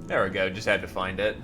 There we go, just had to find it.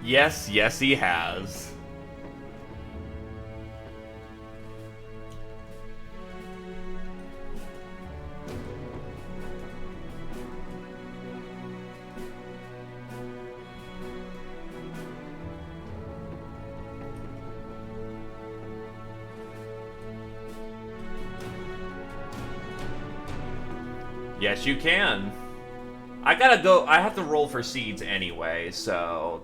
Yes, yes, he has. Yes, you can. I gotta go. I have to roll for seeds anyway, so.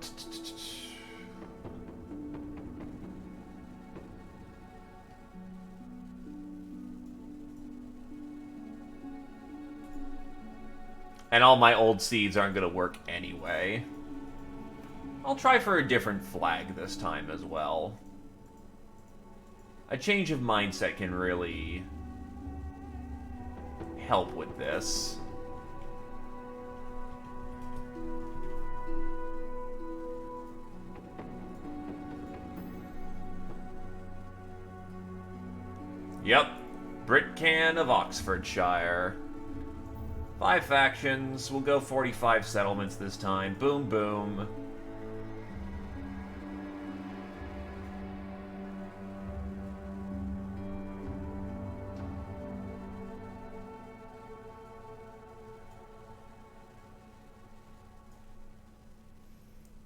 And all my old seeds aren't gonna work anyway. I'll try for a different flag this time as well. A change of mindset can really help with this. Yep, Britcan of Oxfordshire. 5 factions, we'll go 45 settlements this time. Boom, boom.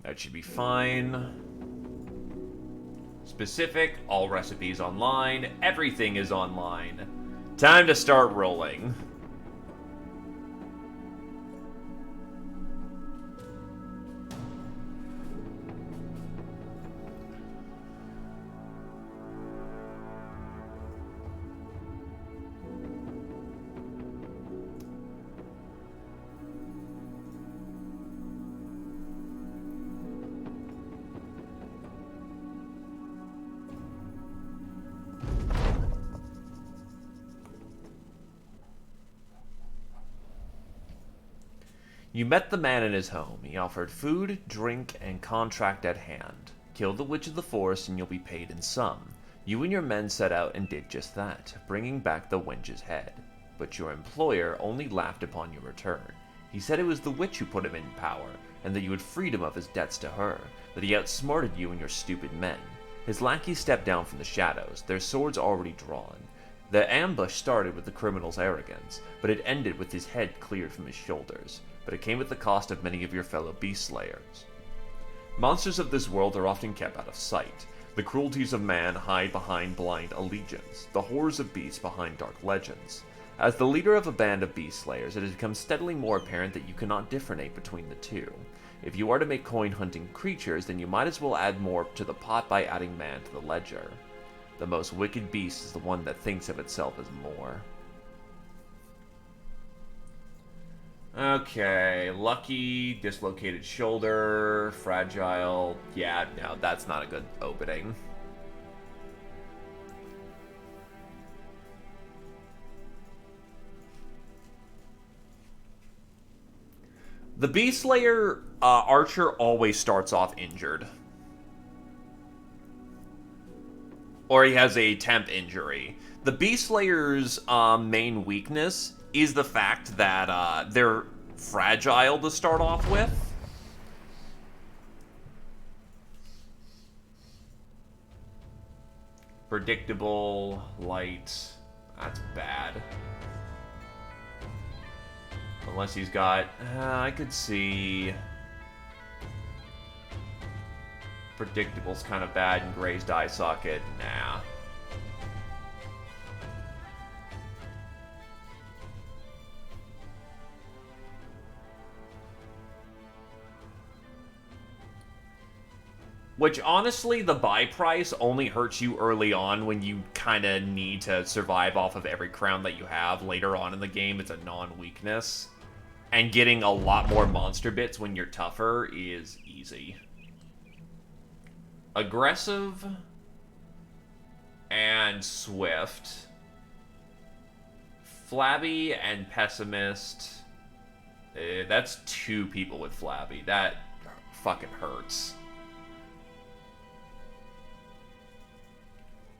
That should be fine. Specific, all recipes online, everything is online. Time to start rolling. You met the man in his home. He offered food, drink, and contract at hand. Kill the Witch of the Forest and you'll be paid in sum. You and your men set out and did just that, bringing back the wench's head. But your employer only laughed upon your return. He said it was the witch who put him in power, and that you had freed him of his debts to her, that he outsmarted you and your stupid men. His lackeys stepped down from the shadows, their swords already drawn. The ambush started with the criminal's arrogance, but it ended with his head cleared from his shoulders. But it came at the cost of many of your fellow beast slayers. Monsters of this world are often kept out of sight. The cruelties of man hide behind blind allegiance, the horrors of beasts behind dark legends. As the leader of a band of beast slayers, it has become steadily more apparent that you cannot differentiate between the two. If you are to make coin-hunting creatures, then you might as well add more to the pot by adding man to the ledger. The most wicked beast is the one that thinks of itself as more. Okay, lucky, dislocated shoulder, fragile. Yeah, no, that's not a good opening. The Beast Slayer archer always starts off injured. Or he has a temp injury. The Beast Slayer's main weakness is the fact that they're fragile to start off with. Predictable, light. That's bad. Unless he's got... I could see... Predictable's kind of bad, and Grazed Eye Socket, nah. Which, honestly, the buy price only hurts you early on when you kind of need to survive off of every crown that you have. Later on in the game, it's a non-weakness. And getting a lot more monster bits when you're tougher is easy. Aggressive and Swift. Flabby and Pessimist. That's 2 people with Flabby. That fucking hurts.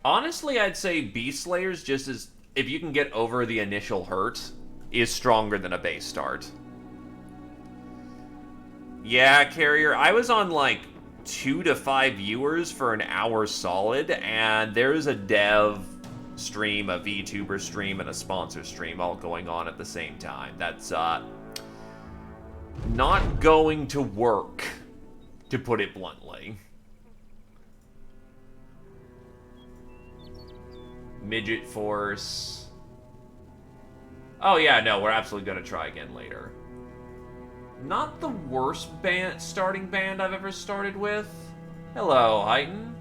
Honestly, I'd say Beast Slayer's just as... if you can get over the initial hurt, is stronger than a base start. Yeah, Carrier, I was on like 2 to 5 viewers for an hour solid, and there's a dev stream, a VTuber stream, and a sponsor stream all going on at the same time. That's not going to work, to put it bluntly. Midget Force. Oh yeah, no, we're absolutely gonna try again later. Not the worst starting band I've ever started with. Hello, Heighten.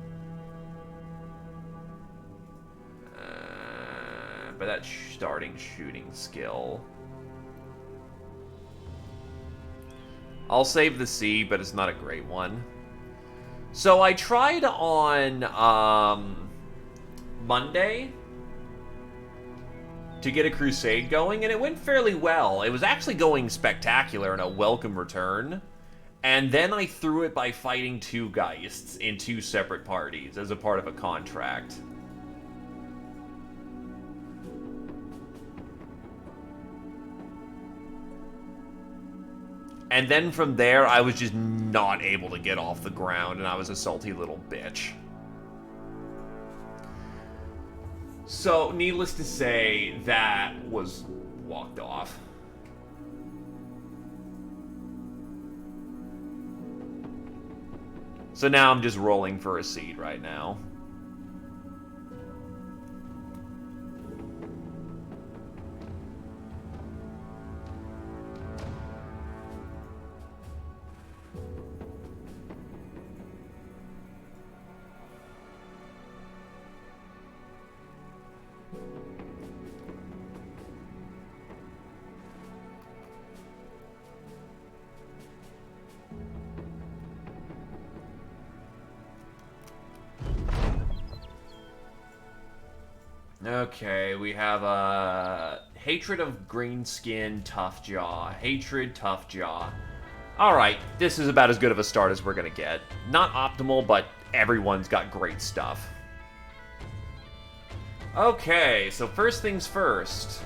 But that starting shooting skill. I'll save the C, but it's not a great one. So I tried on Monday to get a Crusade going, and it went fairly well. It was actually going spectacular and a welcome return. And then I threw it by fighting 2 Geists in 2 separate parties as a part of a contract. And then from there, I was just not able to get off the ground, and I was a salty little bitch. So, needless to say, that was walked off. So now I'm just rolling for a seed right now. Okay, we have Hatred of Green Skin, Tough Jaw. Hatred, Tough Jaw. Alright, this is about as good of a start as we're gonna get. Not optimal, but everyone's got great stuff. Okay, so first things first.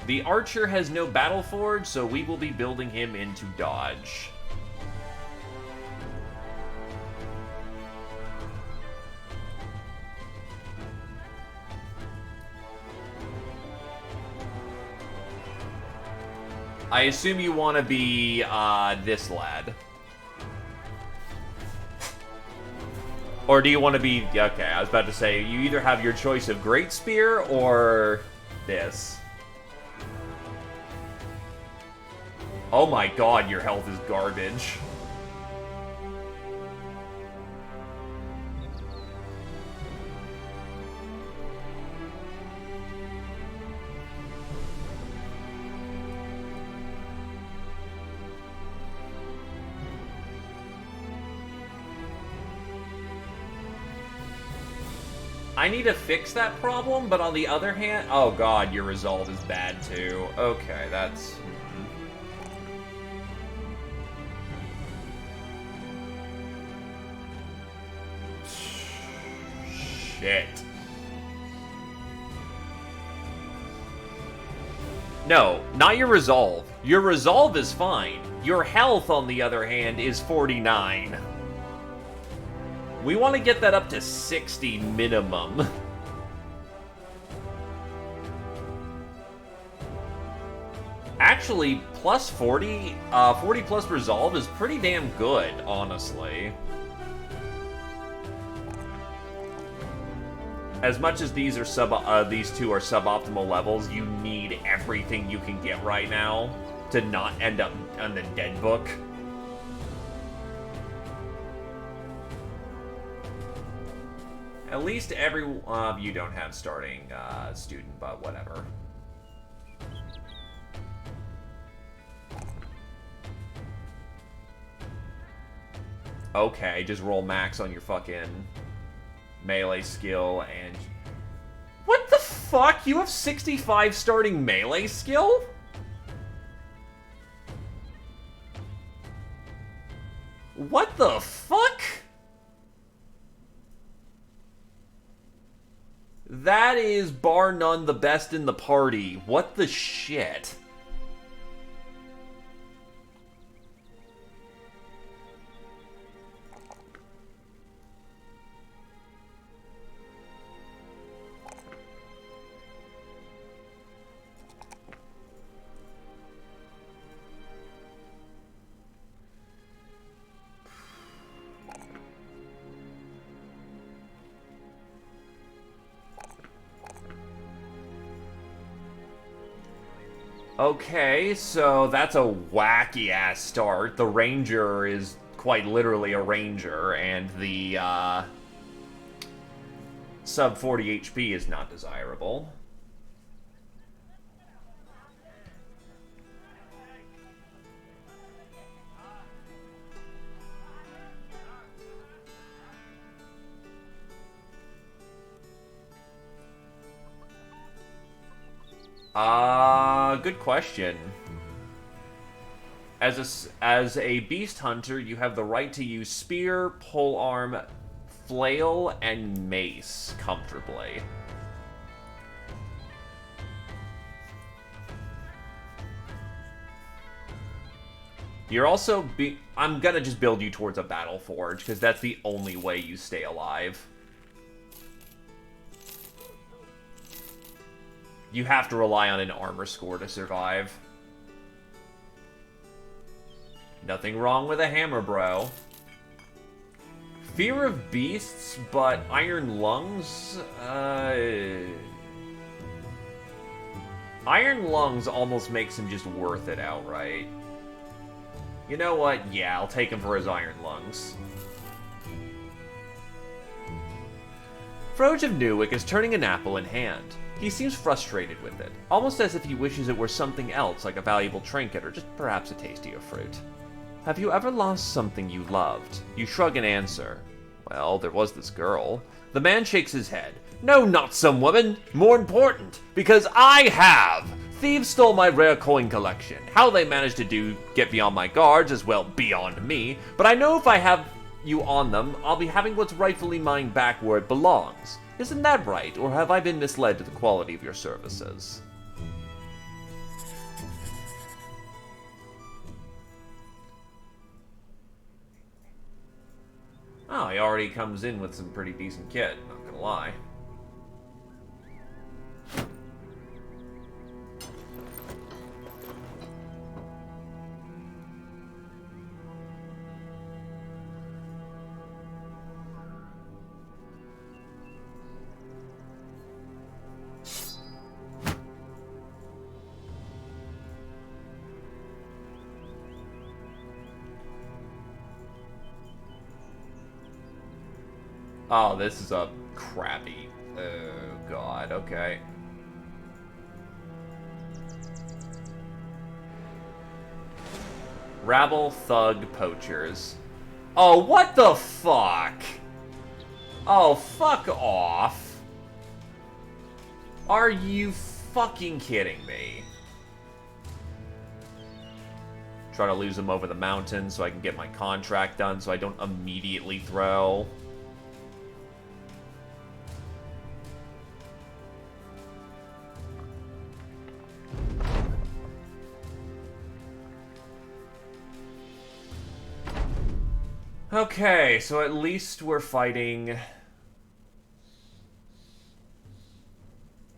The Archer has no Battle Forge, so we will be building him into Dodge. I assume you want to be, this lad. Or do you want to be... Okay, I was about to say, you either have your choice of Great Spear or this. Oh my god, your health is garbage. I need to fix that problem, but on the other hand... Oh god, your resolve is bad too. Okay, that's... Shit. No, not your resolve. Your resolve is fine. Your health, on the other hand, is 49. We want to get that up to 60 minimum. Actually, plus 40, 40 plus resolve is pretty damn good, honestly. As much as these are these two are suboptimal levels, you need everything you can get right now to not end up on the dead book. At least every you don't have starting student, but whatever. Okay, just roll max on your fucking melee skill and... What the fuck? You have 65 starting melee skill? What the fuck? That is bar none the best in the party. What the shit? Okay, so that's a wacky-ass start. The Ranger is quite literally a Ranger, and the, sub 40 HP is not desirable. Good question. As a beast hunter, you have the right to use spear, polearm, flail, and mace comfortably. You're also I'm gonna just build you towards a battle forge, because that's the only way you stay alive. You have to rely on an armor score to survive. Nothing wrong with a hammer, bro. Fear of beasts, but iron lungs? Iron lungs almost makes him just worth it outright. You know what? Yeah, I'll take him for his iron lungs. Froge of Newick is turning an apple in hand. He seems frustrated with it, almost as if he wishes it were something else, like a valuable trinket or just perhaps a tastier fruit. Have you ever lost something you loved? You shrug and answer. Well, there was this girl. The man shakes his head. No, not some woman. More important, because I have! Thieves stole my rare coin collection. How they managed to get beyond my guards is, well, beyond me. But I know if I have you on them, I'll be having what's rightfully mine back where it belongs. Isn't that right, or have I been misled to the quality of your services? Oh, he already comes in with some pretty decent kit, not gonna lie. Oh, this is a crappy... Oh, God, okay. Rabble, thug, poachers. Oh, what the fuck? Oh, fuck off. Are you fucking kidding me? Try to lose him over the mountain so I can get my contract done so I don't immediately throw. Okay, so at least we're fighting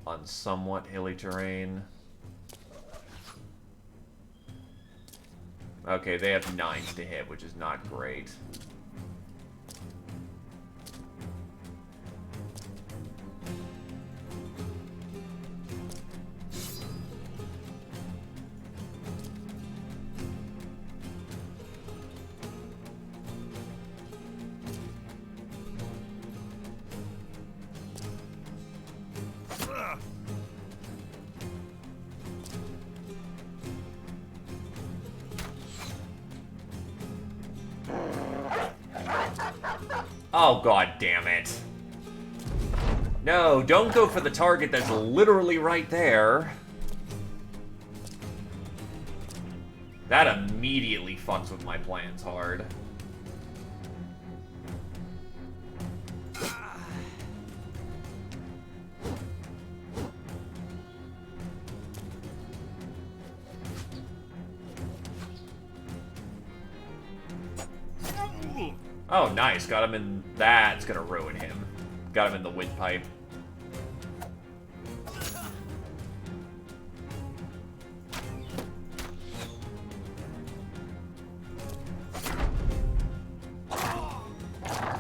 on somewhat hilly terrain. Okay, they have 9s to hit, which is not great. Oh, god damn it. No, don't go for the target that's literally right there. That immediately fucks with my plans hard. Oh, nice. Got him in... That's gonna ruin him. Got him in the windpipe.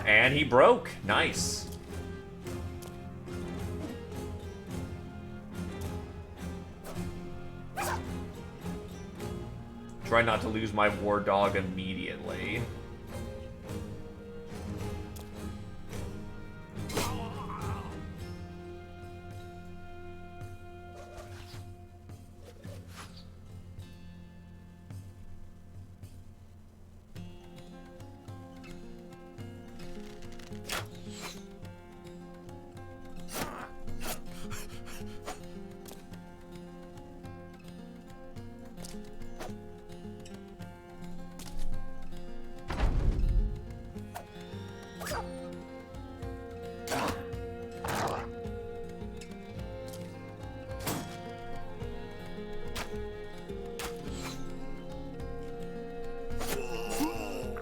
And he broke. Nice. Try not to lose my war dog immediately.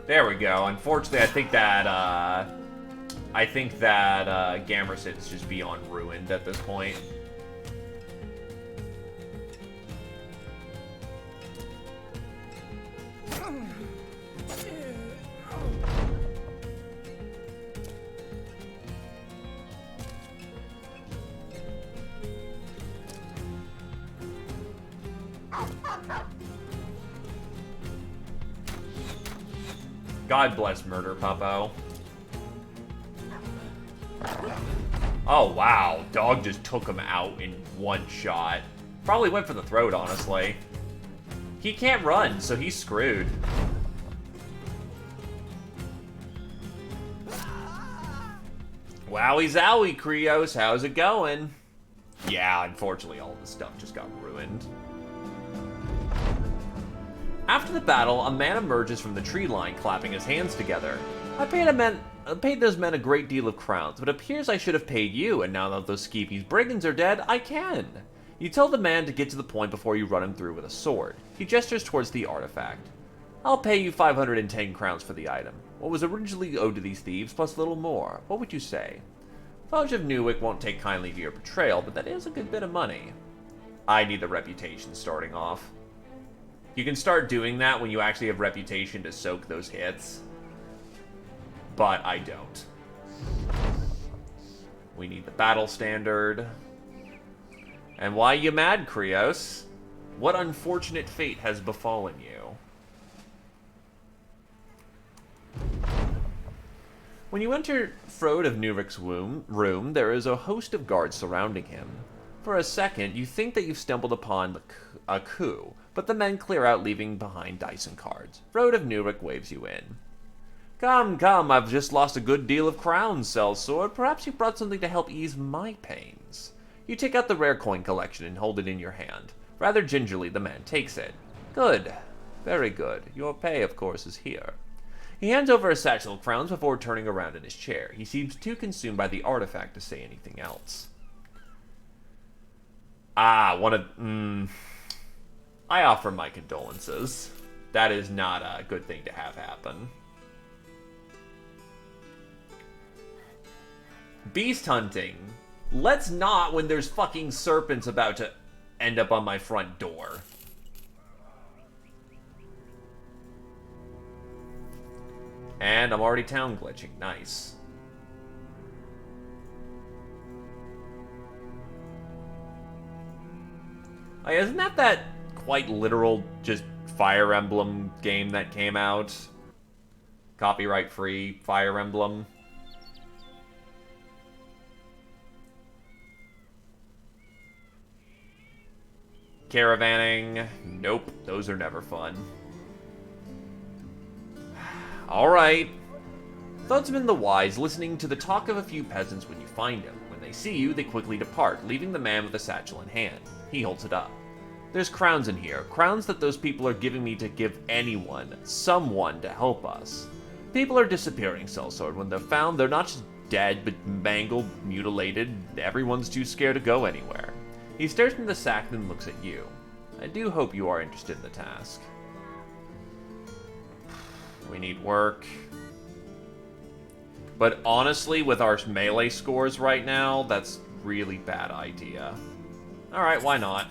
There we go. Unfortunately, I think that Gamerson's just beyond ruined at this point. God bless Murder Puppo. Oh, wow. Dog just took him out in one shot. Probably went for the throat, honestly. He can't run, so he's screwed. Wowie zowie, Krios. How's it going? Yeah, unfortunately, all this stuff just got ruined. After the battle, a man emerges from the tree line, clapping his hands together. I paid those men a great deal of crowns, but it appears I should have paid you, and now that those skeepies brigands are dead, I can. You tell the man to get to the point before you run him through with a sword. He gestures towards the artifact. I'll pay you 510 crowns for the item. What was originally owed to these thieves, plus a little more. What would you say? Fudge of Newick won't take kindly to your betrayal, but that is a good bit of money. I need the reputation starting off. You can start doing that when you actually have reputation to soak those hits. But I don't. We need the battle standard. And why you mad, Krios? What unfortunate fate has befallen you? When you enter Frode of Nurick's room, there is a host of guards surrounding him. For a second, you think that you've stumbled upon a coup, but the men clear out, leaving behind dice and cards. Frode of Nurick waves you in. Come, come, I've just lost a good deal of crowns, sellsword. Perhaps you brought something to help ease my pains. You take out the rare coin collection and hold it in your hand. Rather gingerly, the man takes it. Good. Very good. Your pay, of course, is here. He hands over a satchel of crowns before turning around in his chair. He seems too consumed by the artifact to say anything else. I offer my condolences. That is not a good thing to have happen. Beast hunting. Let's not when there's fucking serpents about to end up on my front door. And I'm already town glitching. Nice. Oh, yeah, isn't that quite literal just Fire Emblem game that came out? Copyright-free Fire Emblem. Caravanning. Nope, those are never fun. Alright. Thudsman the Wise, listening to the talk of a few peasants when you find him. When they see you, they quickly depart, leaving the man with the satchel in hand. He holds it up. There's crowns in here, crowns that those people are giving me to give anyone, someone to help us. People are disappearing, Sellsword. When they're found, they're not just dead, but mangled, mutilated. Everyone's too scared to go anywhere. He stares into the sack, then looks at you. I do hope you are interested in the task. We need work. But honestly, with our melee scores right now, that's a really bad idea. Alright, why not?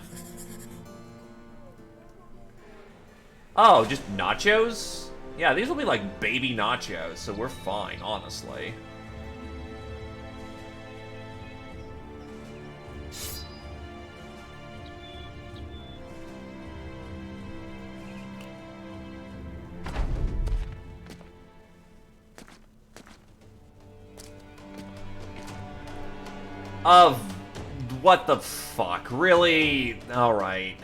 Oh, just nachos? Yeah, these will be like baby nachos, so we're fine, honestly. Of what the fuck? Really? Alright.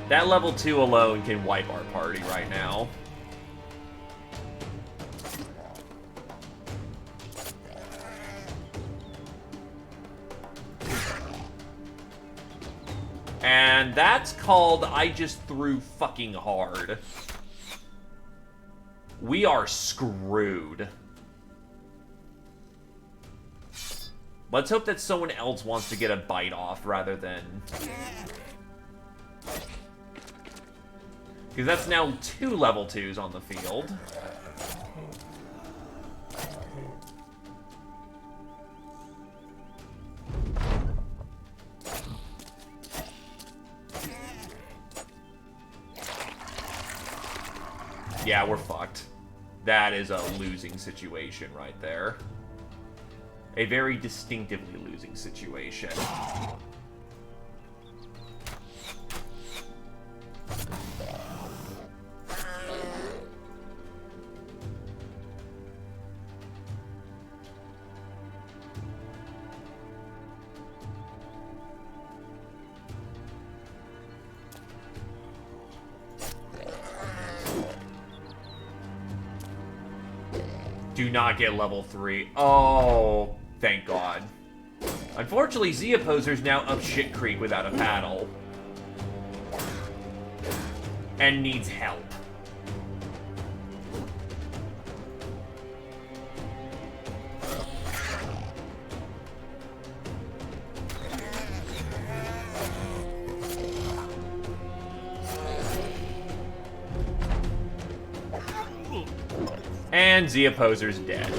That level 2 alone can wipe our party right now. And that's called I just threw fucking hard. We are screwed. Let's hope that someone else wants to get a bite off rather than... Because that's now 2 level 2s on the field. Yeah, we're fucked. That is a losing situation right there. A very distinctively losing situation. Do not get level 3. Oh, thank God. Unfortunately, Z Opposer's now up shit creek without a paddle. And needs help. And Z Opposer's dead.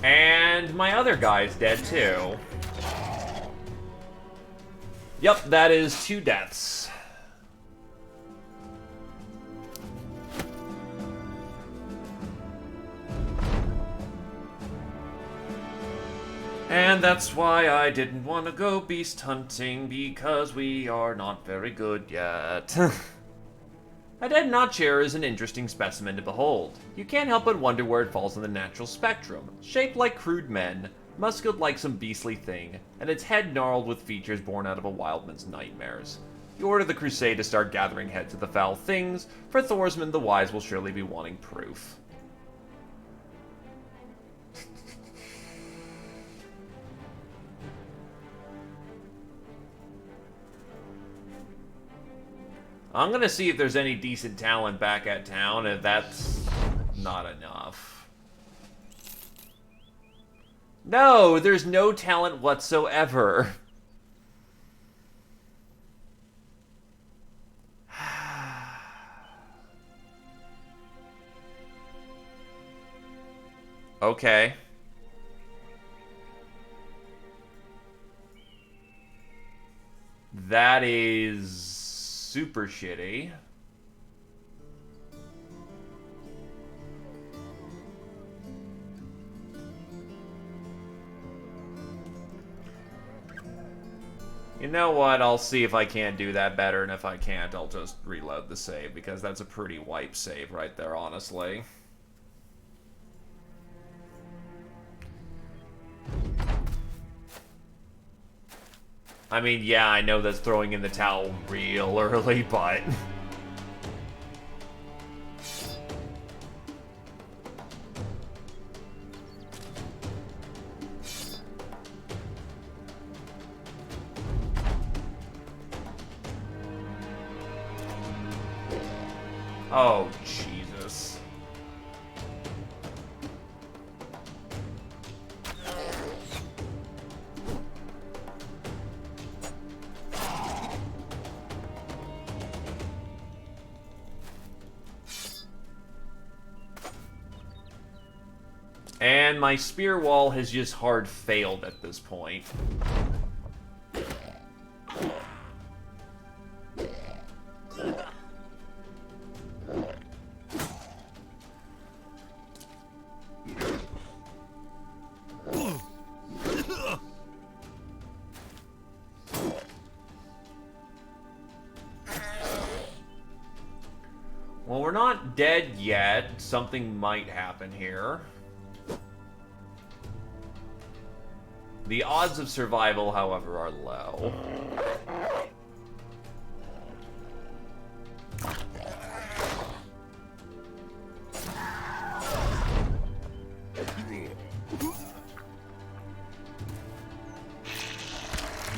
And my other guy's dead too. Yep, that is 2 deaths. And that's why I didn't want to go beast hunting, because we are not very good yet. A dead notchair is an interesting specimen to behold. You can't help but wonder where it falls in the natural spectrum. Shaped like crude men, muscled like some beastly thing, and its head gnarled with features born out of a wildman's nightmares. You order the Crusade to start gathering heads of the foul things, for Thorsman the Wise will surely be wanting proof. I'm gonna see if there's any decent talent back at town, if that's not enough. No, there's no talent whatsoever. Okay. That is super shitty. You know what? I'll see if I can't do that better, and if I can't, I'll just reload the save, because that's a pretty wipe save right there, honestly. I mean, yeah, I know that's throwing in the towel real early, but... Oh, Jesus. And my spear wall has just hard failed at this point. Well, we're not dead yet. Something might happen here. The odds of survival, however, are low.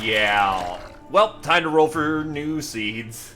Yeah. Well, time to roll for new seeds.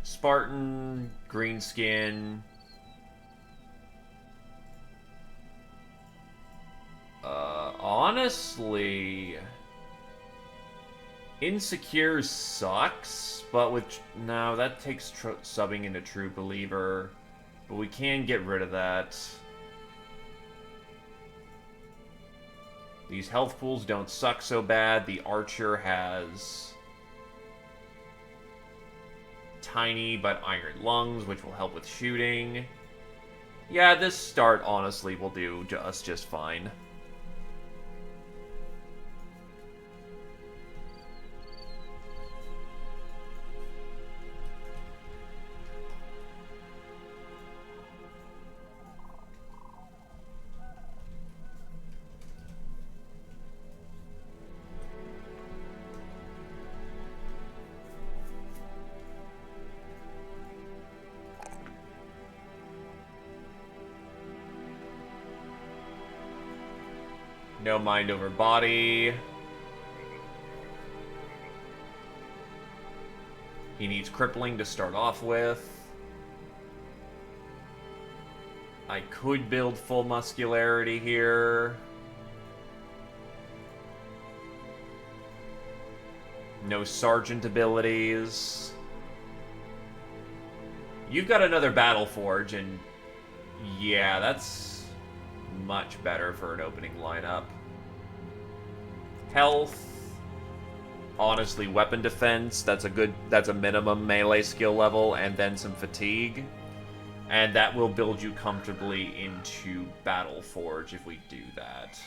Spartan, greenskin. Honestly, Insecure sucks, but with... No, that takes subbing into True Believer. But we can get rid of that. These health pools don't suck so bad. The Archer has tiny but iron lungs, which will help with shooting. Yeah, this start, honestly, will do us just fine. No mind over body. He needs crippling to start off with. I could build full muscularity here. No sergeant abilities. You've got another Battle Forge, and yeah, that's much better for an opening lineup. Health. Honestly, weapon defense, that's a minimum melee skill level, and then some fatigue. And that will build you comfortably into Battle Forge if we do that.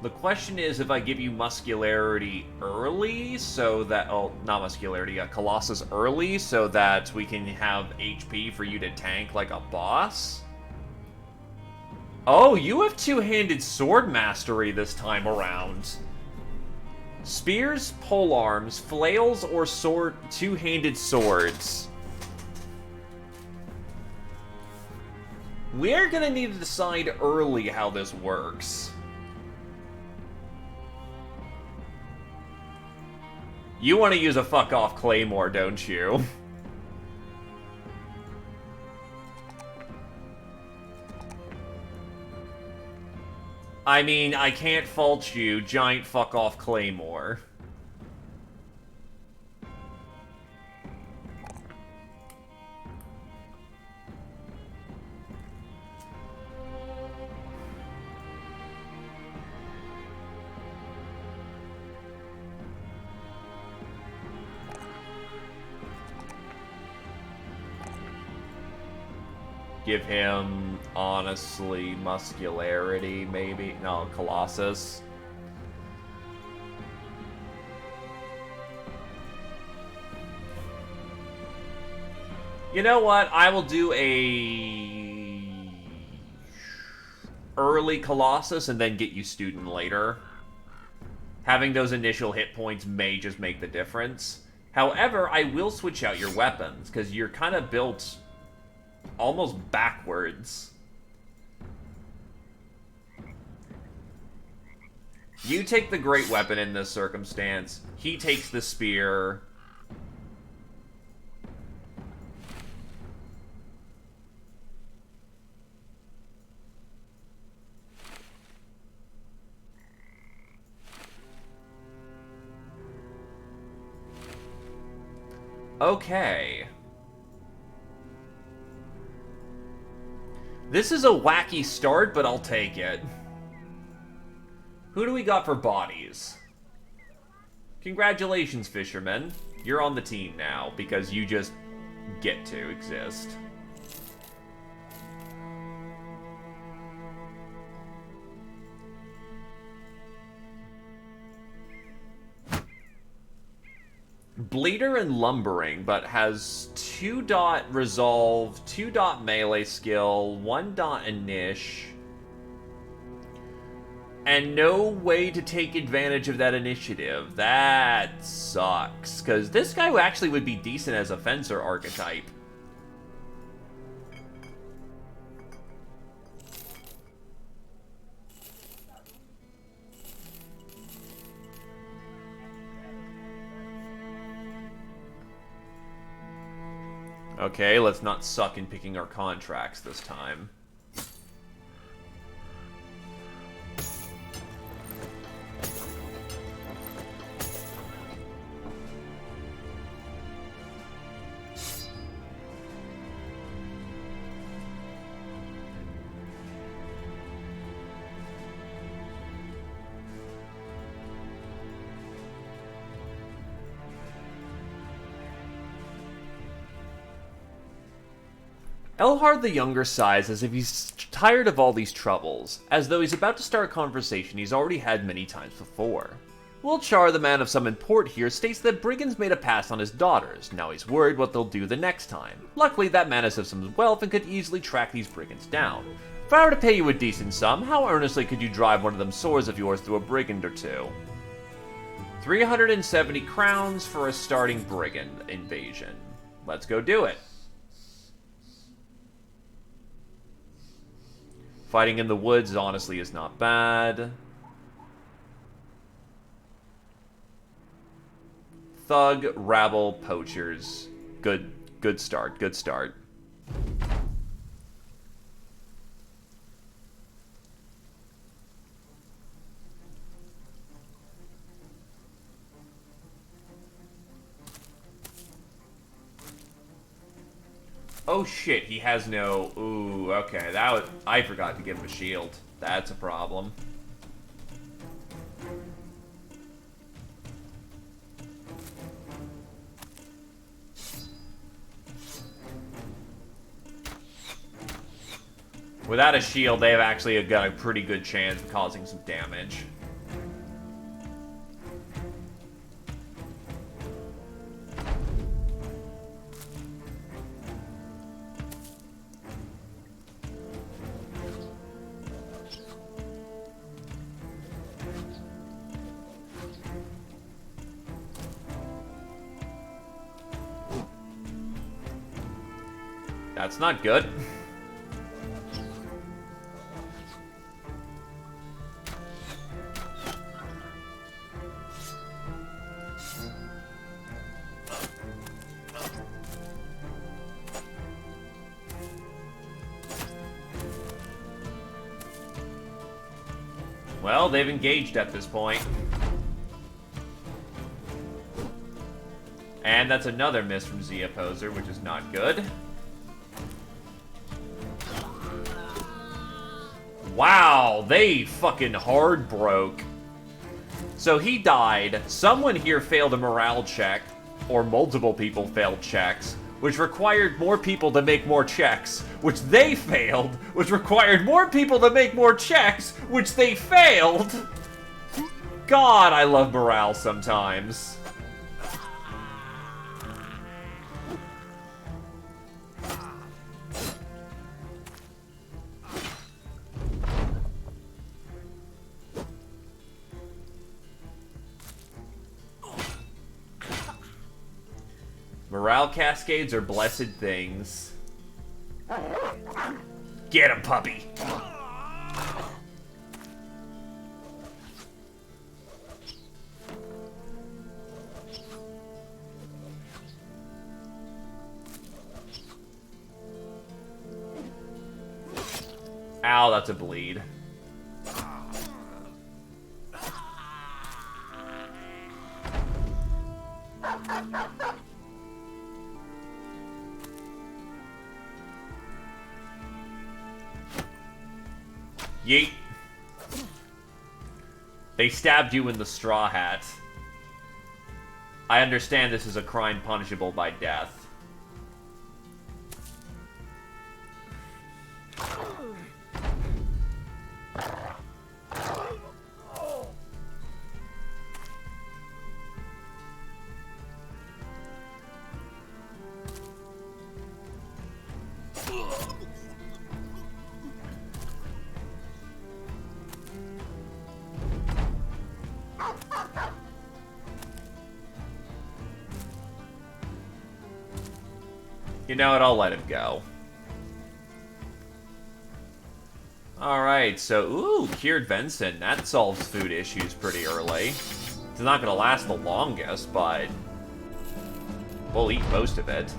The question is if I give you muscularity early, so that... Oh, not muscularity, Colossus early, so that we can have HP for you to tank like a boss? Oh, you have two-handed sword mastery this time around. Spears, polearms, flails, or two-handed swords. We're gonna need to decide early how this works. You want to use a fuck-off claymore, don't you? I mean, I can't fault you, giant fuck-off claymore. Give him, honestly, muscularity, maybe? No, Colossus. You know what? I will do a early Colossus and then get you Student later. Having those initial hit points may just make the difference. However, I will switch out your weapons, because you're kind of built almost backwards. You take the great weapon in this circumstance. He takes the spear. Okay. This is a wacky start, but I'll take it. Who do we got for bodies? Congratulations, fisherman. You're on the team now, because you just get to exist. Bleeder and Lumbering, but has 2-dot resolve, 2-dot melee skill, 1-dot inish, and no way to take advantage of that initiative. That sucks, because this guy actually would be decent as a fencer archetype. Okay, let's not suck in picking our contracts this time. Elhard the Younger sighs as if he's tired of all these troubles, as though he's about to start a conversation he's already had many times before. Wilchar, the man of some import here, states that brigands made a pass on his daughters. Now he's worried what they'll do the next time. Luckily, that man has some wealth and could easily track these brigands down. If I were to pay you a decent sum, how earnestly could you drive one of them swords of yours through a brigand or two? 370 crowns for a starting brigand invasion. Let's go do it. Fighting in the woods, honestly, is not bad. Thug, rabble, poachers. Good start, good start. Oh shit, he has no... Ooh, okay, that was... I forgot to give him a shield. That's a problem. Without a shield, they have actually got a pretty good chance of causing some damage. That's not good. Well, they've engaged at this point. And that's another miss from Zia Poser, which is not good. Wow, they fucking hard broke. So he died, someone here failed a morale check, or multiple people failed checks, which required more people to make more checks, which they failed, which required more people to make more checks, which they failed. God, I love morale sometimes. Morale cascades are blessed things. Get him, puppy! Ow, that's a bleed. Yeet. They stabbed you in the straw hat. I understand this is a crime punishable by death. You know what, I'll let him go. Alright, so, ooh, cured venison. That solves food issues pretty early. It's not gonna last the longest, but we'll eat most of it.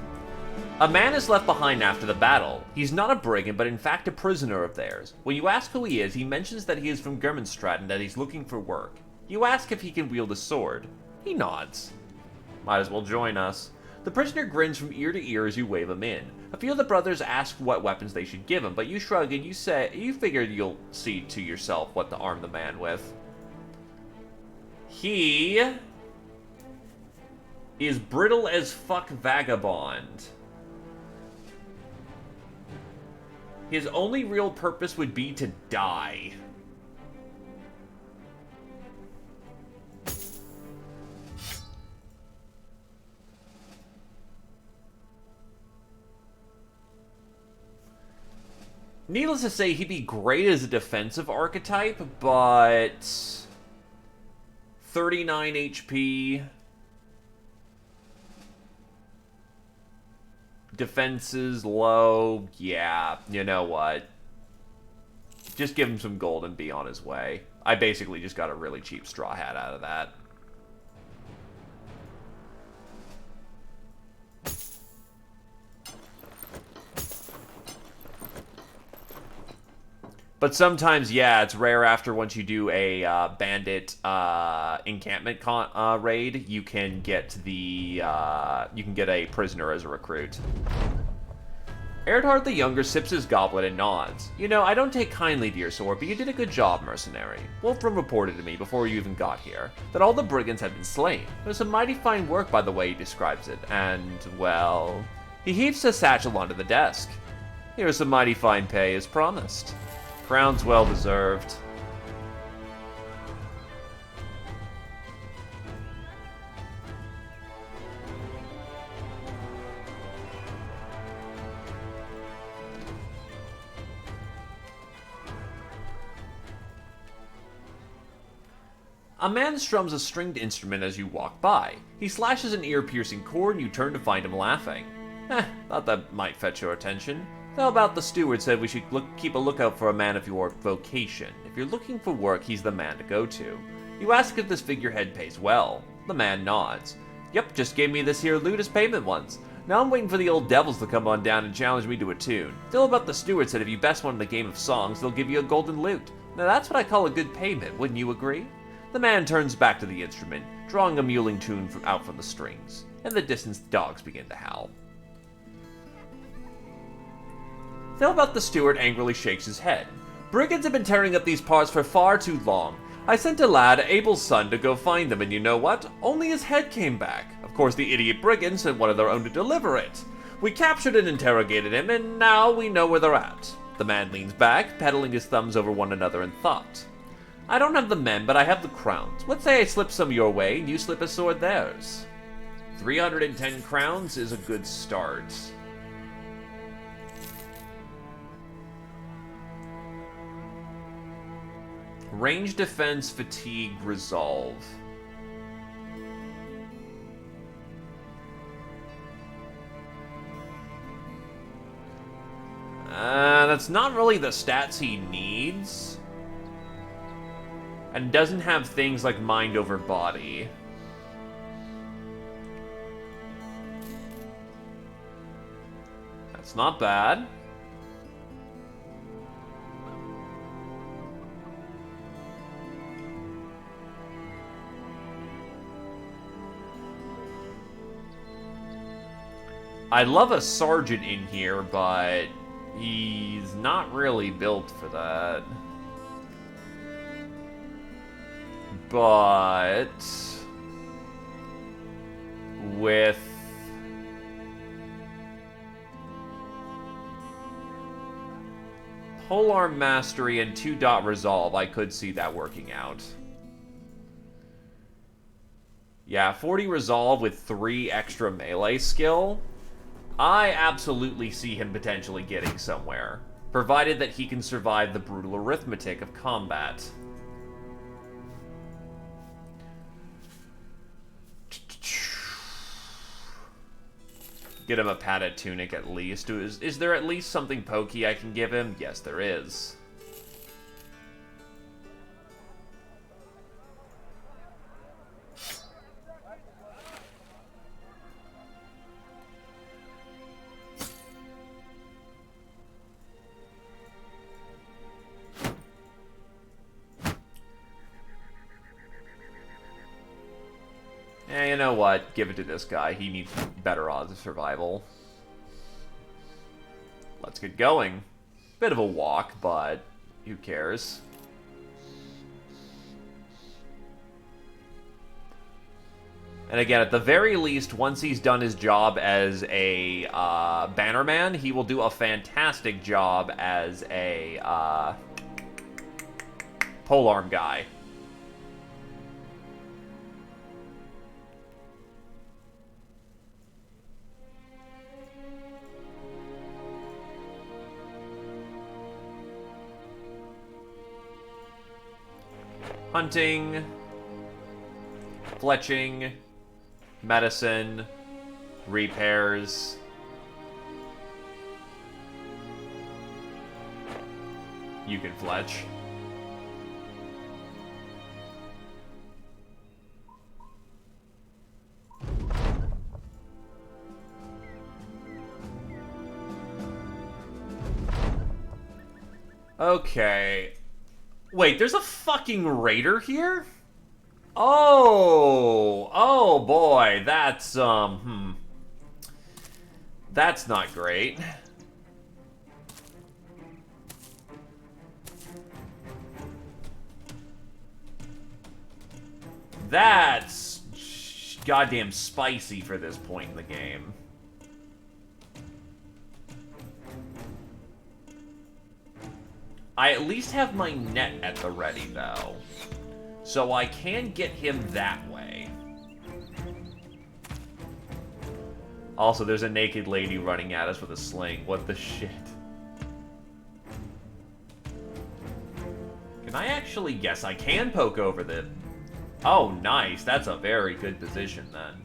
A man is left behind after the battle. He's not a brigand, but in fact a prisoner of theirs. When you ask who he is, he mentions that he is from Germanstradt and that he's looking for work. You ask if he can wield a sword. He nods. Might as well join us. The prisoner grins from ear to ear as you wave him in. A few of the brothers ask what weapons they should give him, but you shrug and you figure you'll see to yourself what to arm the man with. He is brittle as fuck vagabond. His only real purpose would be to die. Needless to say, he'd be great as a defensive archetype, but 39 HP, defenses low, yeah, you know what? Just give him some gold and be on his way. I basically just got a really cheap straw hat out of that. But sometimes, yeah, it's rare after once you do a bandit encampment raid, you can get a prisoner as a recruit. Erdhard the Younger sips his goblet and nods. You know, I don't take kindly to your sword, but you did a good job, mercenary. Wolfram reported to me before you even got here that all the brigands had been slain. It was some mighty fine work by the way he describes it, and, well, he heaves his satchel onto the desk. Here's some mighty fine pay as promised. Crown's well deserved. A man strums a stringed instrument as you walk by. He slashes an ear-piercing chord and you turn to find him laughing. Thought that might fetch your attention. How about the steward said we should keep a lookout for a man of your vocation. If you're looking for work, he's the man to go to. You ask if this figurehead pays well. The man nods. Yep, just gave me this here loot as payment once. Now I'm waiting for the old devils to come on down and challenge me to a tune. Still about the steward said if you best one in the game of songs, they'll give you a golden lute. Now that's what I call a good payment, wouldn't you agree? The man turns back to the instrument, drawing a mewling tune out from the strings. In the distance, the dogs begin to howl. Still about the steward angrily shakes his head. Brigands have been tearing up these parts for far too long. I sent a lad, Abel's son, to go find them, and you know what? Only his head came back. Of course, the idiot brigands sent one of their own to deliver it. We captured and interrogated him, and now we know where they're at. The man leans back, peddling his thumbs over one another in thought. I don't have the men, but I have the crowns. Let's say I slip some your way, and you slip a sword theirs. 310 crowns is a good start. Range defense, fatigue, resolve. That's not really the stats he needs. And doesn't have things like mind over body. That's not bad. I'd love a sergeant in here, but he's not really built for that. But with Polearm Mastery and 2-dot Resolve, I could see that working out. Yeah, 40 Resolve with 3 extra melee skill. I absolutely see him potentially getting somewhere, provided that he can survive the brutal arithmetic of combat. Get him a padded tunic at least. Is there at least something pokey I can give him? Yes, there is. You know what? Give it to this guy. He needs better odds of survival. Let's get going. Bit of a walk, but who cares? And again, at the very least, once he's done his job as a bannerman, he will do a fantastic job as a polearm guy. Hunting, fletching, medicine, repairs. You can fletch. Okay. Wait, there's a fucking raider here? Oh boy, that's that's not great. That's goddamn spicy for this point in the game. I at least have my net at the ready, though. So I can get him that way. Also, there's a naked lady running at us with a sling. What the shit? Can I actually... Yes, I can poke over the... Oh, nice. That's a very good position, then.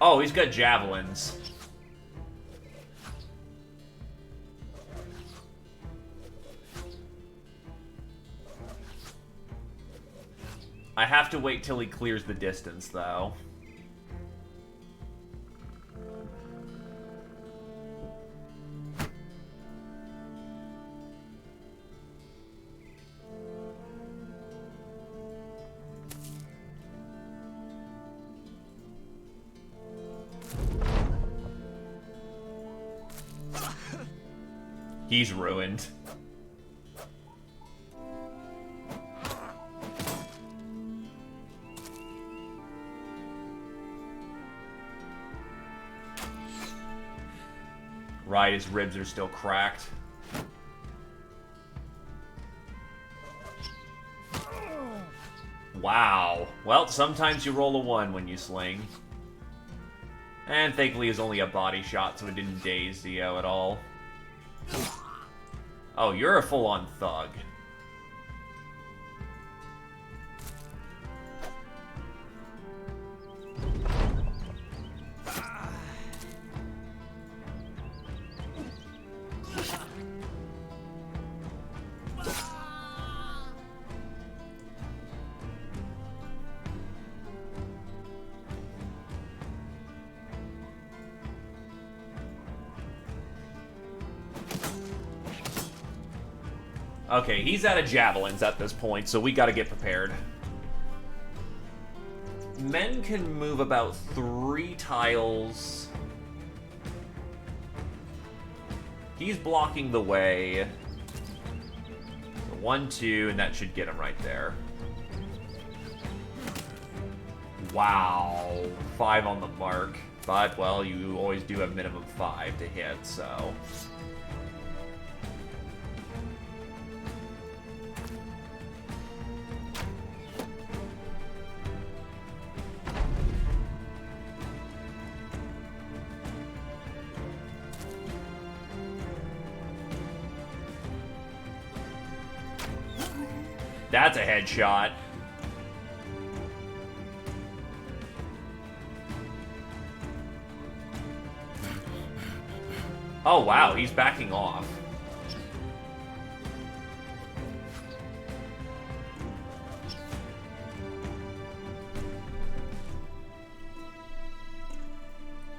Oh, he's got javelins. I have to wait till he clears the distance, though. He's ruined. Right, his ribs are still cracked. Wow. Well, sometimes you roll a 1 when you sling. And thankfully it's only a body shot, so it didn't daze Zio at all. Oh, you're a full-on thug. Okay, he's out of javelins at this point, so we gotta get prepared. Men can move about 3 tiles. He's blocking the way. 1, 2, and that should get him right there. Wow. 5 on the mark. But, well, you always do have minimum 5 to hit, so... That's a headshot. Oh, wow, he's backing off.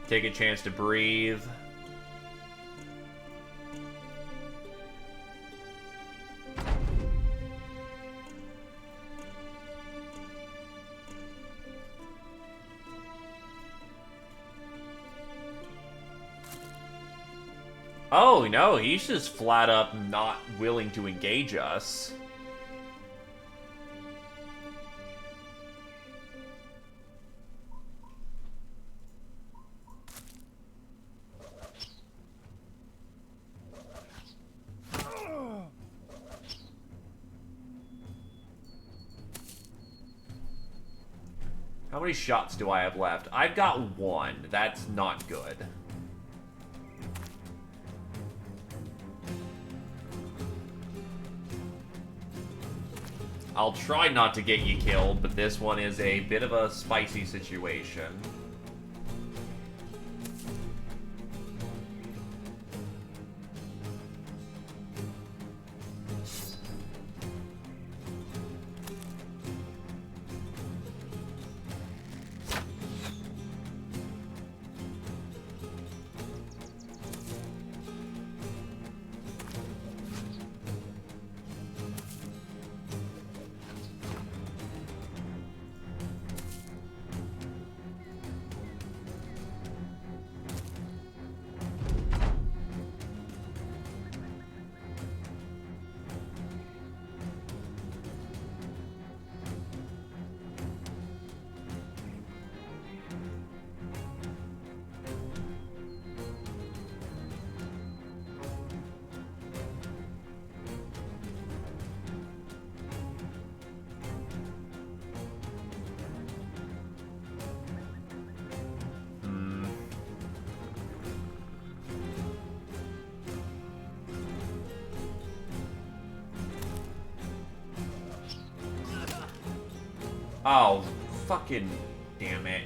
Take a chance to breathe. Oh, no, he's just flat up not willing to engage us. How many shots do I have left? I've got 1. That's not good. I'll try not to get you killed, but this one is a bit of a spicy situation. Oh, fucking damn it.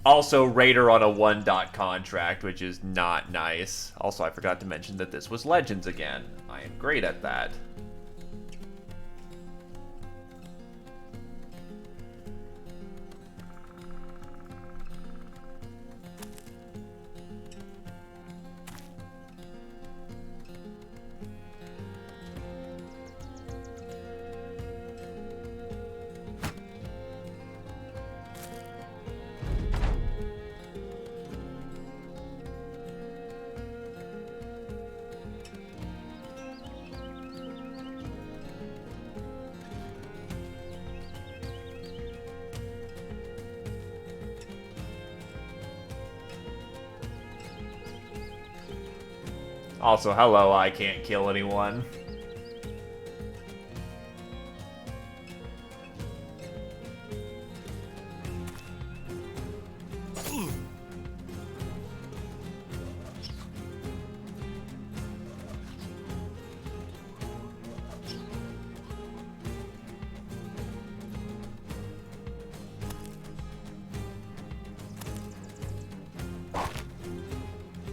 Also, Raider on a 1-dot contract, which is not nice. Also, I forgot to mention that this was Legends again. I am great at that. Also, hello, I can't kill anyone.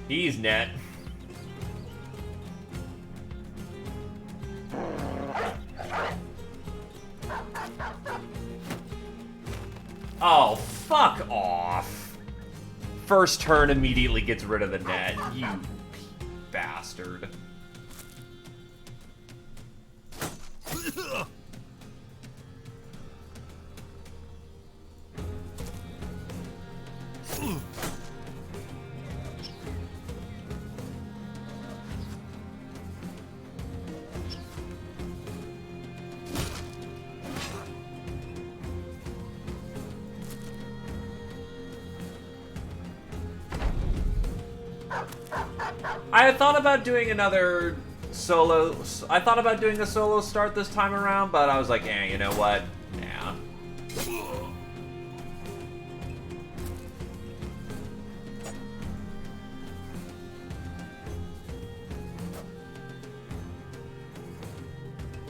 He's net. Oh, fuck off. First turn immediately gets rid of the net. You bastard. I had thought about doing another solo. I thought about doing a solo start this time around, but I was like, eh, you know what? Nah.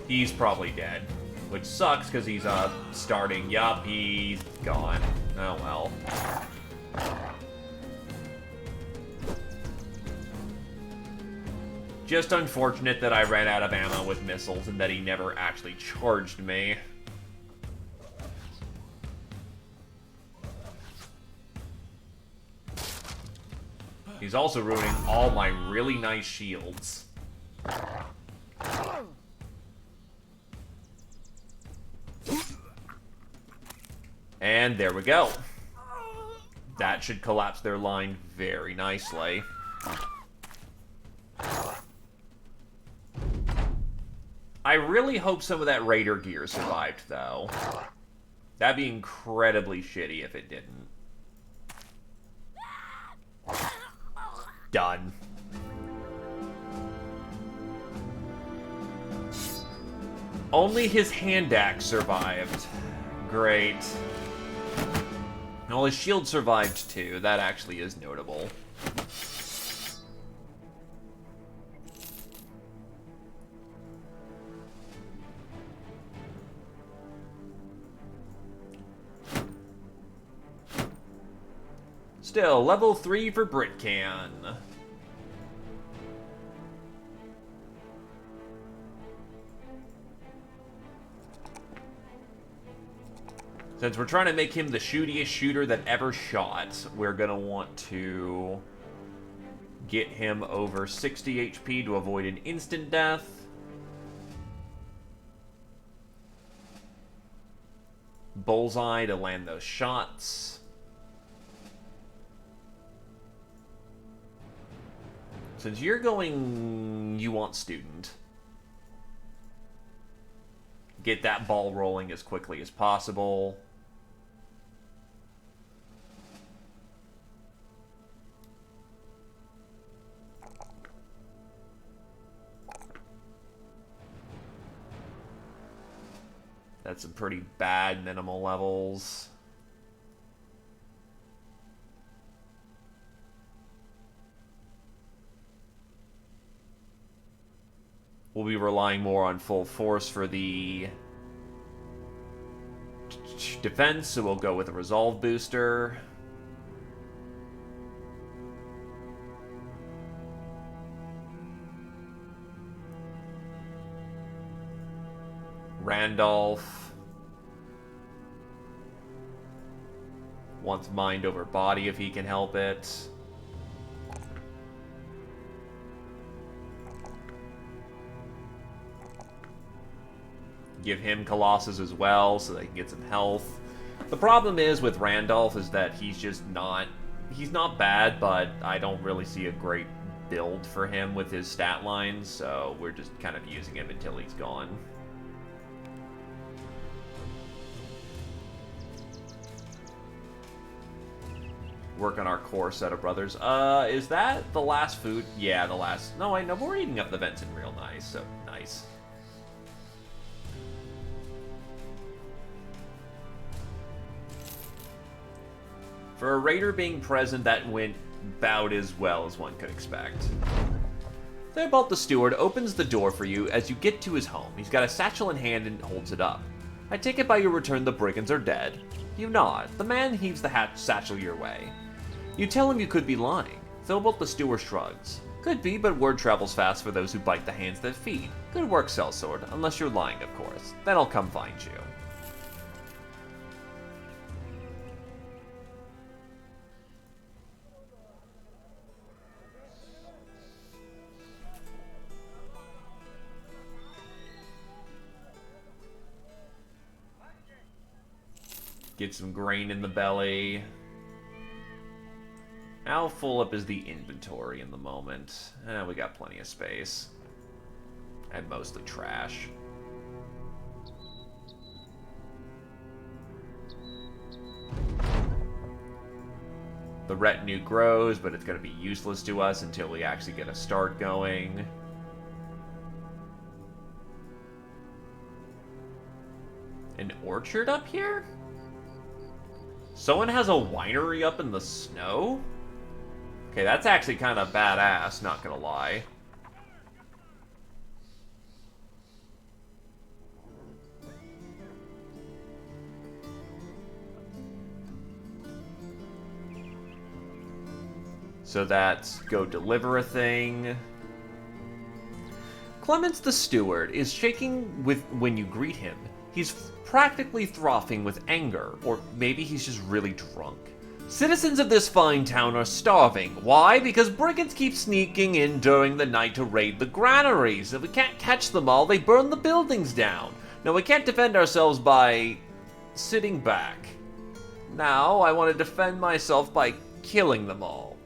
He's probably dead, which sucks because he's starting. Yup, he's gone. Oh well. Just unfortunate that I ran out of ammo with missiles and that he never actually charged me. He's also ruining all my really nice shields. And there we go. That should collapse their line very nicely. I really hope some of that Raider gear survived, though. That'd be incredibly shitty if it didn't. Done. Only his hand axe survived. Great. Well, his shield survived, too. That actually is notable. Still, level 3 for Britcan. Since we're trying to make him the shootiest shooter that ever shot, we're gonna want to get him over 60 HP to avoid an instant death. Bullseye to land those shots. Since you're going, you want student. Get that ball rolling as quickly as possible. That's some pretty bad minimal levels. We'll be relying more on full force for the defense, so we'll go with a resolve booster. Randolph wants mind over body if he can help it. Give him Colossus as well so they can get some health. The problem is with Randolph is that he's just not... He's not bad, but I don't really see a great build for him with his stat lines, so we're just kind of using him until he's gone. Work on our core set of brothers. Is that the last food? Yeah, the last... No, I know, we're eating up the Benson real nice, so nice. For a raider being present, that went about as well as one could expect. Theobald the Steward opens the door for you as you get to his home. He's got a satchel in hand and holds it up. I take it by your return the brigands are dead. You nod. The man heaves the satchel your way. You tell him you could be lying. Theobald the Steward shrugs. Could be, but word travels fast for those who bite the hands that feed. Good work, Sellsword, unless you're lying, of course. Then I'll come find you. Get some grain in the belly. How full up is the inventory in the moment? We got plenty of space. And mostly trash. The retinue grows, but it's going to be useless to us until we actually get a start going. An orchard up here? Someone has a winery up in the snow? Okay, that's actually kind of badass, not gonna lie. So that's go deliver a thing. Clemens the Steward is shaking with when you greet him. He's practically frothing with anger, or maybe he's just really drunk. Citizens of this fine town are starving. Why? Because brigands keep sneaking in during the night to raid the granaries. If we can't catch them all, they burn the buildings down. Now, we can't defend ourselves by sitting back. Now, I want to defend myself by killing them all.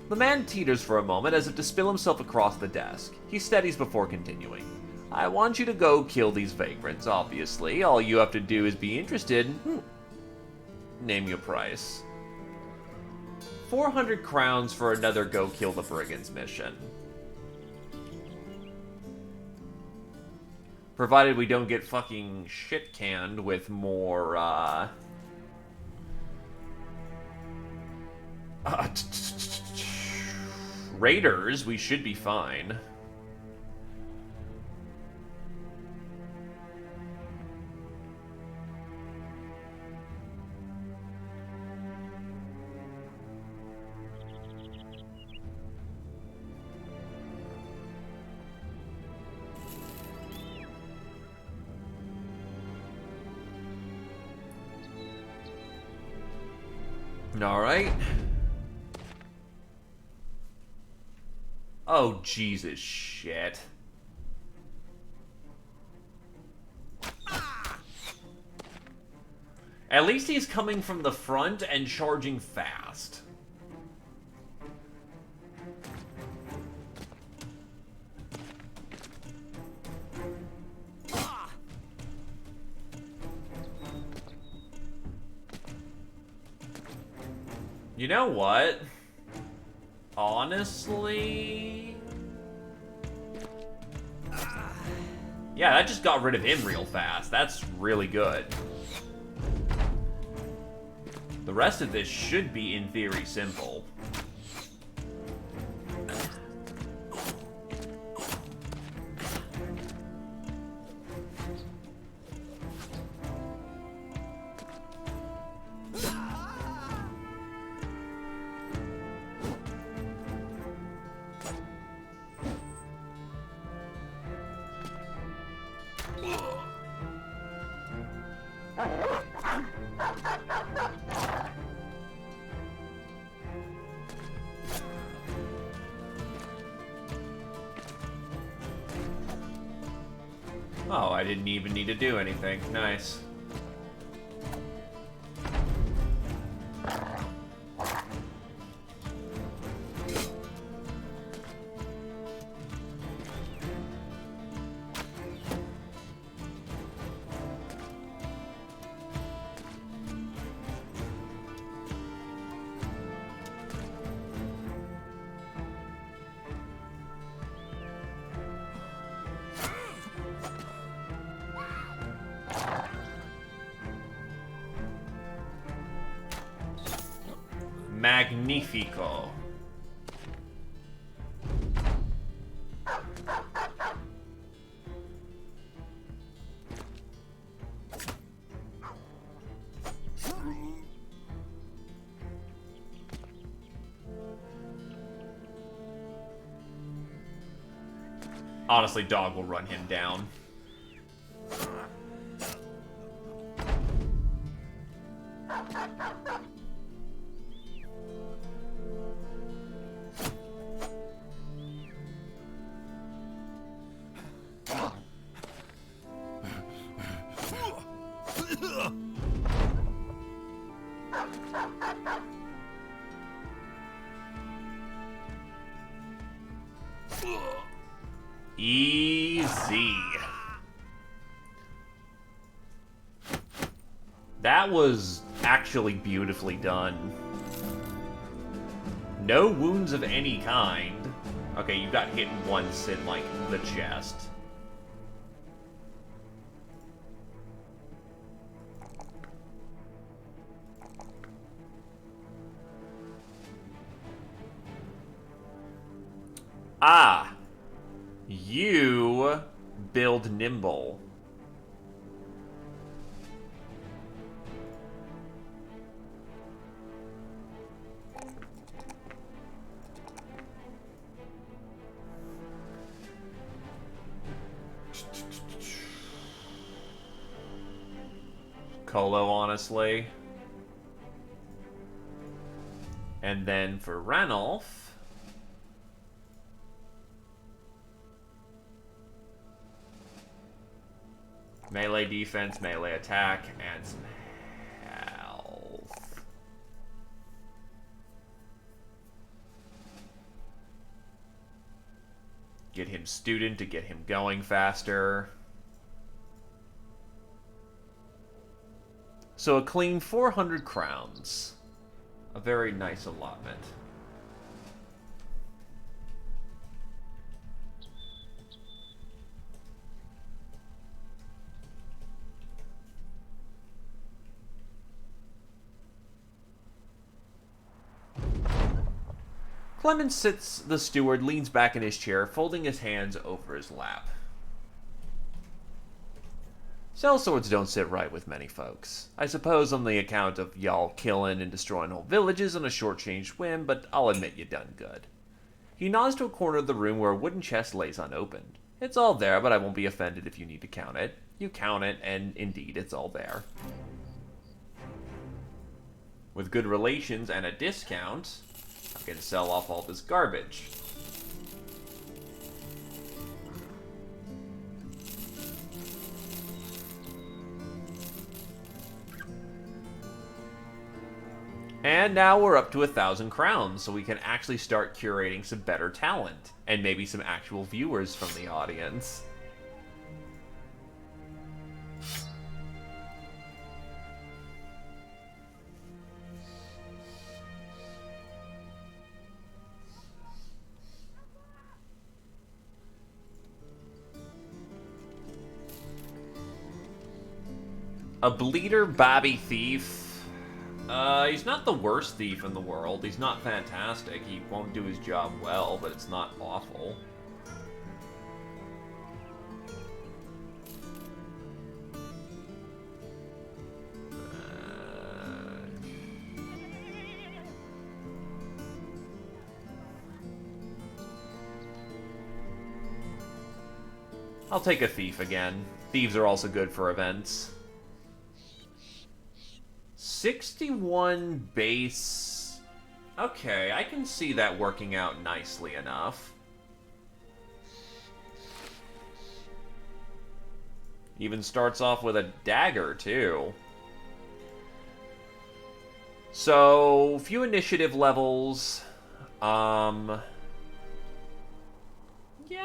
The man teeters for a moment as if to spill himself across the desk. He steadies before continuing. I want you to go kill these vagrants, obviously. All you have to do is be interested. Name your price. 400 crowns for another go kill the brigands mission. Provided we don't get fucking shit canned with more, raiders, we should be fine. Alright. Oh, Jesus shit. At least he's coming from the front and charging fast. You know what? Honestly... Yeah, that just got rid of him real fast. That's really good. The rest of this should be, in theory, simple. Oh, I didn't even need to do anything. Nice. Magnifico. Honestly, dog will run him down. Easy. That was actually beautifully done. No wounds of any kind. Okay, you got hit once in, like, the chest. Ah! You build nimble. Colo, honestly. And then for Ranulf... melee defense, melee attack, and some health. Get him student to get him going faster. So a clean 400 crowns. A very nice allotment. Clemens sits, the steward leans back in his chair, folding his hands over his lap. Sellswords don't sit right with many folks. I suppose on the account of y'all killing and destroying whole villages on a short-changed whim, but I'll admit you done good. He nods to a corner of the room where a wooden chest lays unopened. It's all there, but I won't be offended if you need to count it. You count it, and indeed, it's all there. With good relations and a discount, I'm going to sell off all this garbage. And now we're up to 1,000 crowns, so we can actually start curating some better talent, and maybe some actual viewers from the audience. A bleeder Bobby thief. He's not the worst thief in the world. He's not fantastic. He won't do his job well, but it's not awful. I'll take a thief again. Thieves are also good for events. 61 base. Okay, I can see that working out nicely enough. Even starts off with a dagger, too. So, few initiative levels. Yeah,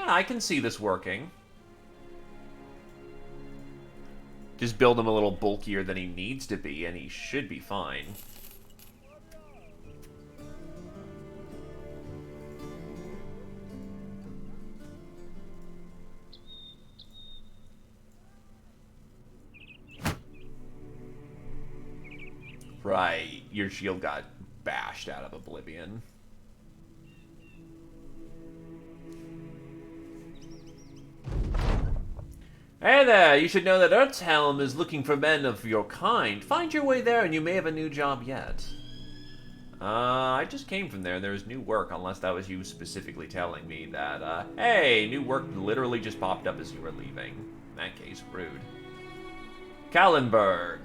I can see this working. Just build him a little bulkier than he needs to be, and he should be fine. Right, your shield got bashed out of oblivion. Hey there, you should know that Earthhelm is looking for men of your kind. Find your way there and you may have a new job yet. I just came from there and there's new work, unless that was you specifically telling me that, hey, new work literally just popped up as you were leaving. In that case, rude. Kallenberg.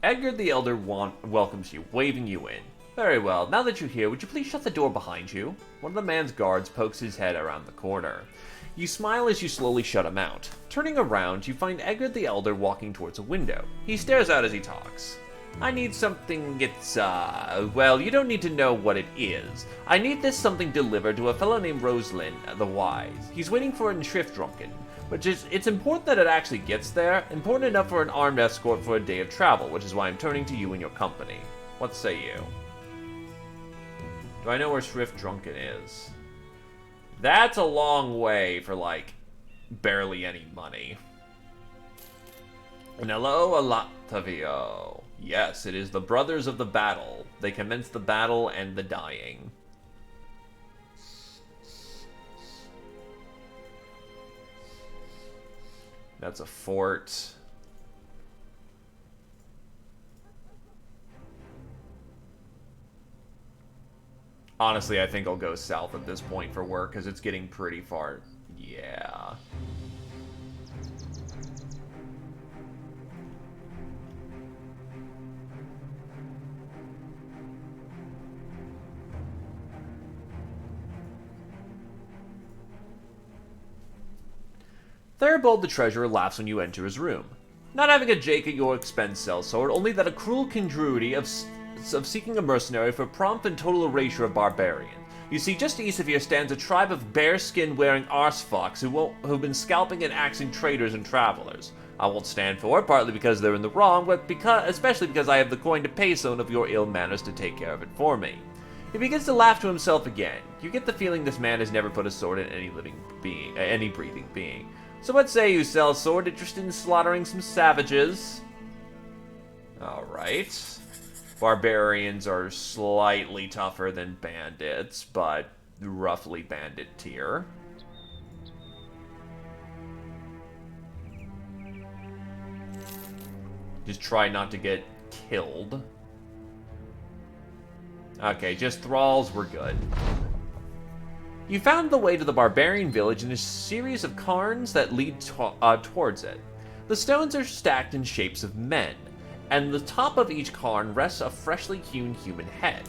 Edgar the Elder welcomes you, waving you in. Very well, now that you're here, would you please shut the door behind you? One of the man's guards pokes his head around the corner. You smile as you slowly shut him out. Turning around, you find Edgar the Elder walking towards a window. He stares out as he talks. I need something, well, you don't need to know what it is. I need this something delivered to a fellow named Roslin the Wise. He's waiting for it in Drunken. It's important that it actually gets there, important enough for an armed escort for a day of travel, which is why I'm turning to you and your company. What say you? Do I know where Drunken is? That's a long way for, like, barely any money. And hello, Alatavio. Yes, it is the Brothers of the Battle. They commence the battle and the dying. That's a fort. Honestly, I think I'll go south at this point for work, because it's getting pretty far. Yeah. Theribold the Treasurer laughs when you enter his room. Not having a Jake at your expense, sellsword, only that a cruel congruity of seeking a mercenary for prompt and total erasure of barbarians. You see, just east of here stands a tribe of bearskin-wearing arsefox who've been scalping and axing traders and travelers. I won't stand for it, partly because they're in the wrong, but especially because I have the coin to pay someone of your ill manners to take care of it for me. He begins to laugh to himself again. You get the feeling this man has never put a sword in any living being, any breathing being. So what say you, sellsword? Interested in slaughtering some savages? Alright. Barbarians are slightly tougher than bandits, but roughly bandit tier. Just try not to get killed. Okay, just thralls, we're good. You found the way to the barbarian village in a series of cairns that lead towards it. The stones are stacked in shapes of men, and the top of each cairn rests a freshly hewn human head.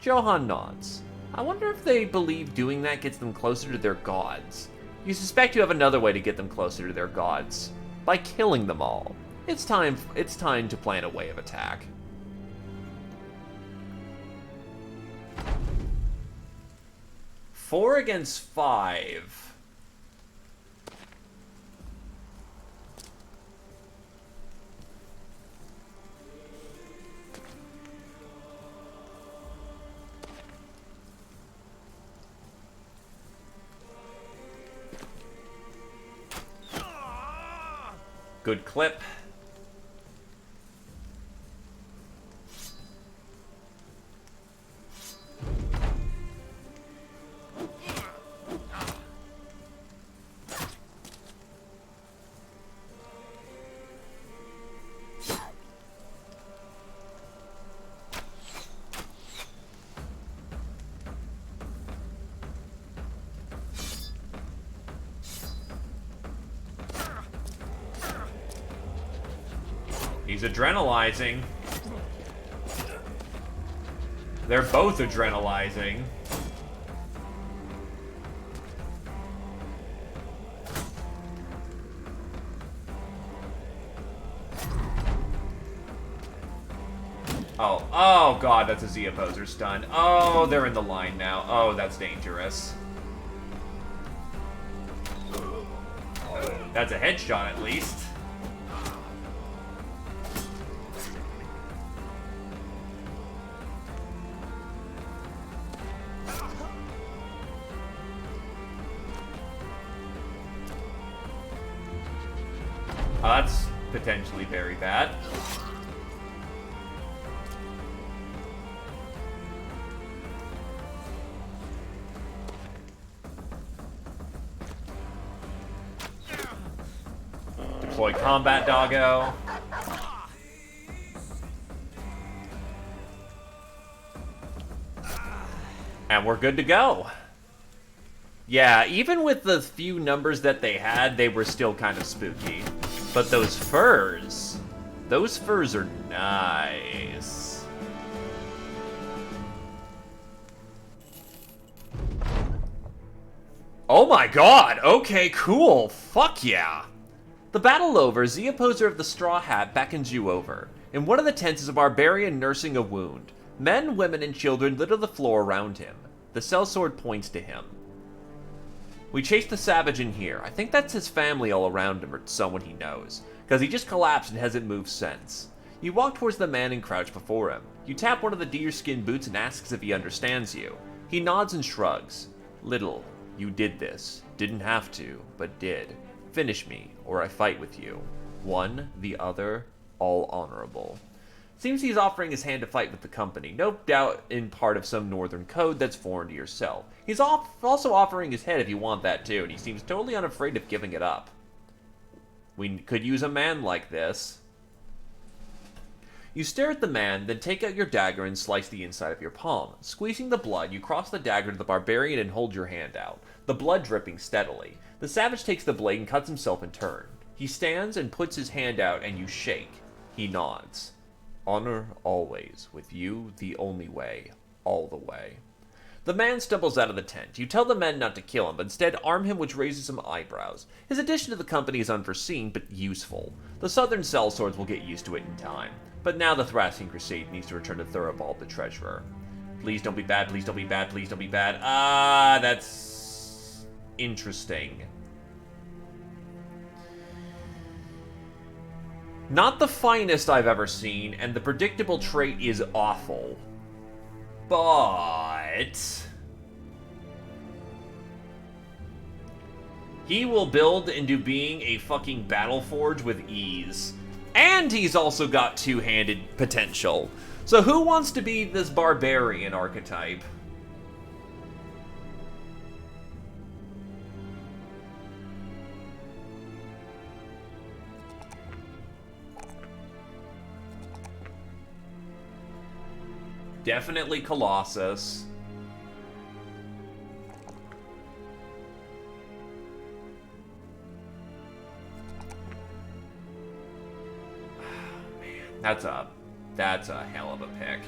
Johan nods. I wonder if they believe doing that gets them closer to their gods. You suspect you have another way to get them closer to their gods. By killing them all. It's time to plan a way of attack. Four against 5. Good clip. He's adrenalizing. They're both adrenalizing. Oh god, that's a Z opposer stun. Oh, they're in the line now. Oh, that's dangerous. That's a headshot at least. That's potentially very bad. Deploy combat doggo. And we're good to go. Yeah, even with the few numbers that they had, they were still kind of spooky. But those furs are nice. Oh my god, okay, cool, fuck yeah. The battle over, Z opposer of the straw hat beckons you over. In one of the tents is a barbarian nursing a wound. Men, women, and children litter the floor around him. The sellsword points to him. We chase the savage in here. I think that's his family all around him or someone he knows, because he just collapsed and hasn't moved since. You walk towards the man and crouch before him. You tap one of the deerskin boots and asks if he understands you. He nods and shrugs. Little, you did this. Didn't have to, but did. Finish me, or I fight with you. One, the other, all honorable. Seems he's offering his hand to fight with the company, no doubt in part of some northern code that's foreign to yourself. He's also offering his head if you want that too, and he seems totally unafraid of giving it up. We could use a man like this. You stare at the man, then take out your dagger and slice the inside of your palm. Squeezing the blood, you cross the dagger to the barbarian and hold your hand out, the blood dripping steadily. The savage takes the blade and cuts himself in turn. He stands and puts his hand out, and you shake. He nods. Honor always, with you the only way, all the way. The man stumbles out of the tent. You tell the men not to kill him, but instead arm him, which raises some eyebrows. His addition to the company is unforeseen, but useful. The southern sellswords will get used to it in time. But now the Thrashing Crusade needs to return to Thuribald, the treasurer. Please don't be bad, please don't be bad, please don't be bad. That's interesting. Not the finest I've ever seen, and the predictable trait is awful. But he will build into being a fucking Battleforge with ease. And he's also got two-handed potential. So who wants to be this barbarian archetype? Definitely Colossus. Man, that's a hell of a pick.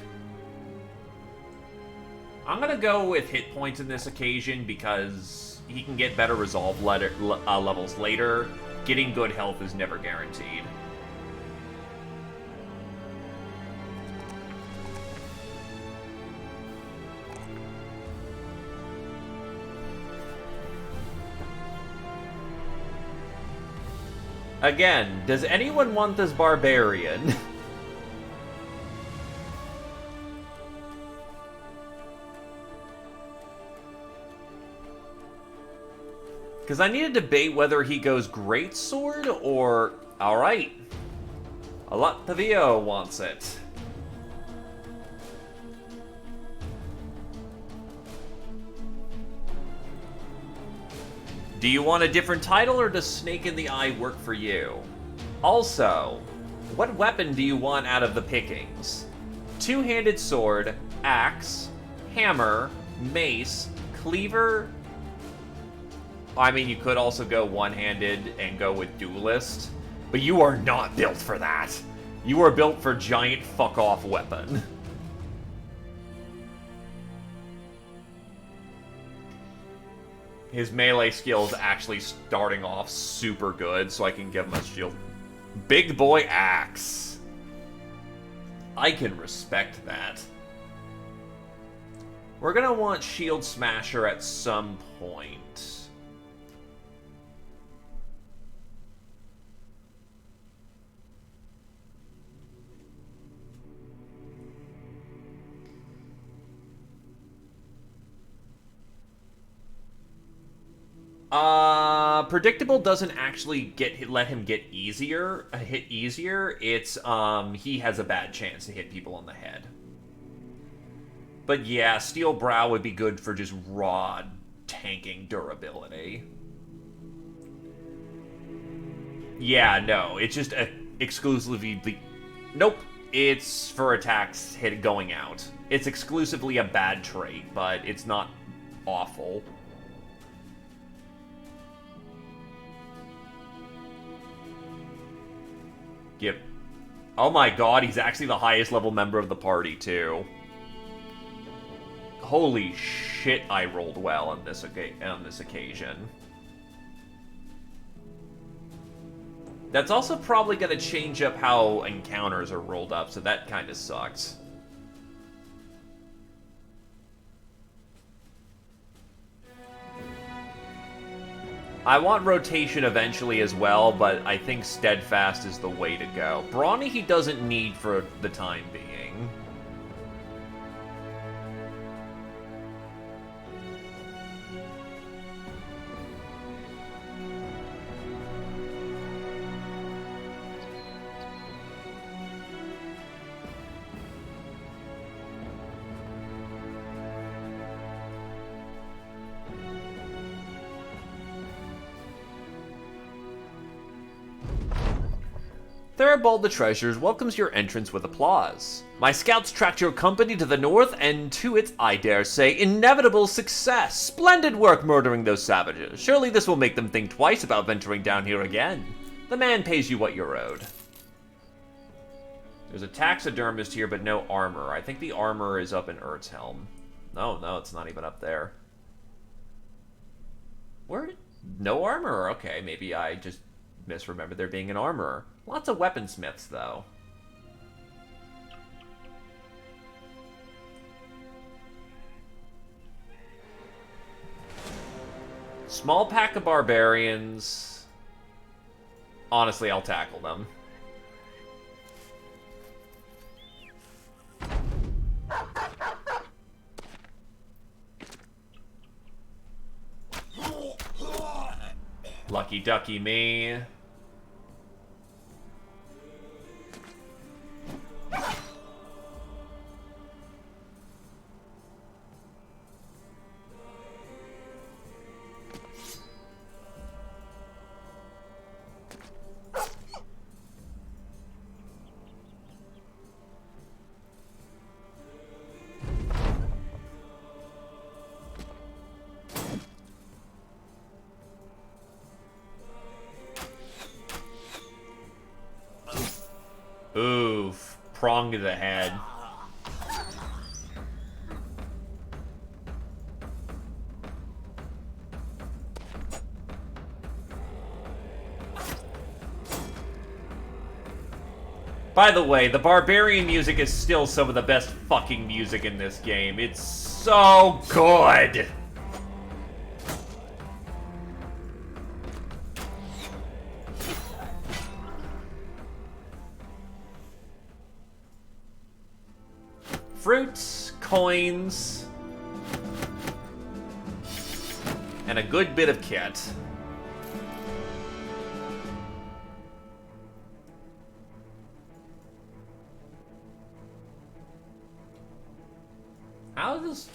I'm gonna go with hit points in this occasion because he can get better resolve levels later. Getting good health is never guaranteed. Again, does anyone want this barbarian? Because I need to debate whether he goes Greatsword or... Alright. Alatavio wants it. Do you want a different title, or does Snake in the Eye work for you? Also, what weapon do you want out of the pickings? Two-handed sword, axe, hammer, mace, cleaver... I mean, you could also go one-handed and go with duelist, but you are not built for that. You are built for giant fuck-off weapon. His melee skill is actually starting off super good, so I can give him a shield. Big boy axe. I can respect that. We're gonna want Shield Smasher at some point. Predictable doesn't actually let him get hit easier. It's he has a bad chance to hit people on the head. But yeah, Steel Brow would be good for just raw tanking durability. Yeah, no, it's just exclusively. Nope, it's for attacks going out. It's exclusively a bad trait, but it's not awful. Yep. Oh my god, he's actually the highest level member of the party, too. Holy shit, I rolled well on this occasion. That's also probably going to change up how encounters are rolled up, so that kind of sucks. I want rotation eventually as well, but I think Steadfast is the way to go. Brawny he doesn't need for the time being. Therabald the Treasures welcomes your entrance with applause. My scouts tracked your company to the north and to its, I dare say, inevitable success. Splendid work murdering those savages. Surely this will make them think twice about venturing down here again. The man pays you what you're owed. There's a taxidermist here, but no armor. I think the armor is up in Ertzhelm. No, it's not even up there. Where? No armor? Okay, maybe I just misremembered there being an armorer. Lots of weaponsmiths, though. Small pack of barbarians. Honestly, I'll tackle them. Lucky ducky me. Oof. Prong to the head. By the way, the barbarian music is still some of the best fucking music in this game. It's so good! Fruits, coins, and a good bit of kit. How is this?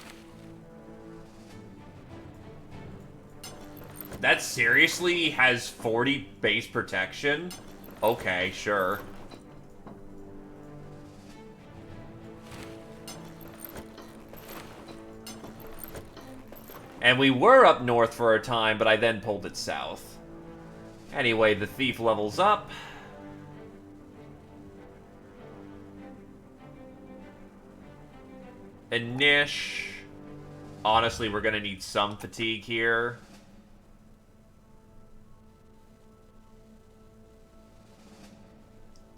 That seriously has 40 base protection? Okay, sure. And we were up north for a time, but I then pulled it south. Anyway, the thief levels up. And Nish. Honestly, we're gonna need some fatigue here.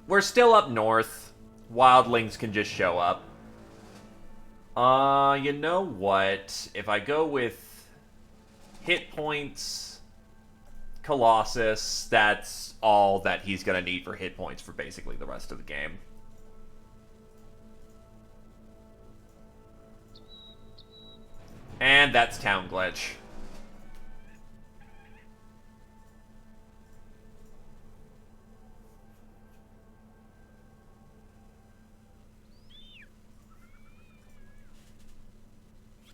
We're still up north. Wildlings can just show up. You know what? If I go with hit points, Colossus, that's all that he's gonna need for hit points for basically the rest of the game. And that's Town Glitch.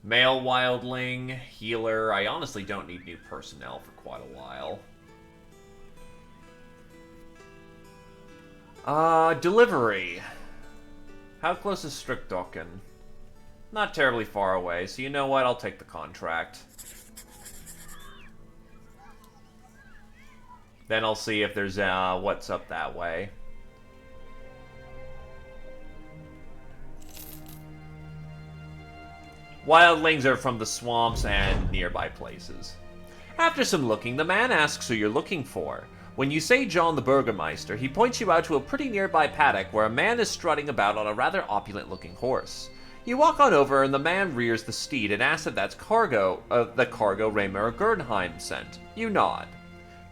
Male Wildling, Healer. I honestly don't need new personnel for quite a while. Delivery. How close is Strickdocken? Not terribly far away, so you know what? I'll take the contract. Then I'll see if there's what's up that way. Wildlings are from the swamps and nearby places. After some looking, the man asks who you're looking for. When you say John the Burgermeister, he points you out to a pretty nearby paddock where a man is strutting about on a rather opulent-looking horse. You walk on over, and the man rears the steed and asks if that's the cargo Raymer Gernheim sent. You nod.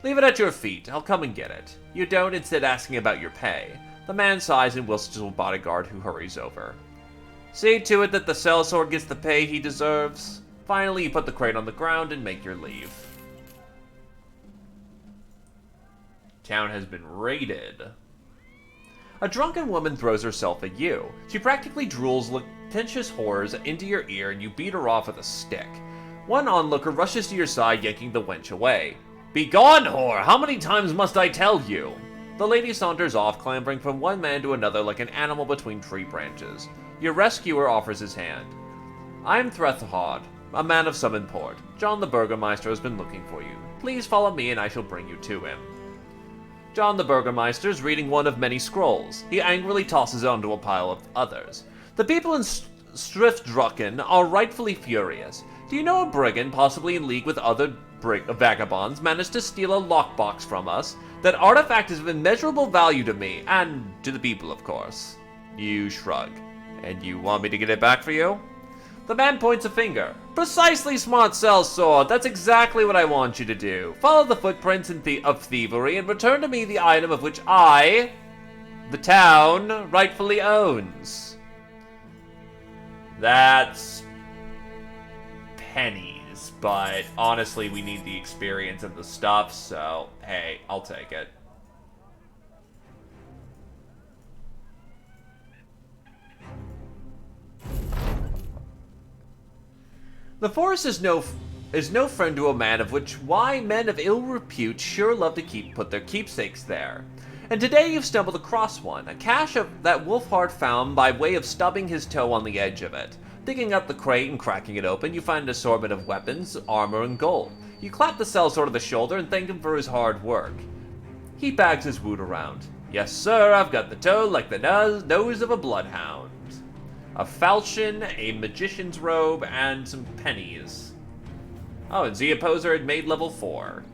Leave it at your feet. I'll come and get it. You don't, instead asking about your pay. The man sighs and whistles to a bodyguard who hurries over. See to it that the sellsword gets the pay he deserves. Finally, you put the crate on the ground and make your leave. Town has been raided. A drunken woman throws herself at you. She practically drools litigious horrors into your ear and you beat her off with a stick. One onlooker rushes to your side, yanking the wench away. Begone, whore! How many times must I tell you? The lady saunters off, clambering from one man to another like an animal between tree branches. Your rescuer offers his hand. I am Threthhod, a man of some import. John the Burgermeister has been looking for you. Please follow me and I shall bring you to him. John the Burgermeister is reading one of many scrolls. He angrily tosses it onto a pile of others. The people in Striftdrucken are rightfully furious. Do you know a brigand, possibly in league with other vagabonds, managed to steal a lockbox from us? That artifact is of immeasurable value to me, and to the people, of course. You shrug. And you want me to get it back for you? The man points a finger. Precisely, smart sellsword. That's exactly what I want you to do. Follow the footprints of thievery and return to me the item of which I, the town, rightfully owns. That's pennies, but honestly, we need the experience and the stuff, so hey, I'll take it. The forest is no friend to a man, of which why men of ill repute sure love to put their keepsakes there. And today you've stumbled across one, a cache that Wolfhard found by way of stubbing his toe on the edge of it. Digging up the crate and cracking it open, you find an assortment of weapons, armor, and gold. You clap the sellsword on the shoulder and thank him for his hard work. He bags his wood around. Yes, sir, I've got the toe like the nose of a bloodhound. A falchion, a magician's robe, and some pennies. Oh, and Z Opposer had made level 4.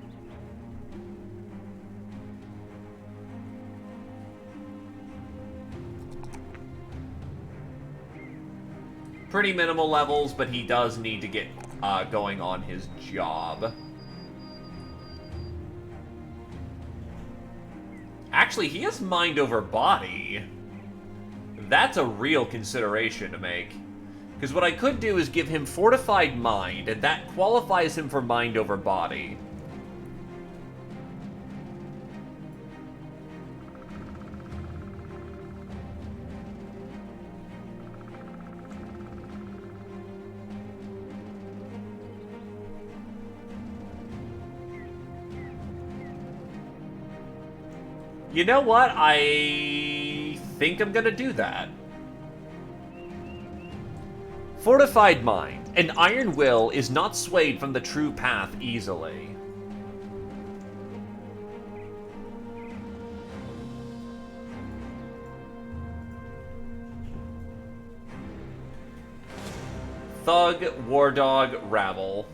Pretty minimal levels, but he does need to get going on his job. Actually, he has mind over body. That's a real consideration to make. Because what I could do is give him fortified mind, and that qualifies him for mind over body. You know what? I think I'm gonna do that. Fortified mind. An iron will is not swayed from the true path easily. Thug, War Dog, Rabble.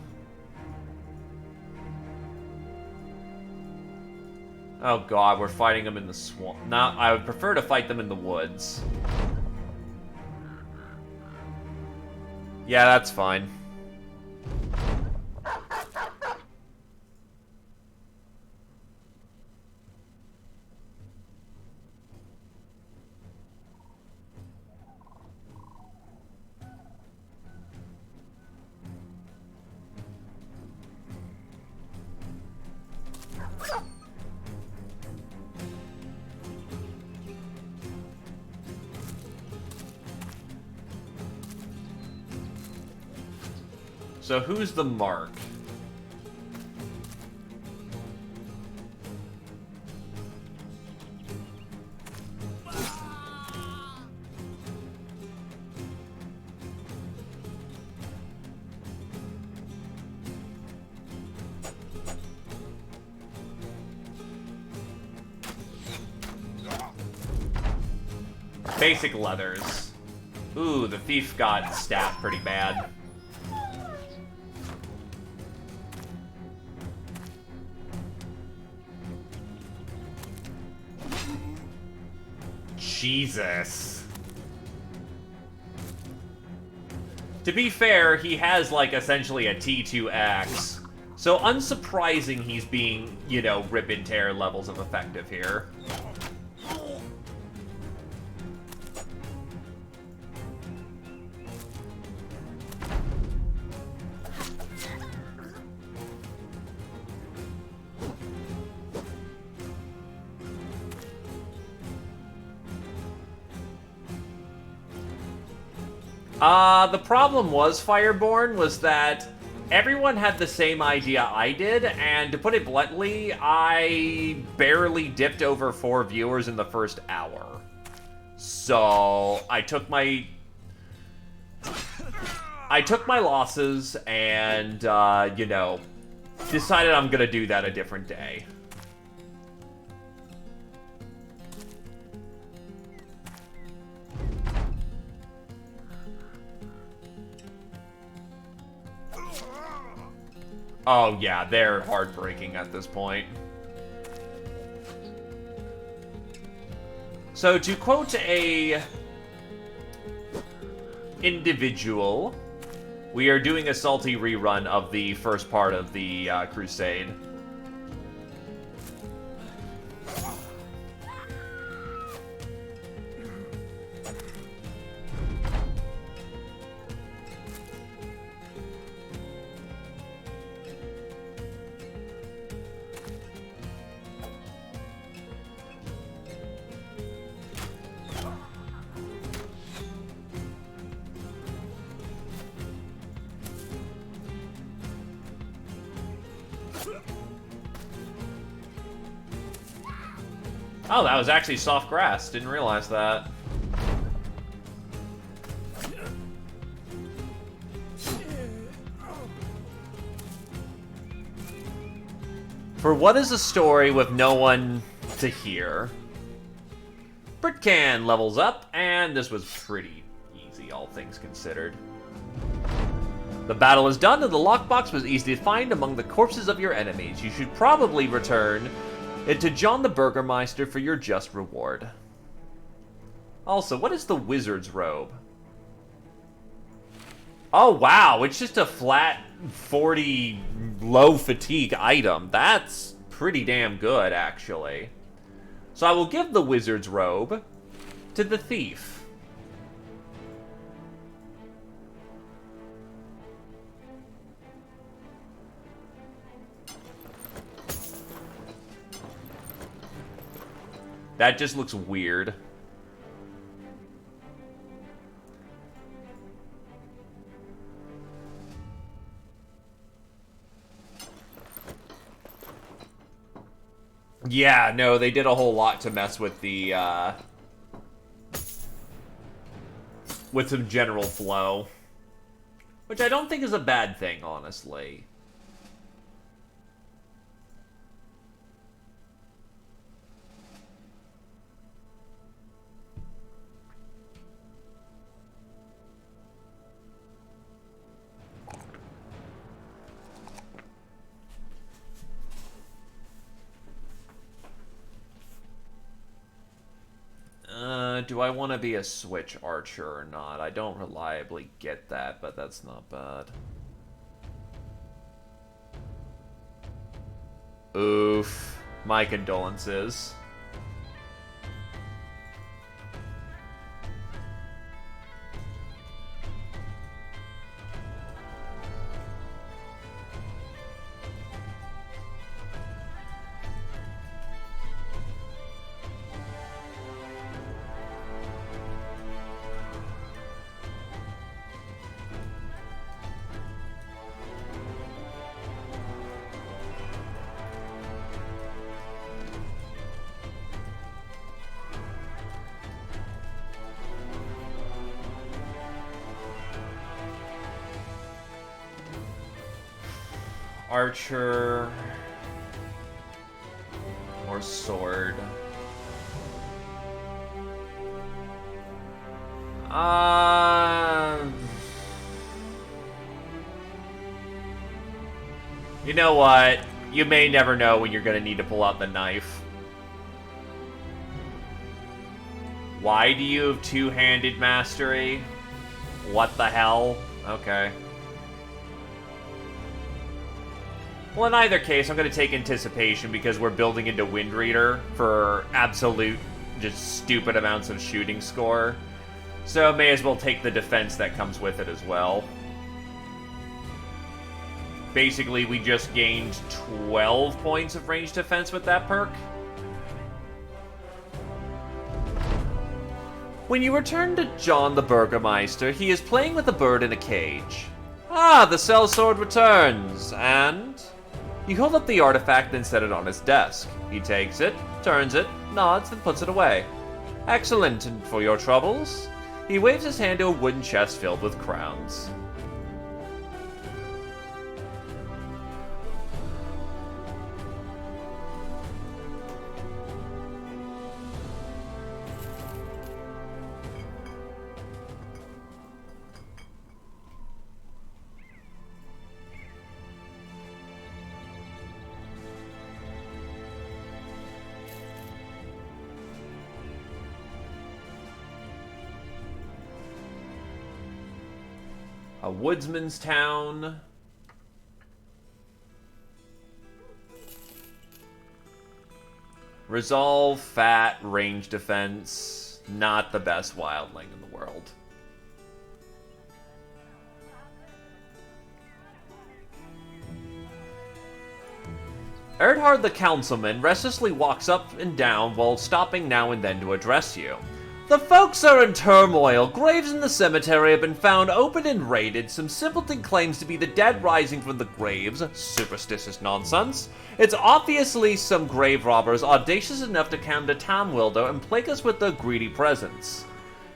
Oh god, we're fighting them in the swamp. No, I would prefer to fight them in the woods. Yeah, that's fine. So who's the mark? Basic leathers. Ooh, the thief got stabbed pretty bad. Jesus. To be fair, he has, like, essentially a T2 axe. So unsurprising he's being, you know, rip and tear levels of effective here. The problem was, Fireborn, was that everyone had the same idea I did, and to put it bluntly, I barely dipped over 4 viewers in the first hour. So, I took my losses and, you know, decided I'm gonna do that a different day. Oh yeah, they're heartbreaking at this point. So to quote a individual, we are doing a salty rerun of the first part of the Crusade. Oh, that was actually soft grass. Didn't realize that. For what is a story with no one to hear? Britcan levels up, and this was pretty easy, all things considered. The battle is done, and the lockbox was easy to find among the corpses of your enemies. You should probably return it to John the Burgermeister for your just reward. Also, what is the wizard's robe? Oh wow, it's just a flat 40 low fatigue item. That's pretty damn good, actually. So I will give the wizard's robe to the thief. That just looks weird. Yeah, no, they did a whole lot to mess with the, with some general flow. Which I don't think is a bad thing, honestly. Do I want to be a switch archer or not? I don't reliably get that, but that's not bad. Oof. My condolences. Archer or sword. You know what? You may never know when you're gonna need to pull out the knife. Why do you have two-handed mastery? What the hell? Okay. Well, in either case, I'm going to take Anticipation because we're building into Wind Reader for absolute, just stupid amounts of shooting score. So may as well take the defense that comes with it as well. Basically, we just gained 12 points of range defense with that perk. When you return to John the Burgermeister, he is playing with a bird in a cage. Ah, the sellsword returns, and... You hold up the artifact, then set it on his desk. He takes it, turns it, nods, then puts it away. Excellent, and for your troubles? He waves his hand to a wooden chest filled with crowns. A woodsman's town. Resolve, fat, range defense. Not the best wildling in the world. Erdhard the councilman restlessly walks up and down while stopping now and then to address you. The folks are in turmoil. Graves in the cemetery have been found open and raided. Some simpleton claims to be the dead rising from the graves. Superstitious nonsense. It's obviously some grave robbers audacious enough to come to Tamwildo and plague us with their greedy presence.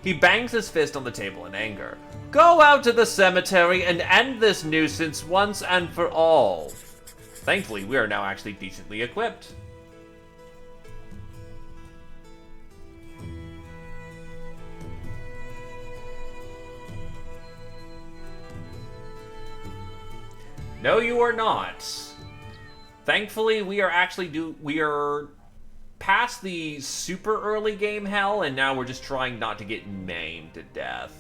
He bangs his fist on the table in anger. Go out to the cemetery and end this nuisance once and for all. Thankfully, we are now actually decently equipped. No, you are not. Thankfully, we are past the super early game hell, and now we're just trying not to get maimed to death.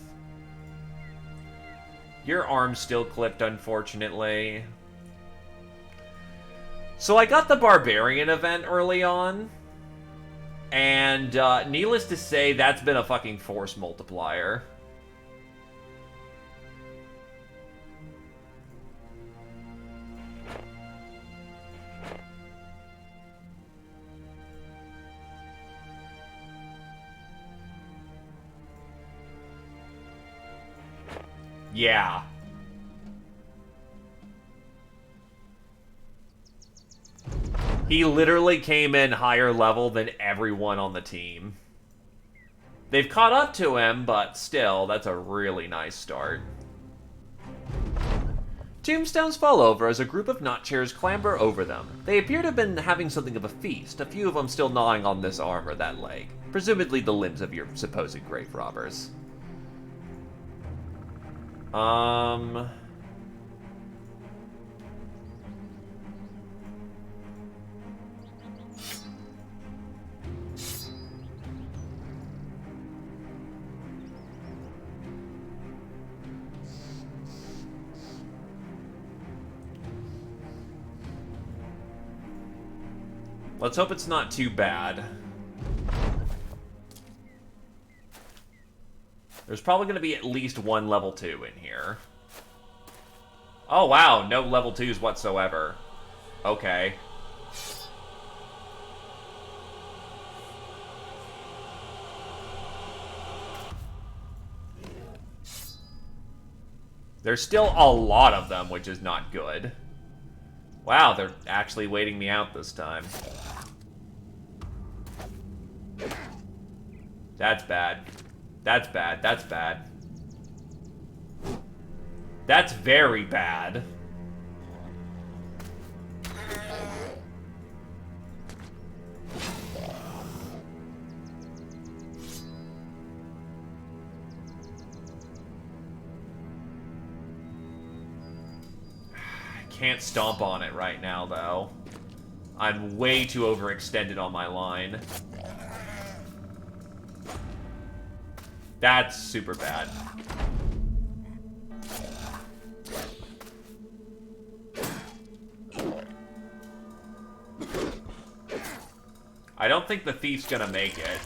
Your arm's still clipped, unfortunately. So I got the Barbarian event early on, and needless to say, that's been a fucking force multiplier. Yeah. He literally came in higher level than everyone on the team. They've caught up to him, but still, that's a really nice start. Tombstones fall over as a group of notchairs clamber over them. They appear to have been having something of a feast, a few of them still gnawing on this arm or that leg, presumably the limbs of your supposed grave robbers. Let's hope it's not too bad. There's probably going to be at least one level 2 in here. Oh, wow. No level 2s whatsoever. Okay. There's still a lot of them, which is not good. Wow, they're actually waiting me out this time. That's bad. That's bad. That's bad. That's very bad. Can't stomp on it right now, though. I'm way too overextended on my line. That's super bad. I don't think the thief's gonna make it.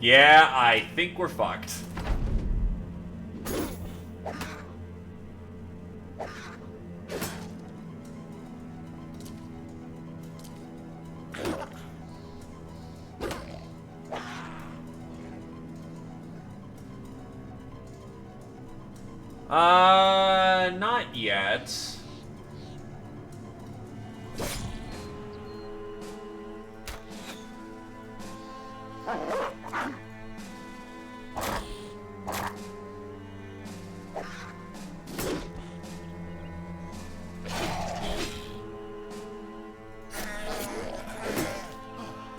Yeah, I think we're fucked. Not yet.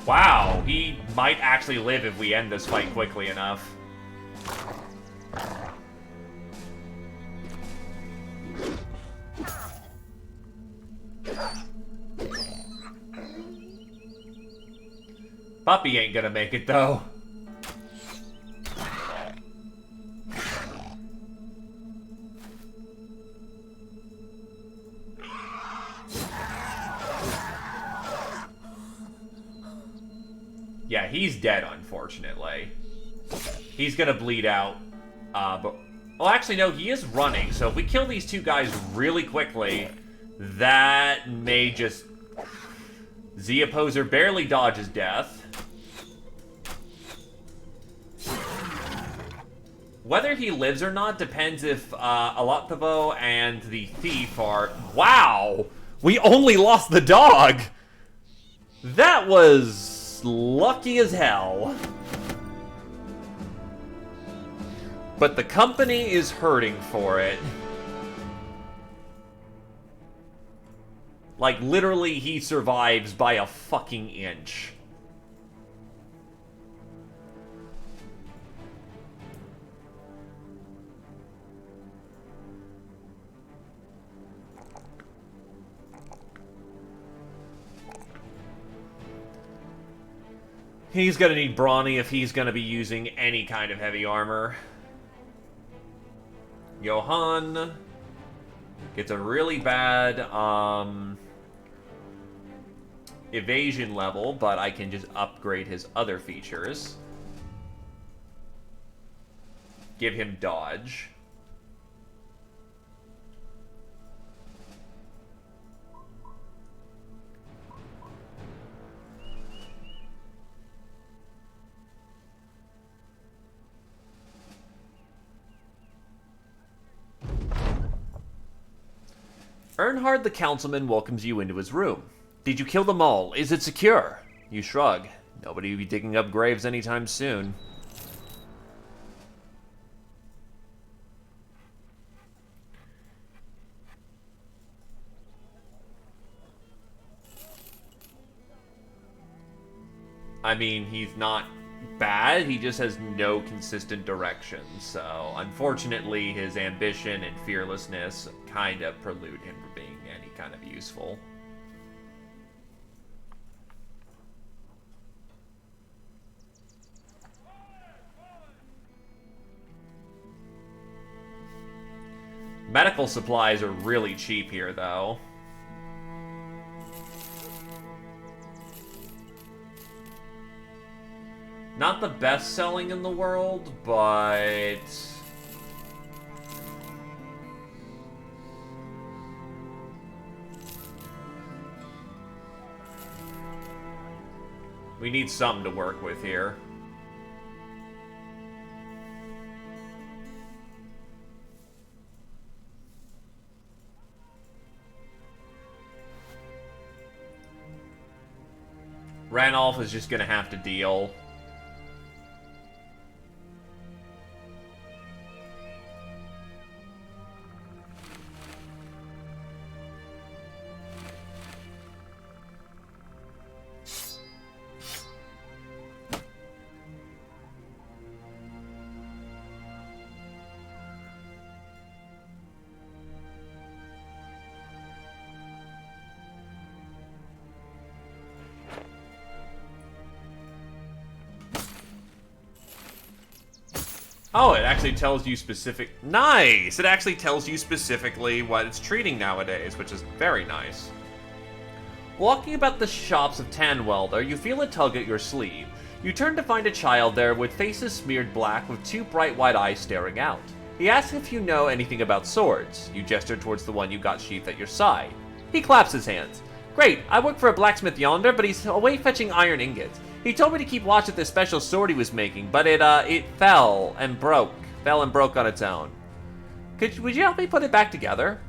Wow, he might actually live if we end this fight quickly enough. Puppy ain't gonna make it, though. Yeah, he's dead, unfortunately. He's gonna bleed out. But... Well, actually, no, he is running, so if we kill these two guys really quickly, that may just... Z Opposer barely dodges death. Whether he lives or not depends if Alaptavo and the thief are... Wow! We only lost the dog! That was lucky as hell. But the company is hurting for it. Like, literally, he survives by a fucking inch. He's gonna need Brawny if he's gonna be using any kind of heavy armor. Johann gets a really bad evasion level, but I can just upgrade his other features. Give him dodge. Earnhard the councilman welcomes you into his room. Did you kill them all? Is it secure? You shrug. Nobody will be digging up graves anytime soon. I mean, he's not bad, he just has no consistent direction. So, unfortunately, his ambition and fearlessness kind of prelude him from being any kind of useful. Medical supplies are really cheap here, though. Not the best selling in the world, but... we need something to work with here. Ranulph is just gonna have to deal. Oh, it actually tells you specific... Nice! It actually tells you specifically what it's treating nowadays, which is very nice. Walking about the shops of Tanwelder, you feel a tug at your sleeve. You turn to find a child there with faces smeared black with two bright white eyes staring out. He asks if you know anything about swords. You gesture towards the one you got sheathed at your side. He claps his hands. Great, I work for a blacksmith yonder, but he's away fetching iron ingots. He told me to keep watch at this special sword he was making, but it fell and broke on its own. Would you help me put it back together?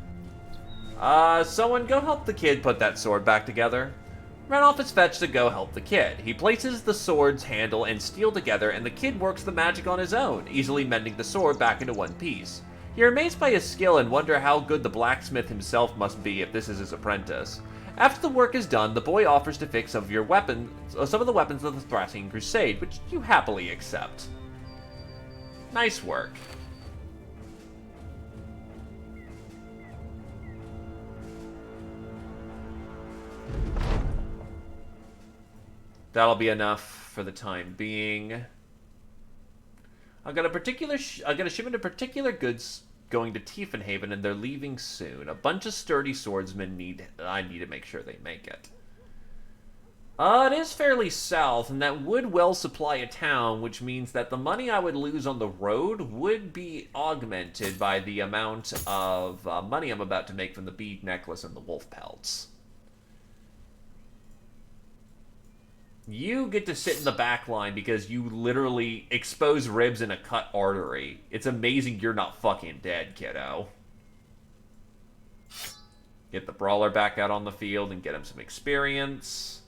Someone go help the kid put that sword back together. Ranulph is fetched to go help the kid. He places the sword's handle and steel together, and the kid works the magic on his own, easily mending the sword back into one piece. You're amazed by his skill and wonder how good the blacksmith himself must be if this is his apprentice. After the work is done, the boy offers to fix some of the weapons of the Thracian Crusade, which you happily accept. Nice work. That'll be enough for the time being. I got a shipment of particular goods going to Tiefenhaven, and they're leaving soon. A bunch of sturdy swordsmen I need to make sure they make it. It is fairly south, and that would well supply a town, which means that the money I would lose on the road would be augmented by the amount of money I'm about to make from the bead necklace and the wolf pelts. You get to sit in the back line because you literally expose ribs in a cut artery. It's amazing you're not fucking dead, kiddo. Get the brawler back out on the field and get him some experience.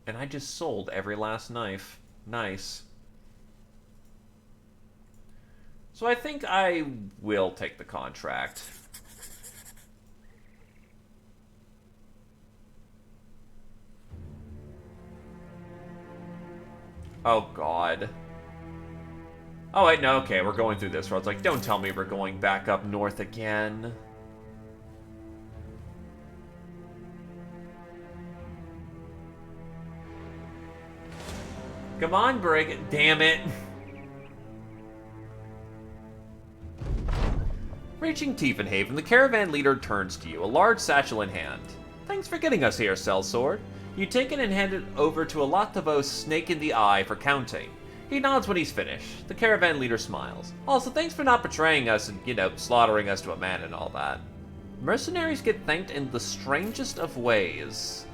And I just sold every last knife. Nice. So I think I will take the contract. Oh, God. Oh, wait, no, okay, we're going through this road. It's like, don't tell me we're going back up north again. Come on, Brig. Damn it. Reaching Tiefenhaven, the caravan leader turns to you, a large satchel in hand. Thanks for getting us here, sellsword. You take it and hand it over to a Latavos snake in the eye for counting. He nods when he's finished. The caravan leader smiles. Also, thanks for not betraying us and, slaughtering us to a man and all that. Mercenaries get thanked in the strangest of ways.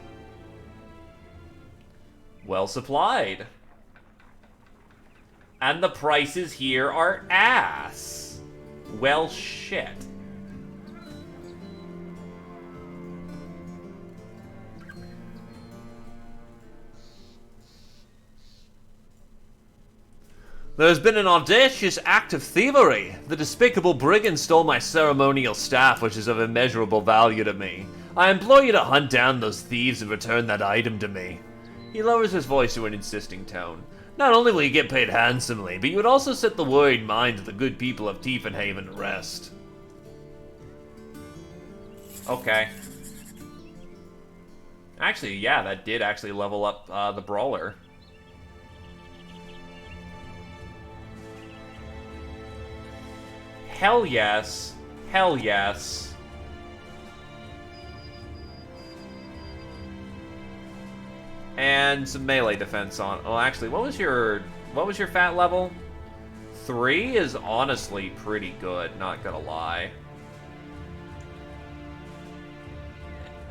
Well supplied. And the prices here are ass. Well, shit. There's been an audacious act of thievery. The despicable brigand stole my ceremonial staff, which is of immeasurable value to me. I implore you to hunt down those thieves and return that item to me. He lowers his voice to an insisting tone. Not only will you get paid handsomely, but you would also set the worried mind of the good people of Tiefenhaven at rest. Okay. Actually, yeah, that did actually level up the brawler. Hell yes. Hell yes. And some melee defense on. Well, actually, what was your fat level? 3 is honestly pretty good, not gonna lie.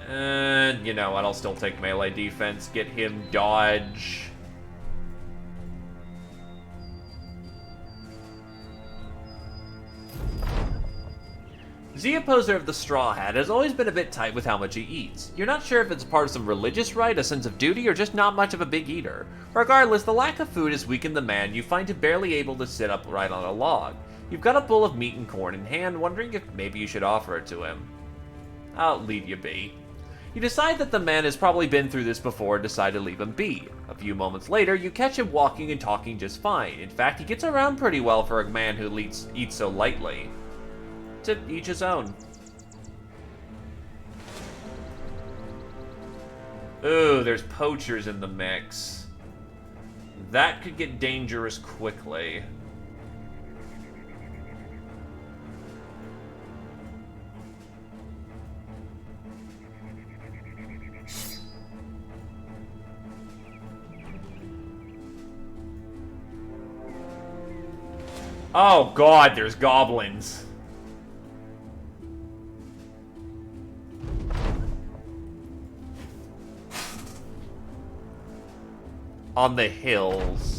And you know what, I'll still take melee defense, get him dodge. The opposer of the Straw Hat has always been a bit tight with how much he eats. You're not sure if it's part of some religious rite, a sense of duty, or just not much of a big eater. Regardless, the lack of food has weakened the man you find him barely able to sit upright on a log. You've got a bowl of meat and corn in hand, wondering if maybe you should offer it to him. I'll leave you be. You decide that the man has probably been through this before and decide to leave him be. A few moments later, you catch him walking and talking just fine. In fact, he gets around pretty well for a man who eats so lightly. To each his own. Ooh, there's poachers in the mix. That could get dangerous quickly. Oh god, there's goblins. On the hills.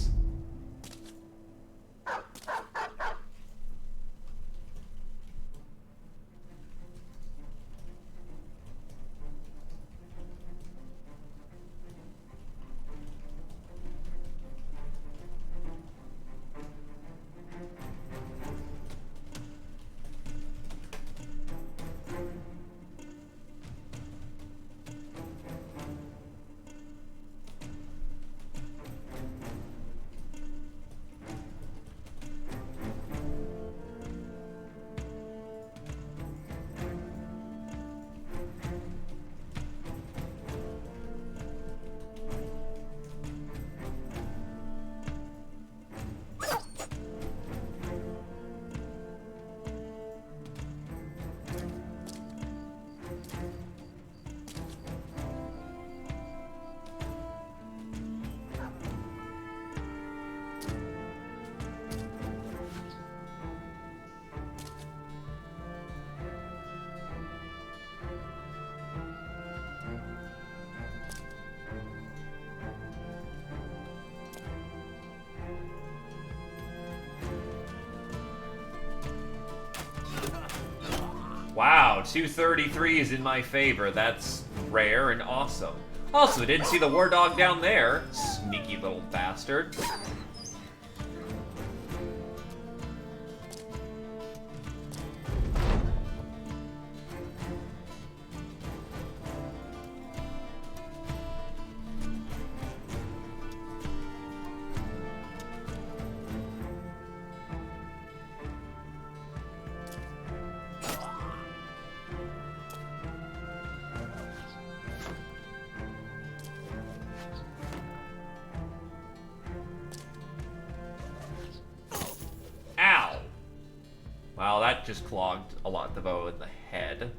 Wow, 233 is in my favor. That's rare and awesome. Also, didn't see the war dog down there. Sneaky little bastard. Wow, that just clogged a lot the bow in the head.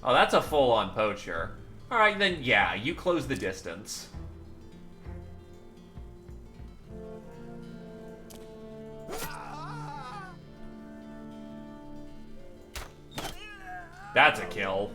Oh, that's a full-on poacher. Alright, then yeah, you close the distance. That's a kill.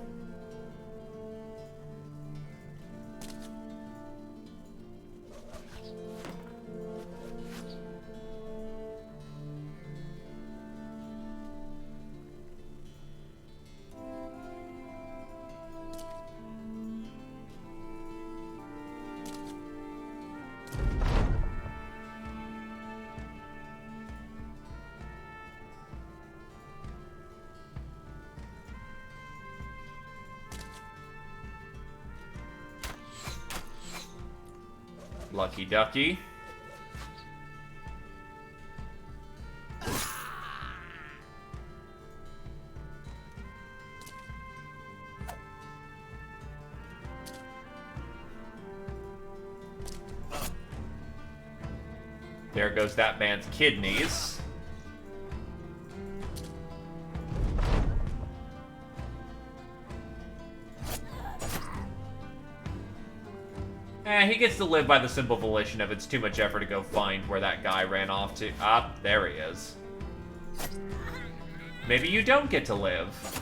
Lucky ducky. There goes that man's kidneys. He gets to live by the simple volition of it's too much effort to go find where that guy ran off to. Ah, there he is. Maybe you don't get to live.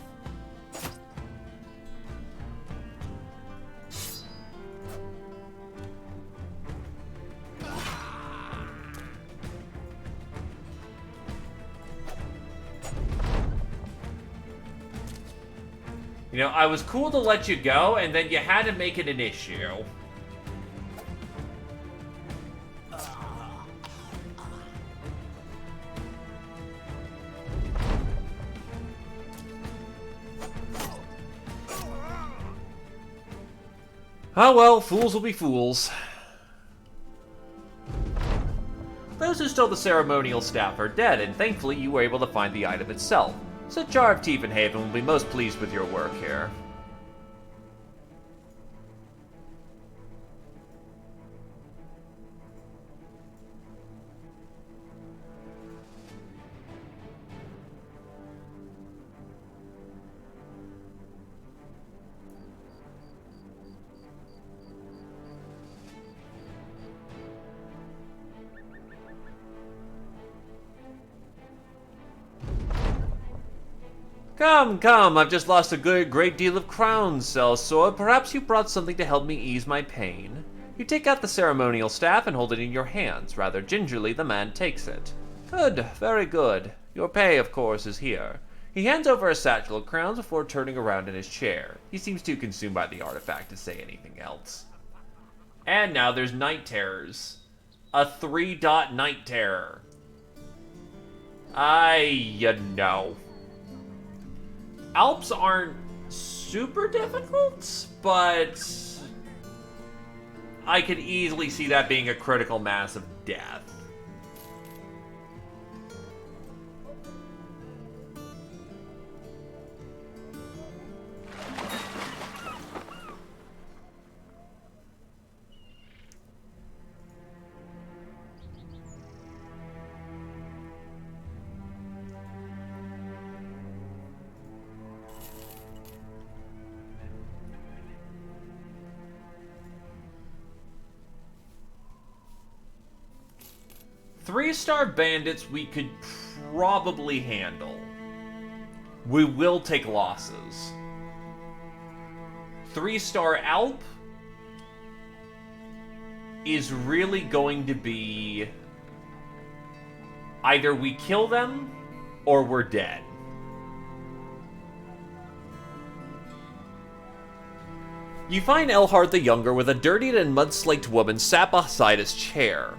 You know, I was cool to let you go, and then you had to make it an issue. Oh well, fools will be fools. Those who stole the ceremonial staff are dead, and thankfully you were able to find the item itself. So Jar of Tiefenhaven will be most pleased with your work here. Come, I've just lost a great deal of crowns, Sellsword. Perhaps you brought something to help me ease my pain. You take out the ceremonial staff and hold it in your hands. Rather gingerly, the man takes it. Good, very good. Your pay, of course, is here. He hands over a satchel of crowns before turning around in his chair. He seems too consumed by the artifact to say anything else. And now there's Night Terrors. A 3-dot Night Terror. You know. Alps aren't super difficult, but I could easily see that being a critical mass of death. Three-star bandits we could probably handle. We will take losses. 3-star Alp is really going to be either we kill them or we're dead. You find Elhard the Younger with a dirtied and mud-slaked woman sat beside his chair.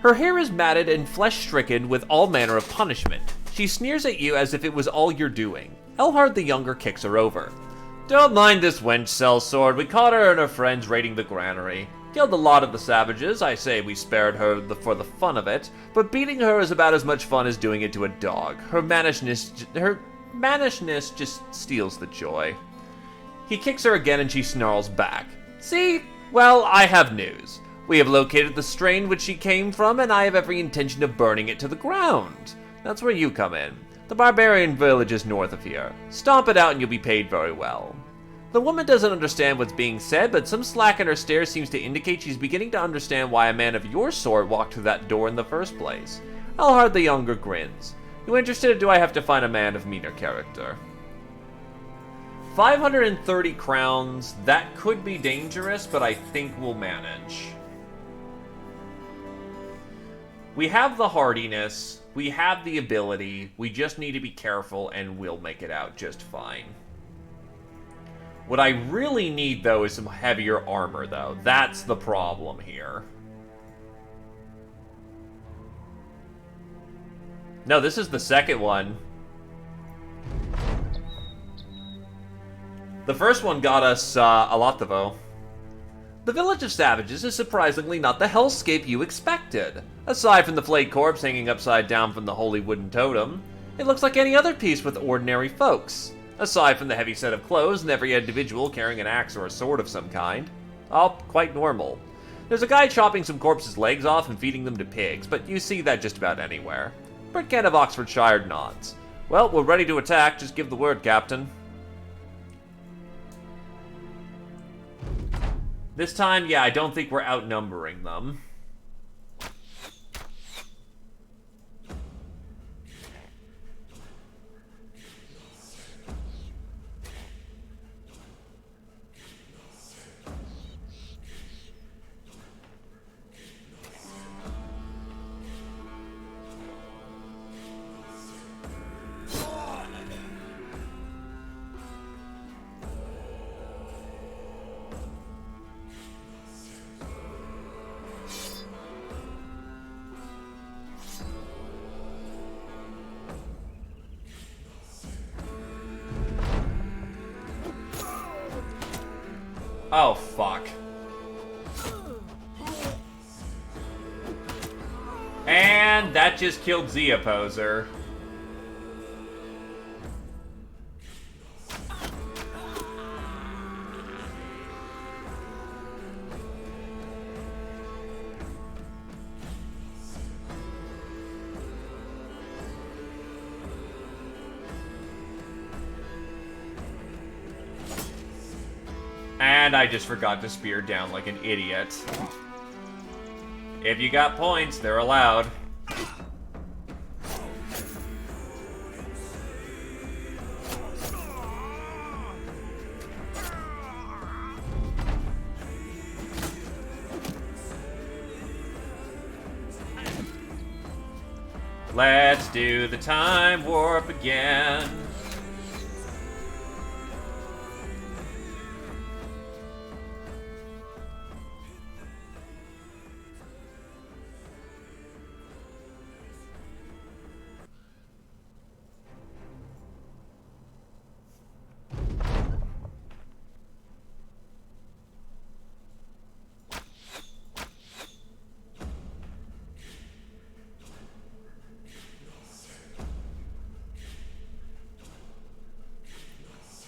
Her hair is matted and flesh-stricken with all manner of punishment. She sneers at you as if it was all you're doing. Elhard the Younger kicks her over. Don't mind this wench, Sellsword. We caught her and her friends raiding the granary. Killed a lot of the savages. I say we spared her for the fun of it, but beating her is about as much fun as doing it to a dog. Her mannishness just steals the joy. He kicks her again and she snarls back. See? Well, I have news. We have located the strain which she came from, and I have every intention of burning it to the ground. That's where you come in. The barbarian village is north of here. Stomp it out and you'll be paid very well. The woman doesn't understand what's being said, but some slack in her stare seems to indicate she's beginning to understand why a man of your sort walked through that door in the first place. Elhard the Younger grins. You interested, or do I have to find a man of meaner character? 530 crowns. That could be dangerous, but I think we'll manage. We have the hardiness, we have the ability, we just need to be careful and we'll make it out just fine. What I really need, though, is some heavier armor, though. That's the problem here. No, this is the second one. The first one got us a lot, though. The village of savages is surprisingly not the hellscape you expected. Aside from the flayed corpse hanging upside down from the holy wooden totem, it looks like any other piece with ordinary folks. Aside from the heavy set of clothes and every individual carrying an axe or a sword of some kind. All quite normal. There's a guy chopping some corpses' legs off and feeding them to pigs, but you see that just about anywhere. Britcan of Oxfordshire nods. Well, we're ready to attack, just give the word, Captain. This time, yeah, I don't think we're outnumbering them. Oh, fuck. And that just killed Zia Poser. And I just forgot to spear down like an idiot. If you got points, they're allowed. Let's do the time warp again.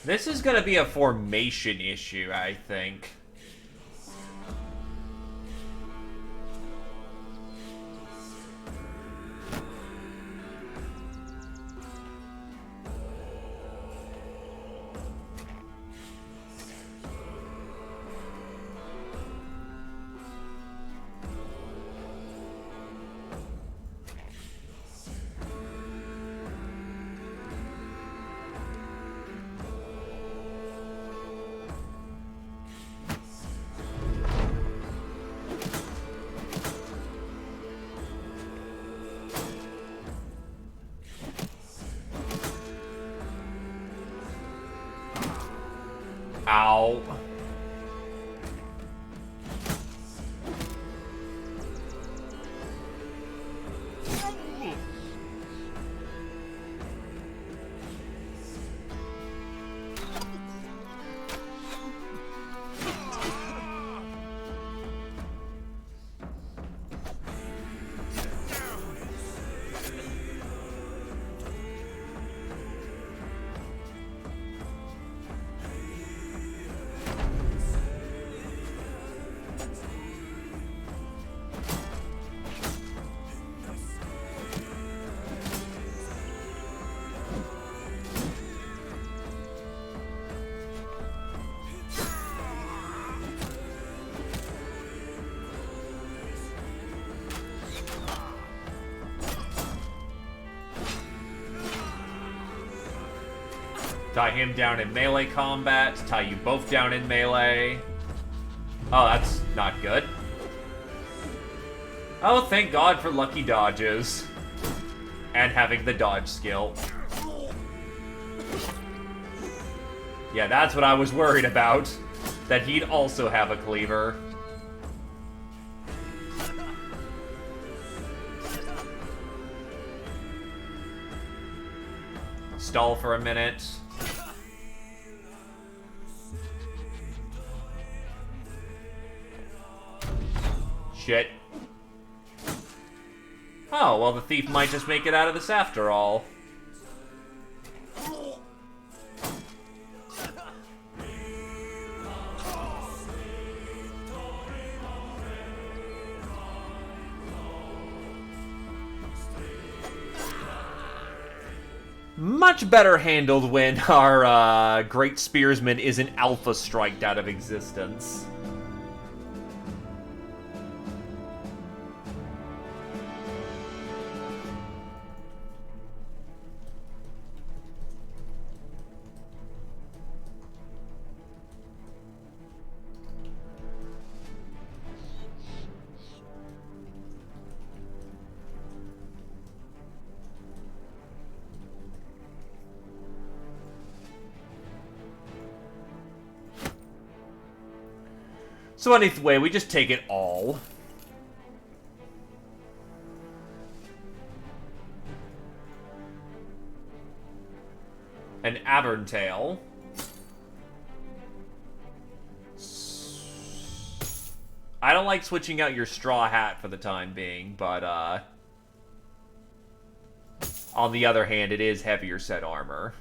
This is gonna be a formation issue, I think. Ow. Tie him down in melee combat, tie you both down in melee. Oh, that's not good. Oh, thank God for lucky dodges. And having the dodge skill. Yeah, that's what I was worried about. That he'd also have a cleaver. Stall for a minute. shit. Oh, well, the thief might just make it out of this after all. Much better handled when our great spearsman isn't alpha striked out of existence. So anyway, we just take it all. An Aberntail. I don't like switching out your straw hat for the time being, but on the other hand, it is heavier set armor.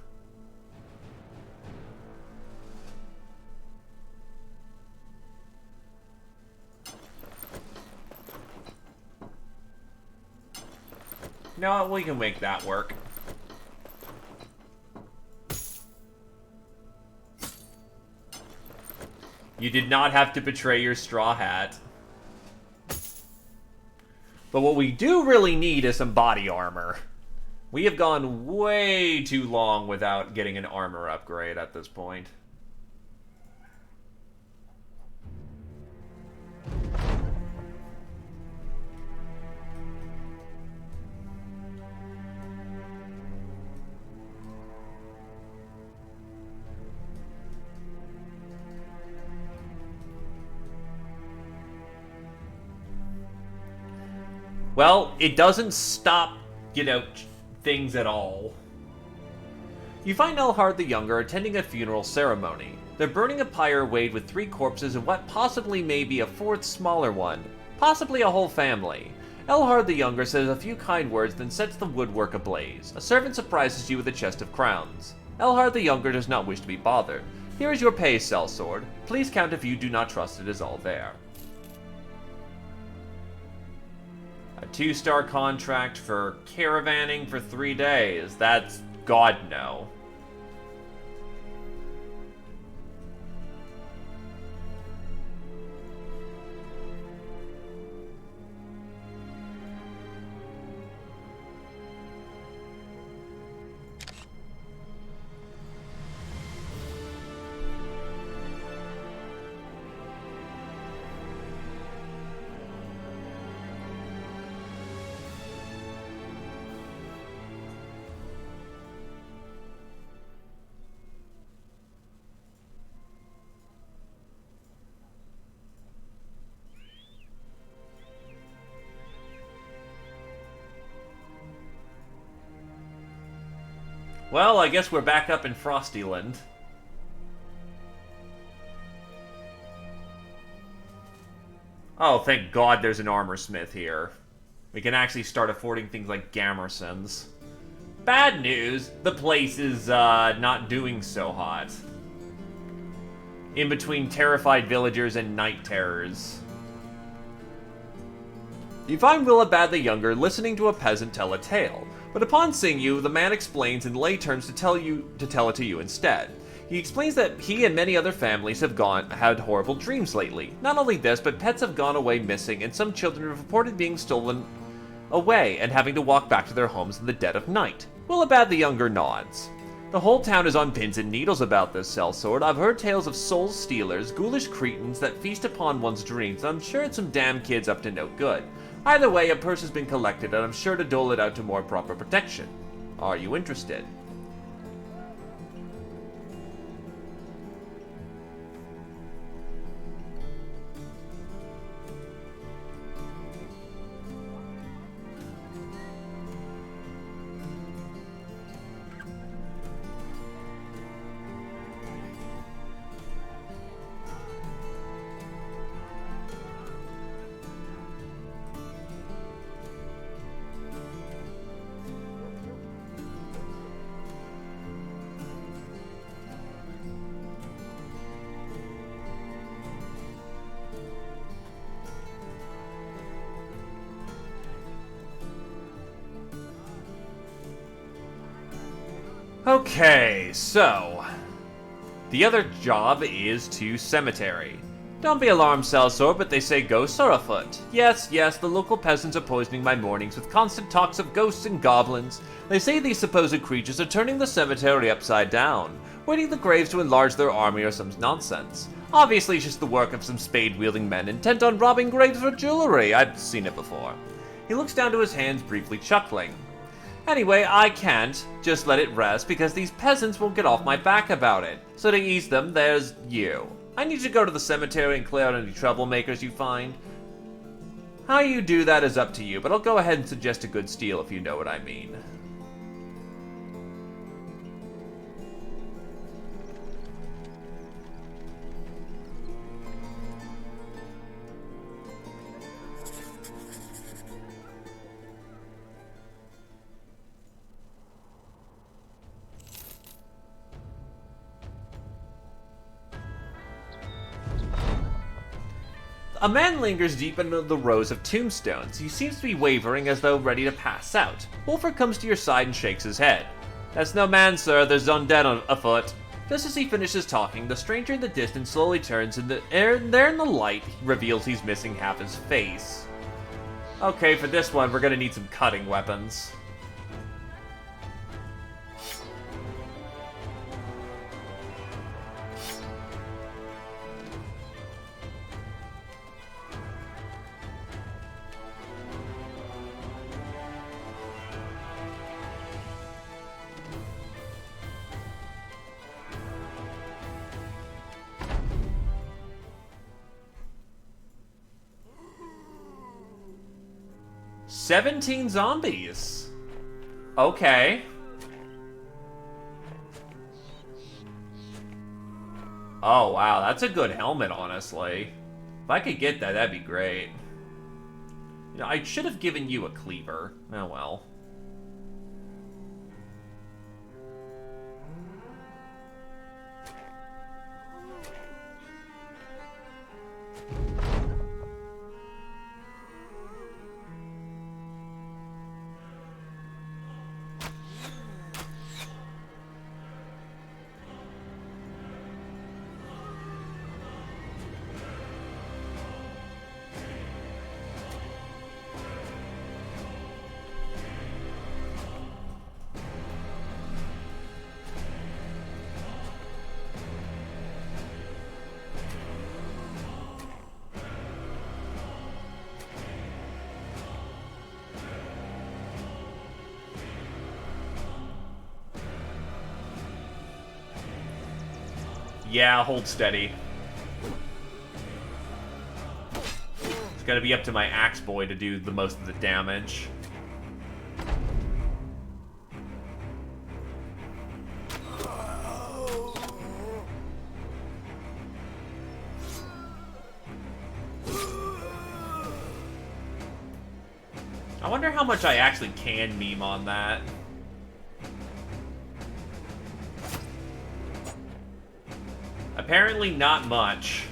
No, we can make that work. You did not have to betray your straw hat. But what we do really need is some body armor. We have gone way too long without getting an armor upgrade at this point. Well, it doesn't stop, things at all. You find Elhard the Younger attending a funeral ceremony. They're burning a pyre weighed with 3 corpses and what possibly may be a 4th smaller one. Possibly a whole family. Elhard the Younger says a few kind words, then sets the woodwork ablaze. A servant surprises you with a chest of crowns. Elhard the Younger does not wish to be bothered. Here is your pay, sellsword. Please count if you do not trust it is all there. A 2-star contract for caravanning for 3 days. That's God no. Well, I guess we're back up in Frostyland. Oh, thank God there's an armor smith here. We can actually start affording things like Gamersons. Bad news, the place is not doing so hot. In between terrified villagers and night terrors. You find Willibad the Younger listening to a peasant tell a tale. But upon seeing you, the man explains in lay terms to tell it to you instead. He explains that he and many other families have had horrible dreams lately. Not only this, but pets have gone away missing, and some children have reported being stolen away and having to walk back to their homes in the dead of night. Willibad the Younger nods. The whole town is on pins and needles about this sellsword. I've heard tales of soul stealers, ghoulish cretins that feast upon one's dreams, and I'm sure it's some damn kids up to no good. Either way, a purse has been collected, and I'm sure to dole it out to more proper protection. Are you interested? Okay, so... the other job is to cemetery. Don't be alarmed, Salsor, but they say ghosts are afoot. Yes, the local peasants are poisoning my mornings with constant talks of ghosts and goblins. They say these supposed creatures are turning the cemetery upside down, waiting the graves to enlarge their army or some nonsense. Obviously, it's just the work of some spade-wielding men intent on robbing graves for jewelry. I've seen it before. He looks down to his hands, briefly chuckling. Anyway, I can't just let it rest because these peasants won't get off my back about it. So to ease them, there's you. I need you to go to the cemetery and clear out any troublemakers you find. How you do that is up to you, but I'll go ahead and suggest a good steal if you know what I mean. A man lingers deep into the rows of tombstones. He seems to be wavering as though ready to pass out. Wolford comes to your side and shakes his head. That's no man, sir. There's undead afoot. Just as he finishes talking, the stranger in the distance slowly turns, and there in the light reveals he's missing half his face. Okay, for this one, we're gonna need some cutting weapons. "17 zombies. Okay. Oh wow, that's a good helmet, honestly. If I could get that, that'd be great. You know, I should have given you a cleaver. Oh well. Yeah, hold steady. It's gonna be up to my axe boy to do the most of the damage. I wonder how much I actually can meme on that. Apparently not much.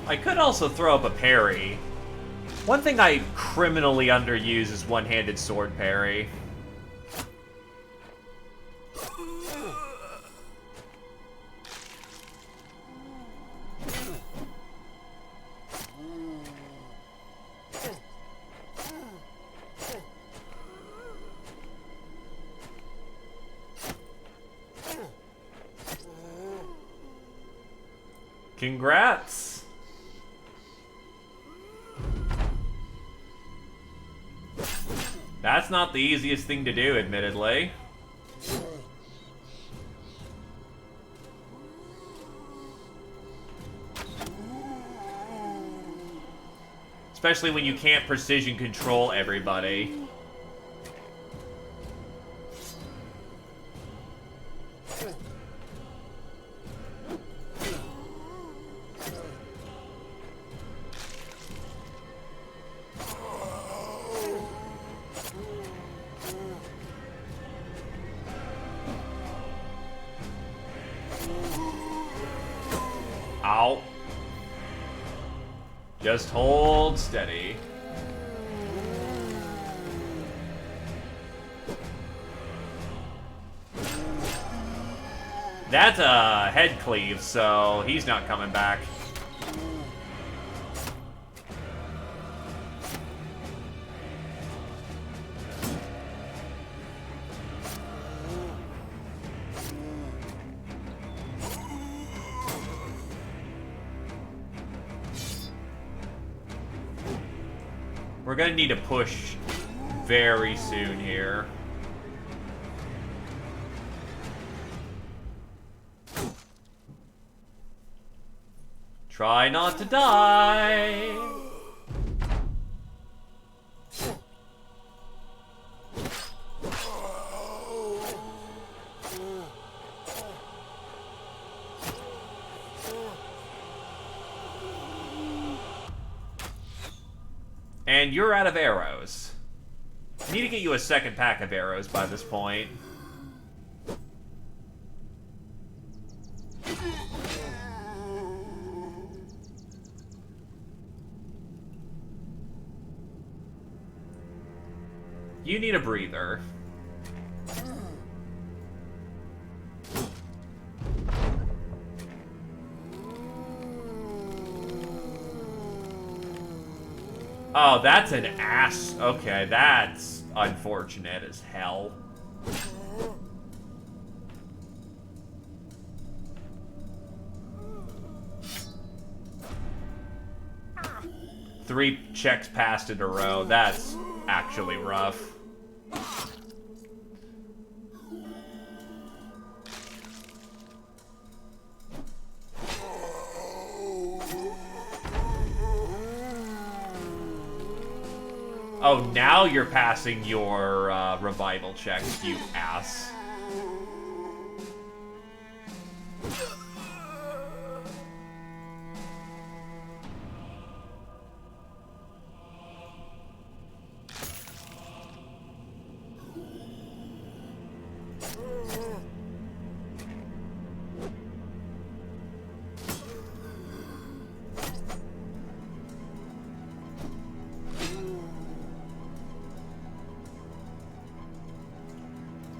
I could also throw up a parry. One thing I criminally underuse is one-handed sword parry. Congrats! That's not the easiest thing to do, admittedly. Especially when you can't precision control everybody. Ow. Just hold steady. That's a head cleave, so he's not coming back. We're gonna need to push very soon here. Try not to die. And you're out of arrows. I need to get you a second pack of arrows by this point. You need a breather. Oh, that's an ass. Okay, that's unfortunate as hell. Three checks passed in a row. That's actually rough. Oh, now you're passing your revival checks, you ass.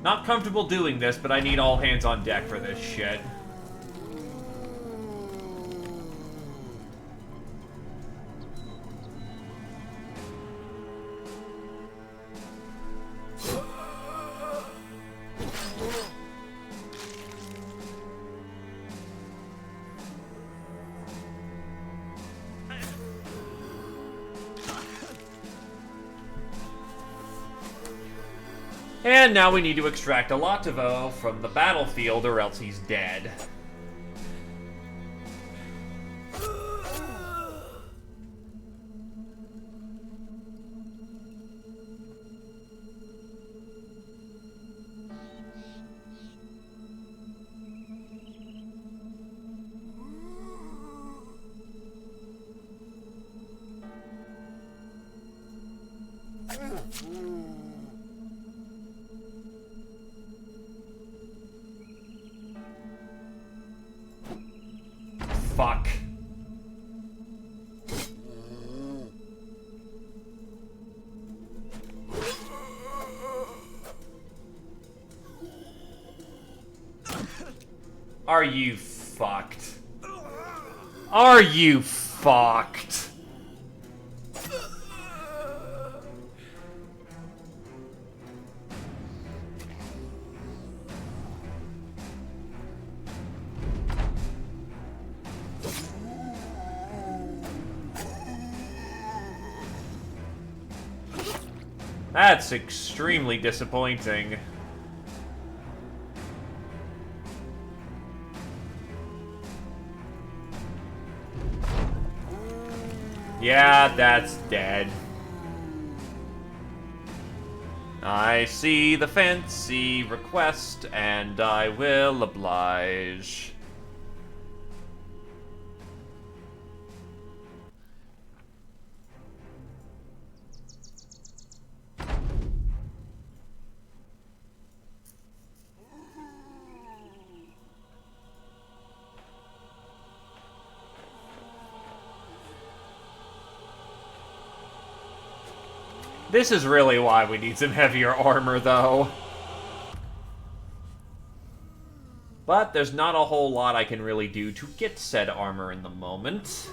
Not comfortable doing this, but I need all hands on deck for this shit. And now we need to extract Alativo from the battlefield or else he's dead. Fuck. Are you fucked? Are you fucked? That's extremely disappointing. Yeah, that's dead. I see the fancy request, and I will oblige. This is really why we need some heavier armor, though. But there's not a whole lot I can really do to get said armor in the moment.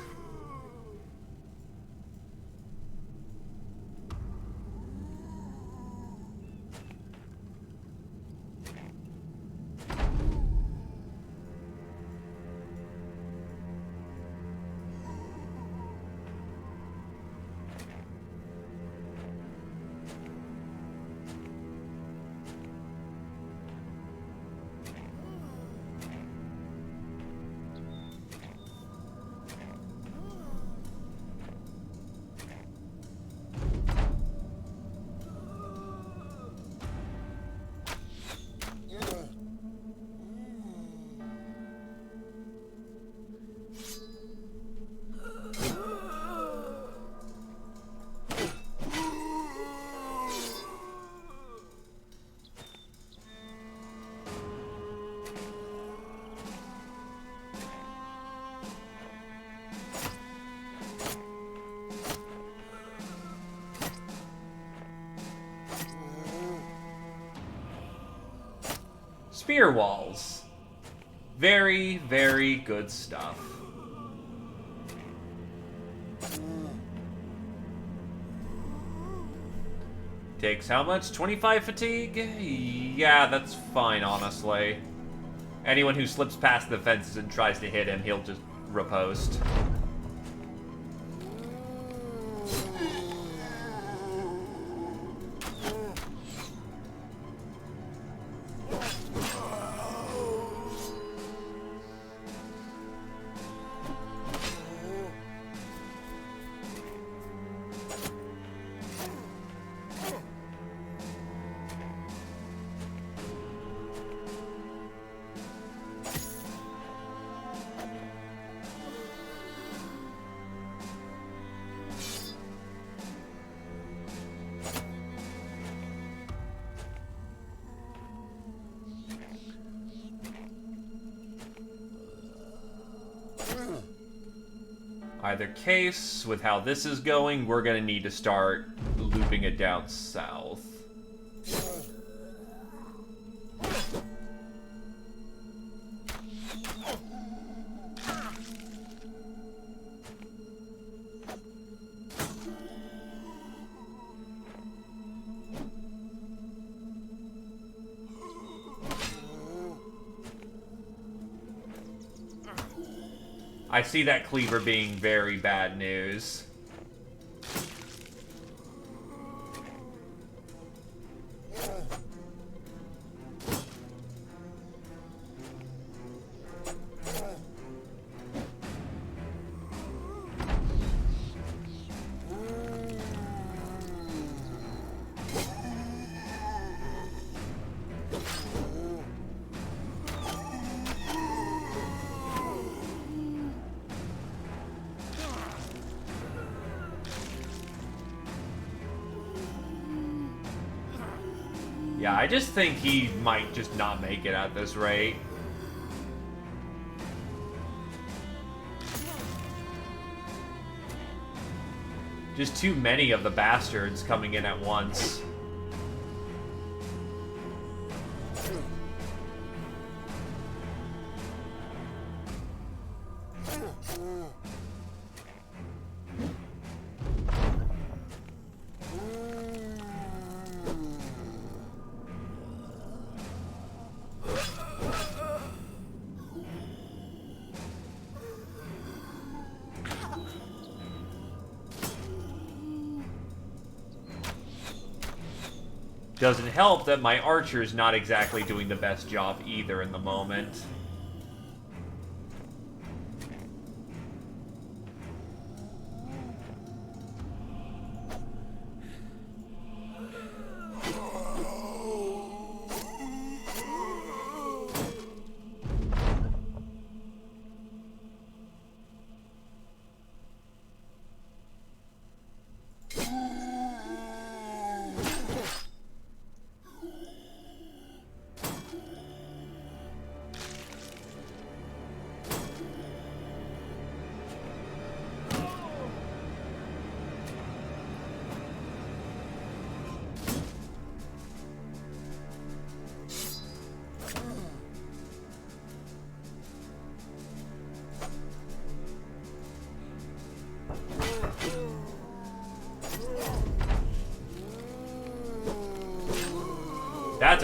Spear walls. Very, very good stuff. Takes how much? 25 fatigue? Yeah, that's fine, honestly. Anyone who slips past the fences and tries to hit him, he'll just riposte. Either case, with how this is going, we're gonna need to start looping it down south. I see that cleaver being very bad news. Yeah, I just think he might just not make it at this rate. Just too many of the bastards coming in at once. Doesn't help that my archer's not exactly doing the best job either in the moment.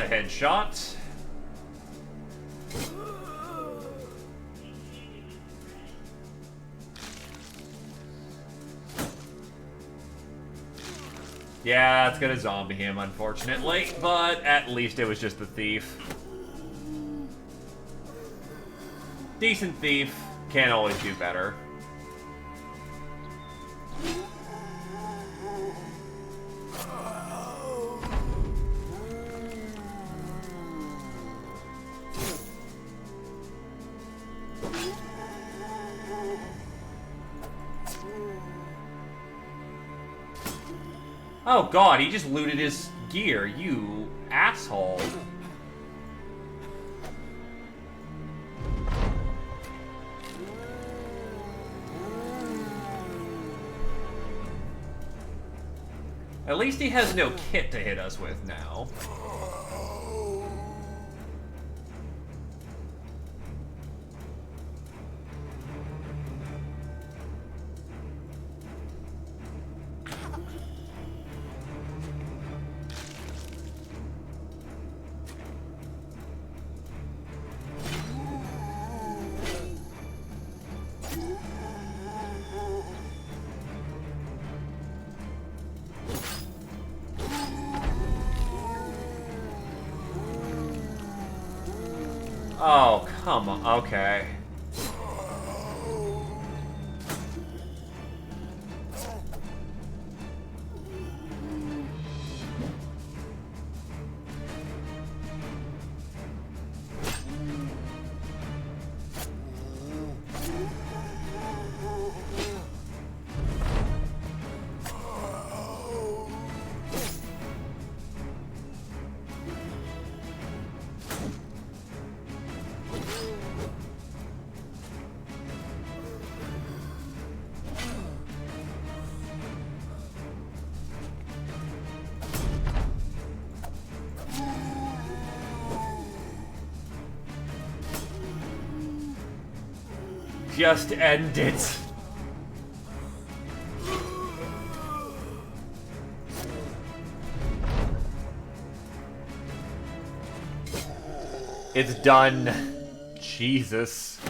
a headshot. Yeah, it's gonna zombie him, unfortunately, but at least it was just the thief. Decent thief, can always do better. Oh god, he just looted his gear, you asshole. At least he has no kit to hit us with now. Oh, come on. Okay. Just end it. It's done. Jesus.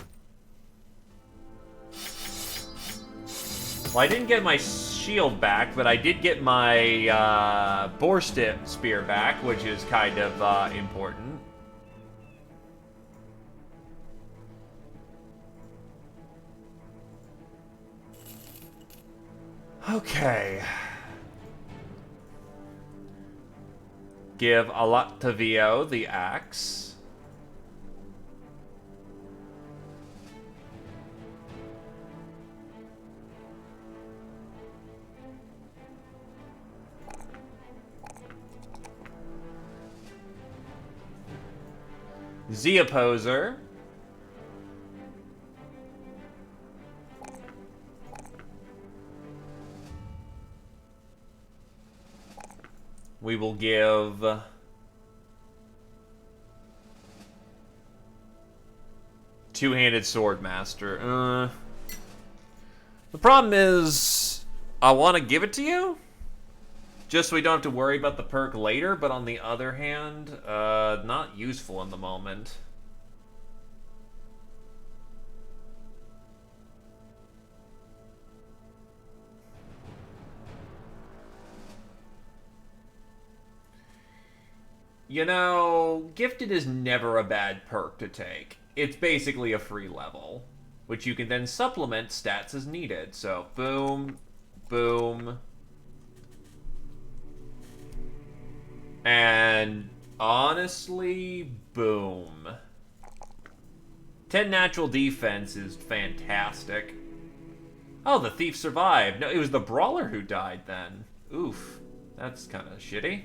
Well, I didn't get my shield back, but I did get my boar spear back, which is kind of important. Okay. Give Alatavio the axe. Opposer. We will give two-handed sword master. The problem is I want to give it to you just so we don't have to worry about the perk later, but on the other hand, not useful in the moment. You know, Gifted is never a bad perk to take. It's basically a free level, which you can then supplement stats as needed. So, boom, boom. And honestly, boom. 10 natural defense is fantastic. Oh, the thief survived. No, it was the brawler who died then. Oof, that's kind of shitty.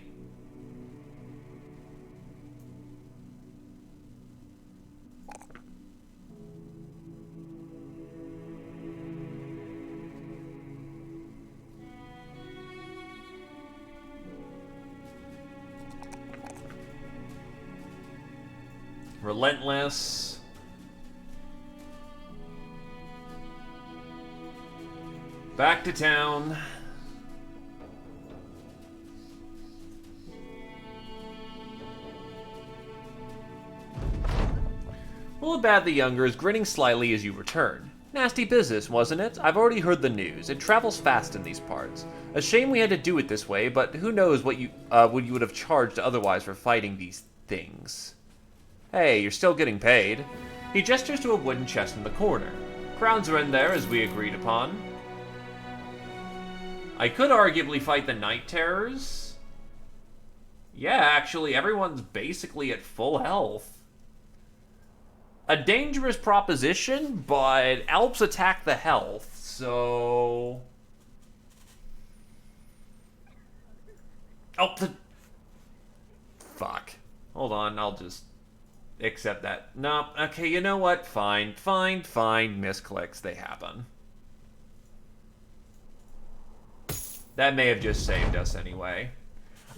Relentless. Back to town. Willibad the Younger is grinning slyly as you return. Nasty business, wasn't it? I've already heard the news. It travels fast in these parts. A shame we had to do it this way, but who knows what you would have charged otherwise for fighting these things. Hey, you're still getting paid. He gestures to a wooden chest in the corner. Crowns are in there, as we agreed upon. I could arguably fight the Night Terrors. Yeah, actually, everyone's basically at full health. A dangerous proposition, but Alps attack the health, so... Oh, fuck. Hold on, I'll just accept that. No, okay, you know what? Fine. Misclicks, they happen. That may have just saved us anyway.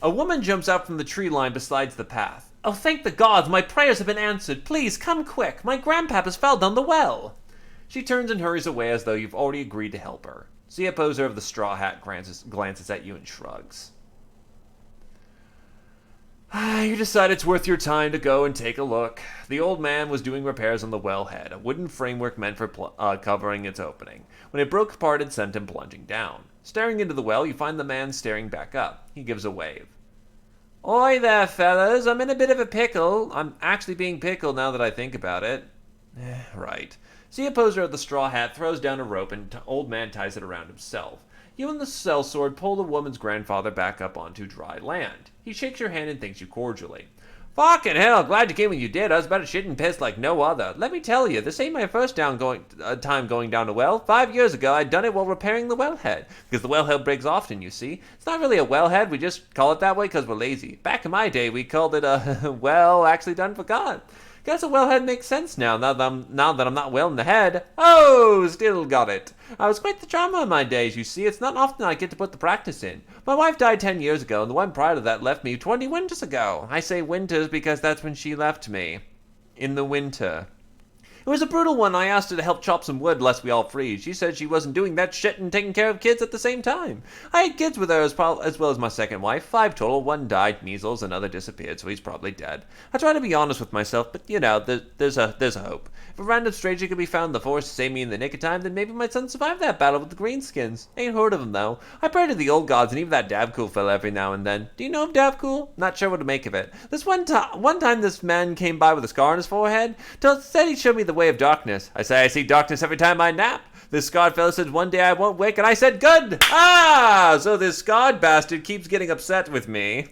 A woman jumps out from the tree line beside the path. Oh, thank the gods, my prayers have been answered. Please, come quick. My grandpap has fell down the well. She turns and hurries away as though you've already agreed to help her. Zia Poser of the Straw Hat glances at you and shrugs. You decide it's worth your time to go and take a look. The old man was doing repairs on the wellhead, a wooden framework meant for covering its opening. When it broke apart, it sent him plunging down. Staring into the well, you find the man staring back up. He gives a wave. Oi there, fellas, I'm in a bit of a pickle. I'm actually being pickled now that I think about it. Right. Zia Poser of the Straw Hat throws down a rope and old man ties it around himself. You and the sellsword pull the woman's grandfather back up onto dry land. He shakes your hand and thanks you cordially. Fucking hell, glad you came when you did. I was about to shit and piss like no other. Let me tell you, this ain't my first time going down a well. 5 years ago, I'd done it while repairing the wellhead. Because the wellhead breaks often, you see. It's not really a wellhead, we just call it that way because we're lazy. Back in my day, we called it a, well, actually done for God. Guess a wellhead makes sense now that I'm not well in the head. Oh, still got it. I was quite the charmer in my days, you see. It's not often I get to put the practice in. My wife died 10 years ago, and the one prior to that left me 20 winters ago. I say winters because that's when she left me. In the winter. It was a brutal one. I asked her to help chop some wood lest we all freeze. She said she wasn't doing that shit and taking care of kids at the same time. I had kids with her as well as my second wife. 5 total. 1 died, measles, another disappeared, so he's probably dead. I try to be honest with myself, but you know, there's a hope. If a random stranger could be found in the forest to save me in the nick of time, then maybe my son survived that battle with the greenskins. Ain't heard of him though. I pray to the old gods and even that Davcool fella every now and then. Do you know of Davcool? Not sure what to make of it. This one time this man came by with a scar on his forehead. Said he'd show me the way of darkness. I say I see darkness every time I nap. This scarred fellow said one day I won't wake, and I said good! Ah! So this scarred bastard keeps getting upset with me.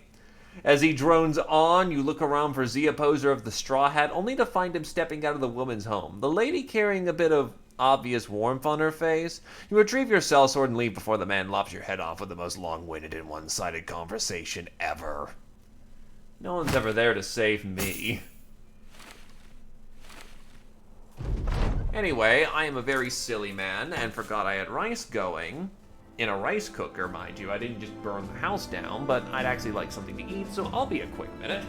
As he drones on, you look around for Zia Poser of the Straw Hat, only to find him stepping out of the woman's home, the lady carrying a bit of obvious warmth on her face. You retrieve your sellsword and leave before the man lops your head off with the most long-winded and one-sided conversation ever. No one's ever there to save me. Anyway, I am a very silly man and forgot I had rice going. In a rice cooker, mind you. I didn't just burn the house down, but I'd actually like something to eat, so I'll be a quick minute.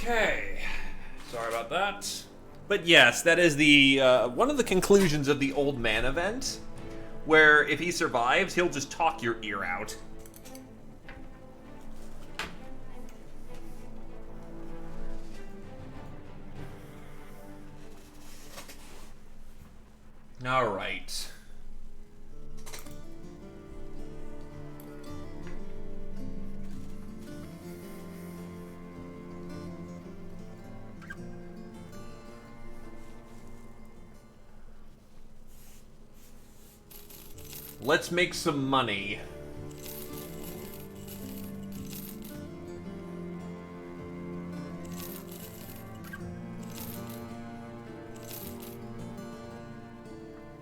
Okay. Sorry about that. But yes, that is the one of the conclusions of the Old Man event, where if he survives, he'll just talk your ear out. All right. Let's make some money.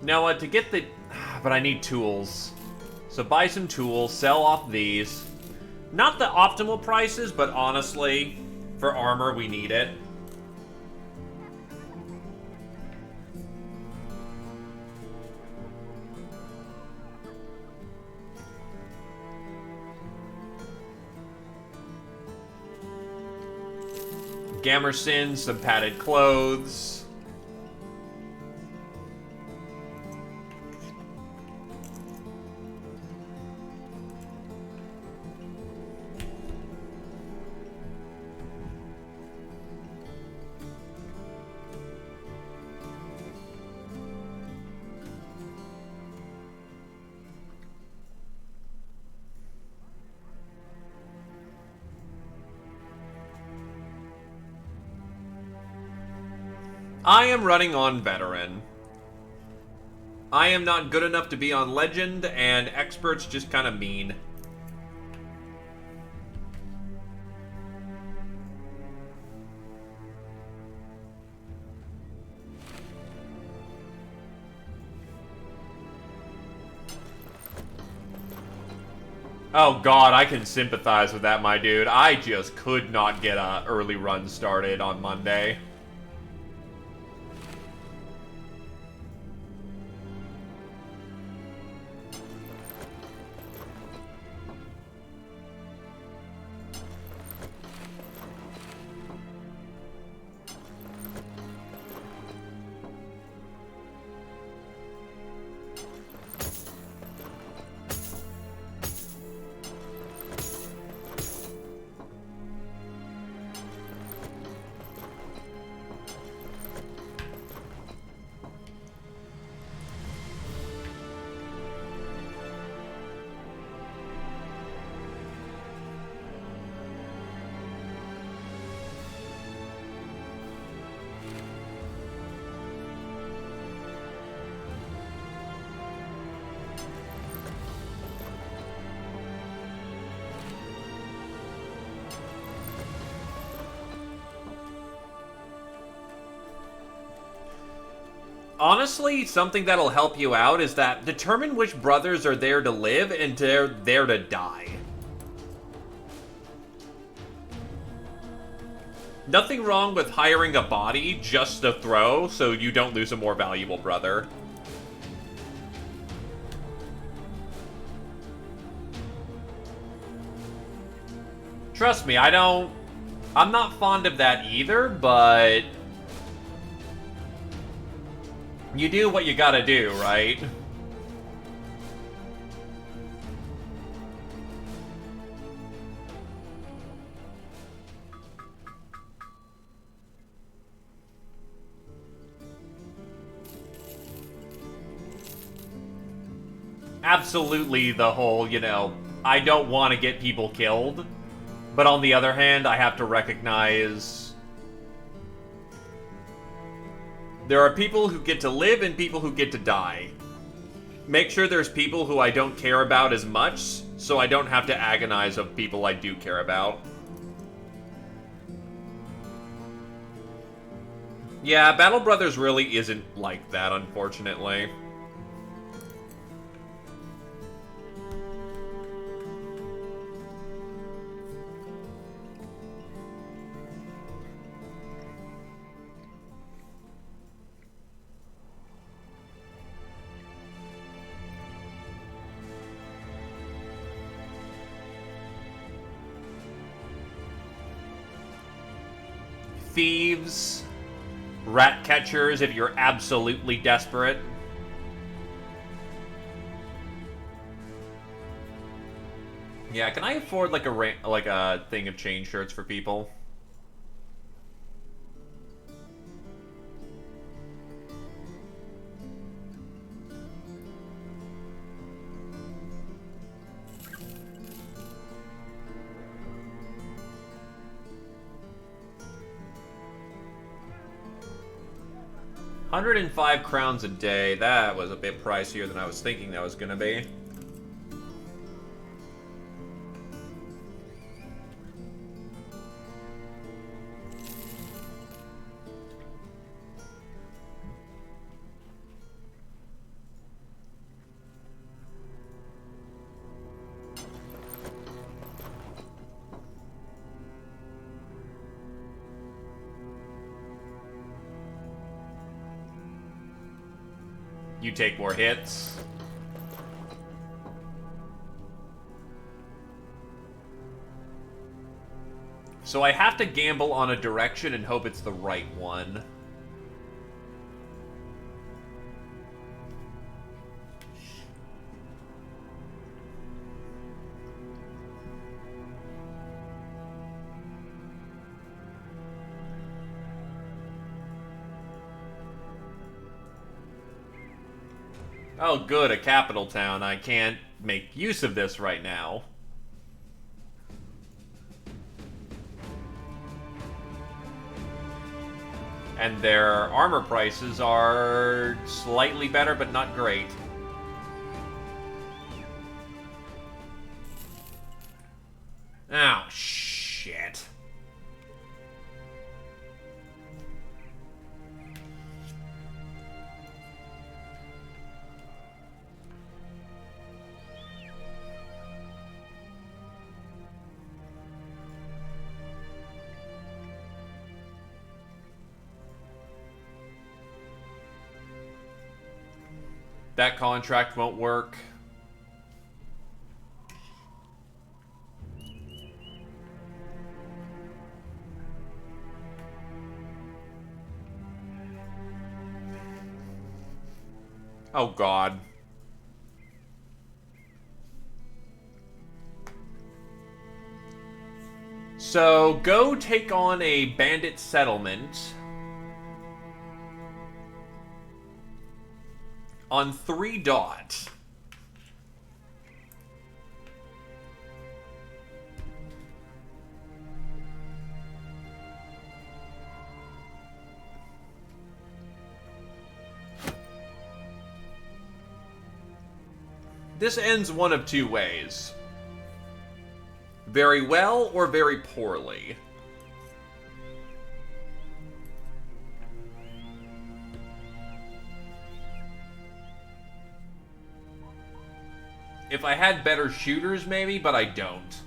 Now what, to get the... But I need tools. So buy some tools, sell off these. Not the optimal prices, but honestly, for armor, we need it. Gamerson, some padded clothes. I am running on Veteran. I am not good enough to be on Legend, and Expert's just kind of mean. Oh god, I can sympathize with that, my dude. I just could not get a early run started on Monday. Honestly, something that'll help you out is that determine which brothers are there to live and they're there to die. Nothing wrong with hiring a body just to throw so you don't lose a more valuable brother. Trust me, I'm not fond of that either, but you do what you gotta do, right? Absolutely the whole, I don't want to get people killed, but on the other hand, I have to recognize there are people who get to live and people who get to die. Make sure there's people who I don't care about as much, so I don't have to agonize of people I do care about. Yeah, Battle Brothers really isn't like that, unfortunately. thieves, rat catchers if you're absolutely desperate. Yeah, can I afford like a thing of chain shirts for people? £105 a day. That was a bit pricier than I was thinking that was gonna be. You take more hits. So I have to gamble on a direction and hope it's the right one. Oh, good, a capital town. I can't make use of this right now. And their armor prices are slightly better, but not great. Oh, shit. That contract won't work. Oh, God. So, go take on a bandit settlement on 3 dots. This ends one of 2 ways. Very well or very poorly. If I had better shooters, maybe, but I don't.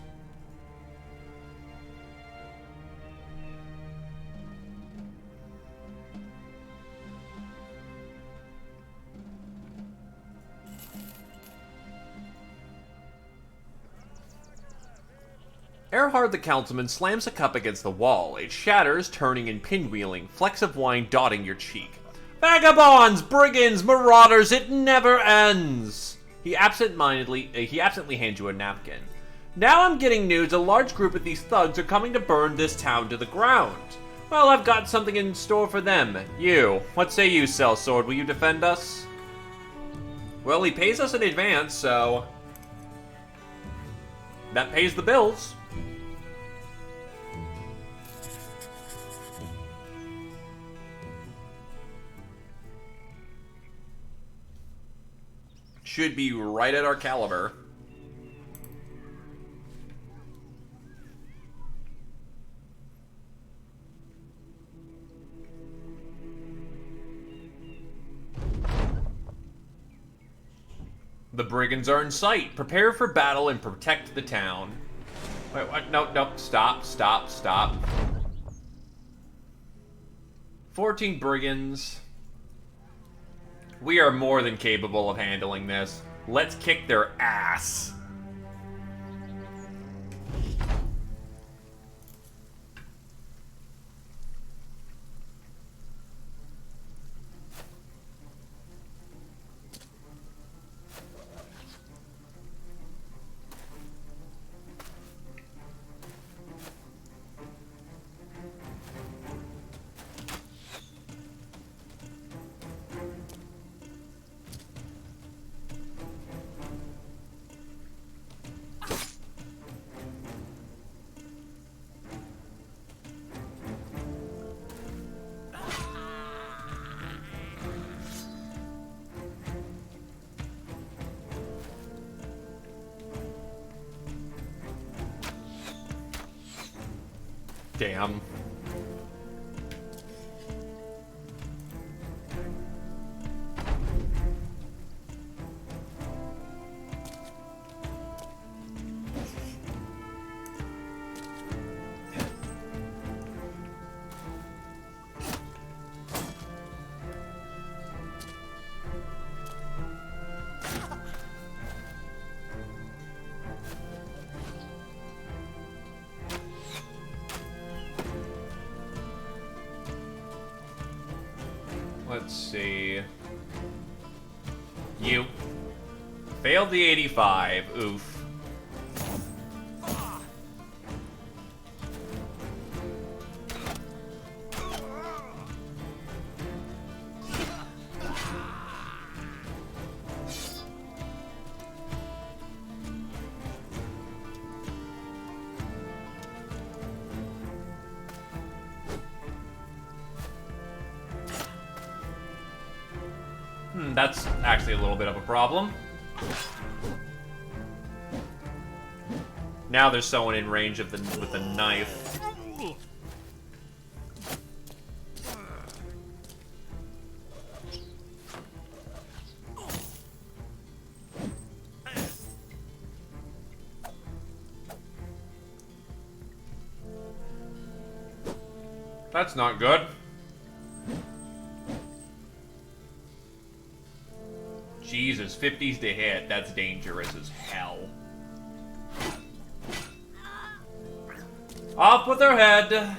Erhard the councilman slams a cup against the wall. It shatters, turning and pinwheeling, flecks of wine dotting your cheek. Vagabonds, brigands, marauders, it never ends! He absently hands you a napkin. Now I'm getting news a large group of these thugs are coming to burn this town to the ground. Well, I've got something in store for them. You, what say you, sellsword? Will you defend us? Well, he pays us in advance, so that pays the bills. Should be right at our caliber. The brigands are in sight. Prepare for battle and protect the town. Wait, what? No, no, stop, stop, stop. 14 brigands. We are more than capable of handling this. Let's kick their ass. Damn. Let's see. You. Failed the 85. Oof. That's actually a little bit of a problem. Now there's someone in range of with the knife. That's not good. Jesus, 50s to hit. That's dangerous as hell. Off with her head.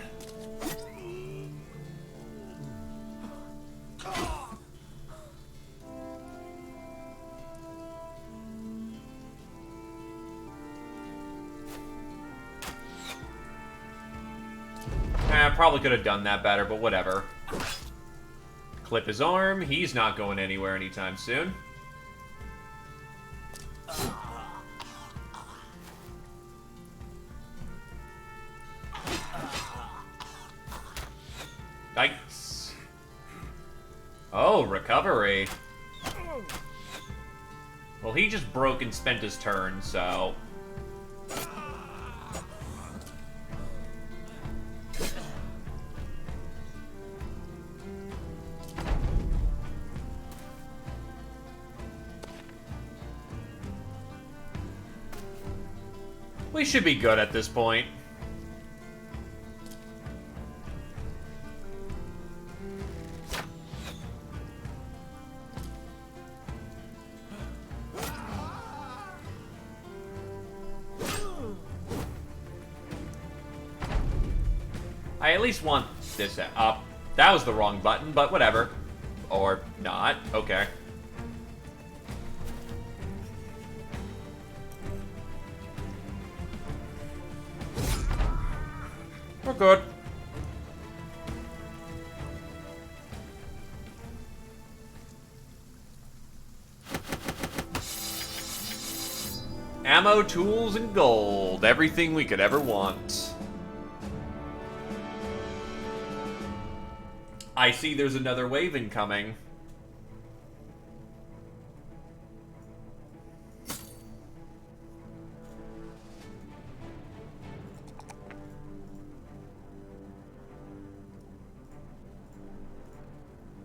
Probably could have done that better, but whatever. Clip his arm. He's not going anywhere anytime soon. Yikes. Oh, recovery. Well, he just broke and spent his turn, so... we should be good at this point. I at least want this up. That was the wrong button, but whatever. Or not. Okay. We're good. Ammo, tools, and gold. Everything we could ever want. I see there's another wave incoming.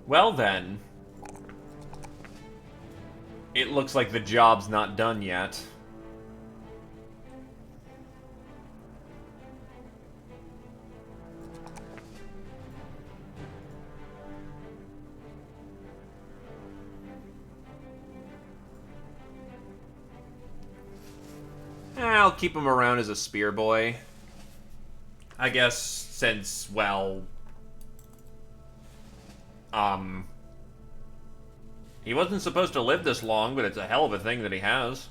Well then. It looks like the job's not done yet. I'll keep him around as a spear boy. I guess since, well... he wasn't supposed to live this long, but it's a hell of a thing that he has.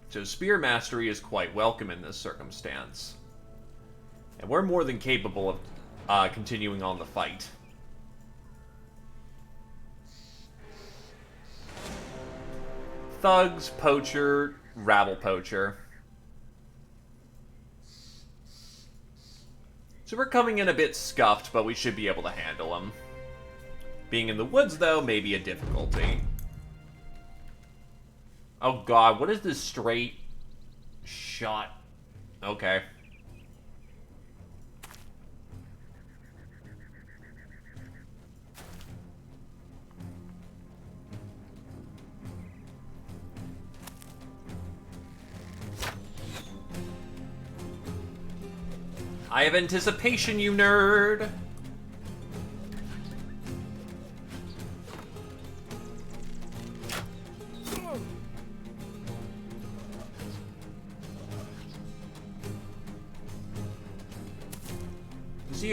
So spear mastery is quite welcome in this circumstance. And we're more than capable of continuing on the fight. Thugs, poacher, rabble poacher. So we're coming in a bit scuffed, but we should be able to handle them. Being in the woods, though, may be a difficulty. Oh god, what is this straight shot? Okay. I have anticipation, you nerd!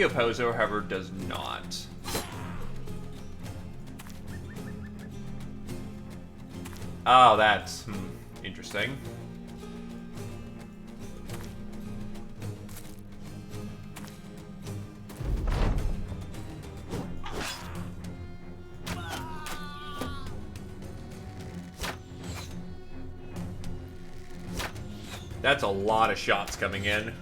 Opposer, however, does not. Oh, that's interesting. That's a lot of shots coming in.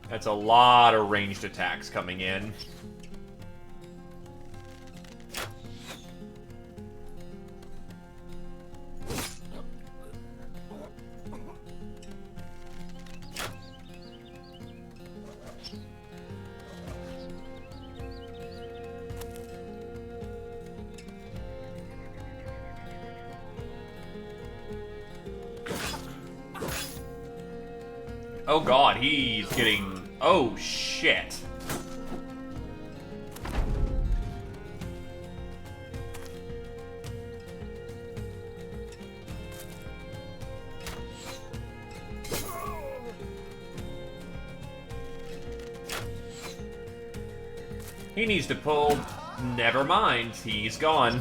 That's a lot of ranged attacks coming in. Oh god, he's getting... Oh, shit. He needs to pull... Never mind, he's gone.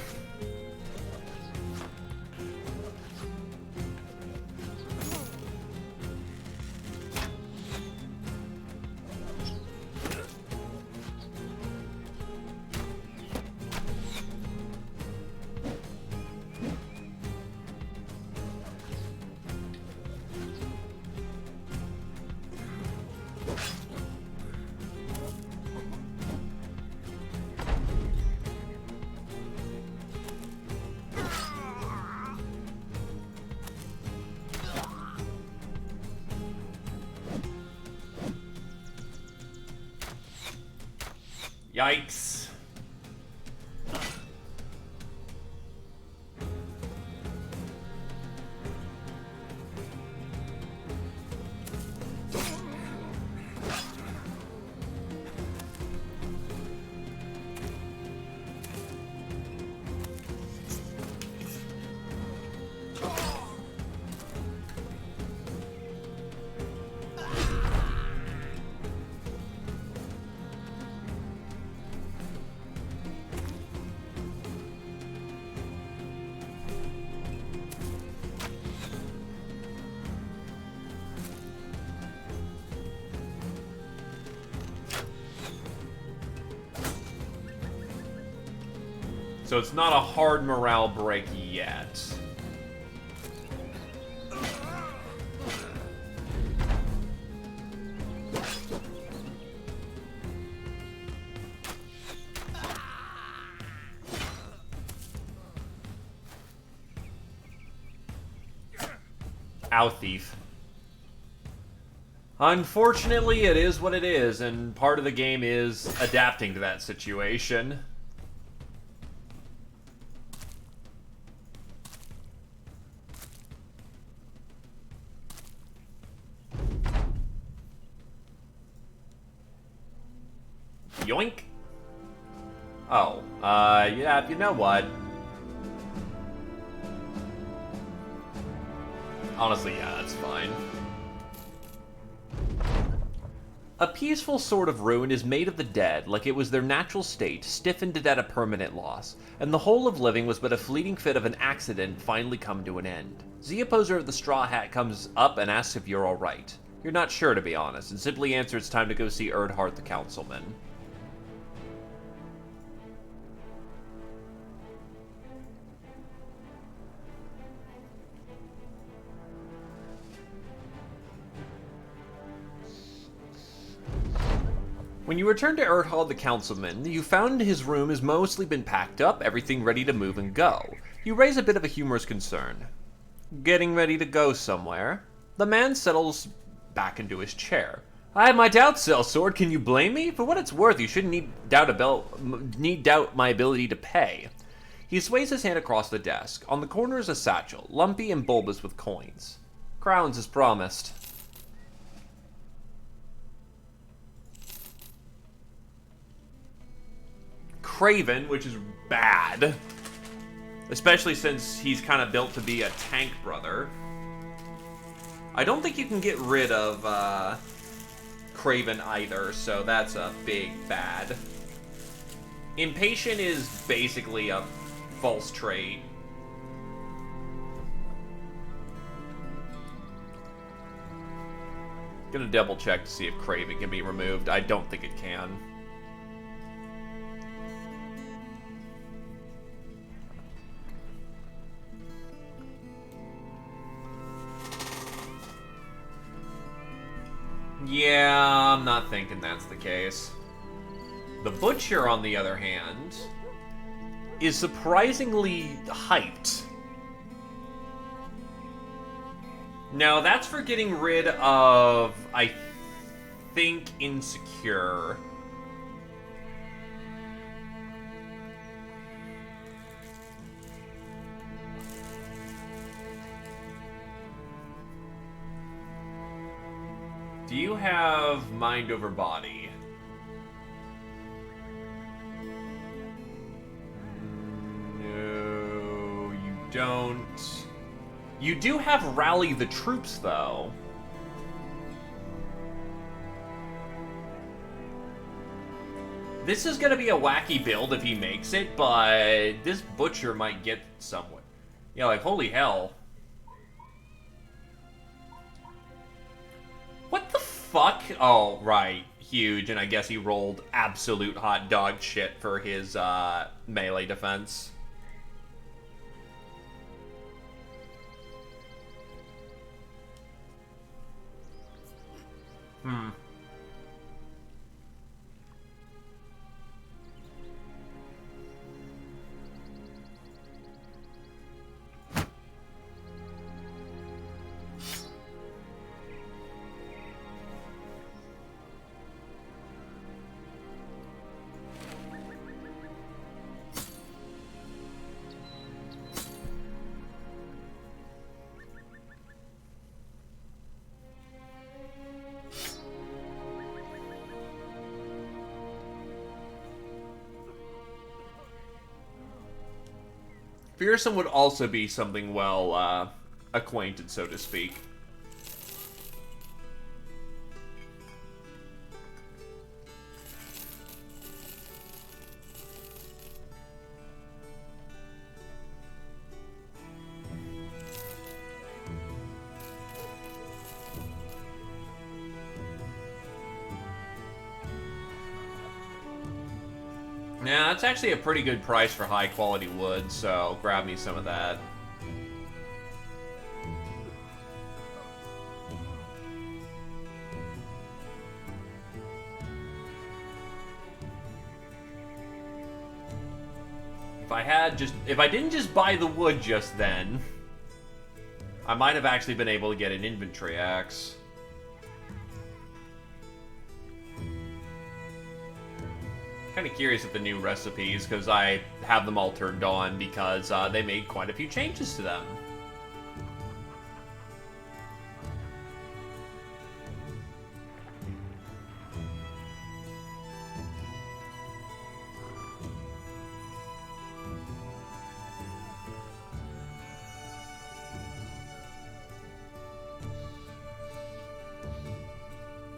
Yikes. So it's not a hard morale break yet. Ow, thief. Unfortunately, it is what it is, and part of the game is adapting to that situation. Yoink. Oh, yeah, you know what? Honestly, yeah, that's fine. A peaceful sort of ruin is made of the dead, like it was their natural state, stiffened at a permanent loss, and the whole of living was but a fleeting fit of an accident finally come to an end. The opposer of the straw hat comes up and asks if you're alright. You're not sure, to be honest, and simply answer it's time to go see Erdhart the councilman. When you return to Erdhall the councilman, you found his room has mostly been packed up, everything ready to move and go. You raise a bit of a humorous concern. Getting ready to go somewhere? The man settles back into his chair. I have my doubts, Sellsword. Can you blame me? For what it's worth, you shouldn't need doubt my ability to pay. He sways his hand across the desk. On the corner is a satchel, lumpy and bulbous with coins. Crowns as promised. Craven, which is bad. Especially since he's kind of built to be a tank brother. I don't think you can get rid of Craven either, so that's a big bad. Impatient is basically a false trait. Gonna double check to see if Craven can be removed. I don't think it can. Yeah, I'm not thinking that's the case. The Butcher, on the other hand, is surprisingly hyped. Now, that's for getting rid of, I think, Insecure. Do you have Mind Over Body? No, you don't. You do have Rally the Troops, though. This is gonna be a wacky build if he makes it, but this Butcher might get somewhere. Yeah, like, holy hell. What the fuck? Oh, right. Huge, and I guess he rolled absolute hot dog shit for his melee defense. Fearsome would also be something well acquainted, so to speak. Yeah, that's actually a pretty good price for high quality wood, so grab me some of that. If I didn't just buy the wood just then, I might have actually been able to get an inventory axe. Kind of curious at the new recipes, because I have them all turned on because they made quite a few changes to them.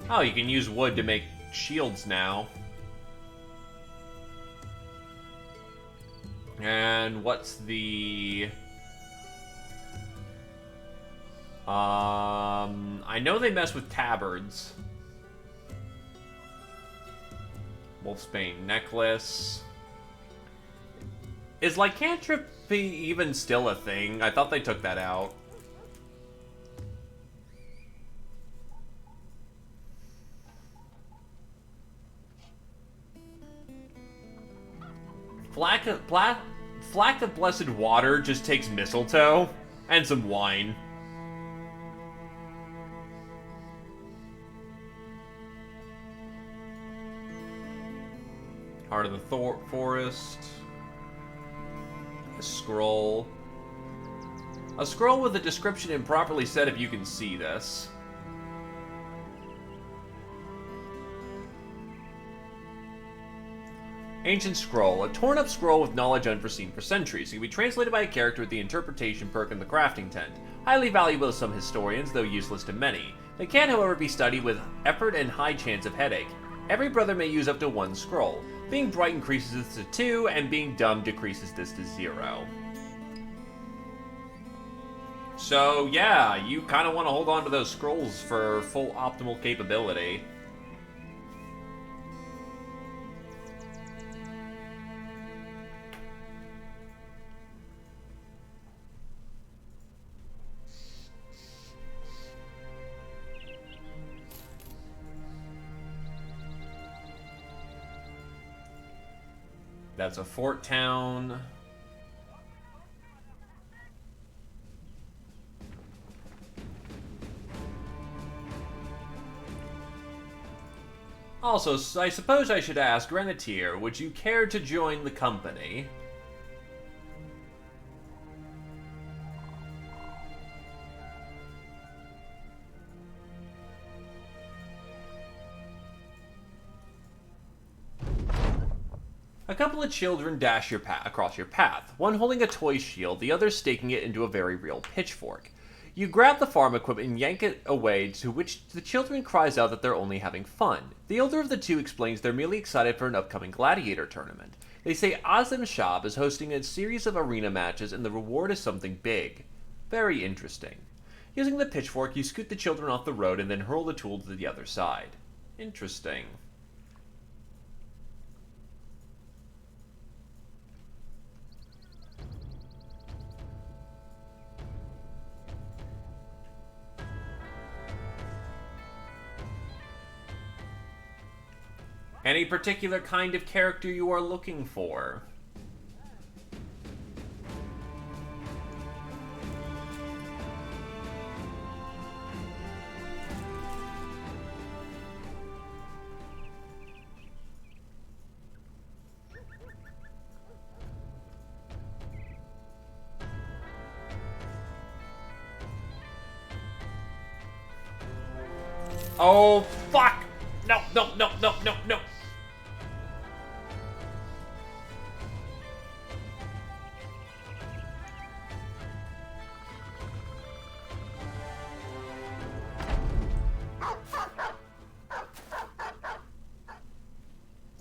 Oh, you can use wood to make shields now. And what's the... I know they mess with tabards. Wolfsbane necklace. Is lycanthropy even still a thing? I thought they took that out. Flack of Blessed Water just takes mistletoe and some wine. Heart of the Forest. A scroll. A scroll with a description improperly said if you can see this. Ancient Scroll. A torn-up scroll with knowledge unforeseen for centuries. It can be translated by a character with the interpretation perk in the crafting tent. Highly valuable to some historians, though useless to many. They can, however, be studied with effort and high chance of headache. Every brother may use up to 1 scroll. Being bright increases this to 2, and being dumb decreases this to 0. So, yeah, you kind of want to hold on to those scrolls for full optimal capability. That's a fort town. Also, I suppose I should ask, Grenadier, would you care to join the company? A couple of children dash across your path, one holding a toy shield, the other staking it into a very real pitchfork. You grab the farm equipment and yank it away, to which the children cries out that they're only having fun. The older of the two explains they're merely excited for an upcoming gladiator tournament. They say Azim Shab is hosting a series of arena matches and the reward is something big. Very interesting. Using the pitchfork, you scoot the children off the road and then hurl the tool to the other side. Interesting. Any particular kind of character you are looking for? Oh, fuck! No, no, no, no, no, no!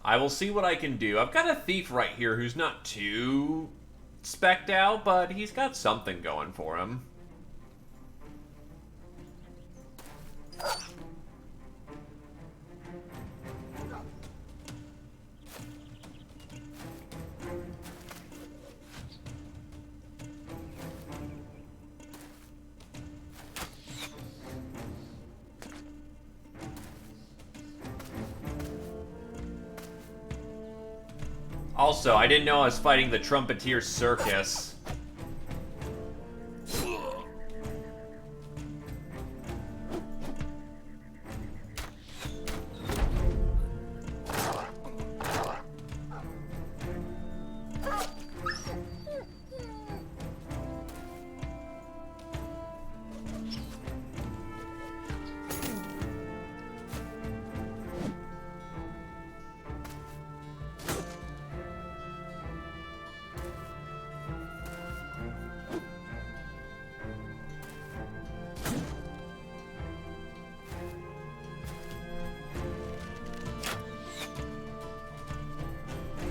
I will see what I can do. I've got a thief right here who's not too specced out, but he's got something going for him. Also, I didn't know I was fighting the Trumpeteer Circus.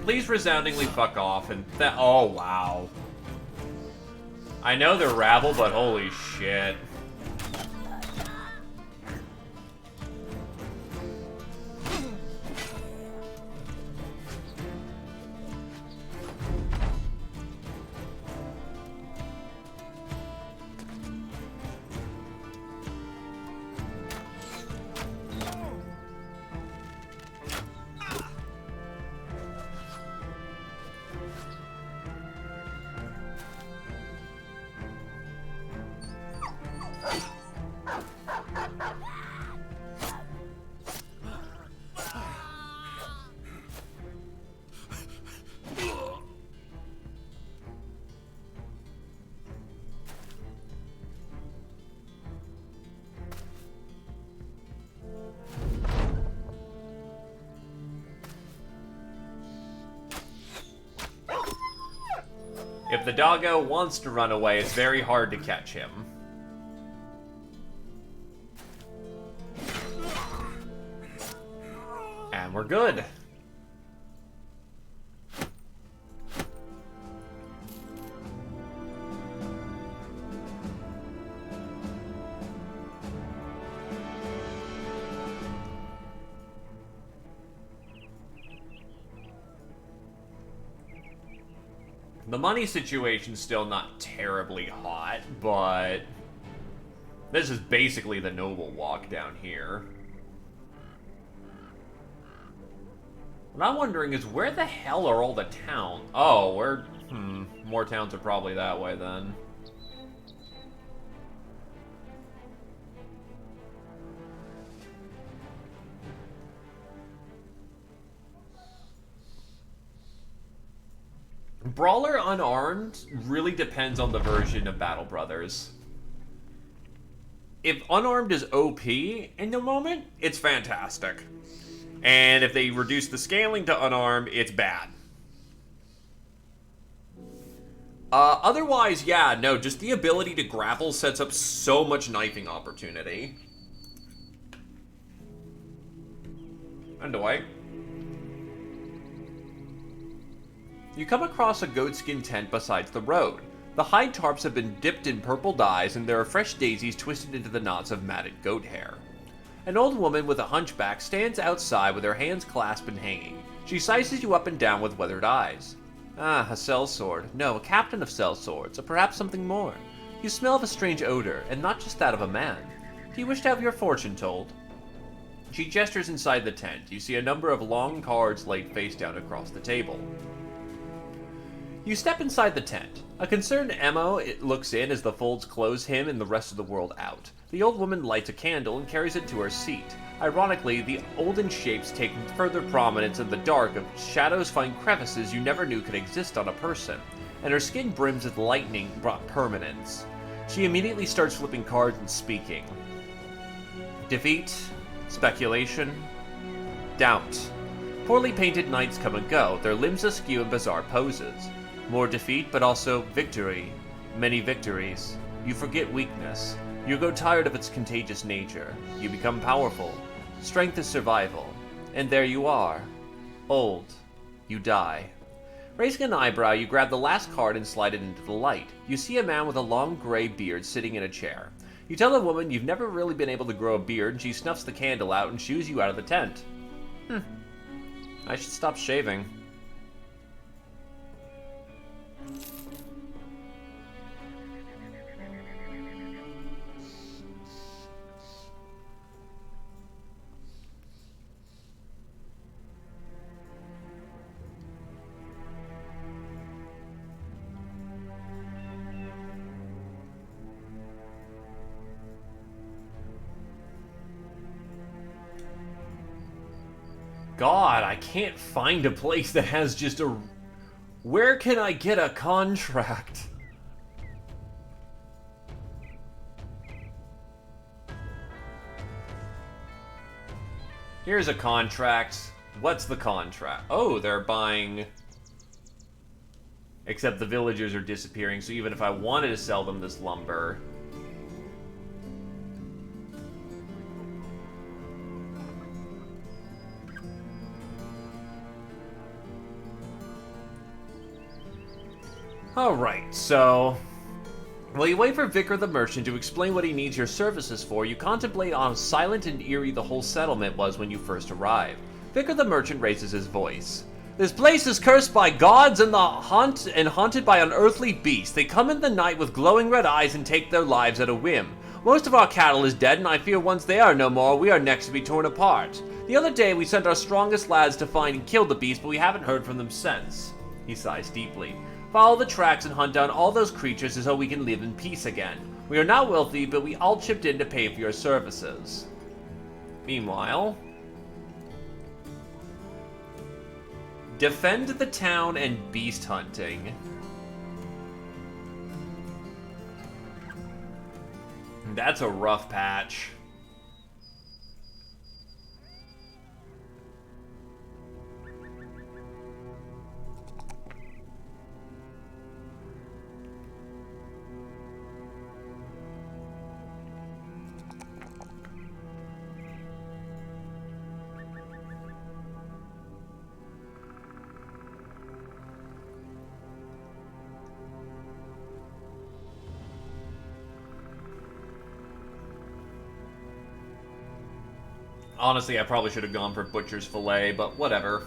please resoundingly fuck off and that. Oh, wow. I know they're rabble, but holy shit. If the doggo wants to run away, it's very hard to catch him. And we're good. The money situation's still not terribly hot, but this is basically the noble walk down here. What I'm wondering is where the hell are all the towns? Oh, more towns are probably that way then. Brawler Unarmed really depends on the version of Battle Brothers. If Unarmed is OP in the moment, it's fantastic. And if they reduce the scaling to Unarmed, it's bad. Otherwise, yeah, no, just the ability to grapple sets up so much knifing opportunity. And away. You come across a goatskin tent beside the road. The hide tarps have been dipped in purple dyes, and there are fresh daisies twisted into the knots of matted goat hair. An old woman with a hunchback stands outside with her hands clasped and hanging. She sizes you up and down with weathered eyes. Ah, a sellsword. No, a captain of sellswords, or perhaps something more. You smell of a strange odor, and not just that of a man. Do you wish to have your fortune told? She gestures inside the tent. You see a number of long cards laid face down across the table. You step inside the tent. A concerned Emo looks in as the folds close him and the rest of the world out. The old woman lights a candle and carries it to her seat. Ironically, the olden shapes take further prominence in the dark as shadows find crevices you never knew could exist on a person, and her skin brims with lightning brought permanence. She immediately starts flipping cards and speaking. Defeat, speculation, doubt. Poorly painted knights come and go, their limbs askew in bizarre poses. More defeat, but also victory. Many victories. You forget weakness. You grow tired of its contagious nature. You become powerful. Strength is survival. And there you are. Old. You die. Raising an eyebrow, you grab the last card and slide it into the light. You see a man with a long gray beard sitting in a chair. You tell the woman you've never really been able to grow a beard, and she snuffs the candle out and shoos you out of the tent. I should stop shaving. God, I can't find a place that has just a... Where can I get a contract? Here's a contract. What's the contract? Oh, they're buying... Except the villagers are disappearing, so even if I wanted to sell them this lumber... Alright, so... while you wait for Vicar the Merchant to explain what he needs your services for, you contemplate on how silent and eerie the whole settlement was when you first arrived. Vicar the Merchant raises his voice. This place is cursed by gods and haunted by unearthly beasts. They come in the night with glowing red eyes and take their lives at a whim. Most of our cattle is dead, and I fear once they are no more, we are next to be torn apart. The other day, we sent our strongest lads to find and kill the beast, but we haven't heard from them since. He sighs deeply. Follow the tracks and hunt down all those creatures so we can live in peace again. We are not wealthy, but we all chipped in to pay for your services. Meanwhile... defend the town and beast hunting. That's a rough patch. Honestly, I probably should have gone for Butcher's Fillet, but whatever.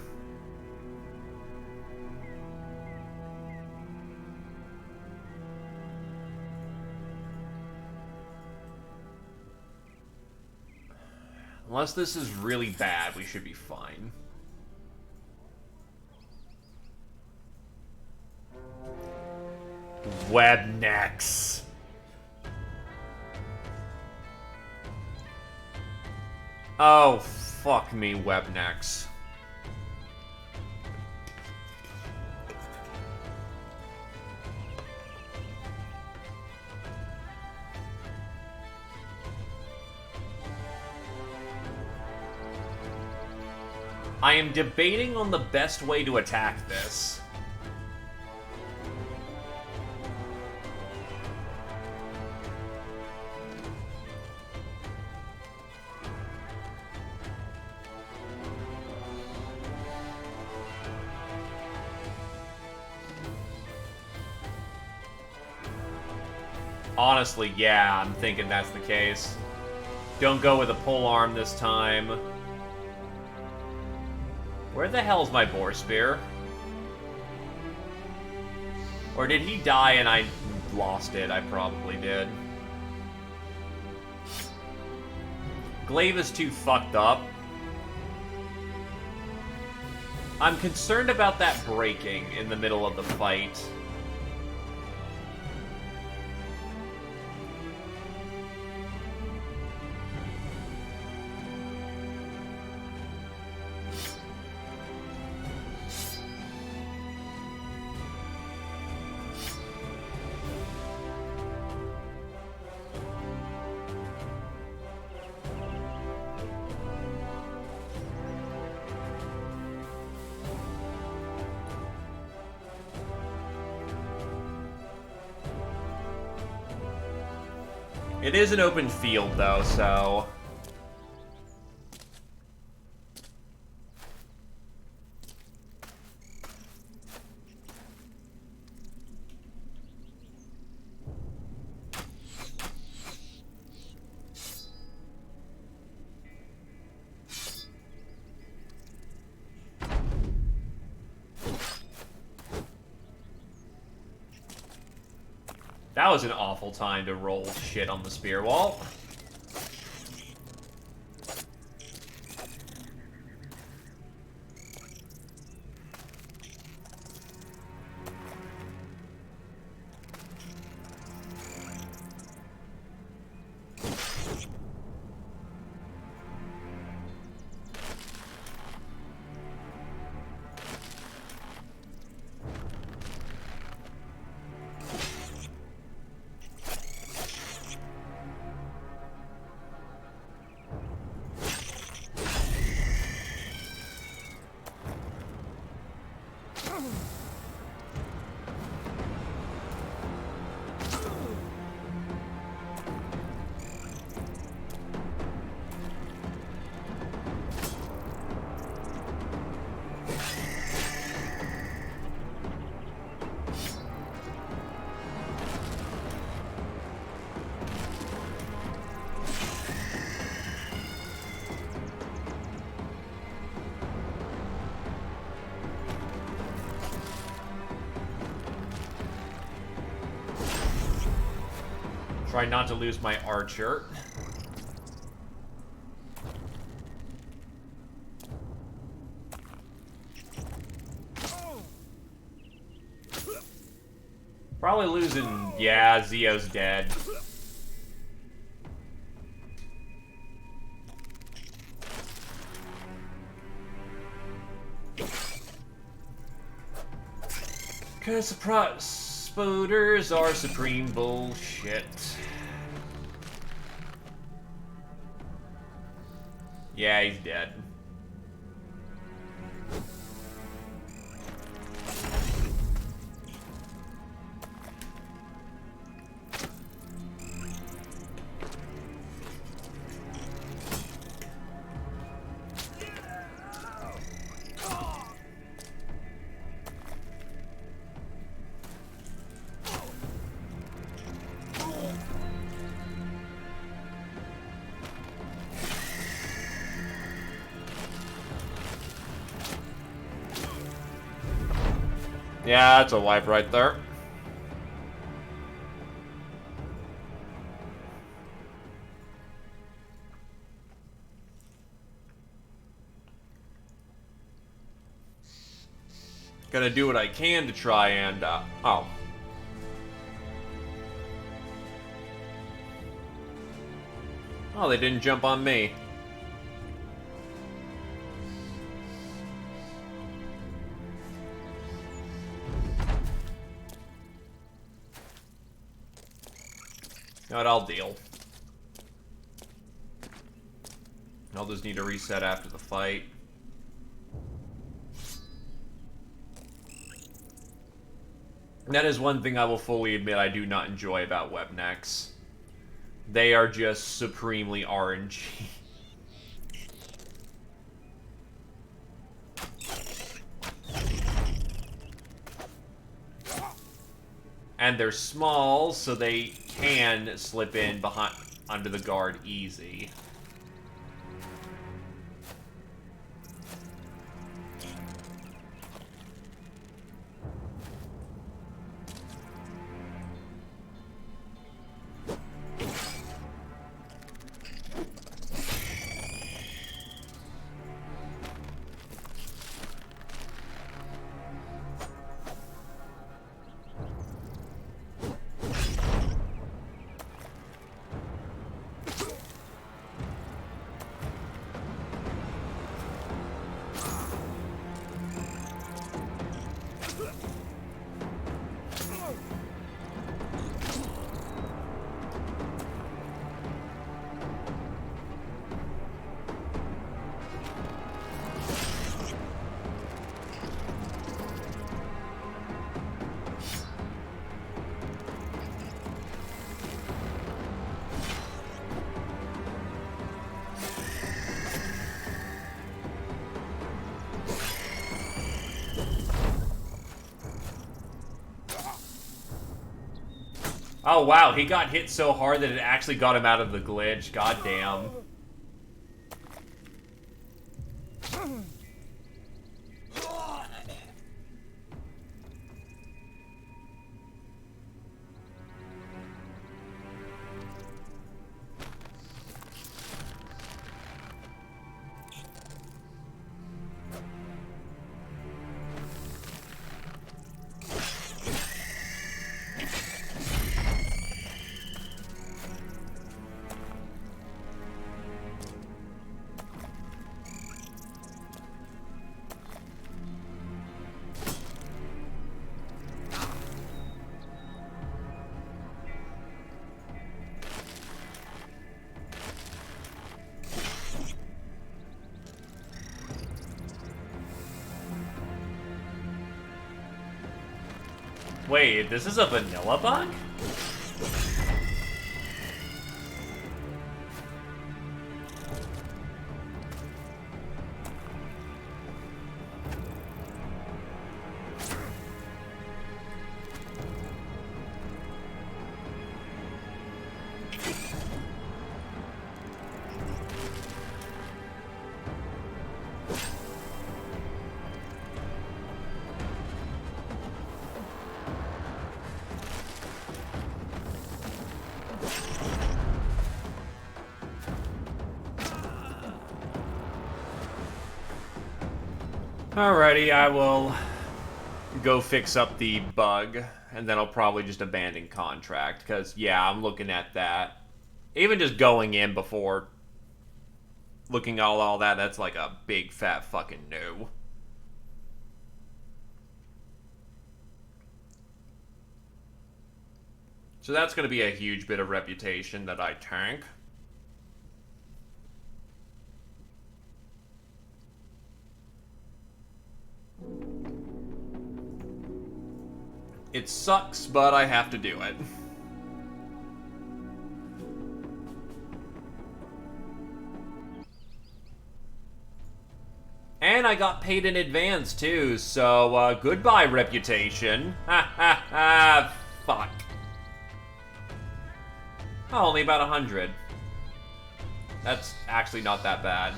Unless this is really bad, we should be fine. Webnecks. Oh, fuck me, Webnecks. I am debating on the best way to attack this. Honestly, yeah, I'm thinking that's the case. Don't go with a pole arm this time. Where the hell's my boar spear? Or did he die and I lost it? I probably did. Glaive is too fucked up. I'm concerned about that breaking in the middle of the fight. It is an open field, though, so... That was an awful time to roll shit on the spear wall. Try not to lose my archer. Probably losing... Yeah, Zio's dead. Cause spooters are supreme bullshit. Yeah, he's dead. Yeah, that's a wipe right there. Gonna do what I can to try and, oh. Oh, they didn't jump on me. You know what, I'll deal. I'll just need to reset after the fight. That is one thing I will fully admit I do not enjoy about webnecks. They are just supremely RNG. And they're small, so they can slip in behind under the guard easy. Oh wow, he got hit so hard that it actually got him out of the glitch. God damn. Wait, this is a vanilla bug? Alrighty, I will go fix up the bug, and then I'll probably just abandon contract, because, yeah, I'm looking at that. Even just going in before looking at all that, that's like a big fat fucking no. So that's going to be a huge bit of reputation that I tank. It sucks, but I have to do it. And I got paid in advance, too, so, goodbye, reputation. Ha ha ha, fuck. Oh, only about 100. That's actually not that bad.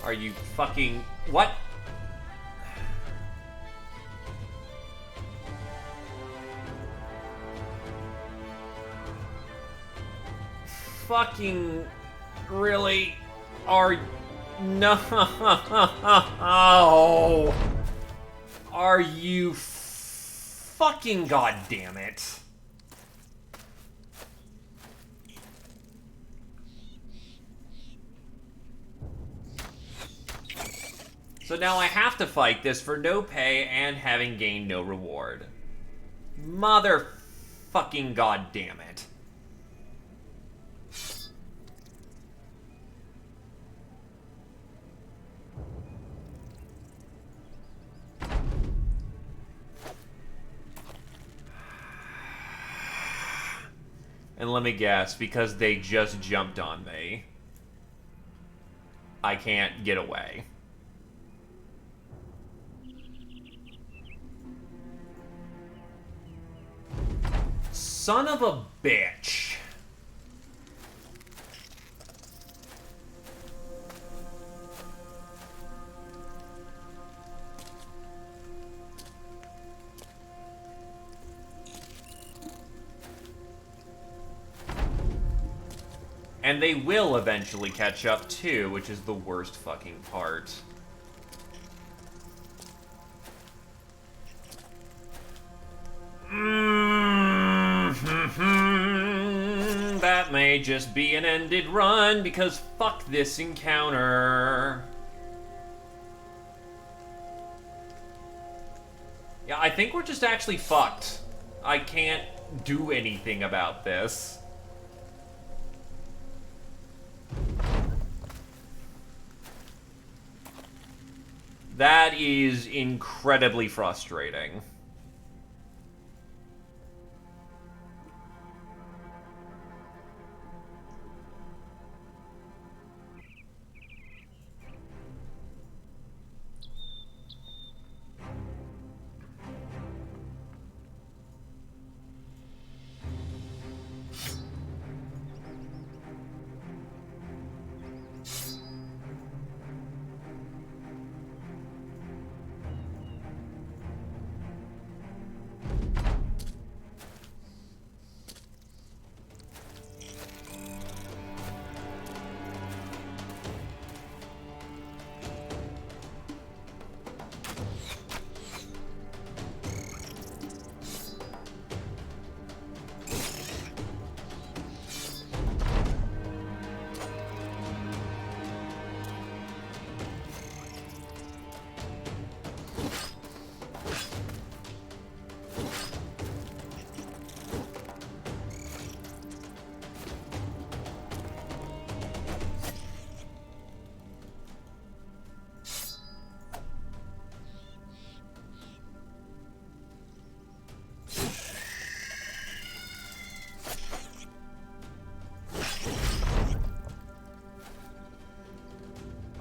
Are you fucking... What? Fucking... Really? Are... No. Are you fucking goddamn it? So now I have to fight this for no pay and having gained no reward. Mother fucking goddamn it. And let me guess, because they just jumped on me, I can't get away. Son of a bitch. And they will eventually catch up too, which is the worst fucking part. That may just be an ended run, because fuck this encounter. Yeah, I think we're just actually fucked. I can't do anything about this. That is incredibly frustrating.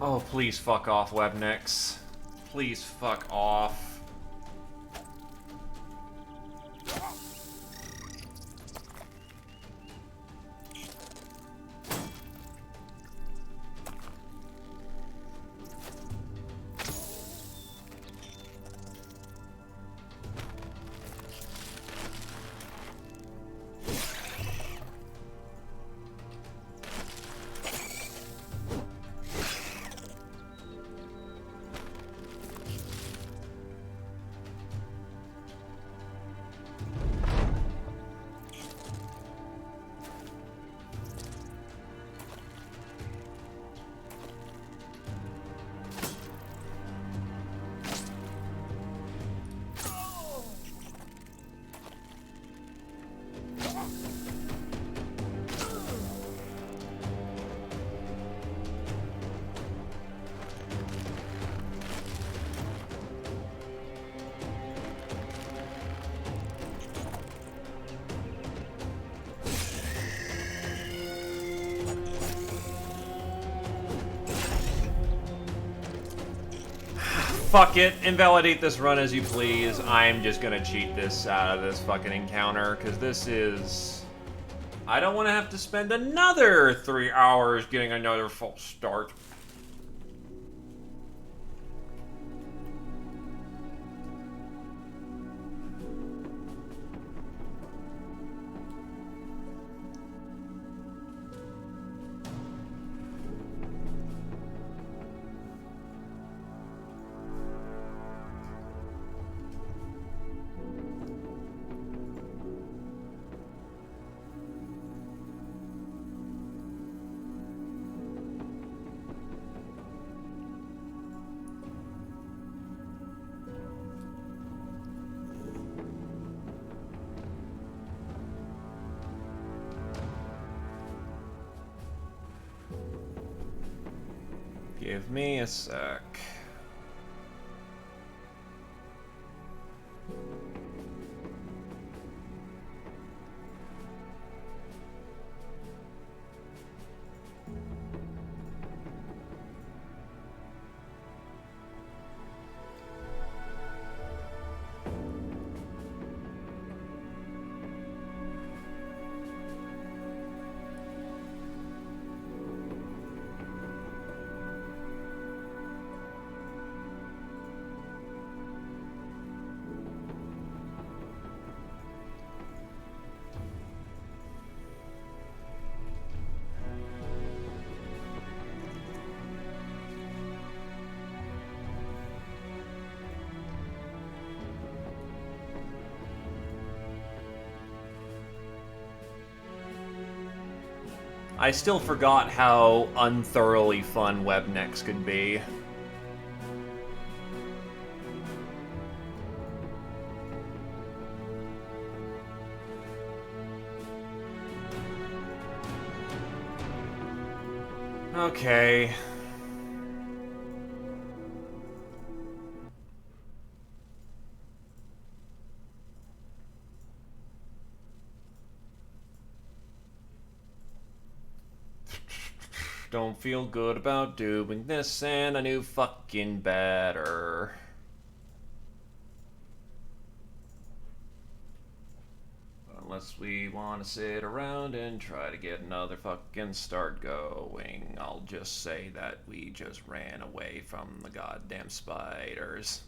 Oh, please fuck off, Webnix. Please fuck off. Fuck it, invalidate this run as you please. I'm just gonna cheat this out of this fucking encounter, because this is... I don't want to have to spend another 3 hours getting another false start. Give me a sec. I still forgot how unthoroughly fun webnex could be. Okay. Don't feel good about doing this, and I knew fucking better. Unless we want to sit around and try to get another fucking start going, I'll just say that we just ran away from the goddamn spiders.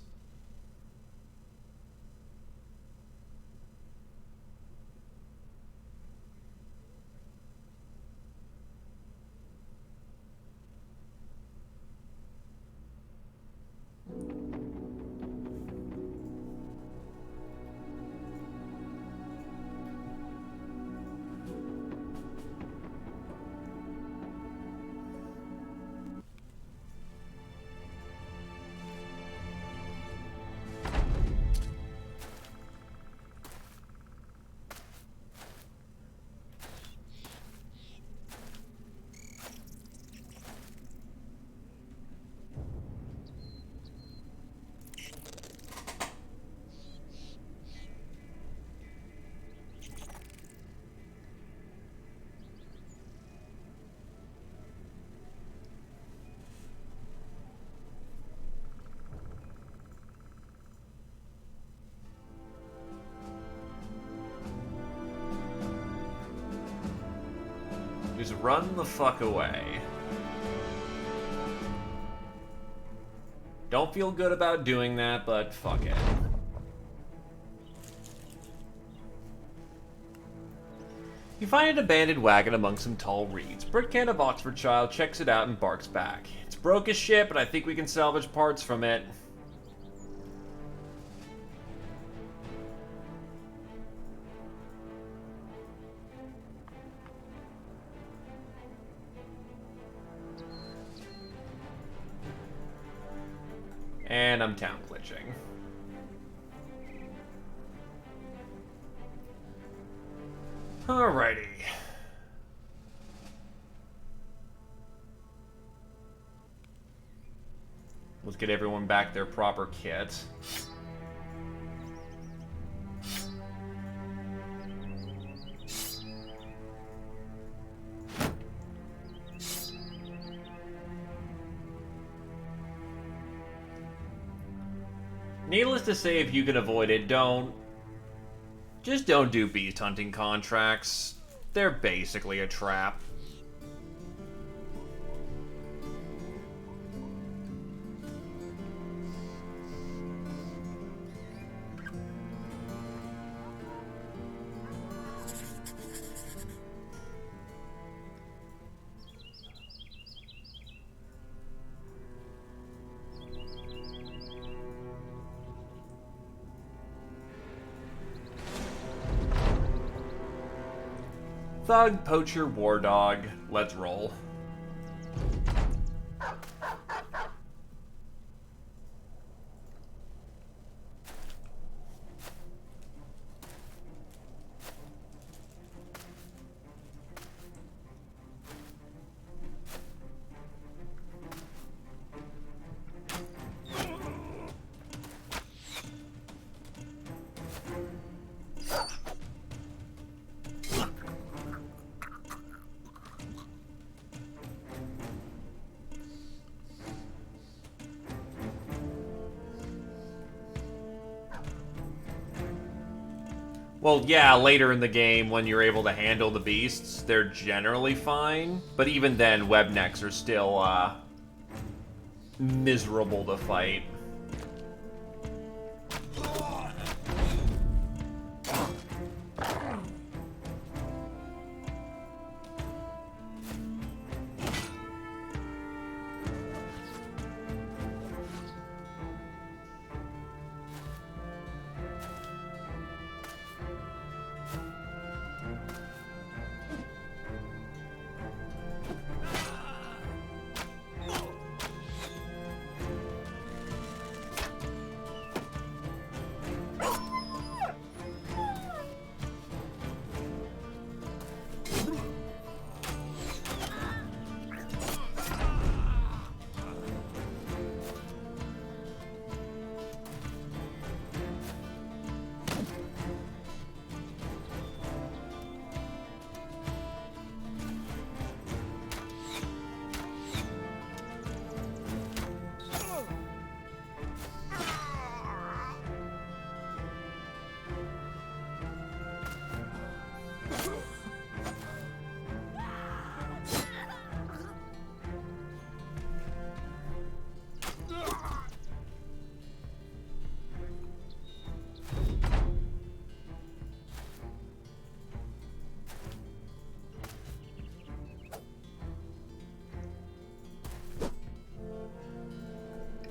Just run the fuck away. Don't feel good about doing that, but fuck it. You find an abandoned wagon among some tall reeds. Brickcan of Oxfordshire checks it out and barks back. It's broke as shit, but I think we can salvage parts from it. And I'm town glitching. Alrighty. Let's get everyone back their proper kit. Needless to say, if you can avoid it, don't. Just don't do beast hunting contracts. They're basically a trap. Thug, poacher, war dog. Let's roll. Well, yeah, later in the game, when you're able to handle the beasts, they're generally fine. But even then, webnecks are still, miserable to fight.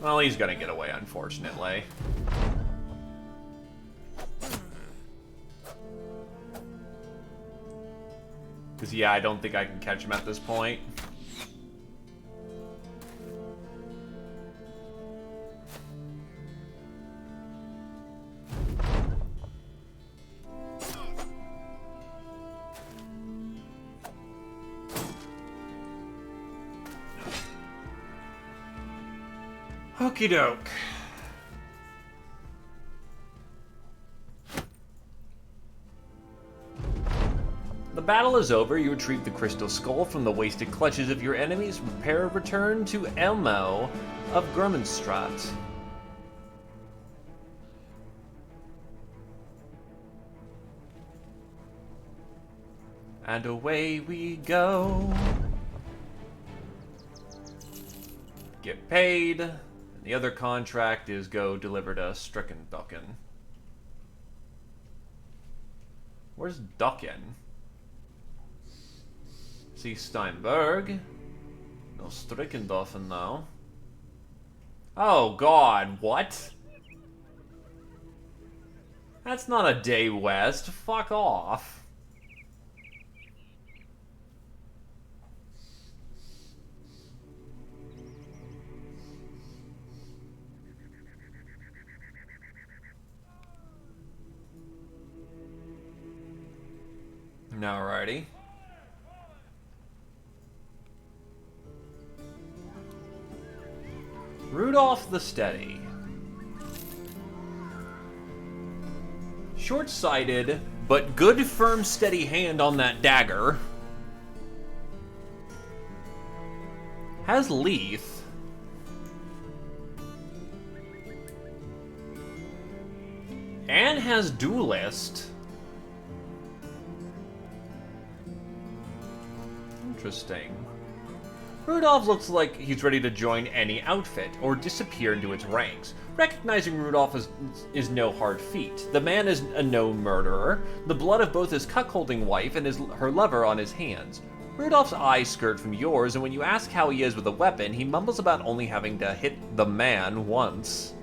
Well, he's gonna get away, unfortunately. Because, yeah, I don't think I can catch him at this point. Okie doke. The battle is over. You retrieve the crystal skull from the wasted clutches of your enemies. Prepare a return to Elmo of Grummenstraat. And away we go. Get paid. The other contract is go deliver to Strickendocken. Where's Ducken? See Steinberg. No Strickendoffen now. Oh god, what? That's not a day west. Fuck off. Alrighty. Rudolph the Steady. Short-sighted, but good, firm, steady hand on that dagger. Has Leaf. And has Duelist. Interesting. Rudolph looks like he's ready to join any outfit, or disappear into its ranks. Recognizing Rudolph is no hard feat. The man is a known murderer, the blood of both his cuckolding wife and her lover on his hands. Rudolph's eyes skirt from yours, and when you ask how he is with a weapon, he mumbles about only having to hit the man once.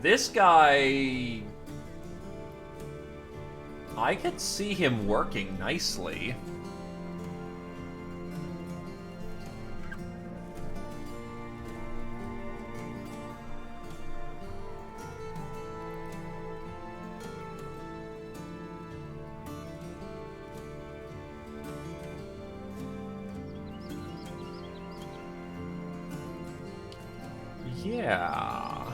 This guy... I could see him working nicely. Yeah.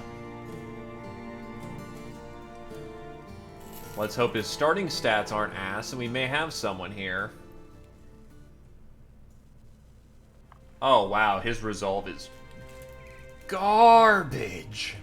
Let's hope his starting stats aren't ass, and we may have someone here. Oh, wow, his resolve is garbage.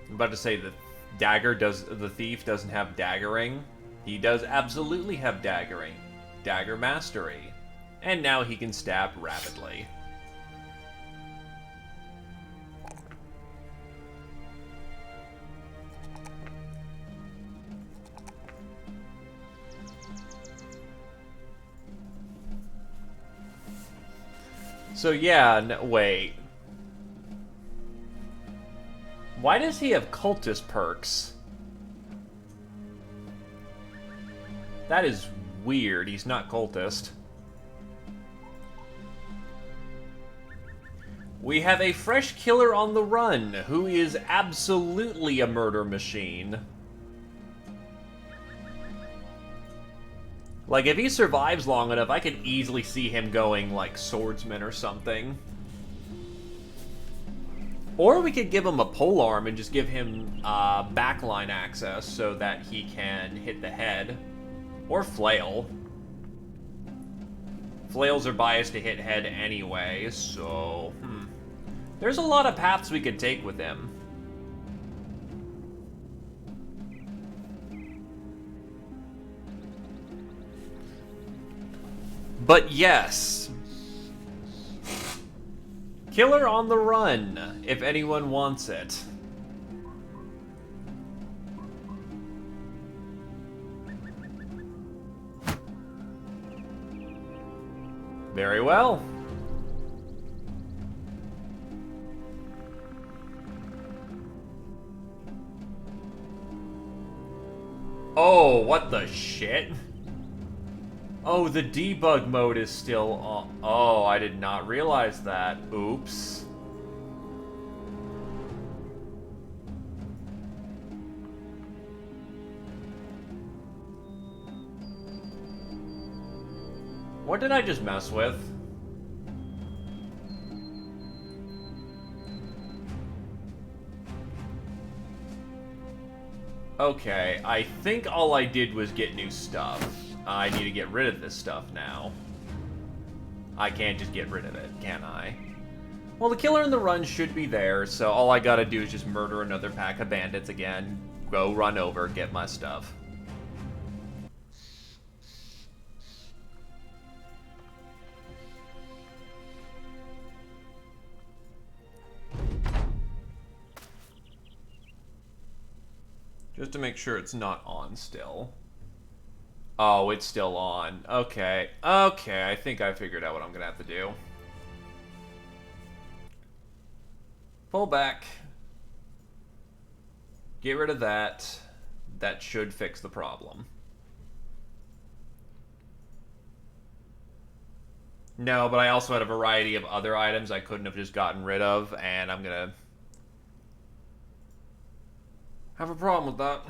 I'm about to say the thief doesn't have daggering. He does absolutely have daggering. Dagger mastery. And now he can stab rapidly. So yeah, no, wait. Why does he have cultist perks? That is weird. He's not cultist. We have a fresh killer on the run, who is absolutely a murder machine. Like, if he survives long enough, I could easily see him going, like, swordsman or something. Or we could give him a polearm and just give him backline access so that he can hit the head. Or flail. Flails are biased to hit head anyway, so... There's a lot of paths we could take with him. But yes... Killer on the run, if anyone wants it. Very well. Oh, what the shit? Oh, the debug mode is still on. Oh, I did not realize that. Oops. What did I just mess with? Okay, I think all I did was get new stuff. I need to get rid of this stuff now. I can't just get rid of it, can I? Well, the killer in the run should be there, so all I gotta do is just murder another pack of bandits again, go run over, get my stuff. Just to make sure it's not on still. Oh, it's still on. Okay. Okay, I think I figured out what I'm gonna have to do. Pull back. Get rid of that. That should fix the problem. No, but I also had a variety of other items I couldn't have just gotten rid of, and I'm gonna have a problem with that.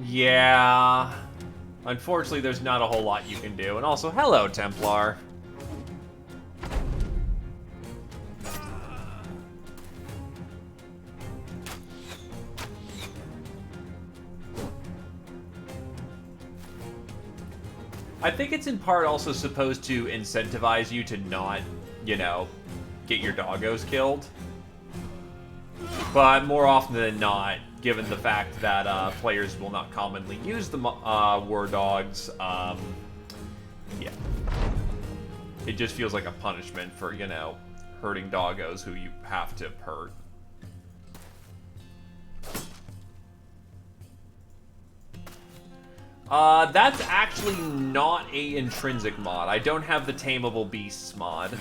Yeah. Unfortunately, there's not a whole lot you can do. And also, hello, Templar. I think it's in part also supposed to incentivize you to not, you know, get your doggos killed. But more often than not, given the fact that players will not commonly use the war dogs, yeah. It just feels like a punishment for, you know, hurting doggos who you have to hurt. That's actually not a intrinsic mod. I don't have the Tameable Beasts mod.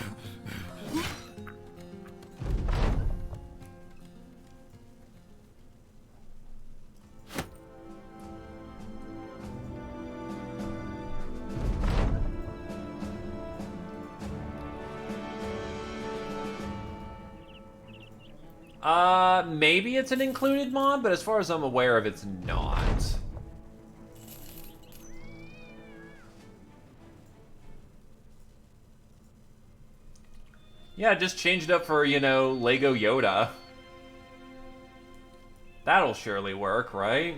Maybe it's an included mod, but as far as I'm aware of, it's not. Yeah, just change it up for, you know, Lego Yoda. That'll surely work, right?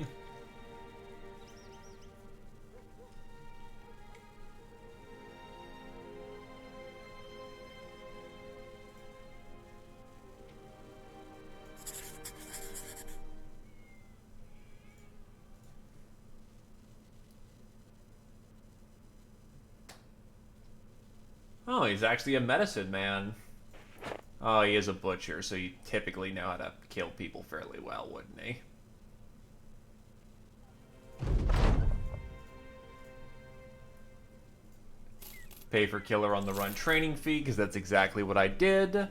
Oh, he's actually a medicine man. Oh, he is a butcher, so you typically know how to kill people fairly well, wouldn't he? Pay for Killer on the Run training fee, because that's exactly what I did.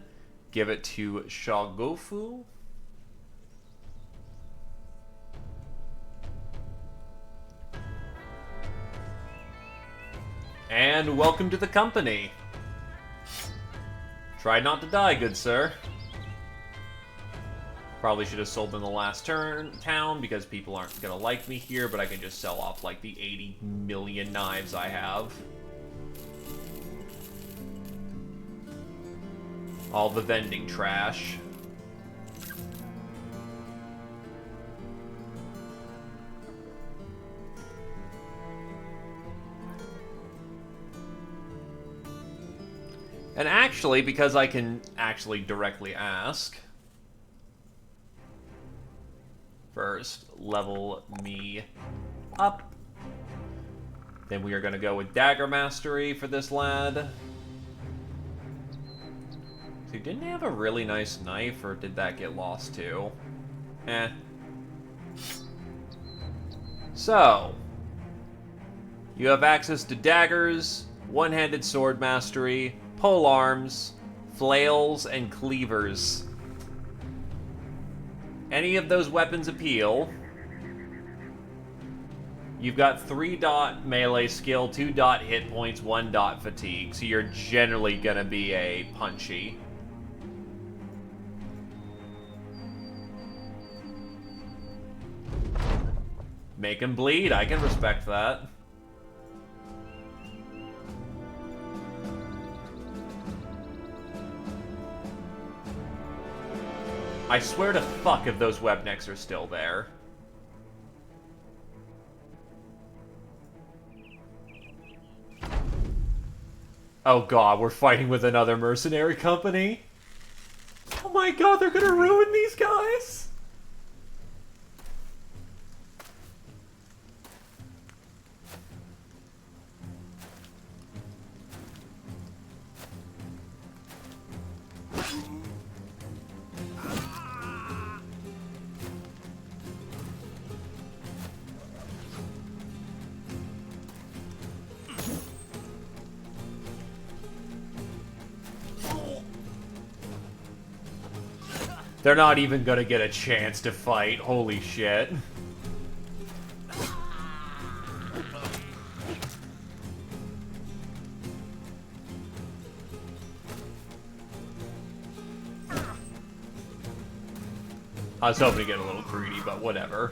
Give it to Shagofu. And welcome to the company. Try not to die, good sir. Probably should have sold in the last town because people aren't gonna like me here, but I can just sell off like the 80 million knives I have. All the vending trash. And actually, because I can actually directly ask, first, level me up. Then we are going to go with Dagger Mastery for this lad. So didn't he have a really nice knife, or did that get lost too? Eh. So, you have access to daggers, one-handed sword mastery, pole arms, flails, and cleavers. Any of those weapons appeal. You've got 3-dot melee skill, 2-dot hit points, 1-dot fatigue, so you're generally gonna be a punchy. Make him bleed, I can respect that. I swear to fuck if those webnecks are still there. Oh god, we're fighting with another mercenary company? Oh my god, they're gonna ruin these guys? They're not even gonna get a chance to fight, holy shit. I was hoping to get a little greedy, but whatever.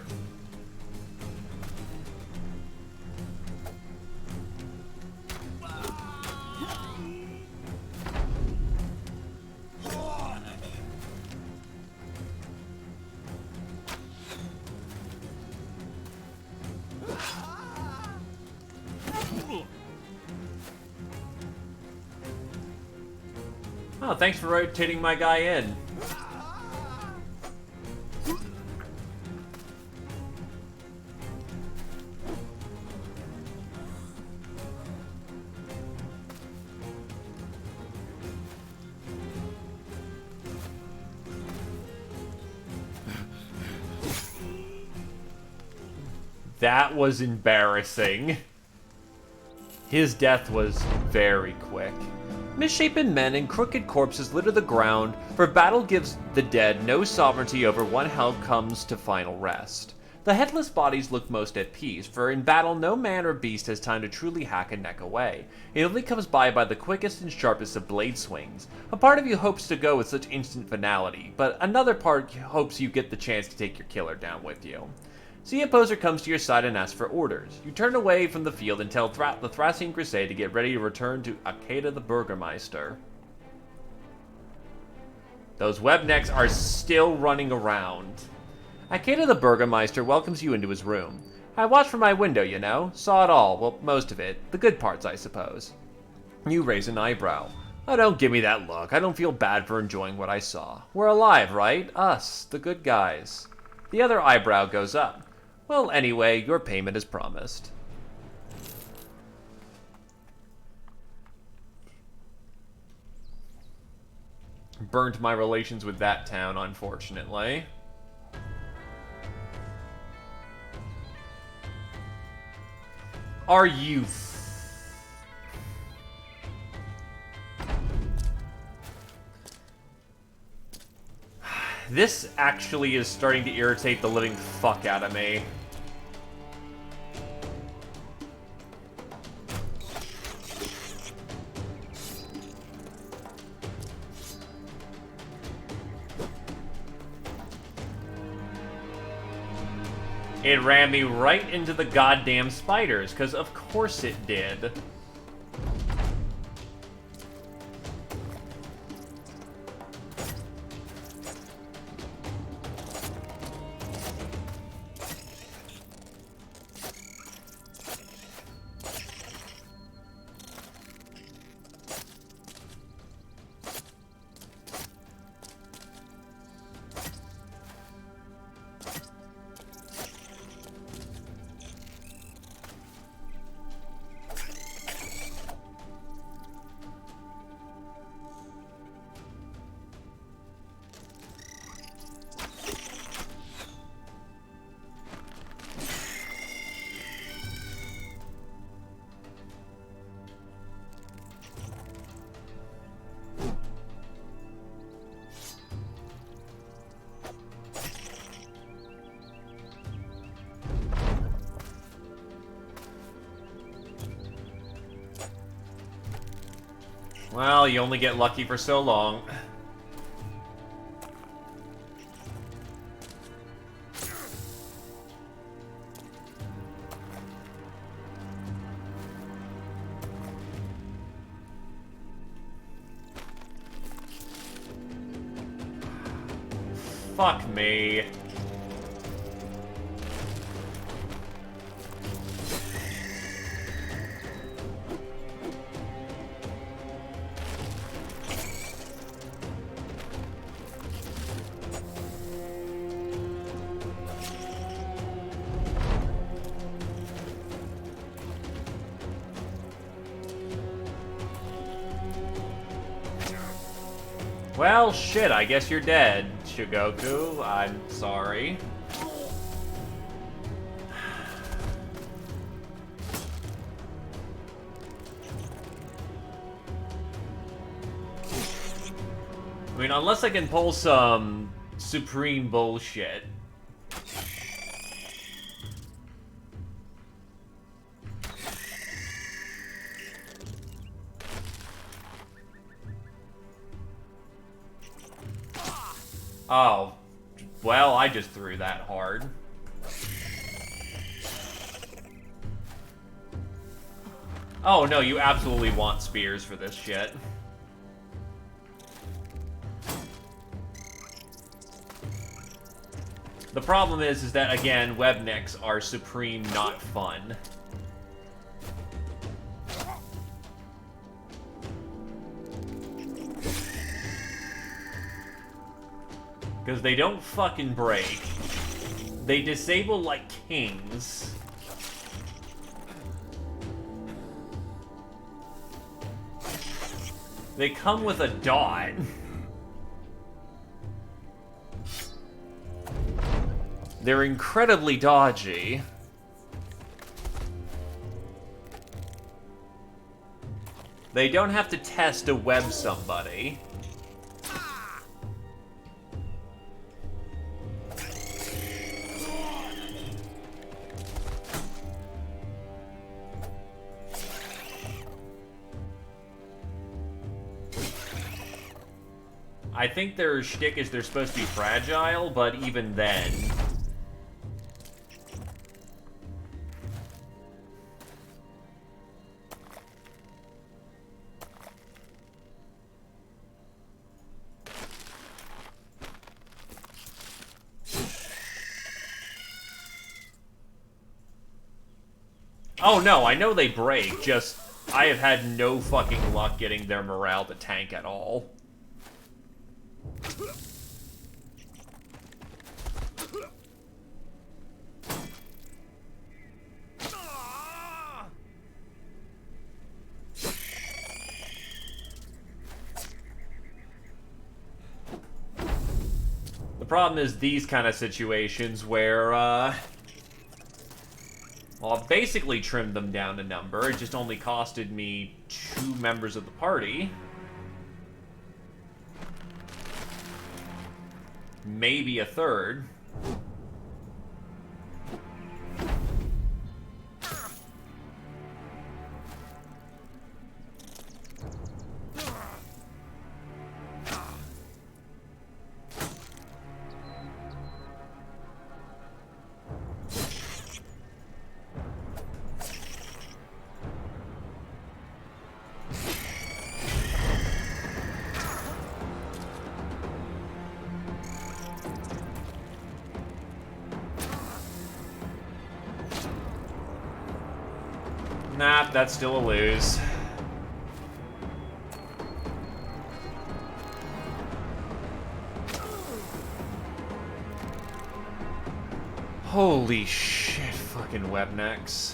Oh, thanks for rotating my guy in. That was embarrassing. His death was very quick. Misshapen men and crooked corpses litter the ground, for battle gives the dead no sovereignty over one how comes to final rest. The headless bodies look most at peace, for in battle no man or beast has time to truly hack a neck away. It only comes by the quickest and sharpest of blade swings. A part of you hopes to go with such instant finality, but another part hopes you get the chance to take your killer down with you. So the opposer comes to your side and asks for orders. You turn away from the field and tell the Thracian Crusade to get ready to return to Akeda the Burgermeister. Those webnecks are still running around. Akeda the Burgermeister welcomes you into his room. I watched from my window, you know. Saw it all. Well, most of it. The good parts, I suppose. You raise an eyebrow. Oh, don't give me that look. I don't feel bad for enjoying what I saw. We're alive, right? Us, the good guys. The other eyebrow goes up. Well, anyway, your payment is promised. Burnt my relations with that town, unfortunately. Are you... This actually is starting to irritate the living fuck out of me. It ran me right into the goddamn spiders, because of course it did. Well, you only get lucky for so long. Fuck me. Well, shit, I guess you're dead, Shigoku. I'm sorry. I mean, unless I can pull some supreme bullshit. Oh, well, I just threw that hard. Oh, no, you absolutely want spears for this shit. The problem is that, again, webnicks are supreme not fun. Because they don't fucking break. They disable like kings. They come with a dot. They're incredibly dodgy. They don't have to test to web somebody. I think their shtick is they're supposed to be fragile, but even then... Oh no, I know they break, just I have had no fucking luck getting their morale to tank at all. The problem is these kind of situations where, well, I've basically trimmed them down to number. It just only costed me 2 members of the party. Maybe a third. Nah, that's still a lose. Holy shit, fucking webnecks.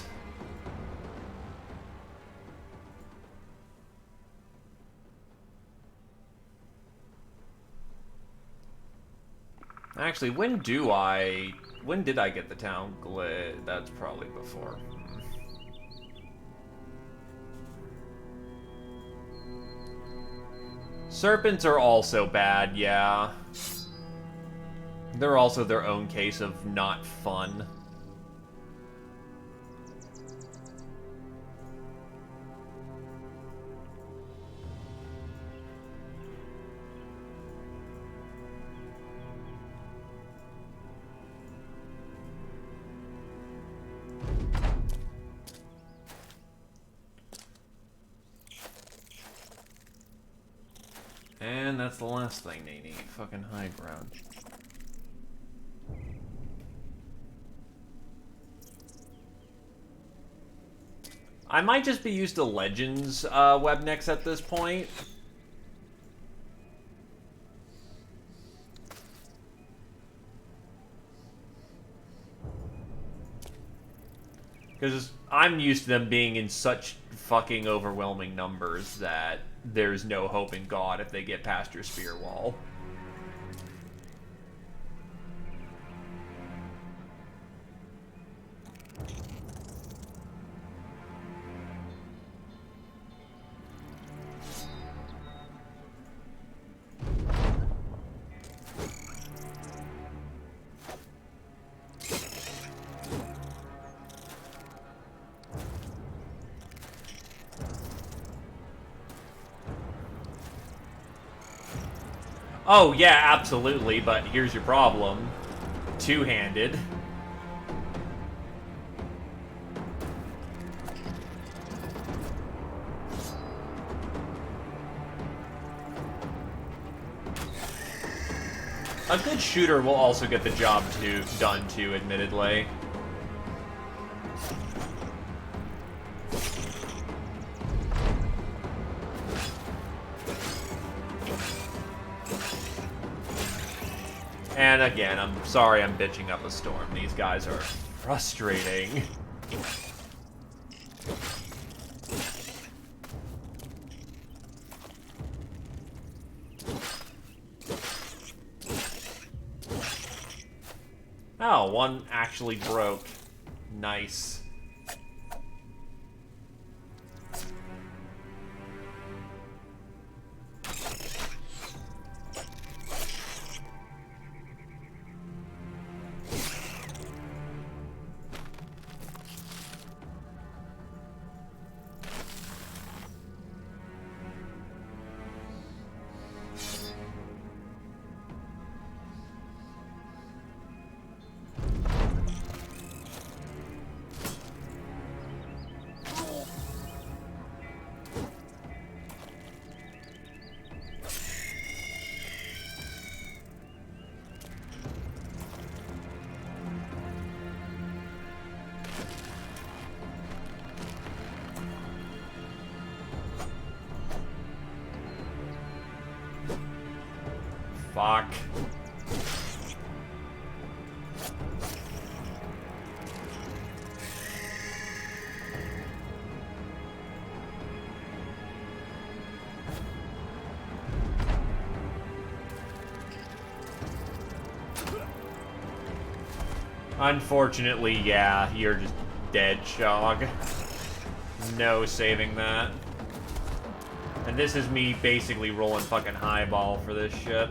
Actually, when did I get the town glitch? That's probably before. Serpents are also bad, yeah. They're also their own case of not fun. And that's the last thing they need. Fucking high ground. I might just be used to Legends webnecks at this point. Because I'm used to them being in such fucking overwhelming numbers that there's no hope in God if they get past your spear wall. Oh, yeah, absolutely, but here's your problem. Two-handed. A good shooter will also get the job done too, admittedly. And again, I'm sorry I'm bitching up a storm. These guys are frustrating. Oh, one actually broke. Nice. Fuck. Unfortunately, yeah, you're just dead, Shog. No saving that. And this is me basically rolling fucking highball for this shit.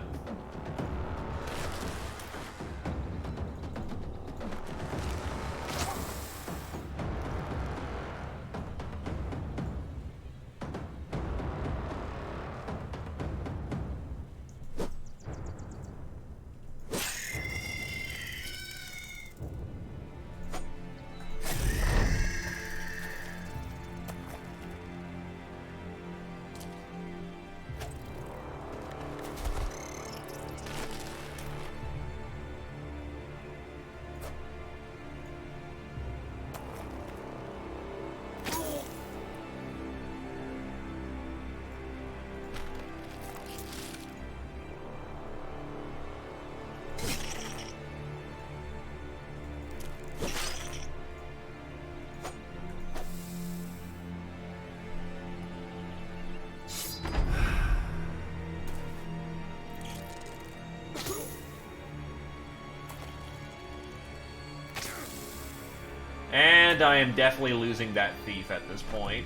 And I am definitely losing that thief at this point.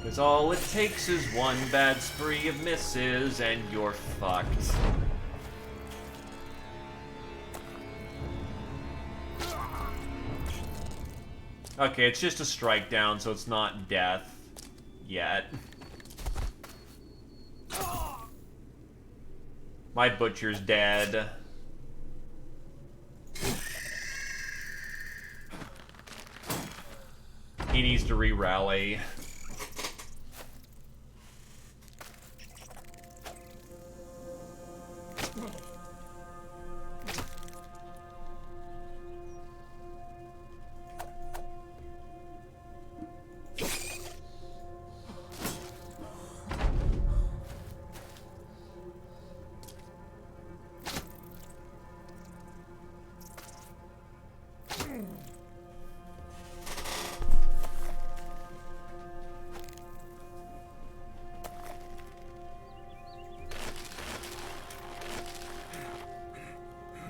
Because all it takes is one bad spree of misses, and you're fucked. Okay, it's just a strike down, so it's not death yet. My butcher's dead. He needs to re-rally.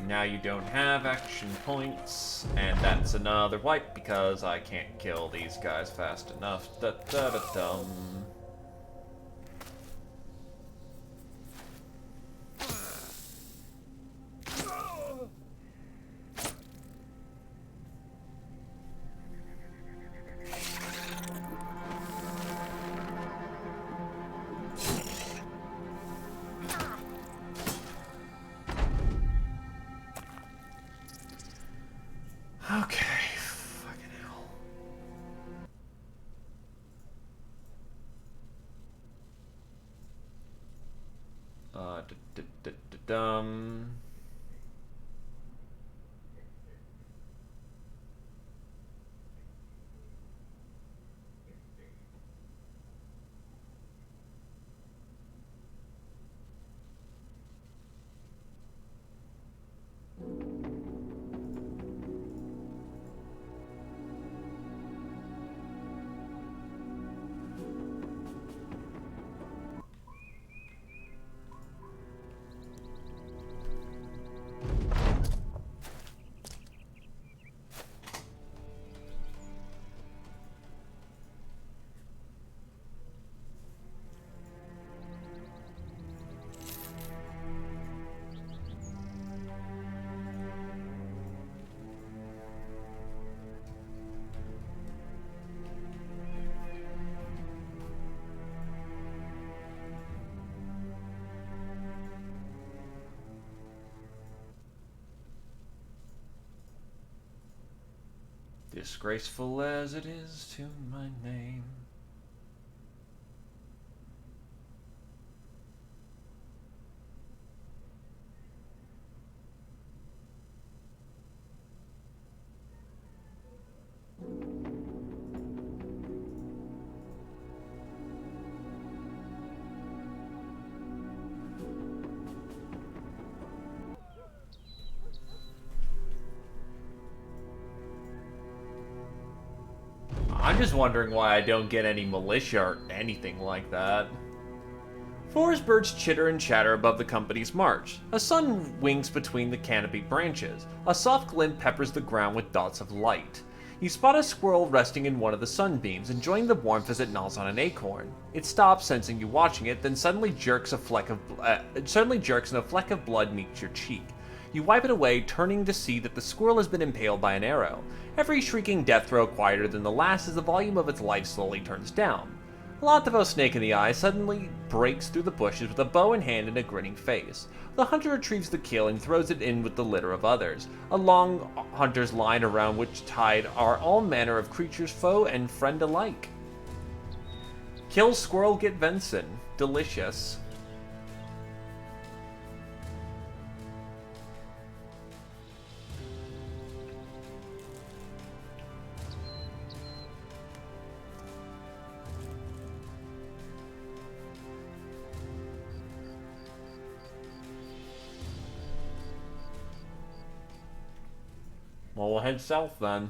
Now you don't have action points, and that's another wipe because I can't kill these guys fast enough. Da da da dum. Okay, fucking hell. Dum. Disgraceful as it is to my name. I'm just wondering why I don't get any militia or anything like that. Forest birds chitter and chatter above the company's march. A sun winks between the canopied branches. A soft glint peppers the ground with dots of light. You spot a squirrel resting in one of the sunbeams, enjoying the warmth as it gnaws on an acorn. It stops, sensing you watching it, then suddenly jerks and a fleck of blood meets your cheek. You wipe it away, turning to see that the squirrel has been impaled by an arrow. Every shrieking death throw quieter than the last as the volume of its life slowly turns down. Lontavo Snake in the Eye suddenly breaks through the bushes with a bow in hand and a grinning face. The hunter retrieves the kill and throws it in with the litter of others. A long hunter's line around which tied are all manner of creatures, foe and friend alike. Kill squirrel, get venison. Delicious. Well, we'll head south then.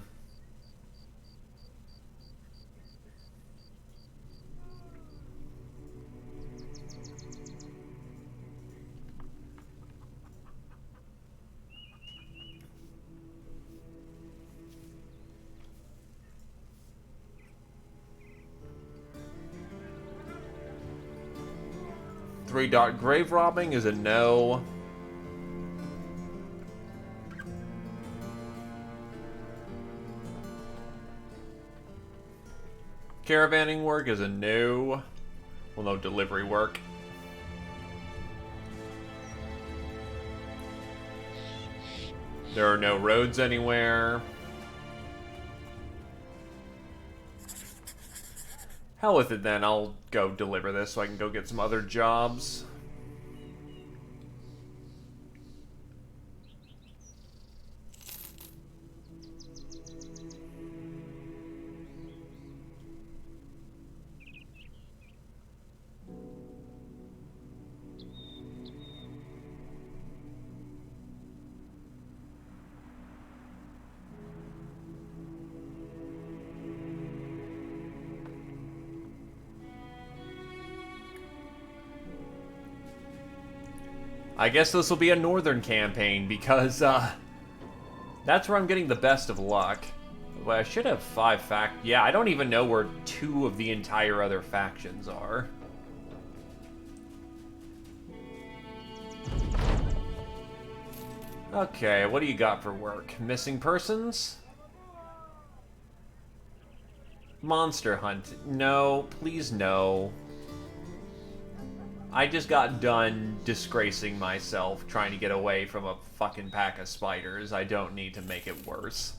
Three-dot grave robbing is a no. Caravanning work is a no. Well, no delivery work. There are no roads anywhere. Hell with it then, I'll go deliver this so I can go get some other jobs. I guess this will be a northern campaign because, that's where I'm getting the best of luck. Well, I should have 5 yeah, I don't even know where 2 of the entire other factions are. Okay, what do you got for work? Missing persons? Monster hunt. No, please no. I just got done disgracing myself trying to get away from a fucking pack of spiders. I don't need to make it worse.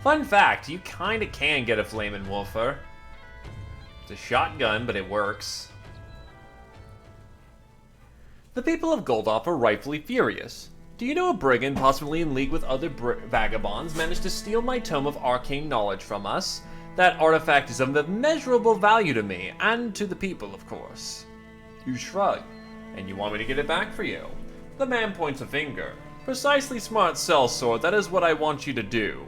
Fun fact, you kinda can get a Flamin' Wolfer. It's a shotgun, but it works. The people of Goldoff are rightfully furious. Do you know a brigand, possibly in league with other vagabonds, managed to steal my tome of arcane knowledge from us? That artifact is of immeasurable value to me, and to the people, of course. You shrug, and you want me to get it back for you. The man points a finger. Precisely, smart sellsword, that is what I want you to do.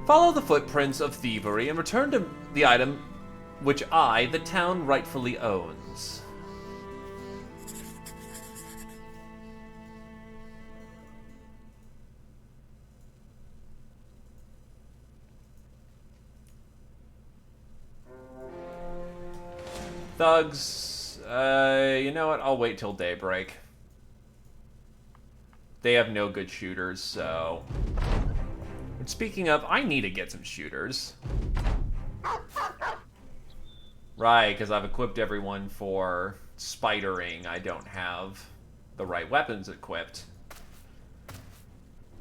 Follow the footprints of thievery and return to the item which I, the town, rightfully owns. Thugs, you know what? I'll wait till daybreak. They have no good shooters, so... And speaking of, I need to get some shooters. Right, because I've equipped everyone for spidering. I don't have the right weapons equipped.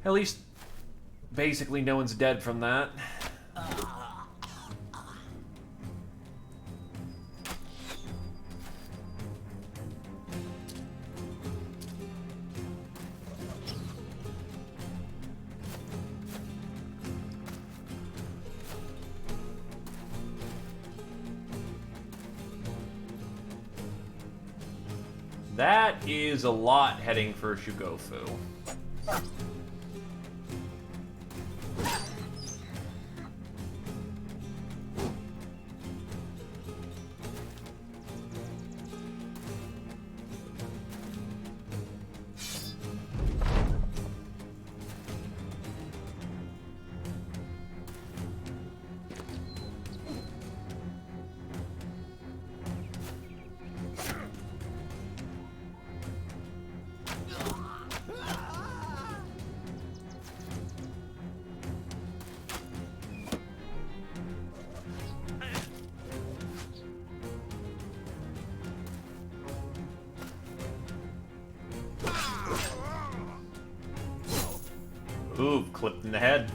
At least, basically no one's dead from that. That is a lot heading for Shugofu. Ooh, clipped in the head.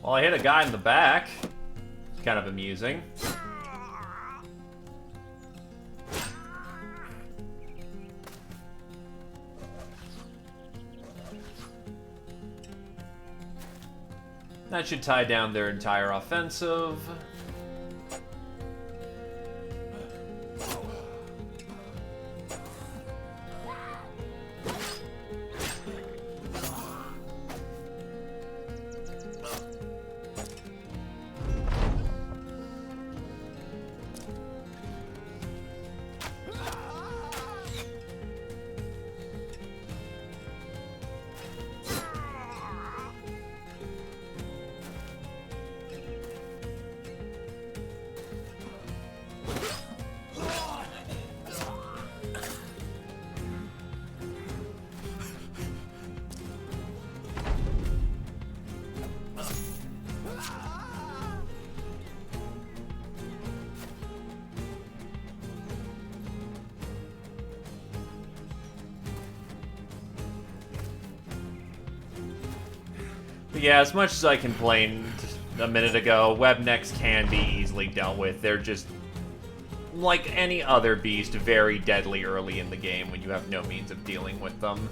Well, I hit a guy in the back. Kind of amusing. That should tie down their entire offensive. Yeah, as much as I complained a minute ago, webnecks can be easily dealt with. They're just, like any other beast, very deadly early in the game when you have no means of dealing with them.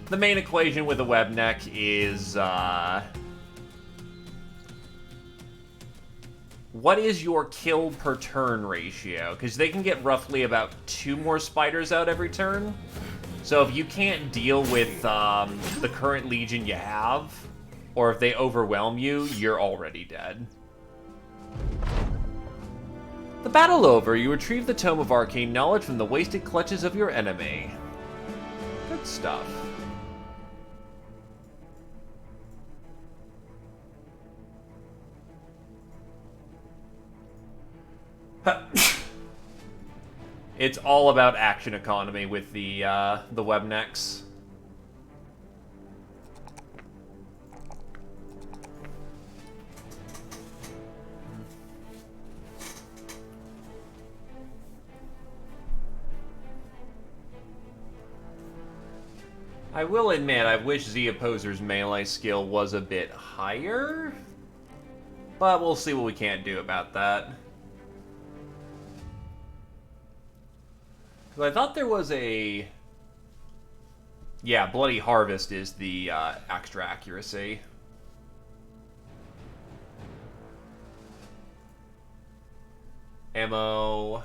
The main equation with a webneck is, what is your kill per turn ratio? Because they can get roughly about 2 more spiders out every turn. So if you can't deal with the current legion you have, or if they overwhelm you, you're already dead. The battle over, you retrieve the Tome of Arcane Knowledge from the wasted clutches of your enemy. Good stuff. It's all about action economy with the webnecks. I will admit, I wish Z Opposer's melee skill was a bit higher, but we'll see what we can't do about that. Because I thought there was a... Yeah, Bloody Harvest is the extra accuracy. Ammo...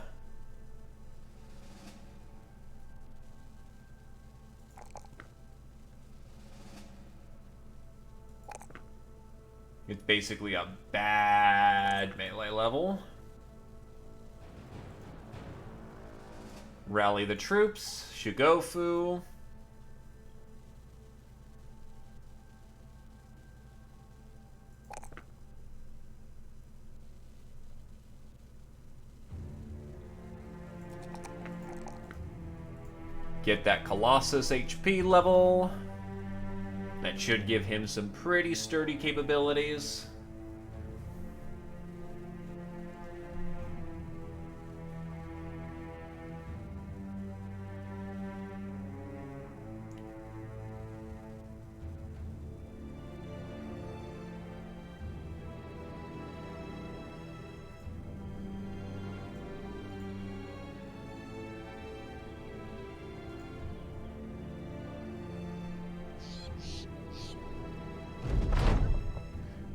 It's basically a bad melee level. Rally the troops, Shugofu. Get that Colossus HP level. That should give him some pretty sturdy capabilities.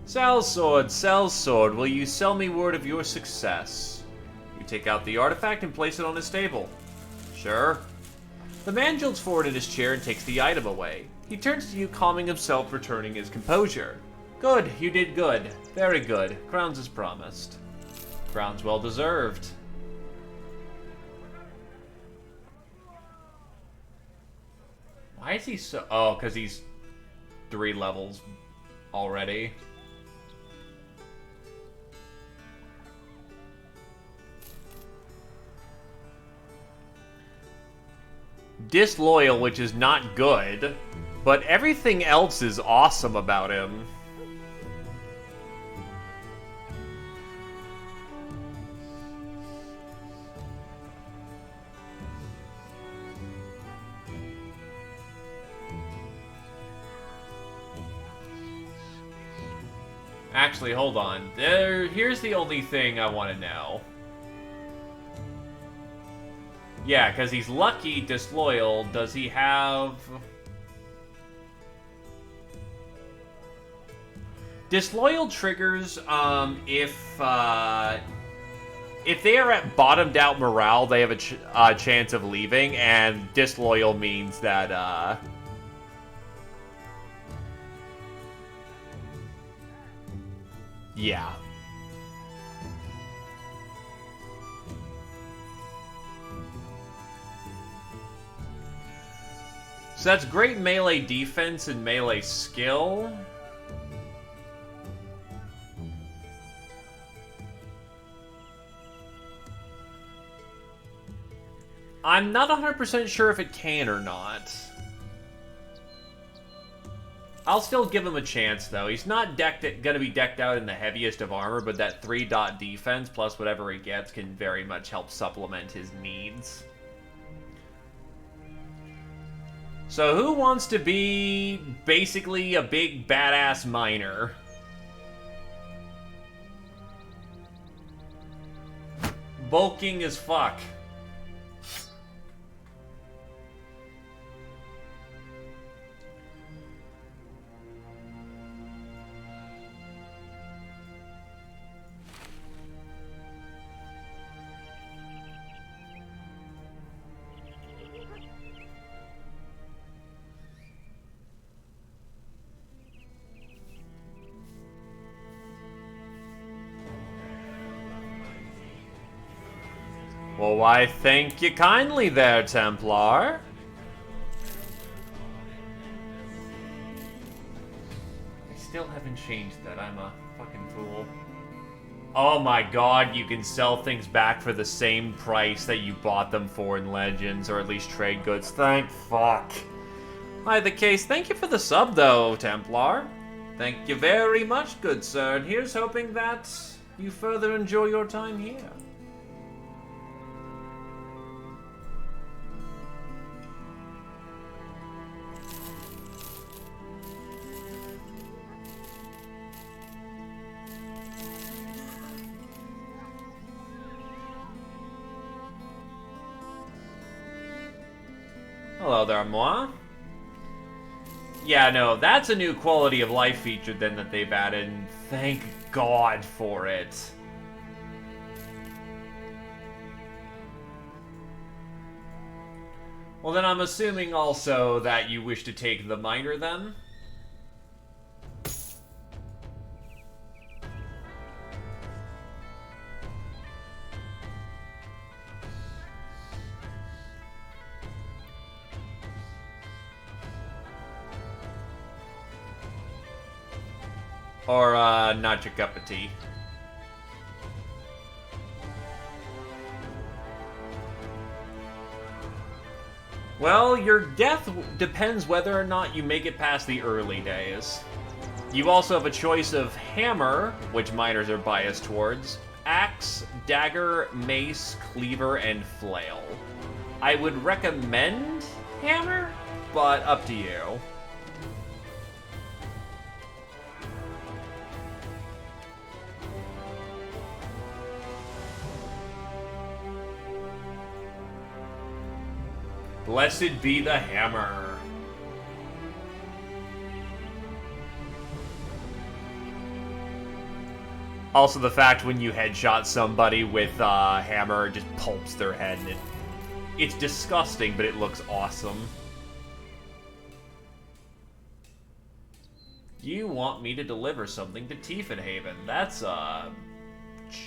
Sal's sword, will you sell me word of your success? You take out the artifact and place it on his table. Sure. The man jolts forward in his chair and takes the item away. He turns to you, calming himself, returning his composure. Good, you did good. Very good. Crowns as promised. Crowns well deserved. Why is he so... Oh, because he's 3 levels already. Disloyal, which is not good, but everything else is awesome about him. Actually, hold on. Here's the only thing I want to know. Yeah, because he's lucky, disloyal. Does he have... Disloyal triggers, if they are at bottomed out morale, they have a chance of leaving, and disloyal means that, yeah. So that's great melee defense and melee skill. I'm not 100% sure if it can or not. I'll still give him a chance, though. He's not gonna be decked out in the heaviest of armor, but that 3-dot defense plus whatever he gets can very much help supplement his needs. So who wants to be basically a big badass miner? Bulking as fuck. Well, why, thank you kindly there, Templar. I still haven't changed that. I'm a fucking fool. Oh my god, you can sell things back for the same price that you bought them for in Legends, or at least trade goods. Thank fuck. Either case, thank you for the sub, though, Templar. Thank you very much, good sir, and here's hoping that you further enjoy your time here. Hello there, moi. Yeah, no, that's a new quality of life feature then that they've added, and thank God for it. Well, then I'm assuming also that you wish to take the miner, then? Or, not your cup of tea. Well, your death depends whether or not you make it past the early days. You also have a choice of hammer, which miners are biased towards, axe, dagger, mace, cleaver, and flail. I would recommend hammer, but up to you. Blessed be the hammer. Also, the fact when you headshot somebody with a hammer, it just pulps their head. And it's disgusting, but it looks awesome. You want me to deliver something to Tiefenhaven? That's a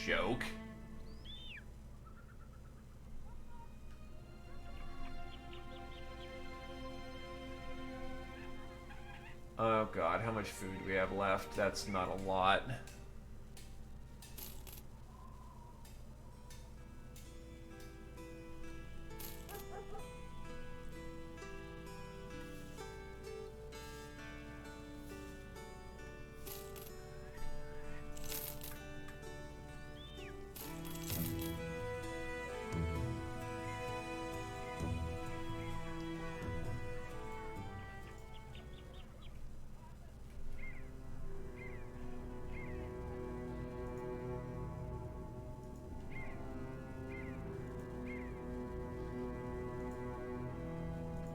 joke. Oh god, how much food do we have left? That's not a lot.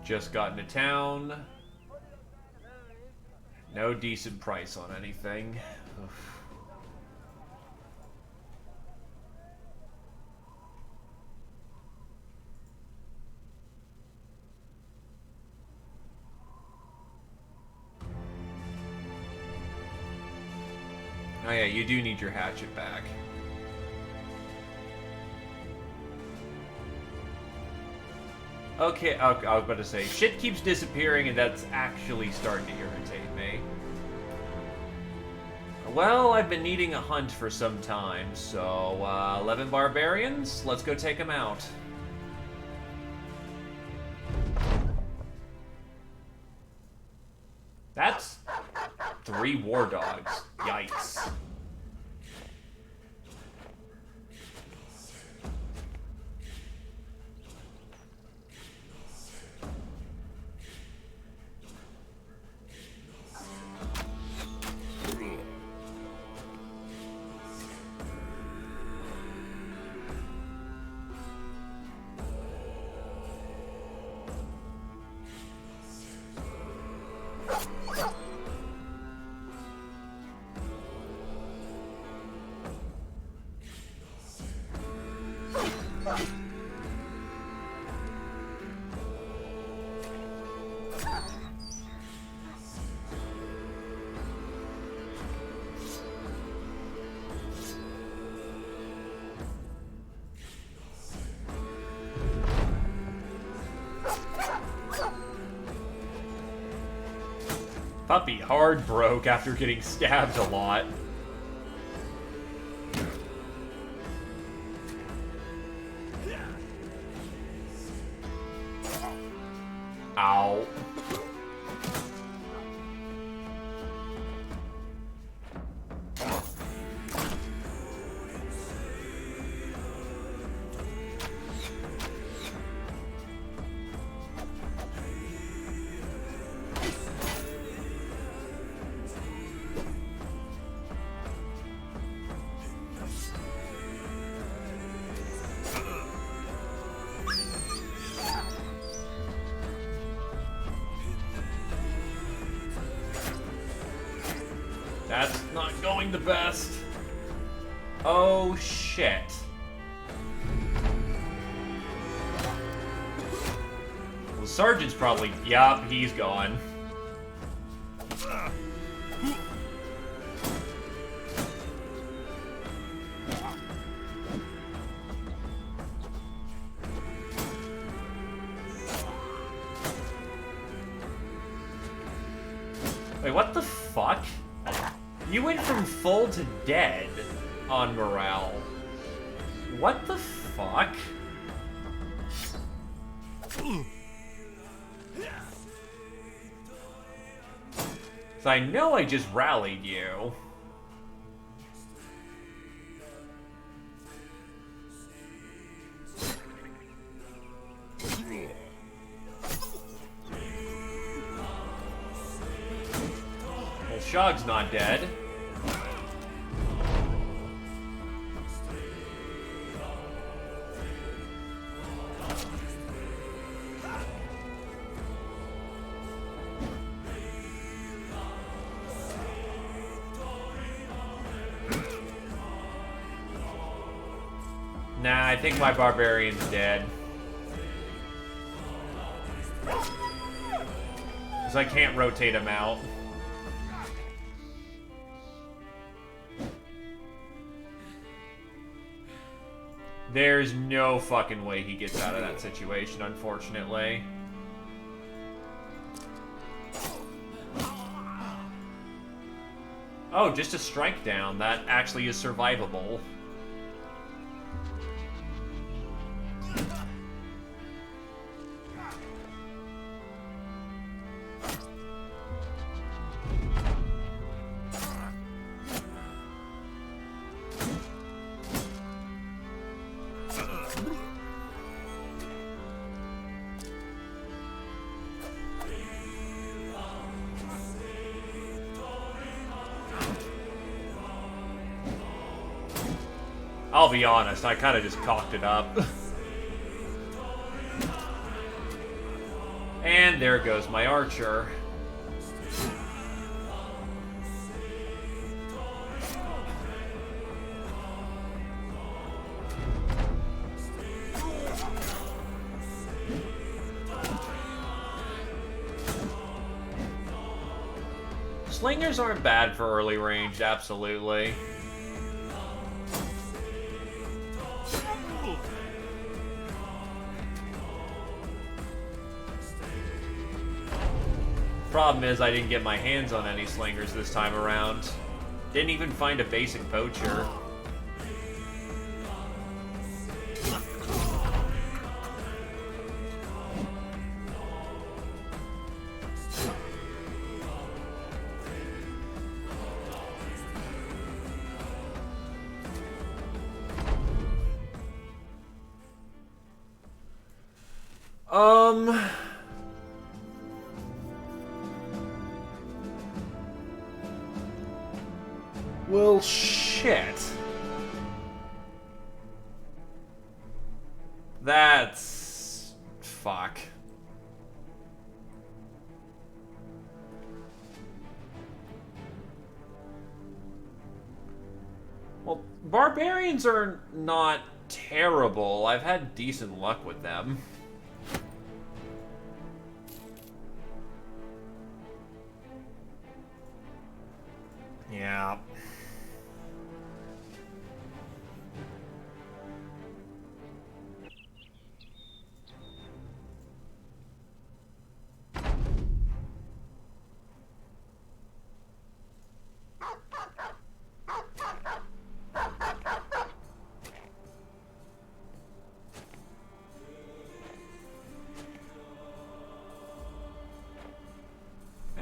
Just got into town. No decent price on anything. Oof. Oh yeah, you do need your hatchet back. Okay, I was about to say, shit keeps disappearing and that's actually starting to irritate me. Well, I've been needing a hunt for some time, so 11 barbarians, let's go take them out. That's 3 war dogs. Yikes. Puppy hard broke after getting stabbed a lot. Ow. That's not going the best. Oh, shit. Well, Sergeant's probably... Yup, he's gone. Wait, what the fuck? You went from full to dead on morale. What the fuck? So I know I just rallied you. Well, Shog's not dead. Nah, I think my barbarian's dead. Because I can't rotate him out. There's no fucking way he gets out of that situation, unfortunately. Oh, just a strike down. That actually is survivable. I'll be honest, I kind of just cocked it up. And there goes my archer. Slingers aren't bad for early range, absolutely. Problem is, I didn't get my hands on any slingers this time around. Didn't even find a basic poacher. Well, shit. That's... fuck. Well, barbarians are not terrible. I've had decent luck with them. Yeah.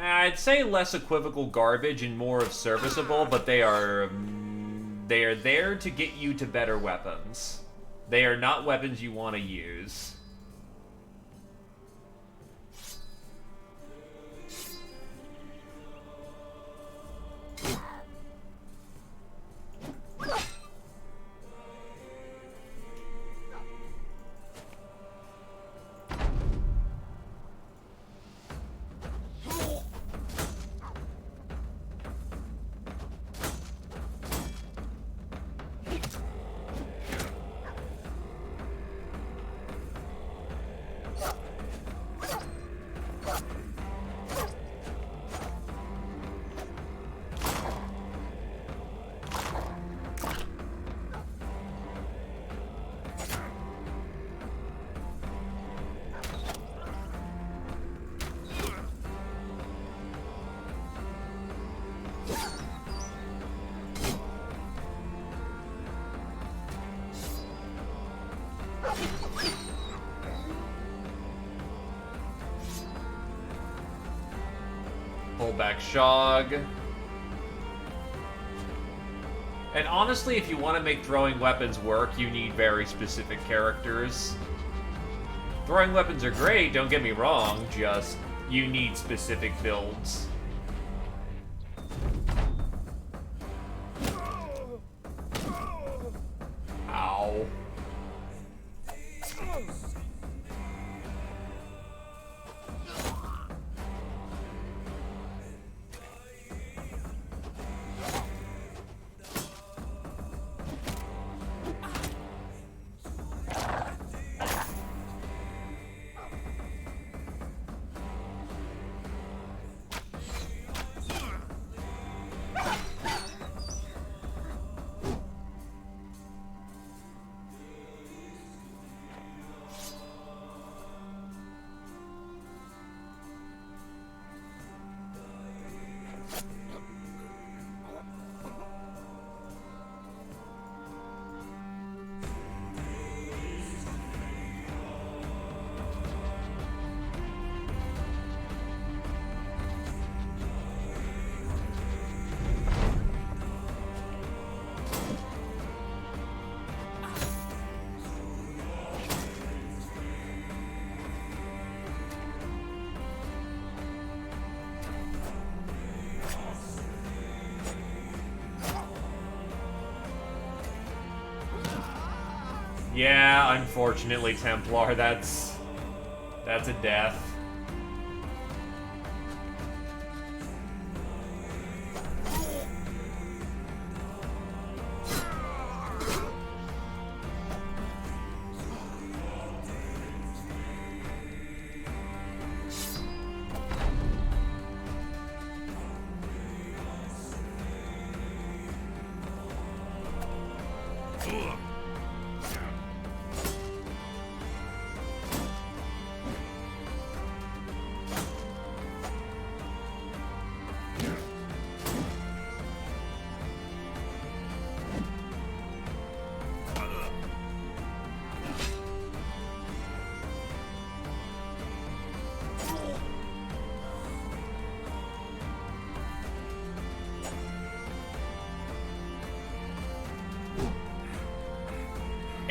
I'd say less equivocal garbage and more of serviceable, but they are there to get you to better weapons. They are not weapons you want to use. Pull back Shog. And honestly, if you want to make throwing weapons work, you need very specific characters. Throwing weapons are great, don't get me wrong, just you need specific builds. Ow. Yeah, unfortunately, Templar, that's a death.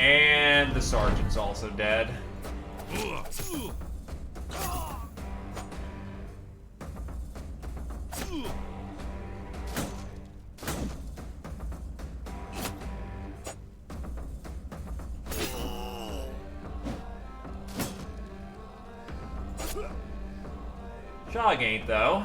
And the sergeant's also dead. Shog ain't, though.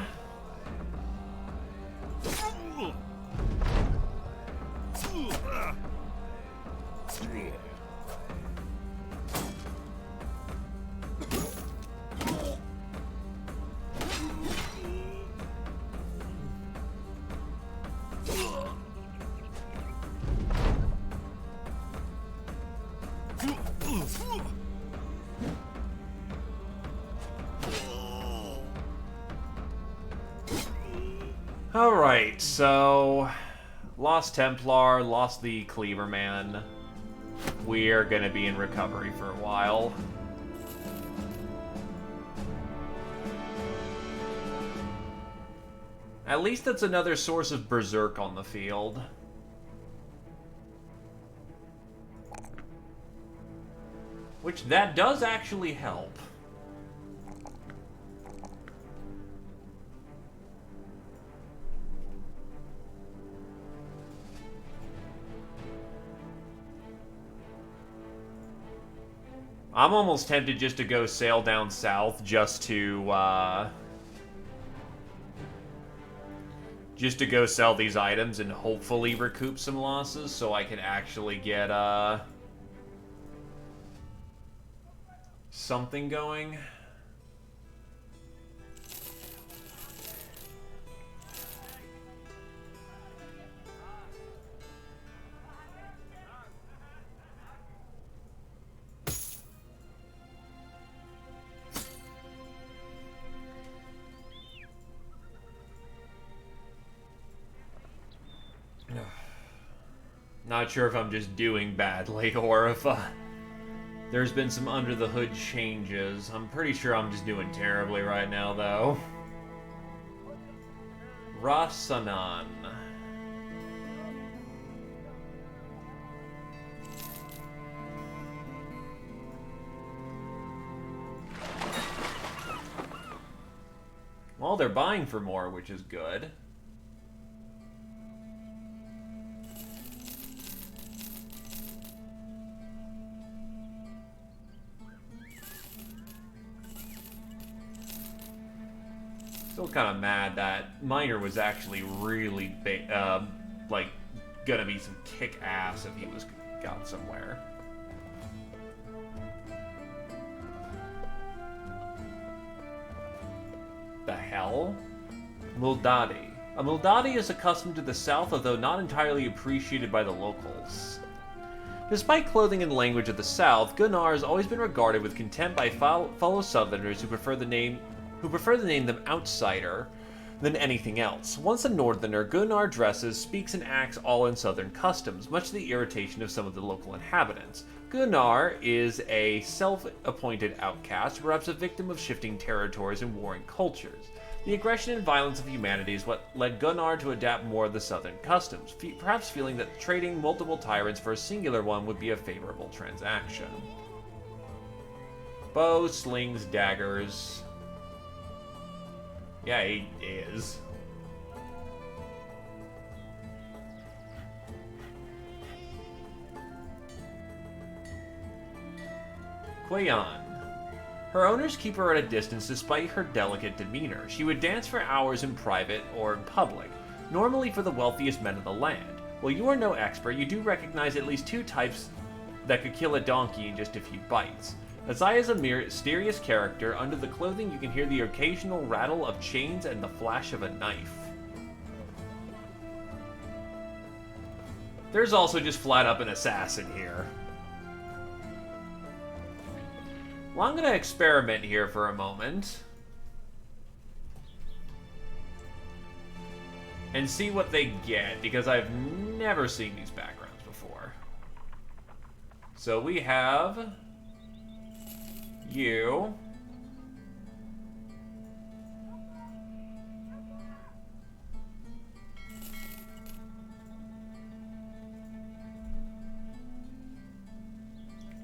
Alright, so... Lost Templar, lost the Cleaver Man. We're gonna be in recovery for a while. At least that's another source of Berserk on the field. Which, that does actually help. I'm almost tempted just to go sail down south just to go sell these items and hopefully recoup some losses so I can actually get something going. Not sure if I'm just doing badly or if there's been some under-the-hood changes. I'm pretty sure I'm just doing terribly right now, though. Rasanan. Well, they're buying for more, which is good. Still kind of mad that Miner was actually really, like, gonna be some kick-ass if he was got somewhere. The hell? Muldadi. A Muldadi is accustomed to the south, although not entirely appreciated by the locals. Despite clothing and language of the south, Gunnar has always been regarded with contempt by fellow southerners who prefer to name them outsider than anything else. Once a northerner, Gunnar dresses, speaks, and acts all in southern customs, much to the irritation of some of the local inhabitants. Gunnar is a self-appointed outcast, perhaps a victim of shifting territories and warring cultures. The aggression and violence of humanity is what led Gunnar to adapt more of the southern customs, perhaps feeling that trading multiple tyrants for a singular one would be a favorable transaction. Bows, slings, daggers. Yeah, he is. Quayan. Her owners keep her at a distance despite her delicate demeanor. She would dance for hours in private or in public, normally for the wealthiest men of the land. While you are no expert, you do recognize at least two types that could kill a donkey in just a few bites. Azai is a mysterious character. Under the clothing, you can hear the occasional rattle of chains and the flash of a knife. There's also just flat up an assassin here. Well, I'm going to experiment here for a moment. And see what they get, because I've never seen these backgrounds before. So we have... you.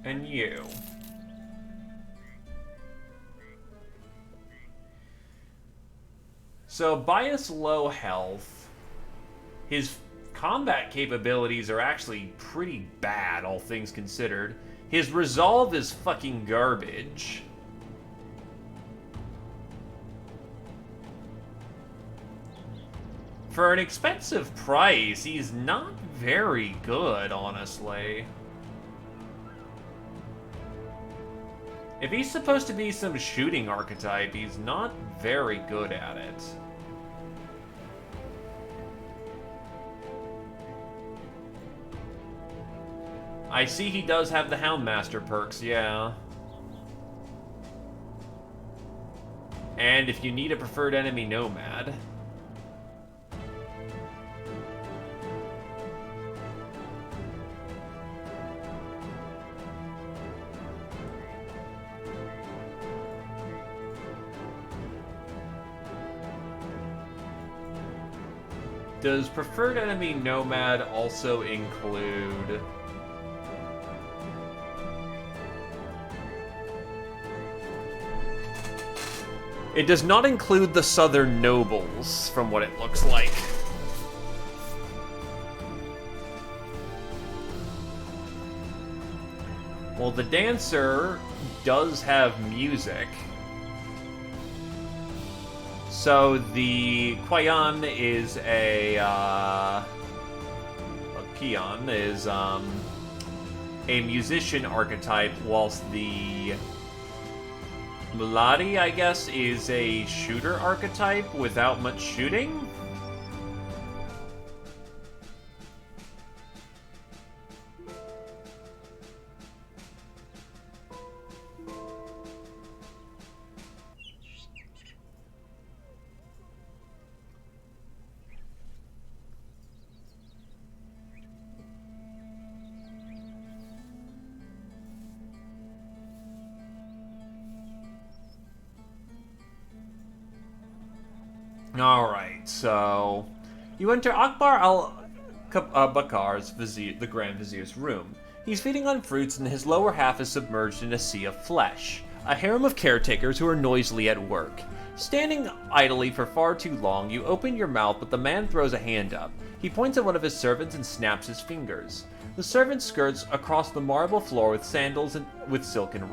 And you. So, Bias low health. His combat capabilities are actually pretty bad, all things considered. His resolve is fucking garbage. For an expensive price, he's not very good, honestly. If he's supposed to be some shooting archetype, he's not very good at it. I see he does have the Houndmaster perks, yeah. And if you need a preferred enemy nomad. Does preferred enemy nomad also include... It does not include the southern nobles, from what it looks like. Well, the dancer does have music. So the Kwayan is a peon is a musician archetype, whilst the Muladi, I guess, is a shooter archetype without much shooting? Alright, so you enter Akbar al-Bakar's vizier, the Grand Vizier's room. He's feeding on fruits and his lower half is submerged in a sea of flesh. A harem of caretakers who are noisily at work. Standing idly for far too long, you open your mouth, but the man throws a hand up. He points at one of his servants and snaps his fingers. The servant skirts across the marble floor with sandals and with silken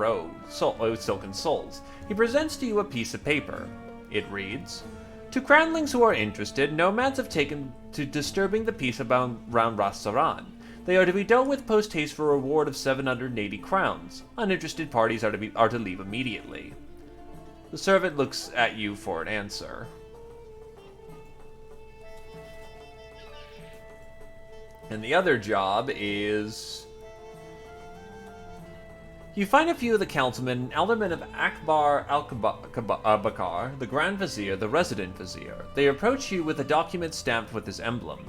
soles. He presents to you a piece of paper. It reads, "To crownlings who are interested, nomads have taken to disturbing the peace around Ras Saran. They are to be dealt with post-haste for a reward of 780 crowns. Uninterested parties are to leave immediately." The servant looks at you for an answer. And the other job is... You find a few of the councilmen and aldermen of Akbar al-Bakar, the Grand Vizier, the resident Vizier. They approach you with a document stamped with his emblem.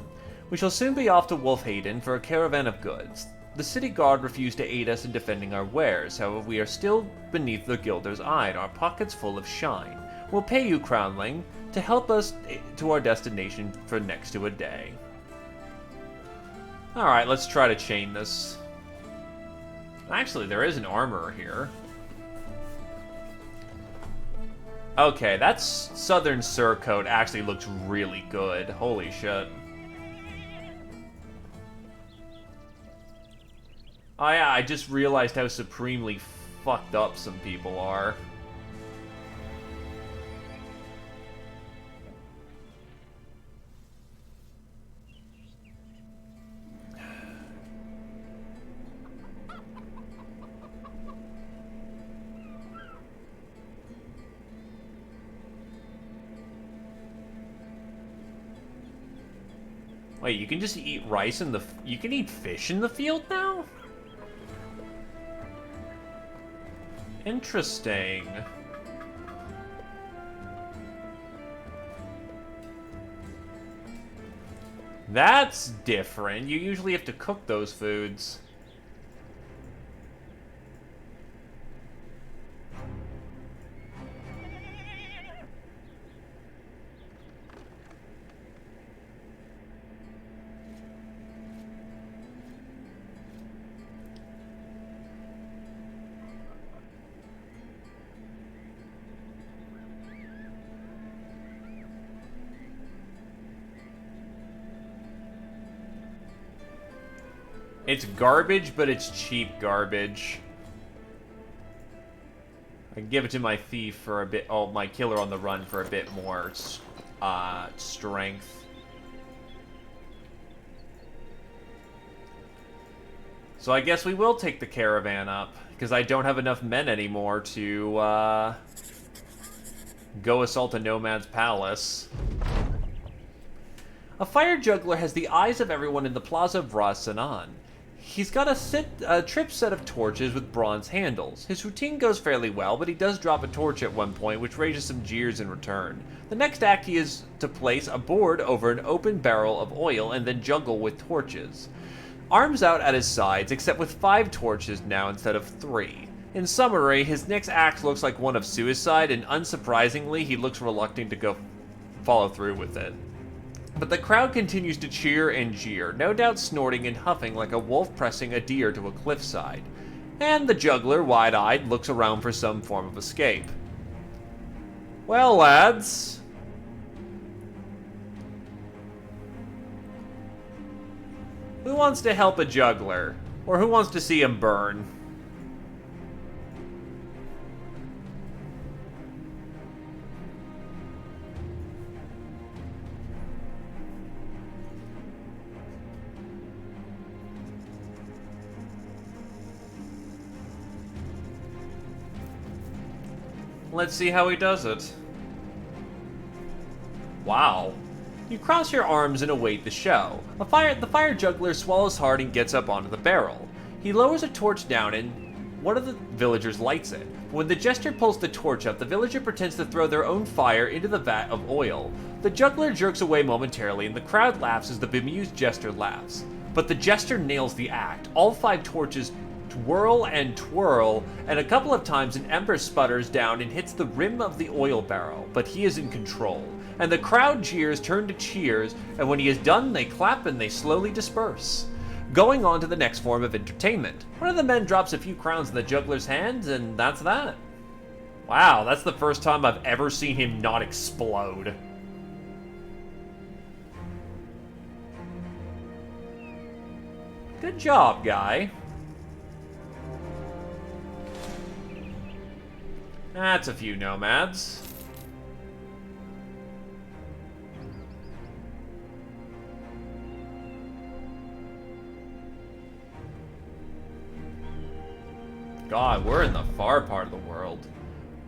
"We shall soon be off to Wolfhaven for a caravan of goods. The city guard refused to aid us in defending our wares, however we are still beneath the gilder's eye and our pockets full of shine. We'll pay you, Crownling, to help us to our destination for next to a day." Alright, let's try to chain this. Actually, there is an armorer here. Okay, that southern surcoat actually looks really good. Holy shit. Oh yeah, I just realized how supremely fucked up some people are. Wait, you can just eat rice in the... You can eat fish in the field now? Interesting. That's different. You usually have to cook those foods. It's garbage, but it's cheap garbage. I can give it to my thief for a bit... Oh, my killer on the run for a bit more strength. So I guess we will take the caravan up, because I don't have enough men anymore to go assault a nomad's palace. A fire juggler has the eyes of everyone in the plaza of Ras Sanan. He's got a trip set of torches with bronze handles. His routine goes fairly well, but he does drop a torch at one point, which raises some jeers in return. The next act he is to place a board over an open barrel of oil and then juggle with torches. Arms out at his sides, except with 5 torches now instead of 3. In summary, his next act looks like one of suicide, and unsurprisingly, he looks reluctant to follow through with it. But the crowd continues to cheer and jeer, no doubt snorting and huffing like a wolf pressing a deer to a cliffside. And the juggler, wide-eyed, looks around for some form of escape. Well, lads. Who wants to help a juggler? Or who wants to see him burn? Let's see how he does it. Wow. You cross your arms and await the show. The fire juggler swallows hard and gets up onto the barrel. He lowers a torch down and one of the villagers lights it. When the jester pulls the torch up, the villager pretends to throw their own fire into the vat of oil. The juggler jerks away momentarily and the crowd laughs as the bemused jester laughs. But the jester nails the act. All 5 torches twirl and twirl, and a couple of times an ember sputters down and hits the rim of the oil barrel, but he is in control. And the crowd jeers turn to cheers, and when he is done, they clap and they slowly disperse. Going on to the next form of entertainment. One of the men drops a few crowns in the juggler's hands, and that's that. Wow, that's the first time I've ever seen him not explode. Good job, guy. That's a few nomads. God, we're in the far part of the world.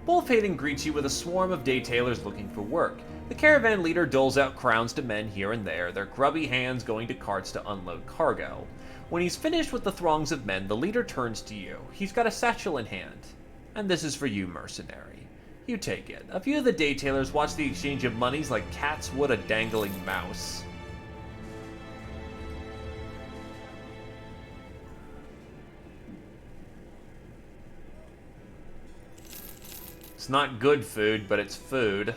Wolfhaven greets you with a swarm of daytailers looking for work. The caravan leader doles out crowns to men here and there, their grubby hands going to carts to unload cargo. When he's finished with the throngs of men, the leader turns to you. He's got a satchel in hand. And this is for you, mercenary. You take it. A few of the daytailers watch the exchange of monies like cats would a dangling mouse. It's not good food, but it's food.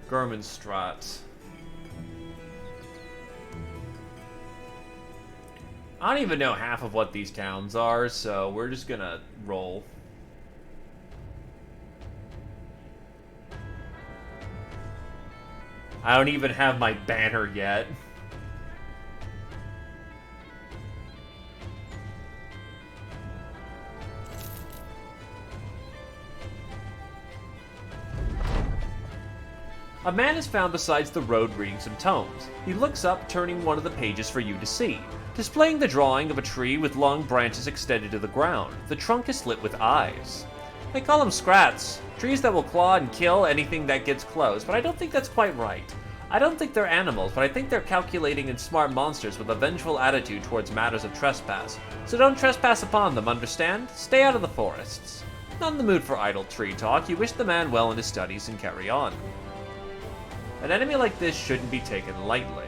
Gormanstrat. I don't even know half of what these towns are, so we're just gonna roll. I don't even have my banner yet. A man is found beside the road reading some tomes. He looks up, turning one of the pages for you to see, displaying the drawing of a tree with long branches extended to the ground. The trunk is slit with eyes. They call them scrats, trees that will claw and kill anything that gets close, but I don't think that's quite right. I don't think they're animals, but I think they're calculating and smart monsters with a vengeful attitude towards matters of trespass. So don't trespass upon them, understand? Stay out of the forests. Not in the mood for idle tree talk. You wish the man well in his studies and carry on. An enemy like this shouldn't be taken lightly.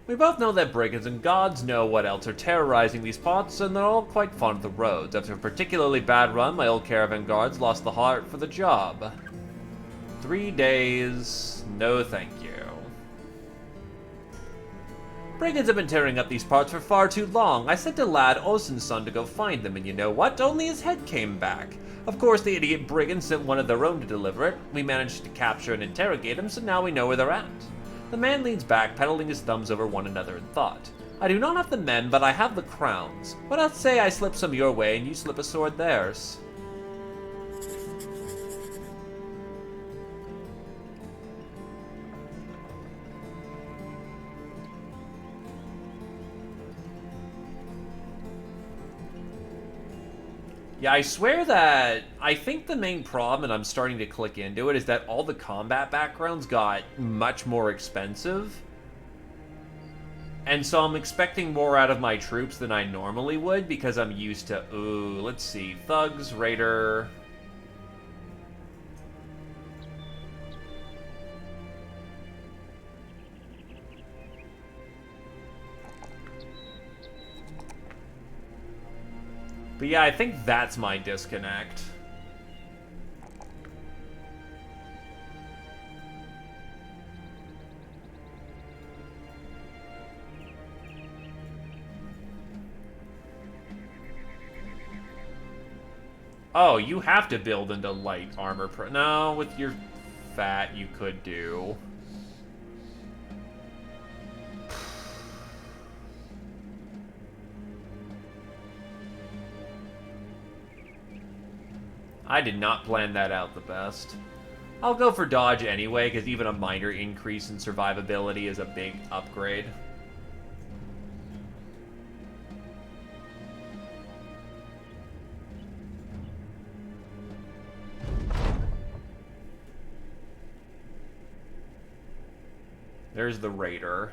We both know that brigands and gods know what else are terrorizing these parts, and they're all quite fond of the roads. After a particularly bad run, my old caravan guards lost the heart for the job. 3 days, no thank you. Brigands have been tearing up these parts for far too long. I sent a lad, Osen's son, to go find them, and you know what? Only his head came back. Of course, the idiot brigands sent one of their own to deliver it. We managed to capture and interrogate him, so now we know where they're at. The man leans back, peddling his thumbs over one another in thought. I do not have the men, but I have the crowns. Why not say I slip some your way and you slip a sword theirs? Yeah, I swear that I think the main problem, and I'm starting to click into it, is that all the combat backgrounds got much more expensive. And so I'm expecting more out of my troops than I normally would because I'm used to, ooh, let's see, thugs, raider. But yeah, I think that's my disconnect. Oh, you have to build into light armor. No, with your fat, you could do. I did not plan that out the best. I'll go for dodge anyway, because even a minor increase in survivability is a big upgrade. There's the raider.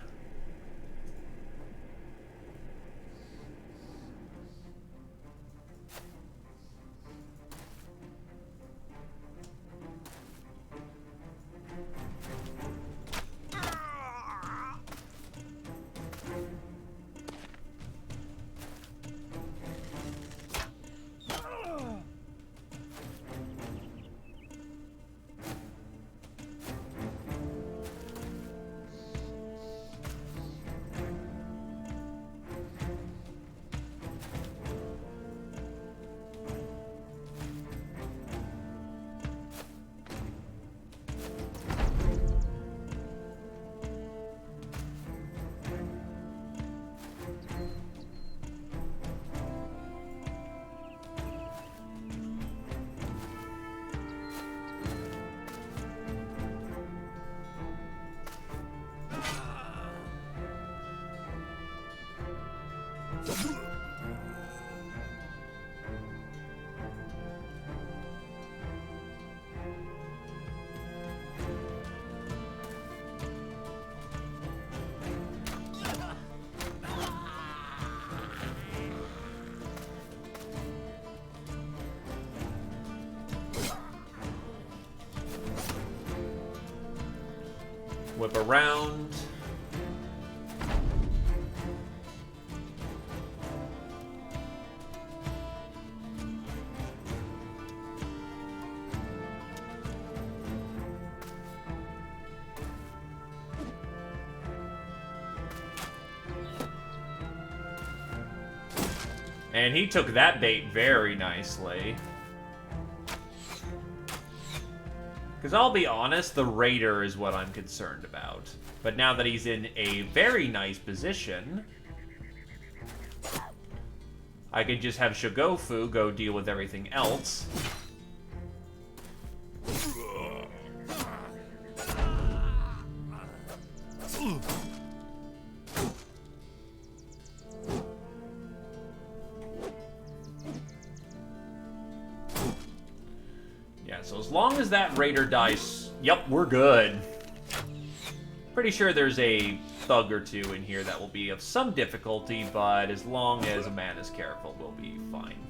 Whip around. And he took that bait very nicely. Because I'll be honest, the raider is what I'm concerned about. But now that he's in a very nice position, I could just have Shogofu go deal with everything else. So as long as that raider dies, yep, we're good. Pretty sure there's a thug or two in here that will be of some difficulty, but as long as a man is careful, we'll be fine.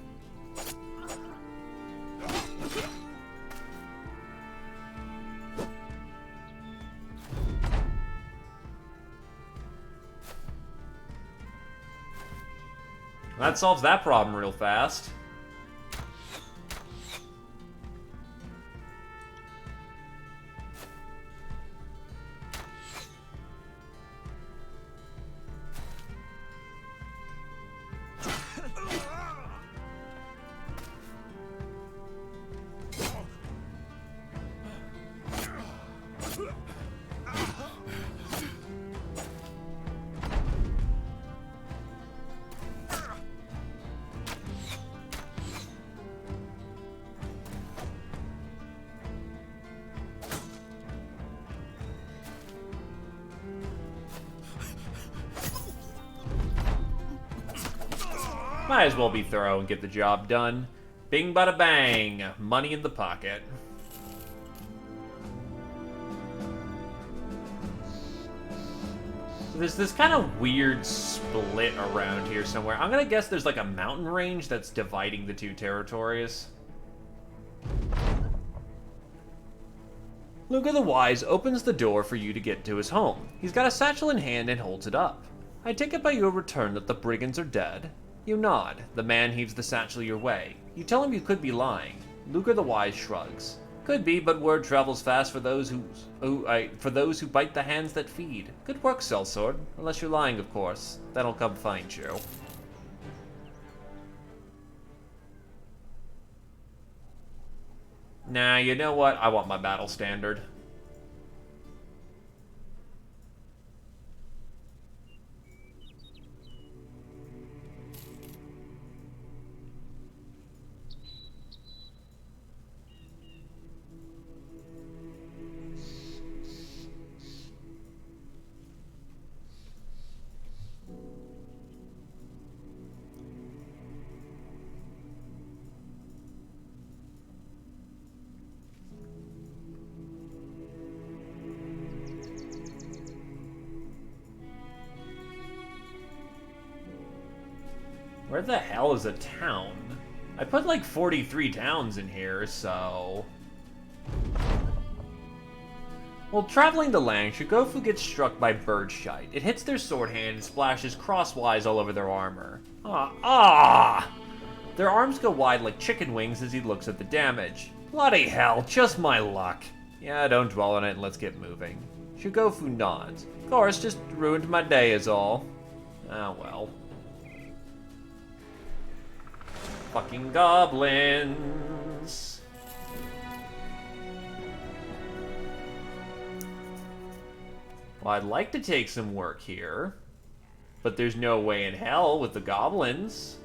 That solves that problem real fast. Might as well be thorough and get the job done. Bing bada bang, money in the pocket. There's this kind of weird split around here somewhere. I'm gonna guess there's like a mountain range that's dividing the two territories. Luca the Wise opens the door for you to get to his home. He's got a satchel in hand and holds it up. I take it by your return that the brigands are dead. You nod. The man heaves the satchel your way. You tell him you could be lying. Luca the Wise shrugs. Could be, but word travels fast for those who bite the hands that feed. Good work, Sellsword. Unless you're lying, of course. That'll come find you. Nah, you know what? I want my battle standard. Where the hell is a town? I put like 43 towns in here, so... While traveling the land, Shigofu gets struck by birdshite. It hits their sword hand and splashes crosswise all over their armor. Their arms go wide like chicken wings as he looks at the damage. Bloody hell, just my luck. Yeah, don't dwell on it and let's get moving. Shigofu nods. Of course, just ruined my day is all. Ah, well. Fucking goblins. Well, I'd like to take some work here, but there's no way in hell with the goblins.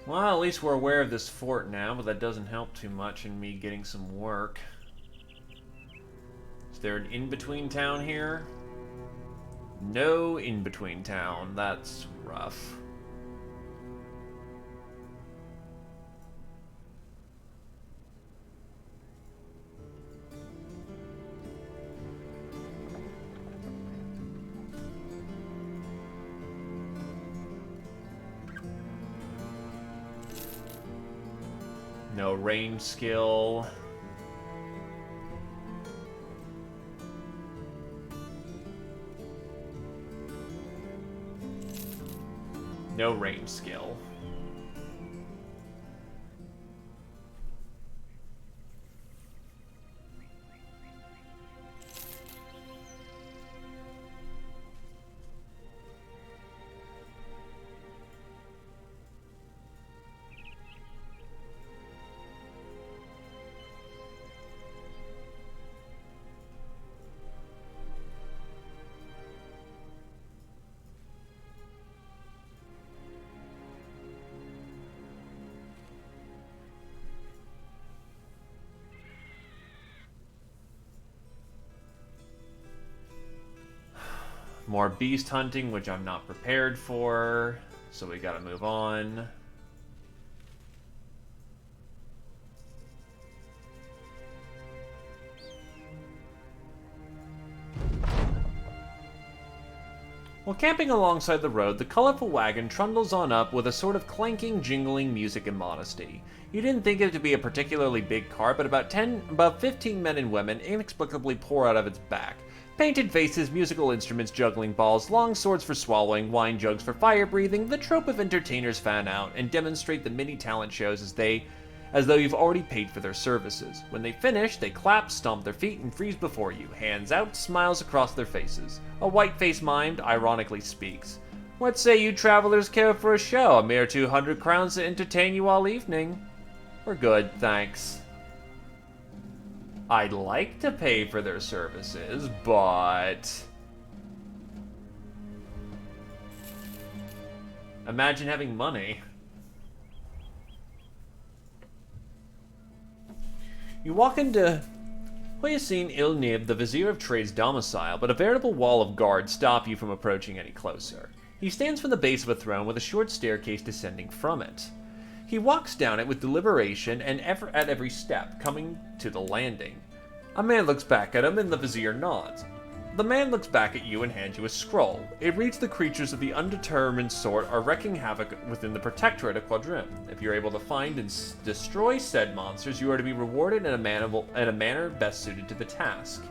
Well, at least we're aware of this fort now, but that doesn't help too much in me getting some work. Is there an in-between town here? No in-between town. That's rough. No range skill. No range skill. More beast hunting, which I'm not prepared for, so we gotta move on. While camping alongside the road, the colorful wagon trundles on up with a sort of clanking, jingling music and modesty. You didn't think it to be a particularly big cart, but about 15 men and women inexplicably pour out of its back. Painted faces, musical instruments, juggling balls, long swords for swallowing, wine jugs for fire breathing, the trope of entertainers fan out and demonstrate the mini talent shows as though you've already paid for their services. When they finish, they clap, stomp their feet, and freeze before you, hands out, smiles across their faces. A white-faced mime ironically speaks. What say you travelers care for a show? A mere 200 crowns to entertain you all evening. We're good, thanks. I'd like to pay for their services, but... imagine having money. You walk into Hoyasin Il-Nib, the Vizier of Trade's domicile, but a veritable wall of guards stop you from approaching any closer. He stands from the base of a throne with a short staircase descending from it. He walks down it with deliberation and at every step, coming to the landing. A man looks back at him and the Vizier nods. The man looks back at you and hands you a scroll. It reads the creatures of the undetermined sort are wreaking havoc within the Protectorate of Quadrim. If you're able to find and destroy said monsters, you are to be rewarded in a manner best suited to the task.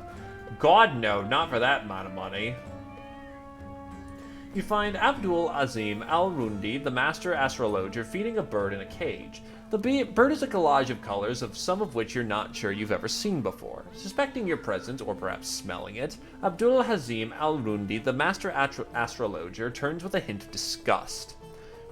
God no, not for that amount of money. You find Abdul Azim Al-Rundi, the master astrologer, feeding a bird in a cage. The bird is a collage of colors, of some of which you're not sure you've ever seen before. Suspecting your presence, or perhaps smelling it, Abdul Hazim Al-Rundi, the master astrologer, turns with a hint of disgust.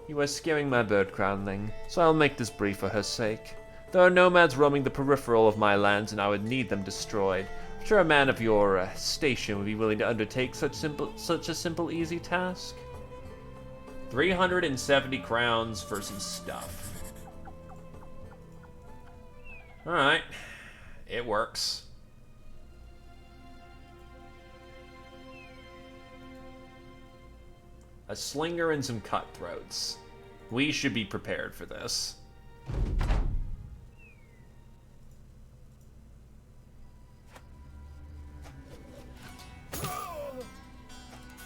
You are scaring my bird crownling, so I'll make this brief for her sake. There are nomads roaming the peripheral of my lands, and I would need them destroyed. I'm sure a man of your station would be willing to undertake such a simple, easy task. 370 crowns for some stuff. Alright. It works. A slinger and some cutthroats. We should be prepared for this.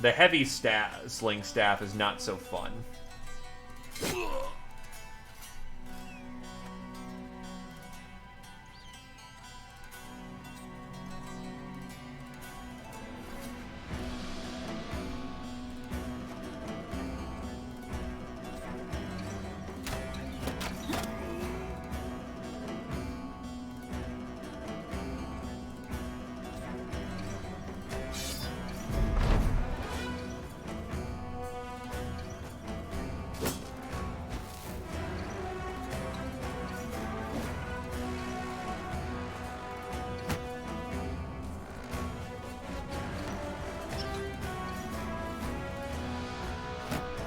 The heavy sling staff is not so fun.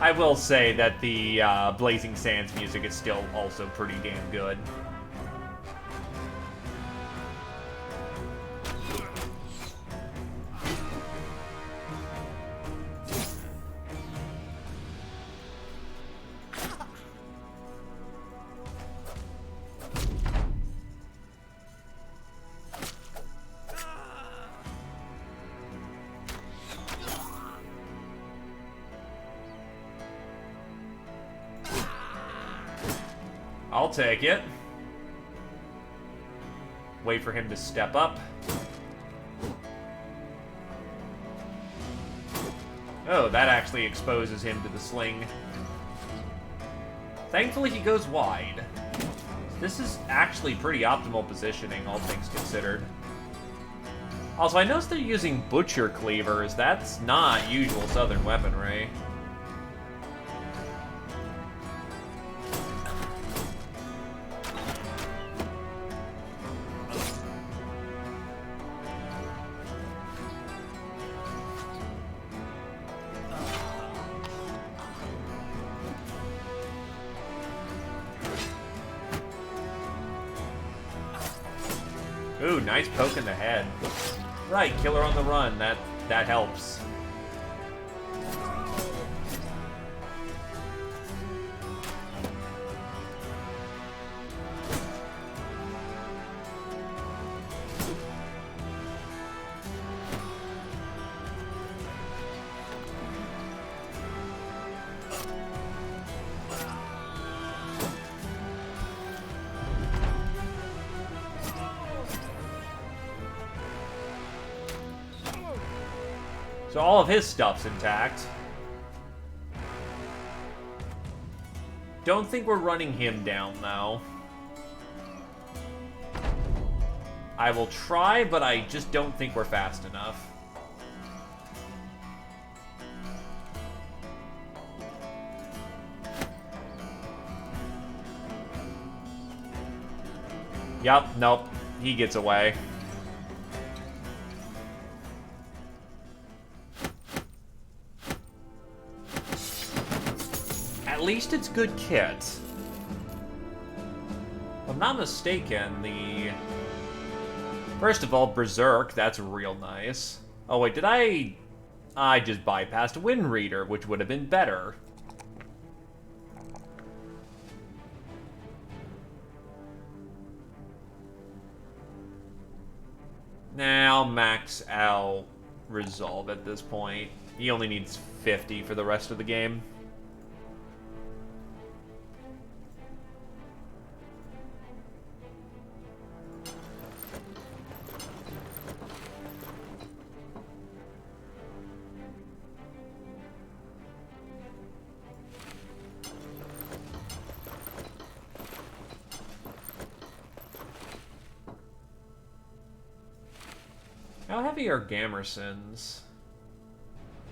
I will say that the Blazing Sands music is still also pretty damn good. I'll take it. Wait for him to step up. Oh, that actually exposes him to the sling. Thankfully, he goes wide. This is actually pretty optimal positioning, all things considered. Also, I noticed they're using butcher cleavers. That's not usual southern weaponry. Ooh, nice poke in the head. Right, killer on the run. That helps. So all of his stuff's intact. Don't think we're running him down, though. I will try, but I just don't think we're fast enough. Yup, nope. He gets away. At least it's good kit. If I'm not mistaken, the... First of all, Berserk, that's real nice. Oh wait, did I just bypassed Wind Reader, which would have been better. Now I'll max out Resolve at this point. He only needs 50 for the rest of the game. How heavy are Gamersons?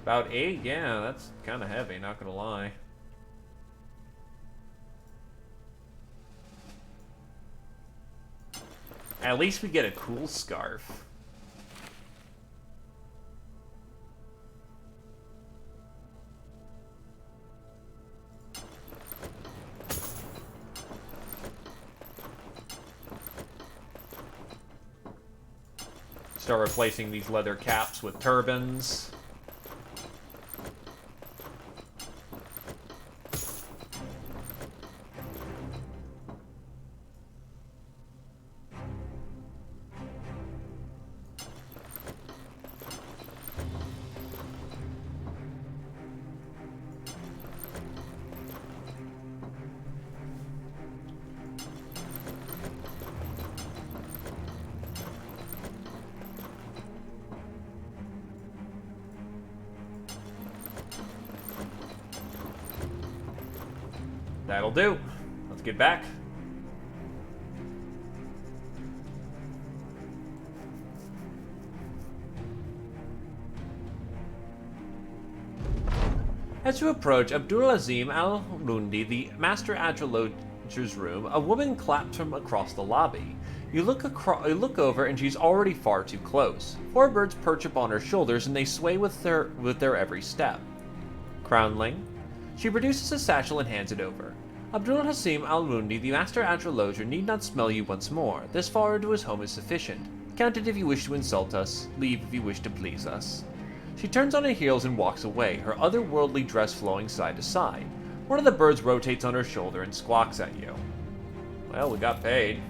About 8? Yeah, that's kind of heavy, not gonna lie. At least we get a cool scarf. Start replacing these leather caps with turbans. That'll do. Let's get back. As you approach Abdulazim al-Lundi, the Master Astrologer's room, a woman claps from across the lobby. You look over, and she's already far too close. 4 birds perch upon her shoulders, and they sway with their every step. Crownling. She produces a satchel and hands it over. Abdul Hasim al-Lundi, the Master Astrologer, need not smell you once more. This far into his home is sufficient. Count it if you wish to insult us. Leave if you wish to please us. She turns on her heels and walks away, her otherworldly dress flowing side to side. One of the birds rotates on her shoulder and squawks at you. Well, we got paid.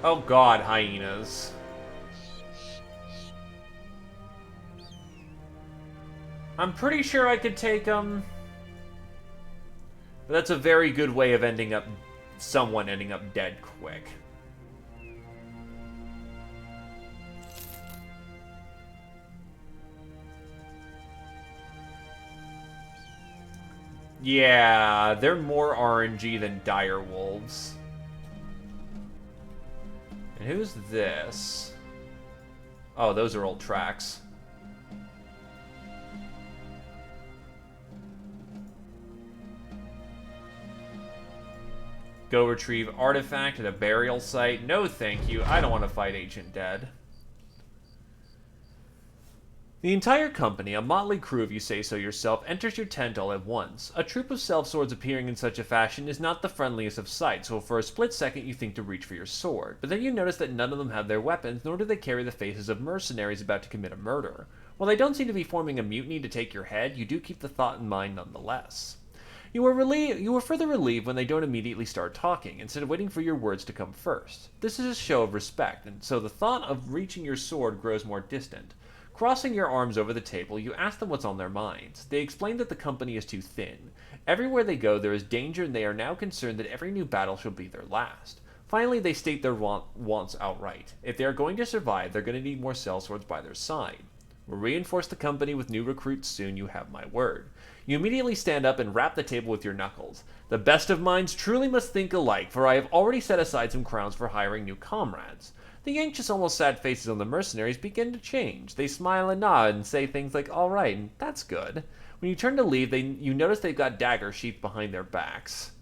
Oh god, hyenas. I'm pretty sure I could take them. But that's a very good way of someone ending up dead quick. Yeah, they're more RNG than dire wolves. And who's this? Oh, those are old tracks. Go retrieve artifact at a burial site. No thank you, I don't want to fight Ancient Dead. The entire company, a motley crew if you say so yourself, enters your tent all at once. A troop of self-swords appearing in such a fashion is not the friendliest of sights, so for a split second you think to reach for your sword. But then you notice that none of them have their weapons, nor do they carry the faces of mercenaries about to commit a murder. While they don't seem to be forming a mutiny to take your head, you do keep the thought in mind nonetheless. You are further relieved when they don't immediately start talking, instead of waiting for your words to come first. This is a show of respect, and so the thought of reaching your sword grows more distant. Crossing your arms over the table, you ask them what's on their minds. They explain that the company is too thin. Everywhere they go, there is danger, and they are now concerned that every new battle shall be their last. Finally, they state their wants outright. If they are going to survive, they're going to need more sellswords by their side. We'll reinforce the company with new recruits soon, you have my word. You immediately stand up and rap the table with your knuckles. The best of minds truly must think alike, for I have already set aside some crowns for hiring new comrades. The anxious, almost sad faces on the mercenaries begin to change. They smile and nod and say things like, all right, and that's good. When you turn to leave, you notice they've got daggers sheathed behind their backs.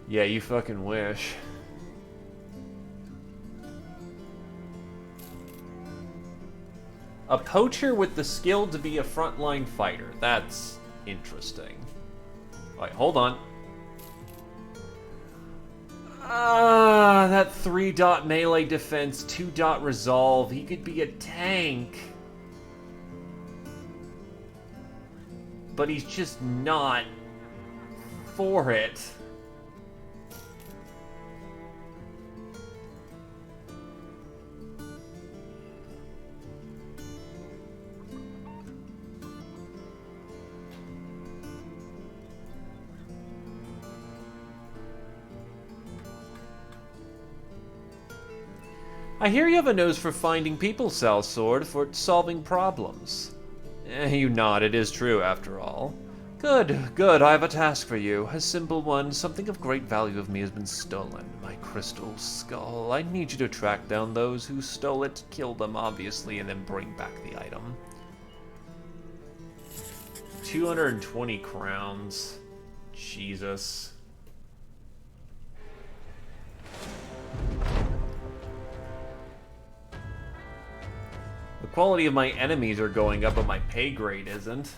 Yeah, you fucking wish. A poacher with the skill to be a frontline fighter. That's interesting. Alright, hold on. That 3-dot melee defense, 2-dot resolve. He could be a tank. But he's just not for it. I hear you have a nose for finding people, Sword, for solving problems. You nod, it is true, after all. Good, good, I have a task for you. A simple one. Something of great value of me has been stolen. My crystal skull. I need you to track down those who stole it, kill them, obviously, and then bring back the item. 220 crowns. Jesus. The quality of my enemies are going up, but my pay grade isn't.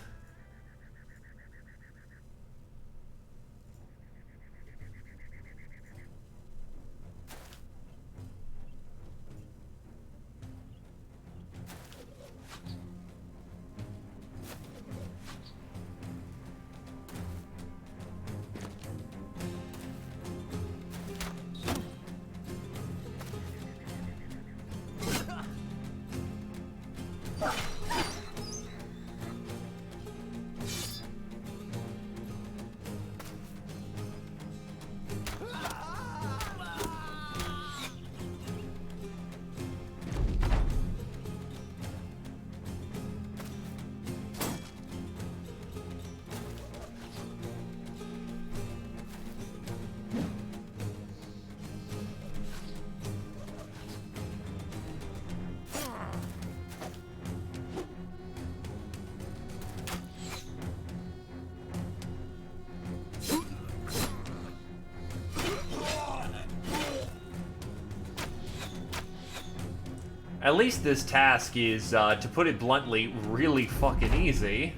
At least this task is, to put it bluntly, really fucking easy.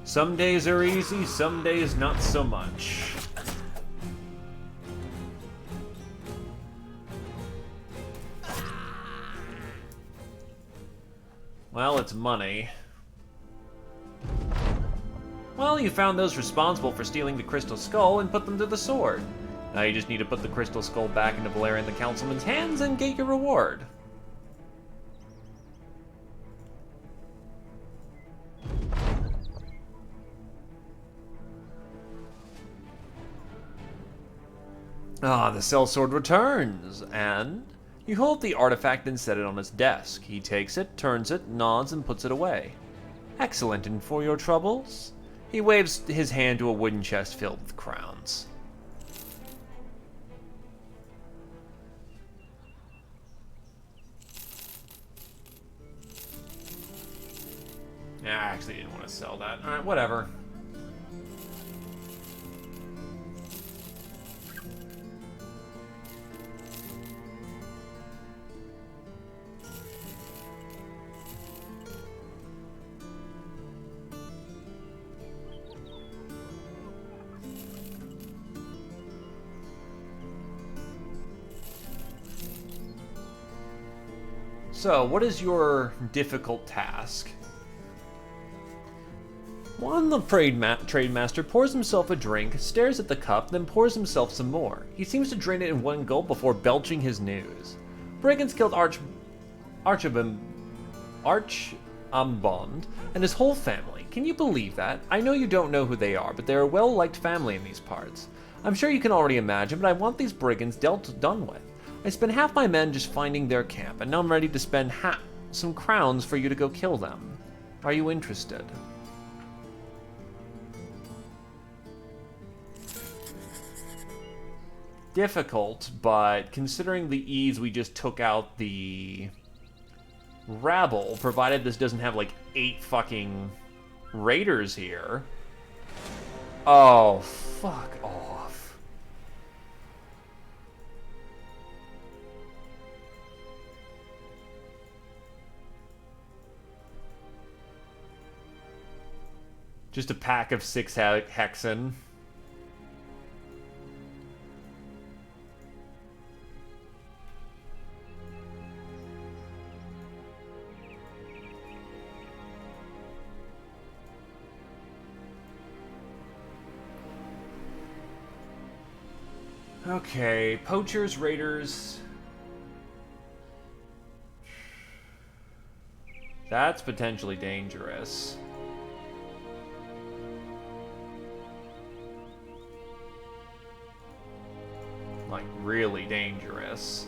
Some days are easy, some days not so much. Well, it's money. Well, you found those responsible for stealing the Crystal Skull and put them to the sword. Now you just need to put the Crystal Skull back into Valerian the Councilman's hands and get your reward. Ah, the sellsword returns, and you hold the artifact and set it on his desk. He takes it, turns it, nods, and puts it away. Excellent, and for your troubles? He waves his hand to a wooden chest filled with crowns. I actually didn't want to sell that. Alright, whatever. So, what is your difficult task? Juan the trade master pours himself a drink, stares at the cup, then pours himself some more. He seems to drain it in one gulp before belching his news. Brigands killed Archibald and his whole family. Can you believe that? I know you don't know who they are, but they're a well-liked family in these parts. I'm sure you can already imagine, but I want these brigands done with. I spent half my men just finding their camp, and now I'm ready to spend some crowns for you to go kill them. Are you interested? Difficult, but considering the ease we just took out the rabble, provided this doesn't have like 8 fucking raiders here. Oh, fuck off. Just a pack of 6 Hexen. Okay, poachers, raiders. That's potentially dangerous. Like, really dangerous.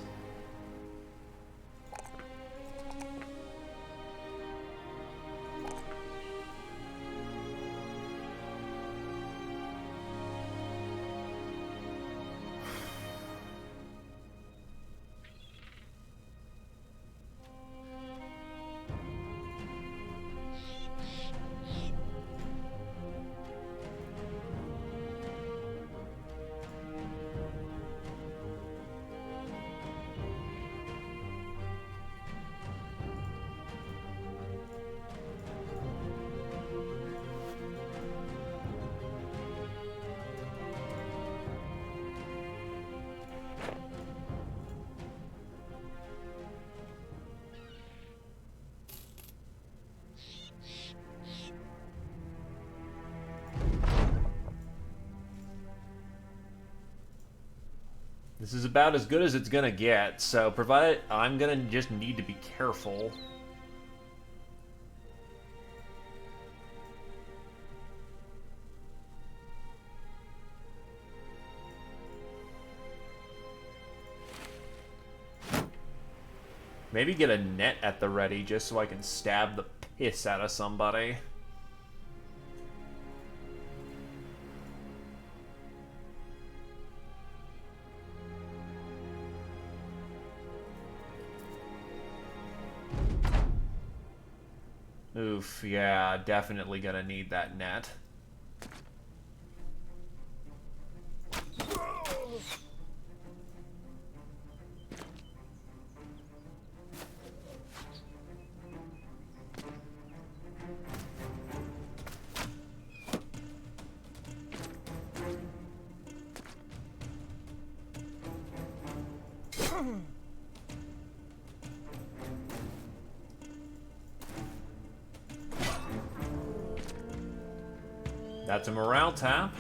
This is about as good as it's gonna get, so provided I'm gonna just need to be careful. Maybe get a net at the ready just so I can stab the piss out of somebody. Oof, yeah, definitely gonna need that net. That's a morale tap.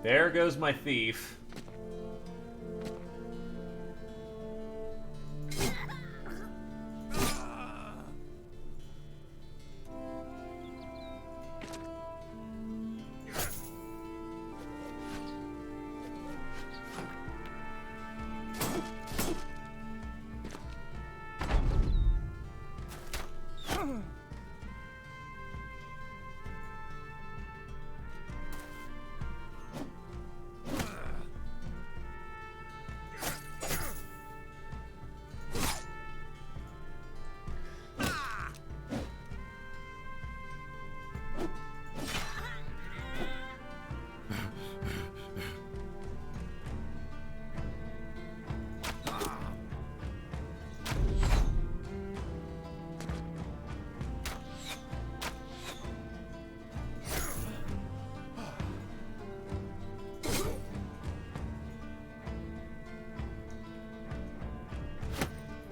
There goes my thief.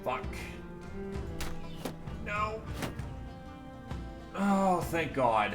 Fuck. No. Oh, thank God.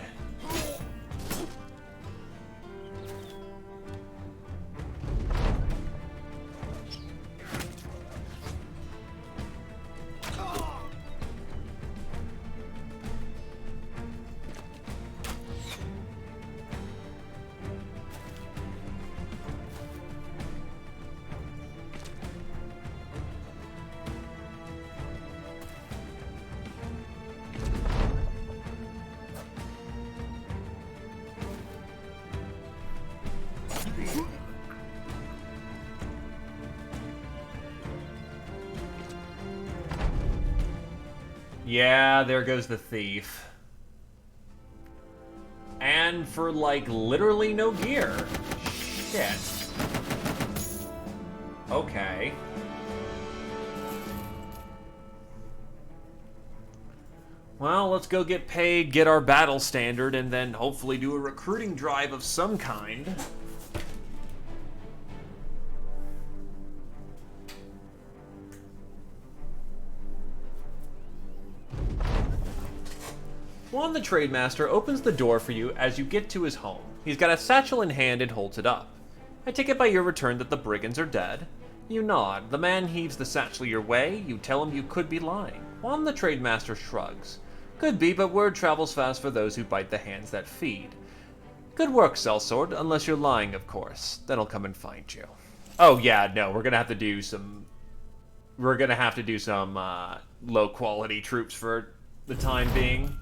Yeah, there goes the thief. And for, like, literally no gear. Shit. Okay. Well, let's go get paid, get our battle standard, and then hopefully do a recruiting drive of some kind. Juan the Trademaster opens the door for you as you get to his home. He's got a satchel in hand and holds it up. I take it by your return that the brigands are dead. You nod. The man heaves the satchel your way. You tell him you could be lying. Juan the Trademaster shrugs. Could be, but word travels fast for those who bite the hands that feed. Good work, Sellsword, unless you're lying, of course. Then I'll come and find you. Oh yeah, no, we're gonna have to do some... low-quality troops for the time being.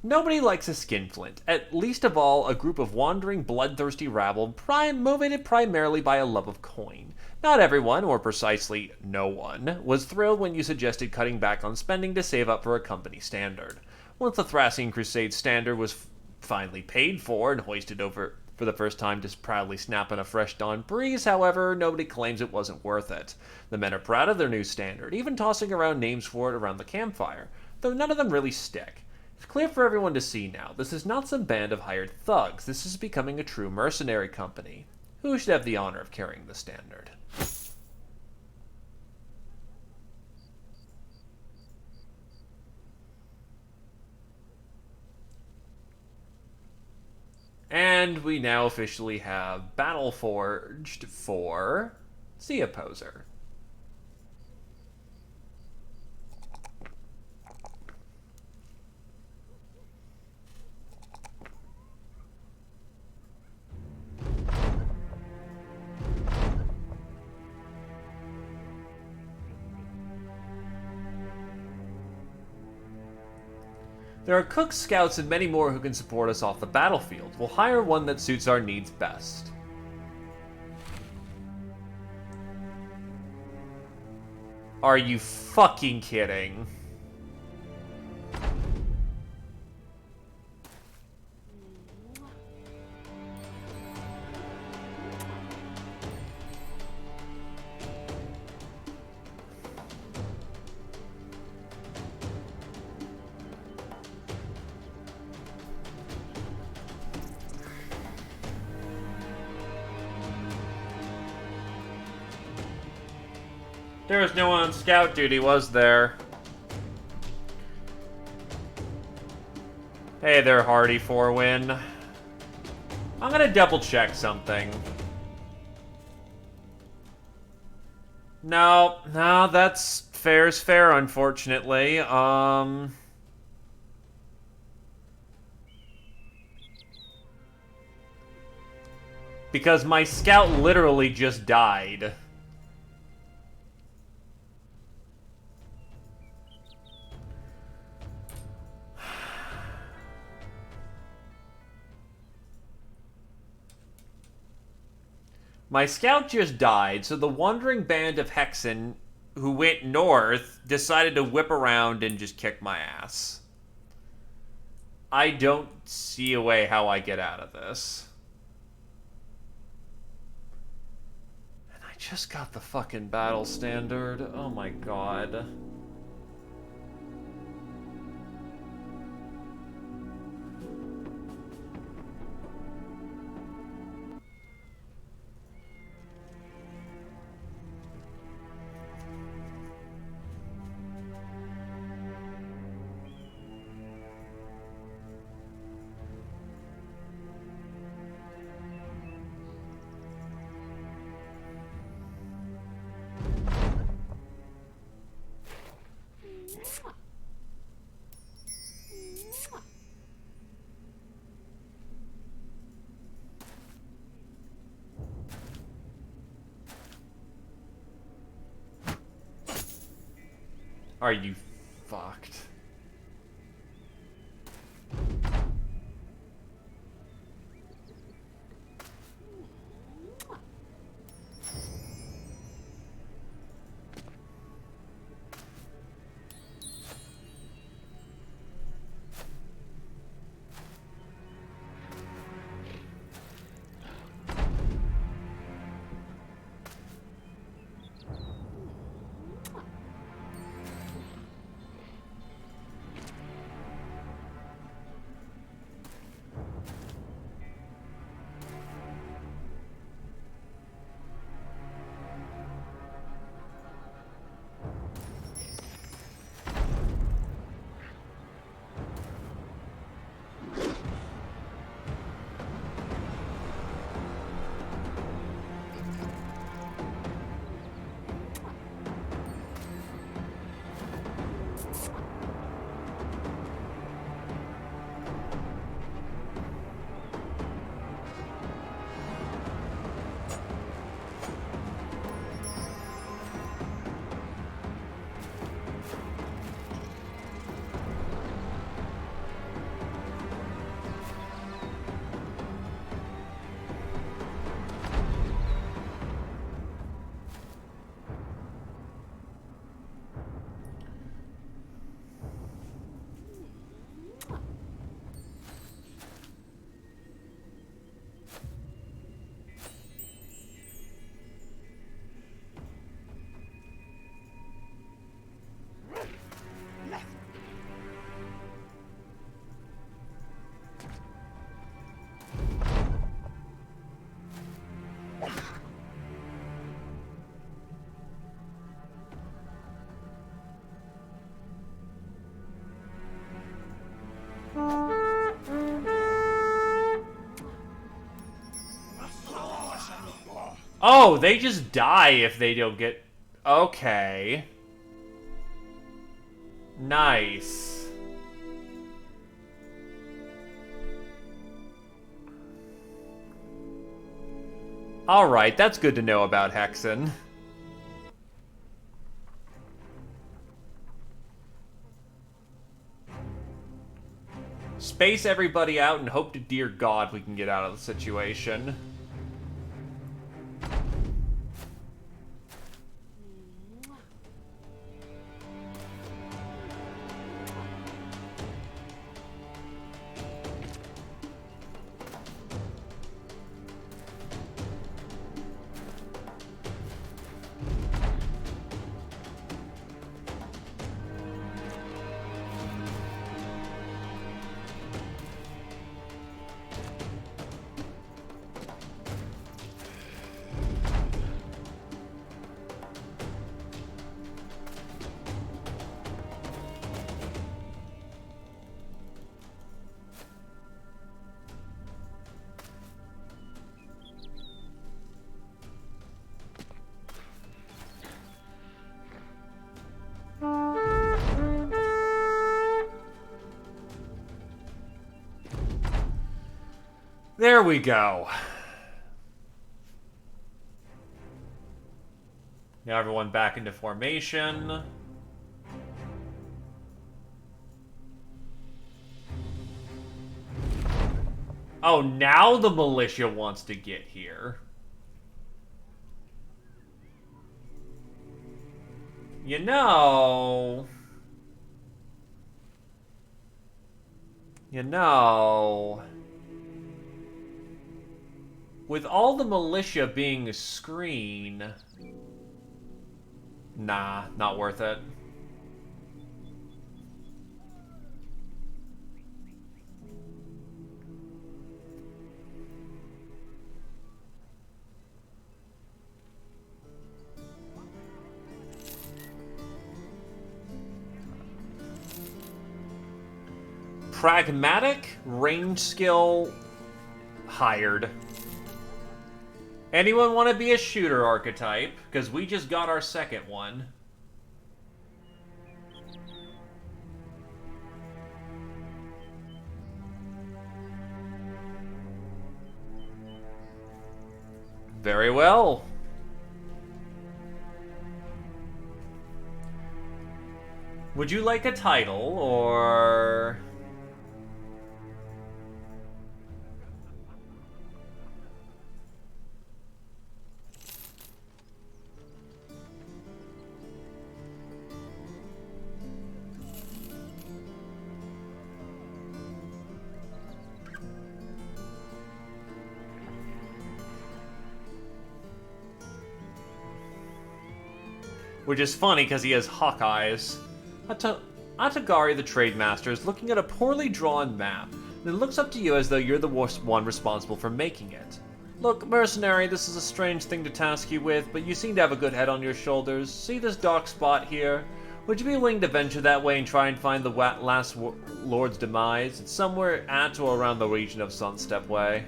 Nobody likes a skinflint, at least of all a group of wandering, bloodthirsty rabble motivated primarily by a love of coin. Not everyone, or precisely no one, was thrilled when you suggested cutting back on spending to save up for a company standard. Once the Thracian Crusade standard was finally paid for and hoisted over for the first time to proudly snap in a fresh dawn breeze, however, nobody claims it wasn't worth it. The men are proud of their new standard, even tossing around names for it around the campfire, though none of them really stick. It's clear for everyone to see now, this is not some band of hired thugs, this is becoming a true mercenary company. Who should have the honor of carrying the standard? And we now officially have Battle Forged for Sea Opposer. There are cooks, scouts, and many more who can support us off the battlefield. We'll hire one that suits our needs best. Are you fucking kidding? There was no one on scout duty, was there? Hey there, Hardy Forwin. I'm gonna double check something. No, that's fair is fair, unfortunately. Because my scout literally just died. My scout just died, so the wandering band of Hexen who went north decided to whip around and just kick my ass. I don't see a way how I get out of this. And I just got the fucking battle standard. Oh my god. Are you fucked? Oh, they just die if they don't get... Okay. Nice. Alright, that's good to know about Hexen. Space everybody out and hope to dear God we can get out of the situation. There we go. Now everyone back into formation. Oh, now the militia wants to get here. You know... With all the militia being a screen... Nah, not worth it. Pragmatic, range skill, hired. Anyone want to be a shooter archetype? Because we just got our second one. Very well. Would you like a title, or... Which is funny because he has hawk eyes. Atagari the Trade Master is looking at a poorly drawn map, and it looks up to you as though you're the one responsible for making it. Look, mercenary, this is a strange thing to task you with, but you seem to have a good head on your shoulders. See this dark spot here? Would you be willing to venture that way and try and find the last Lord's demise? It's somewhere at or around the region of Sunstep Way.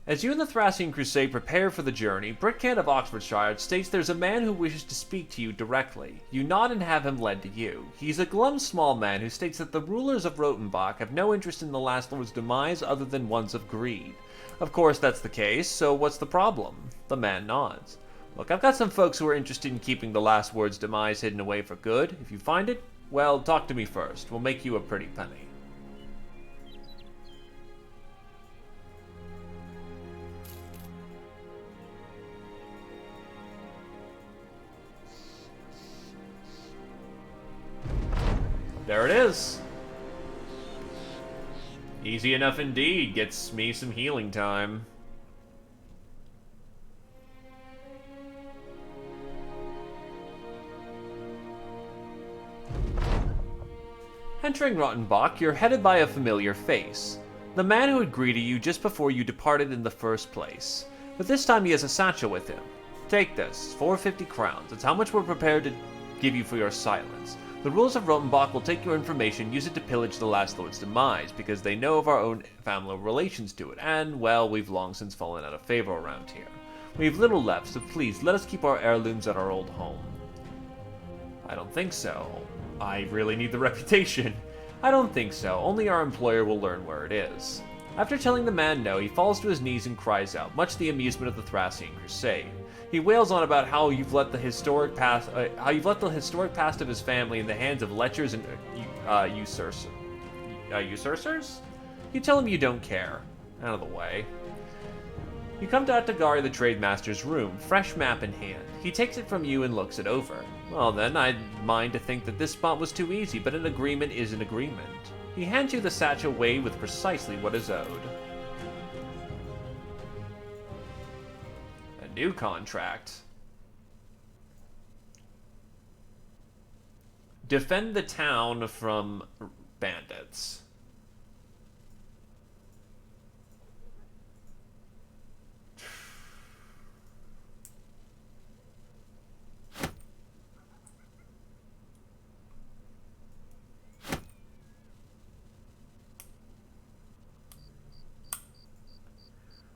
As you and the Thracian Crusade prepare for the journey, Britcan of Oxfordshire states there's a man who wishes to speak to you directly. You nod and have him led to you. He's a glum small man who states that the rulers of Rotenbach have no interest in the last lord's demise other than ones of greed. Of course that's the case, so what's the problem? The man nods. Look, I've got some folks who are interested in keeping the last word's demise hidden away for good. If you find it, well, talk to me first. We'll make you a pretty penny. There it is. Easy enough indeed. Gets me some healing time. Entering Rottenbach, you're headed by a familiar face. The man who had greeted you just before you departed in the first place. But this time he has a satchel with him. Take this, 450 crowns. It's how much we're prepared to give you for your silence. The rulers of Rotenbach will take your information, use it to pillage the last lord's demise, because they know of our own family relations to it, and, well, we've long since fallen out of favor around here. We have little left, so please, let us keep our heirlooms at our old home. I don't think so. I really need the reputation. I don't think so. Only our employer will learn where it is. After telling the man no, he falls to his knees and cries out, much to the amusement of the Thracian Crusade. He wails on about how you've let the historic past, of his family in the hands of lechers and usurpers. You tell him you don't care. Out of the way. You come to Atagari the Trade Master's room, fresh map in hand. He takes it from you and looks it over. Well then, I'd mind to think that this spot was too easy, but an agreement is an agreement. He hands you the satchel weighed with precisely what is owed. A new contract. Defend the town from bandits.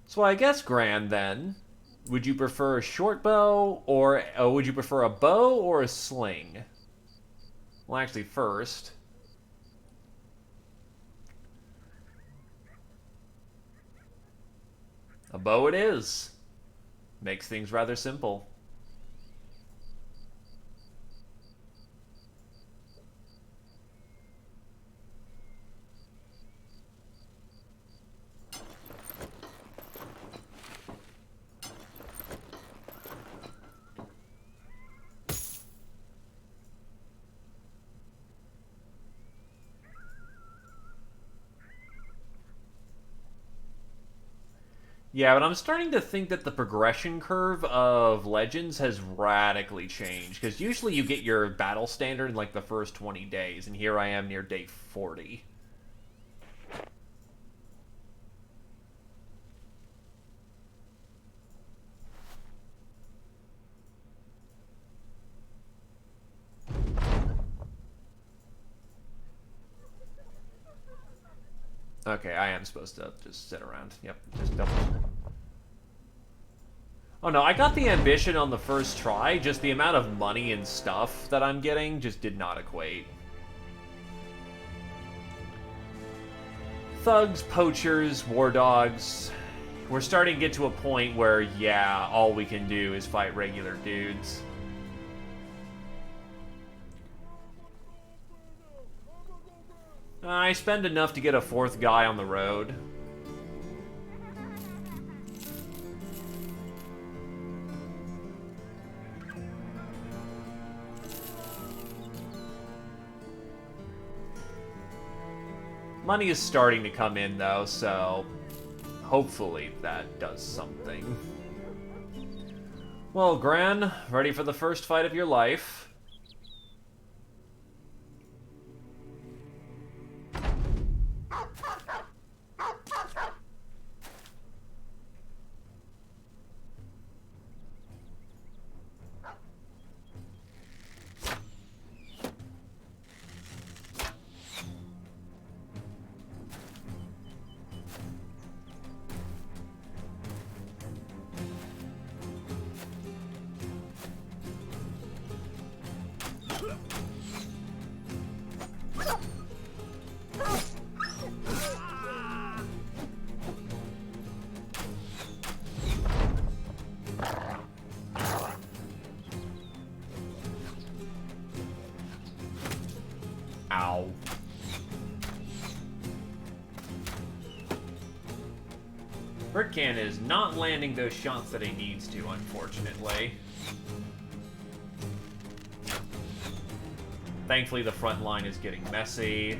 So I guess, Gran, then, would you prefer a short bow, or would you prefer a bow or a sling? Well, actually, first... a bow it is. Makes things rather simple. Yeah, but I'm starting to think that the progression curve of Legends has radically changed. Because usually you get your battle standard in like the first 20 days, and here I am near day 40. Okay, I am supposed to just sit around. Yep, just double. Oh no, I got the ambition on the first try, just the amount of money and stuff that I'm getting just did not equate. Thugs, poachers, war dogs. We're starting to get to a point where, yeah, all we can do is fight regular dudes. I spend enough to get a fourth guy on the road. Money is starting to come in, though, so hopefully that does something. Well, Gran, ready for the first fight of your life? Ow. Bertcan is not landing those shots that he needs to, unfortunately. Thankfully, the front line is getting messy.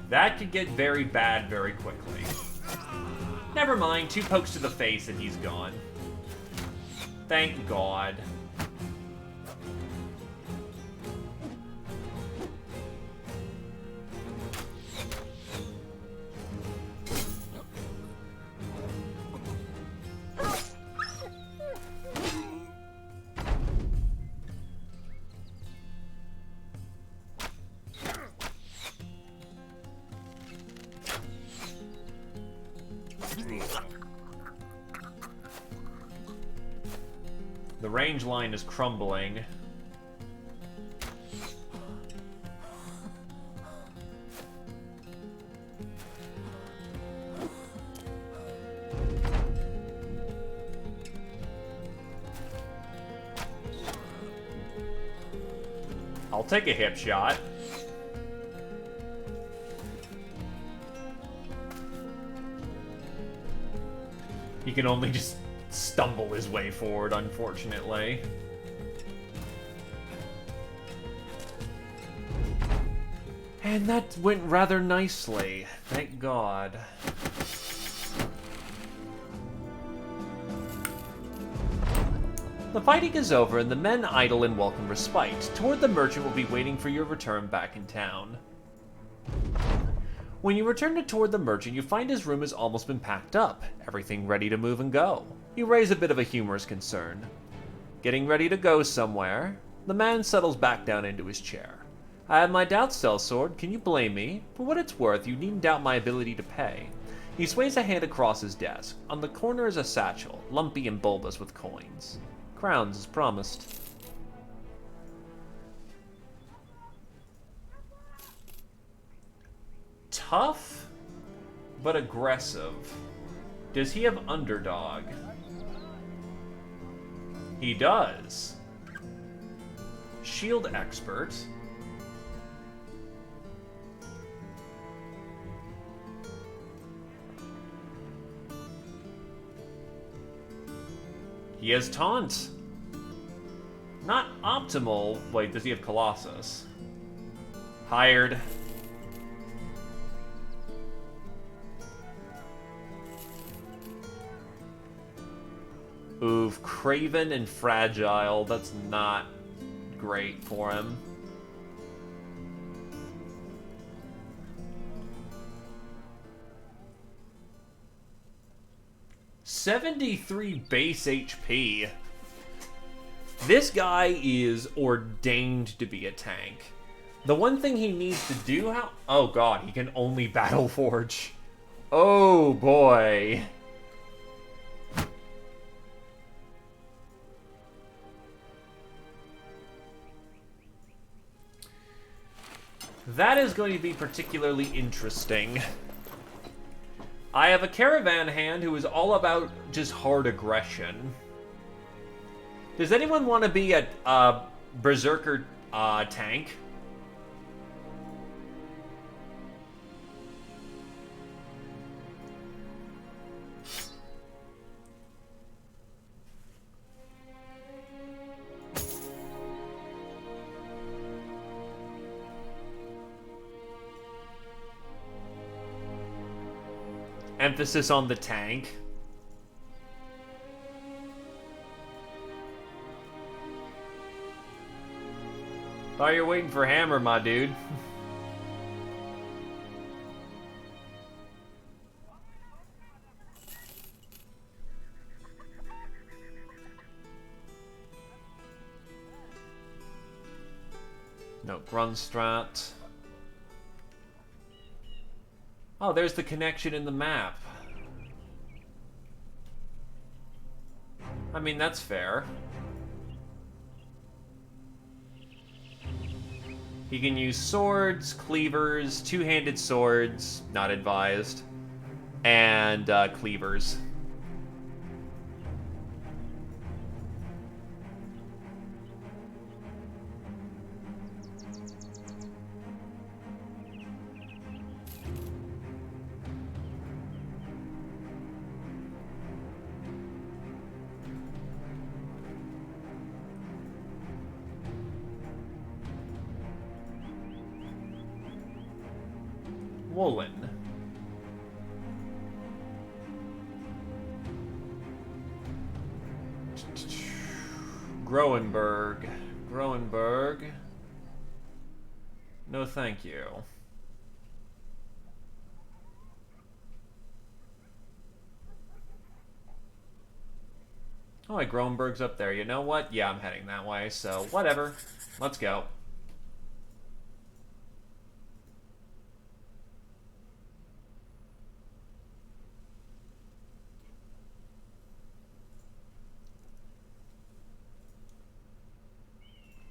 That could get very bad very quickly. Never mind, 2 pokes to the face and he's gone. Thank God. The range line is crumbling. I'll take a hip shot. He can only just stumble his way forward, unfortunately. And that went rather nicely, thank God. The fighting is over and the men idle and welcome respite. Toward the merchant will be waiting for your return back in town. When you return to Toward the merchant, you find his room has almost been packed up, everything ready to move and go. You raise a bit of a humorous concern. Getting ready to go somewhere? The man settles back down into his chair. I have my doubts, Sellsword. Can you blame me? For what it's worth, you needn't doubt my ability to pay. He sways a hand across his desk. On the corner is a satchel, lumpy and bulbous with coins. Crowns as promised. Tough, but aggressive. Does he have underdog? He does. Shield expert. He has taunt. Not optimal. Wait, does he have Colossus? Hired. Oof, Craven and Fragile. That's not great for him. $73 base HP. This guy is ordained to be a tank. The one thing he needs to do, oh god, he can only Battle Forge. Oh boy. That is going to be particularly interesting. I have a Caravan hand who is all about just hard aggression. Does anyone want to be a Berserker tank? Emphasis on the tank. Thought you were waiting for Hammer, my dude. No, Grunstrat. Oh, there's the connection in the map. I mean, that's fair. He can use swords, cleavers, two-handed swords, not advised, and cleavers. Woolen. Groenberg. Groenberg. No thank you. Oh, Groenberg's up there. You know what? Yeah, I'm heading that way, so whatever. Let's go.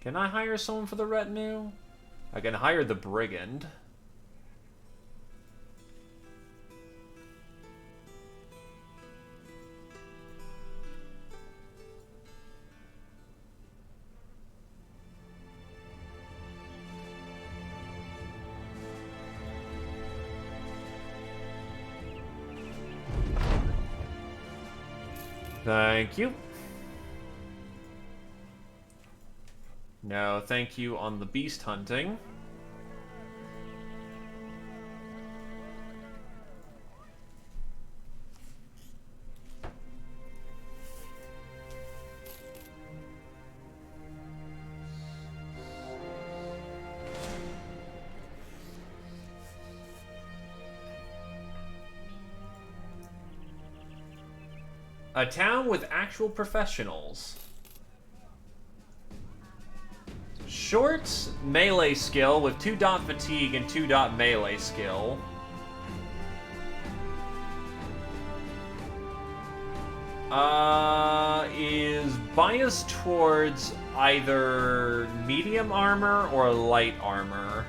Can I hire someone for the retinue? I can hire the brigand. Thank you. No, thank you on the beast hunting. A town with actual professionals. Short melee skill with 2 dot fatigue and 2 dot melee skill. Is biased towards either medium armor or light armor.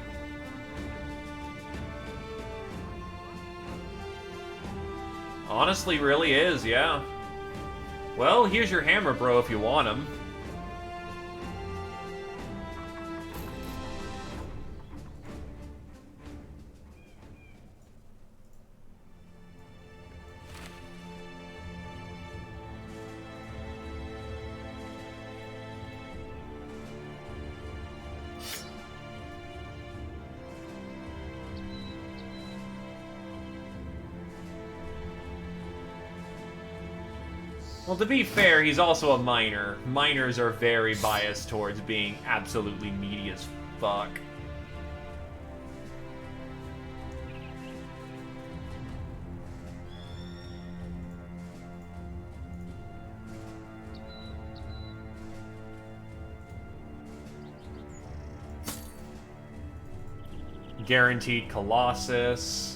Honestly, really is, yeah. Well, here's your hammer, bro, if you want him. Well, to be fair, he's also a miner. Miners are very biased towards being absolutely meaty as fuck. Guaranteed Colossus.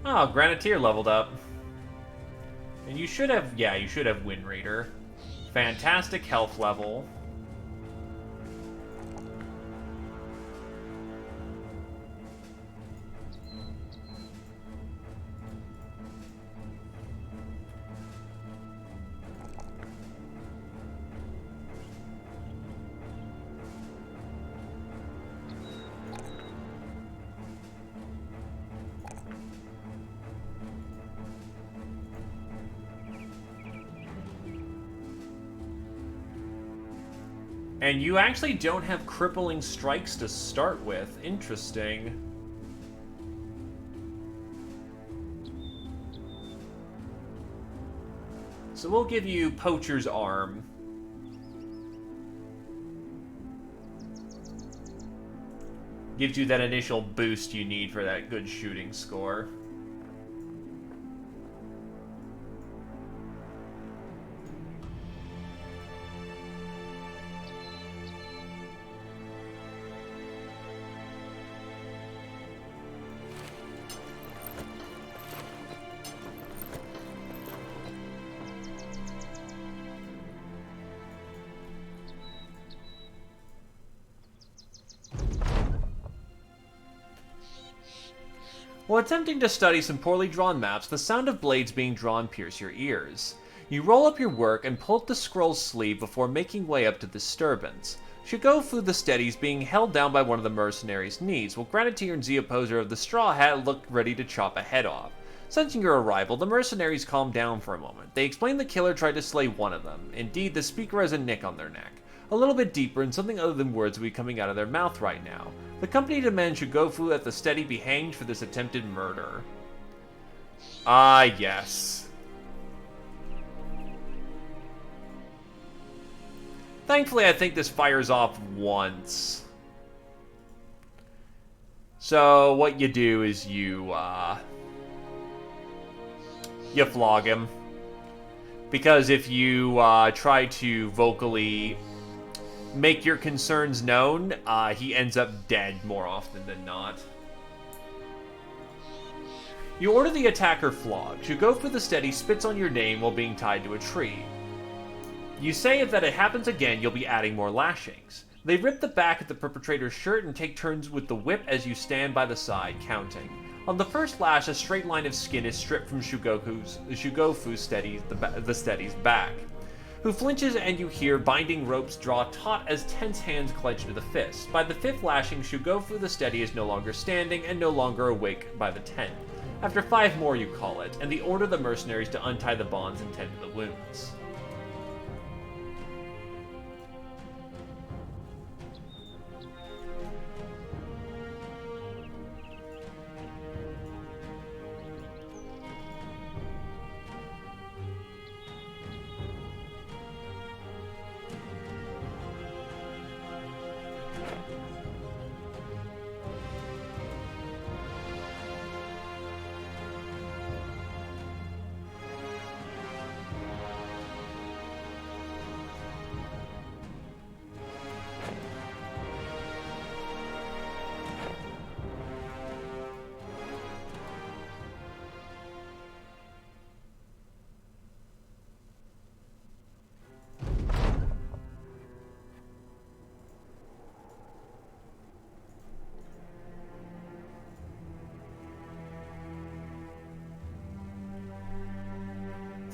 Oh, Graniteer leveled up. And you should have, yeah, you should have Wind Raider. Fantastic health level. And you actually don't have crippling strikes to start with. Interesting. So we'll give you Poacher's Arm. Gives you that initial boost you need for that good shooting score. While attempting to study some poorly drawn maps, the sound of blades being drawn pierce your ears. You roll up your work and pull up the scroll's sleeve before making way up to the disturbance. Shugofu the Steady is being held down by one of the mercenaries' knees, while Graniteer and Zeoposer of the Straw Hat look ready to chop a head off. Sensing your arrival, the mercenaries calm down for a moment. They explain the killer tried to slay one of them. Indeed, the speaker has a nick on their neck. A little bit deeper, and something other than words will be coming out of their mouth right now. The company demands Shugofu at the Steady be hanged for this attempted murder. Ah, yes. Thankfully, I think this fires off once. So, what you do is you flog him. Because if you try to vocally make your concerns known, he ends up dead more often than not. You order the attacker flogged. Shugofu the Steady spits on your name while being tied to a tree. You say if that it happens again, you'll be adding more lashings. They rip the back of the perpetrator's shirt and take turns with the whip as you stand by the side, counting. On the first lash, a straight line of skin is stripped from Shugofu the Steady's back, who flinches, and you hear binding ropes draw taut as tense hands clench to the fist. By the fifth lashing, Shugofu the Steady is no longer standing and no longer awake by the 10th. After 5 more, you call it, and they order the mercenaries to untie the bonds and tend to the wounds.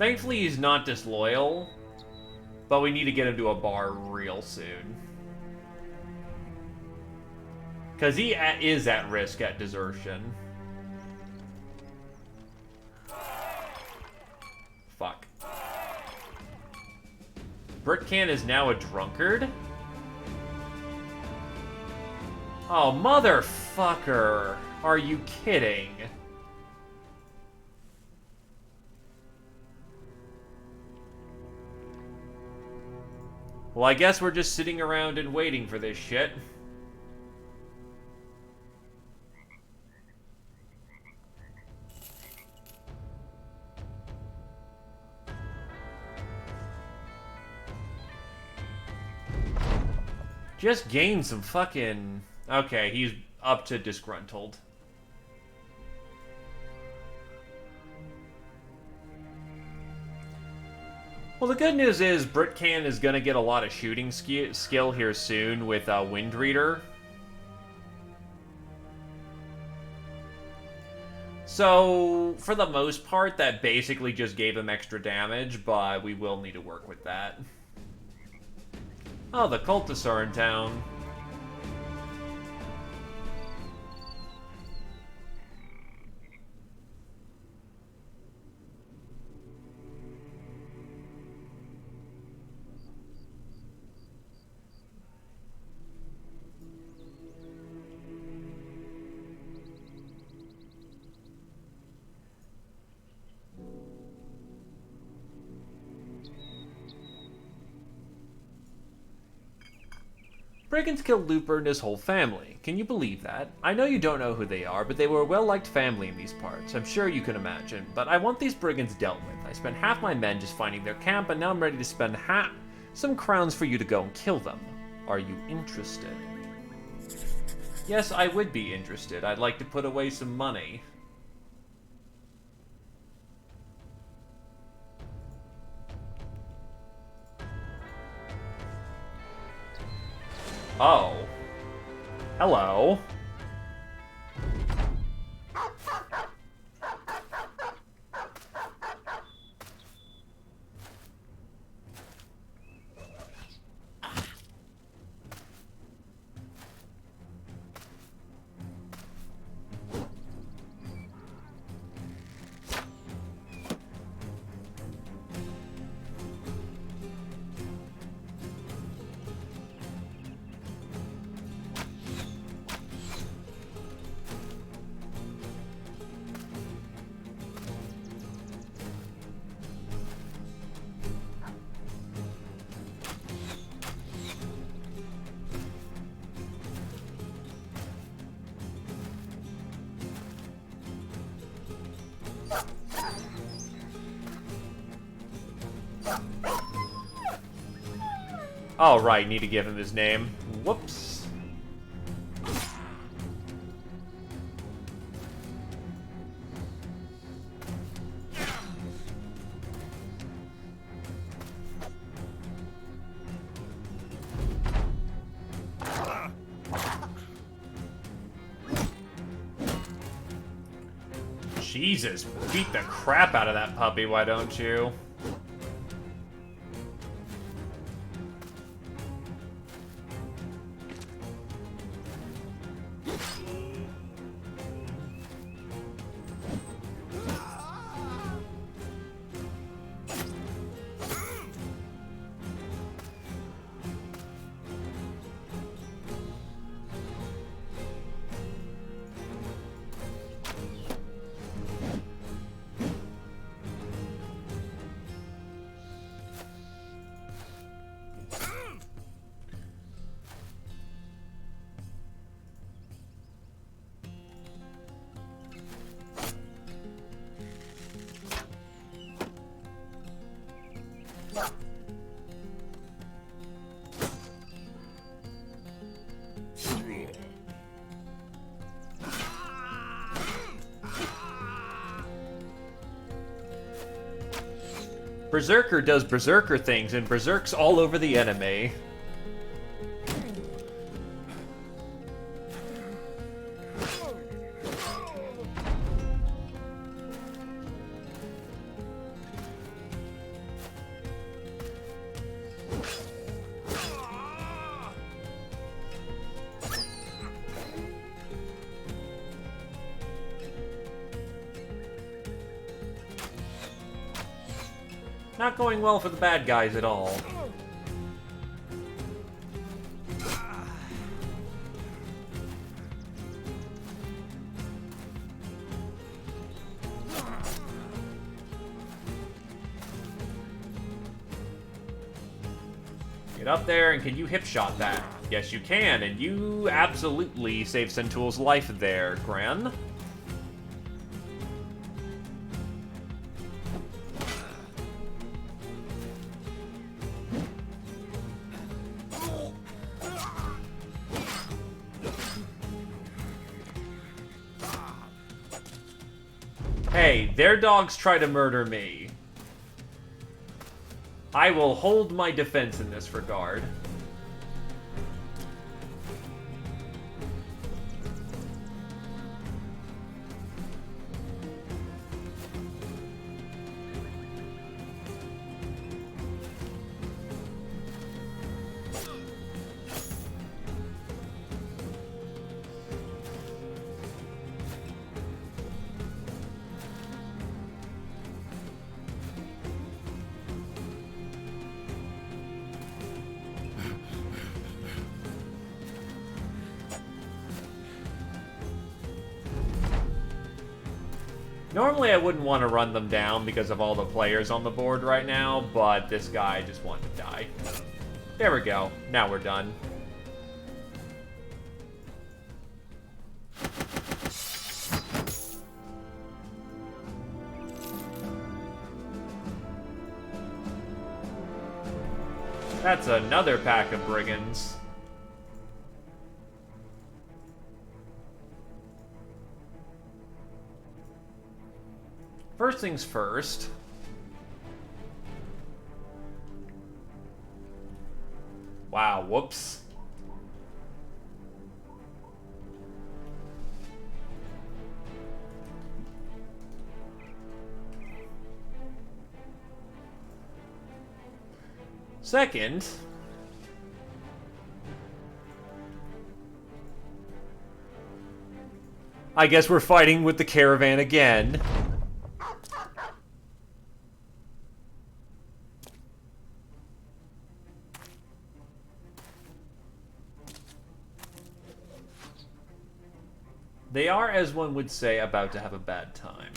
Thankfully, he's not disloyal, but we need to get him to a bar real soon. Because he is at risk at desertion. Fuck. Britcan is now a drunkard? Oh, motherfucker! Are you kidding? Well, I guess we're just sitting around and waiting for this shit. Just gain some fucking... Okay, he's up to disgruntled. Well, the good news is Britcan is going to get a lot of shooting skill here soon with Wind Reader. So, for the most part, that basically just gave him extra damage, but we will need to work with that. Oh, the cultists are in town. Brigands killed Looper and his whole family. Can you believe that? I know you don't know who they are, but they were a well-liked family in these parts. I'm sure you can imagine. But I want these brigands dealt with. I spent half my men just finding their camp, and now I'm ready to spend some crowns for you to go and kill them. Are you interested? Yes, I would be interested. I'd like to put away some money. Oh. Hello. Oh, right, need to give him his name. Whoops. Jesus, beat the crap out of that puppy, why don't you? Berserker does Berserker things and berserks all over the enemy. Not going well for the bad guys at all. Get up there, and can you hip shot that? Yes, you can, and you absolutely saved Centul's life there, Gran. Hey, their dogs try to murder me. I will hold my defense in this regard. Normally I wouldn't want to run them down because of all the players on the board right now, but this guy just wanted to die. There we go. Now we're done. That's another pack of brigands. First things first. Wow, whoops. Second, I guess we're fighting with the caravan again. They are, as one would say, about to have a bad time.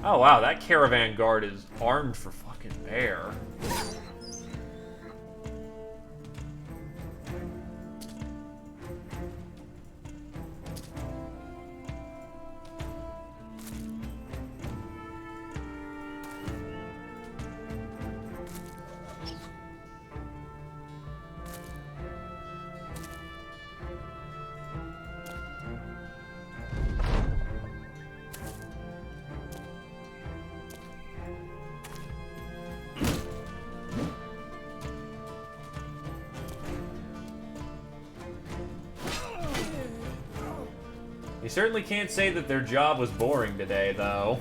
Oh wow, that caravan guard is armed for fucking bear. You certainly can't say that their job was boring today, though.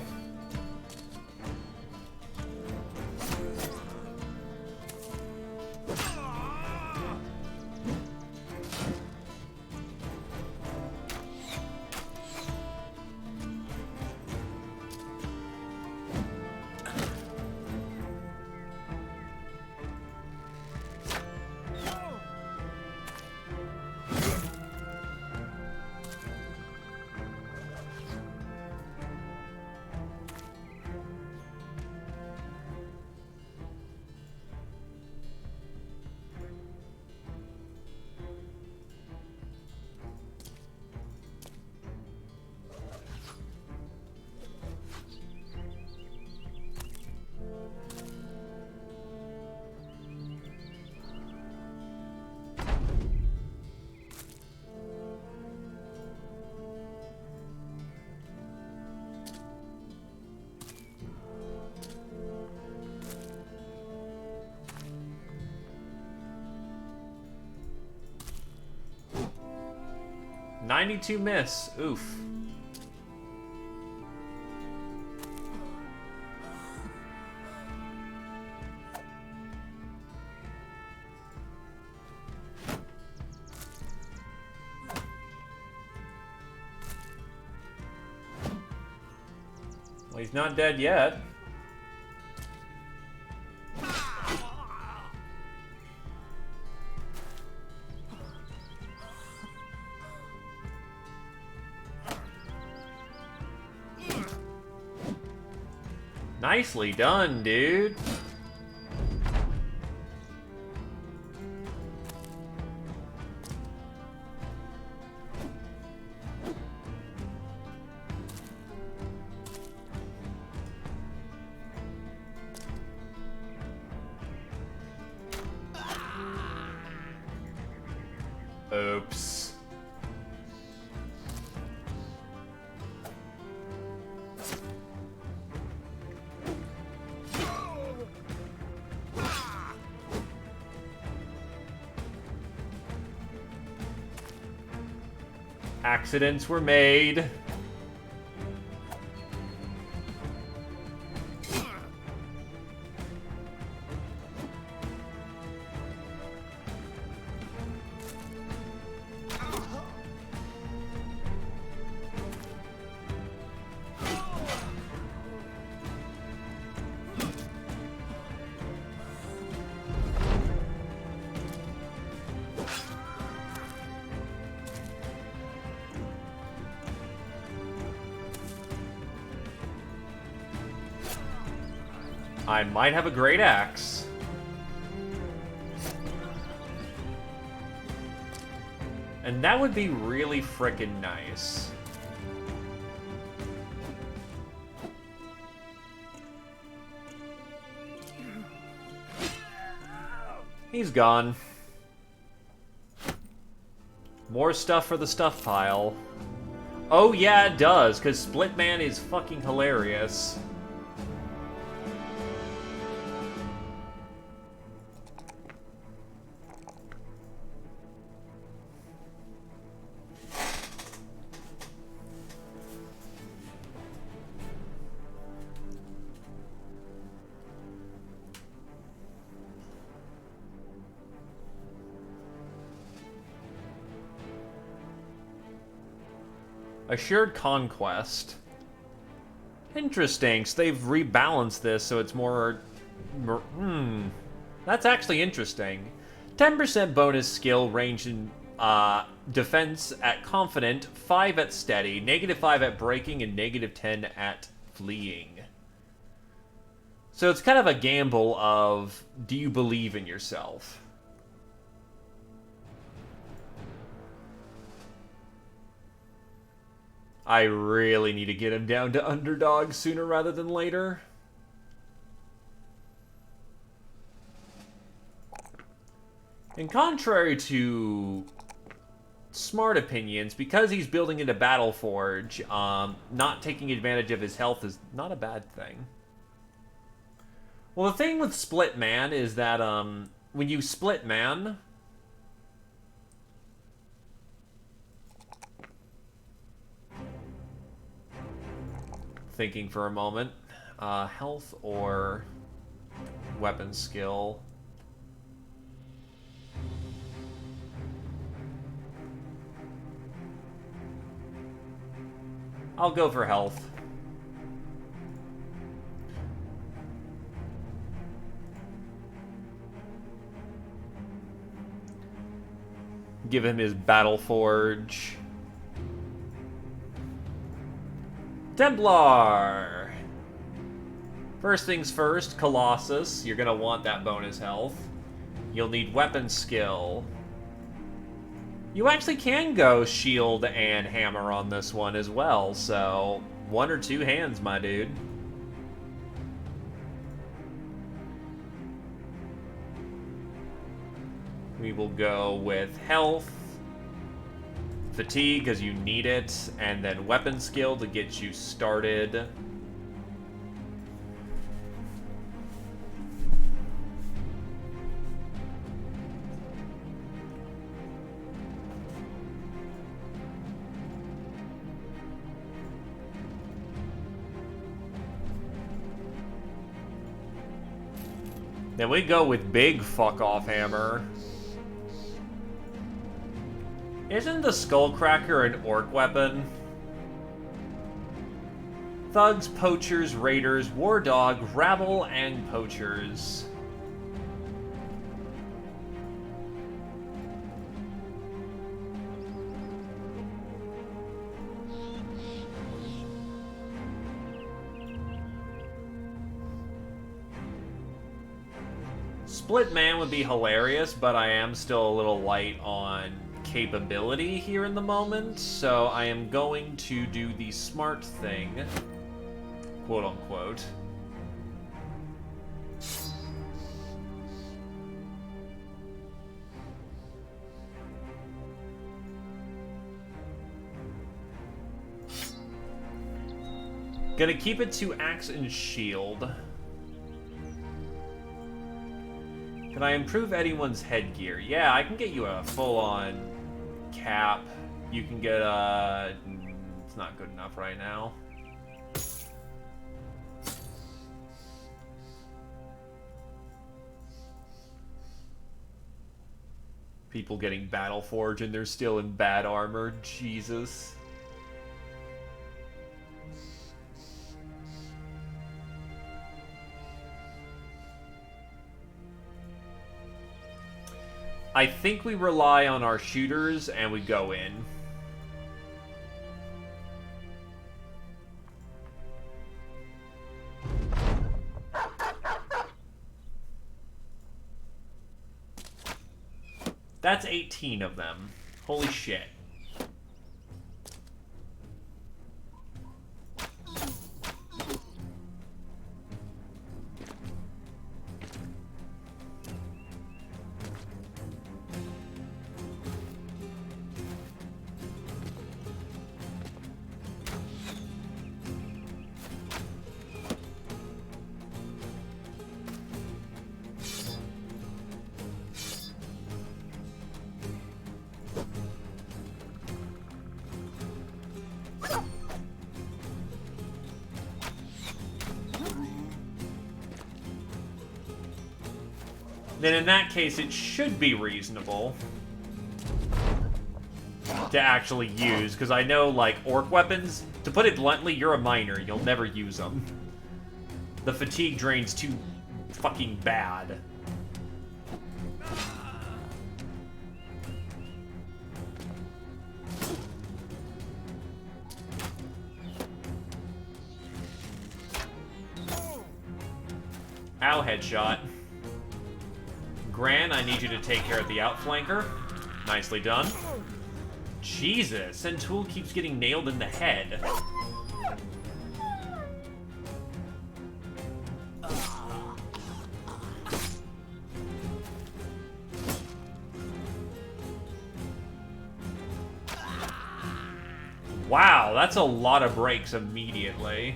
92 miss. Oof. Well, he's not dead yet. Nicely done, dude. Oops. Accidents were made. I might have a great axe. And that would be really frickin' nice. He's gone. More stuff for the stuff pile. Oh yeah, it does, because Split Man is fucking hilarious. Assured Conquest. Interesting, so they've rebalanced this so it's more... That's actually interesting. 10% bonus skill range in defense at confident, 5 at steady, -5 at breaking, and -10 at fleeing. So it's kind of a gamble of, do you believe in yourself? I really need to get him down to underdog sooner rather than later. And contrary to smart opinions, because he's building into Battleforge, not taking advantage of his health is not a bad thing. Well, the thing with Split Man is that when you Split Man... Thinking for a moment. Health or weapon skill. I'll go for health. Give him his Battleforge. Templar! First things first, Colossus. You're gonna want that bonus health. You'll need weapon skill. You actually can go shield and hammer on this one as well, so 1 or 2 hands, my dude. We will go with health, fatigue because you need it, and then weapon skill to get you started. Then we go with big fuck-off hammer. Isn't the Skullcracker an orc weapon? Thugs, poachers, raiders, war dog, rabble, and poachers. Split Man would be hilarious, but I am still a little light on capability here in the moment, so I am going to do the smart thing, quote unquote. Gonna keep it to axe and shield. Can I improve anyone's headgear? Yeah, I can get you a full-on cap. You can get a... It's not good enough right now. People getting Battle Forge and they're still in bad armor. Jesus. I think we rely on our shooters and we go in. That's 18 of them. Holy shit. Then in that case, it should be reasonable to actually use, because I know, like, orc weapons, to put it bluntly, you're a miner. You'll never use them. The fatigue drain's too fucking bad. Ow, headshot. Gran, I need you to take care of the outflanker. Nicely done. Jesus, Centool keeps getting nailed in the head. Wow, that's a lot of breaks immediately.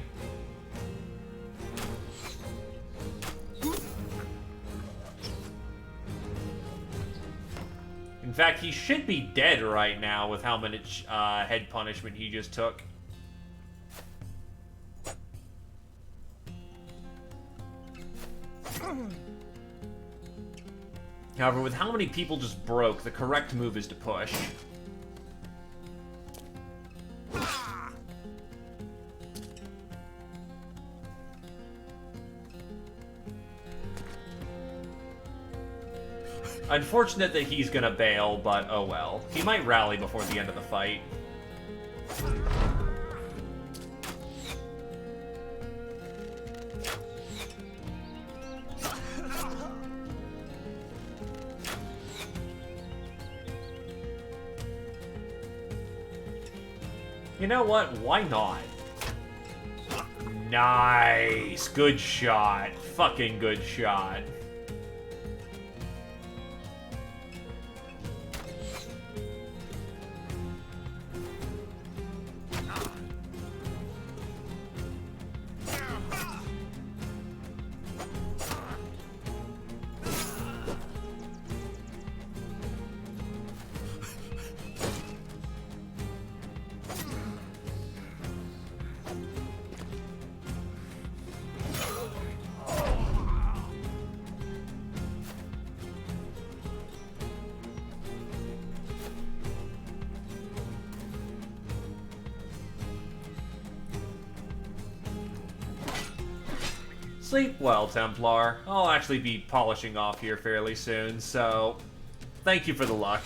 In fact, he should be dead right now with how much head punishment he just took. However, with how many people just broke, the correct move is to push. Unfortunate that he's gonna bail, but oh well. He might rally before the end of the fight. You know what? Why not? Nice! Good shot. Fucking good shot. Sleep well, Templar. I'll actually be polishing off here fairly soon, so thank you for the luck.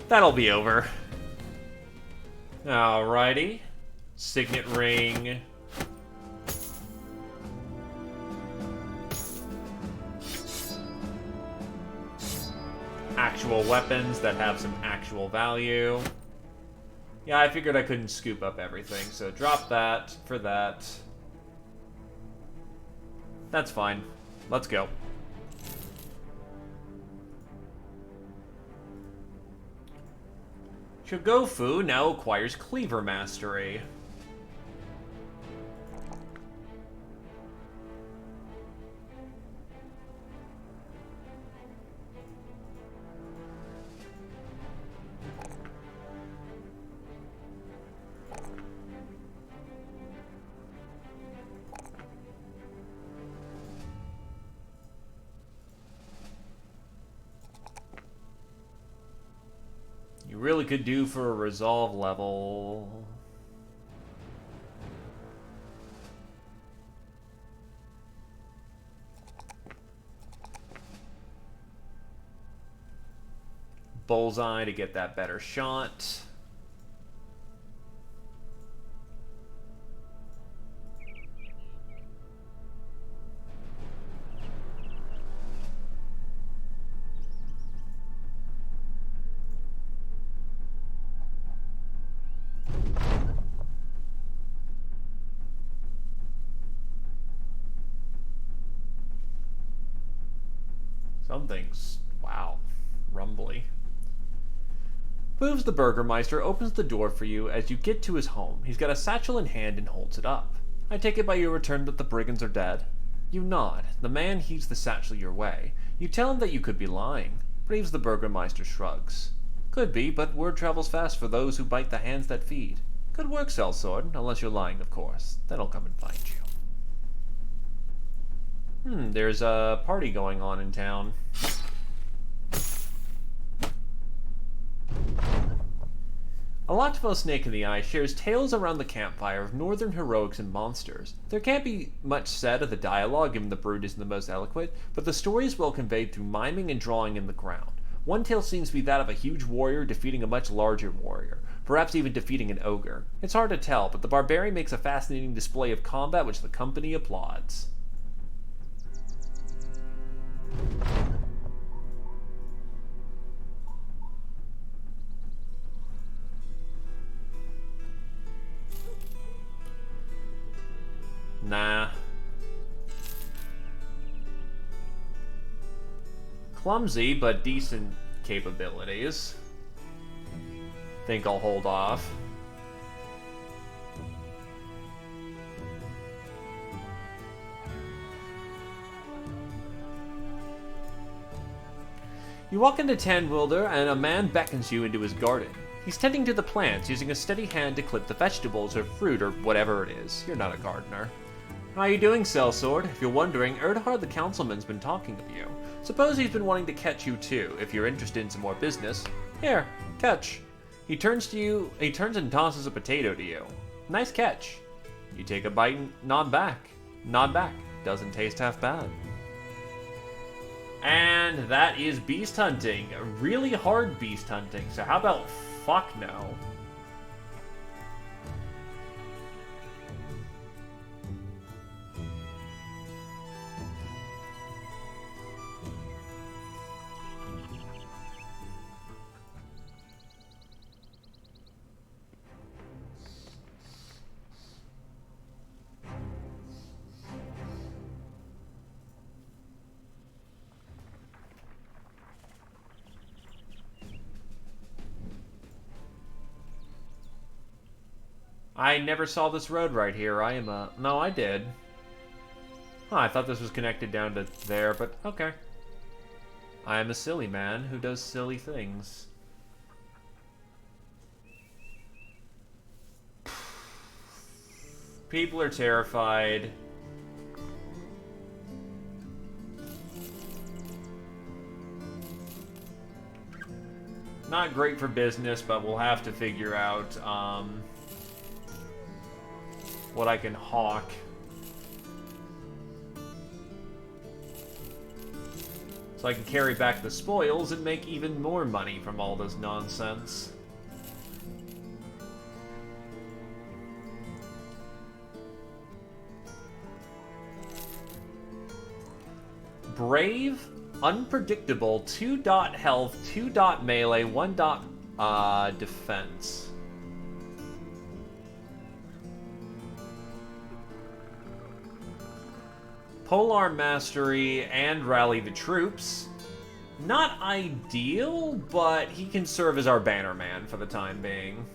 That'll be over. Alrighty. Signet ring. Actual weapons that have some actual value. Yeah, I figured I couldn't scoop up everything, so drop that for that. That's fine. Let's go. Shogofu now acquires Cleaver Mastery. You really could do for a resolve level. Bullseye to get that better shot. Something's, wow, rumbly. Booves the Burgermeister opens the door for you as you get to his home. He's got a satchel in hand and holds it up. I take it by your return that the brigands are dead. You nod. The man heaves the satchel your way. You tell him that you could be lying. Booves the Burgermeister shrugs. Could be, but word travels fast for those who bite the hands that feed. Good work, Sellsword, unless you're lying, of course. Then I'll come and find you. There's a party going on in town. A Lachmo Snake in the Eye shares tales around the campfire of northern heroics and monsters. There can't be much said of the dialogue, given the brood isn't the most eloquent, but the story is well conveyed through miming and drawing in the ground. One tale seems to be that of a huge warrior defeating a much larger warrior, perhaps even defeating an ogre. It's hard to tell, but the barbarian makes a fascinating display of combat which the company applauds. Nah. Clumsy, but decent capabilities. Think I'll hold off. You walk into Tanwilder, and a man beckons you into his garden. He's tending to the plants, using a steady hand to clip the vegetables or fruit or whatever it is. You're not a gardener. How are you doing, Sellsword? If you're wondering, Erdhard the councilman's been talking of you. Suppose he's been wanting to catch you too, if you're interested in some more business. Here, catch. He turns and tosses a potato to you. Nice catch. You take a bite and nod back. Nod back. Doesn't taste half bad. And that is beast hunting. Really hard beast hunting. So how about fuck no? I never saw this road right here. I am a... No, I did. Huh, I thought this was connected down to there, but okay. I am a silly man who does silly things. People are terrified. Not great for business, but we'll have to figure out what I can hawk. So I can carry back the spoils and make even more money from all this nonsense. Brave, unpredictable, 2 dot health, 2 dot melee, 1 dot defense. Polar Mastery and Rally the Troops. Not ideal, but he can serve as our bannerman for the time being.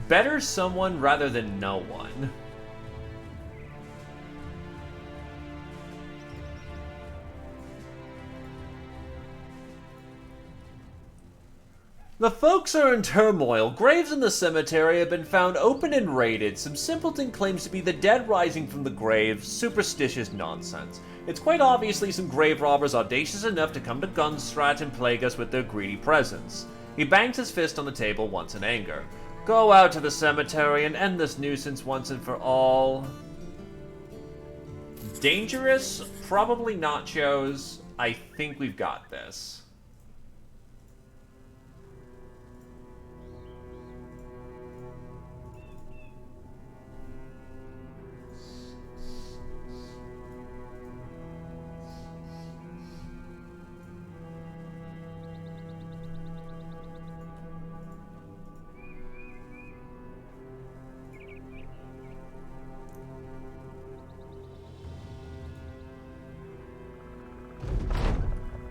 Better someone rather than no one. The folks are in turmoil. Graves in the cemetery have been found open and raided. Some simpleton claims to be the dead rising from the grave. Superstitious nonsense. It's quite obviously some grave robbers audacious enough to come to Gunstrat and plague us with their greedy presence. He bangs his fist on the table once in anger. Go out to the cemetery and end this nuisance once and for all. Dangerous? Probably nachos. I think we've got this.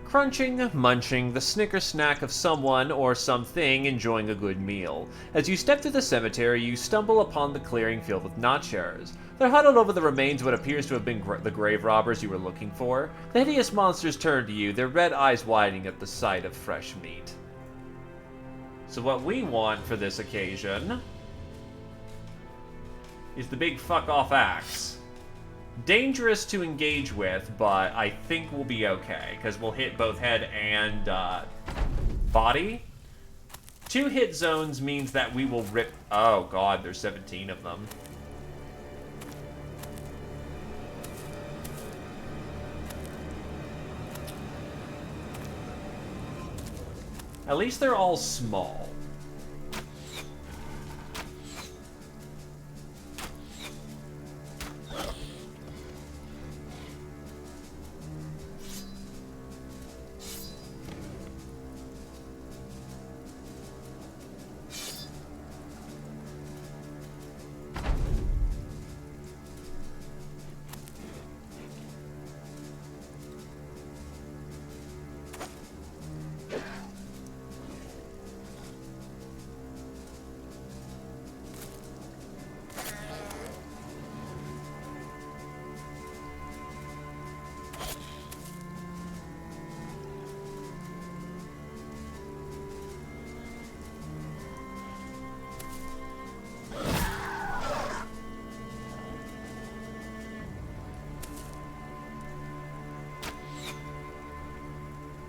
Crunching, munching, the snicker snack of someone or something enjoying a good meal. As you step through the cemetery, you stumble upon the clearing filled with notchers. They're huddled over the remains of what appears to have been the grave robbers you were looking for. The hideous monsters turn to you, their red eyes widening at the sight of fresh meat. So what we want for this occasion is the big fuck-off axe. Dangerous to engage with, but I think we'll be okay, because we'll hit both head and body. 2 hit zones means that we will rip... Oh god, there's 17 of them. At least they're all small.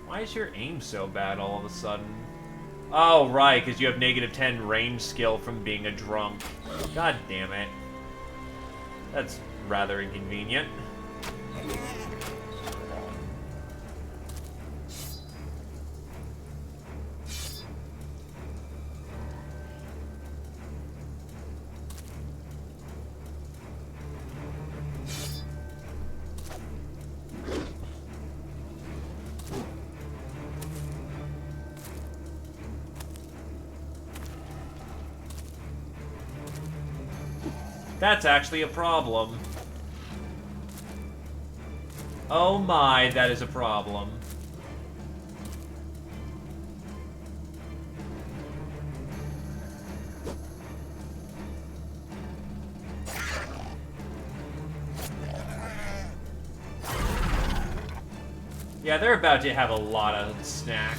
Why is your aim so bad all of a sudden? Oh, right, because you have -10 range skill from being a drunk. God damn it. That's rather inconvenient. That's actually a problem. Oh my, that is a problem. Yeah, they're about to have a lot of snack.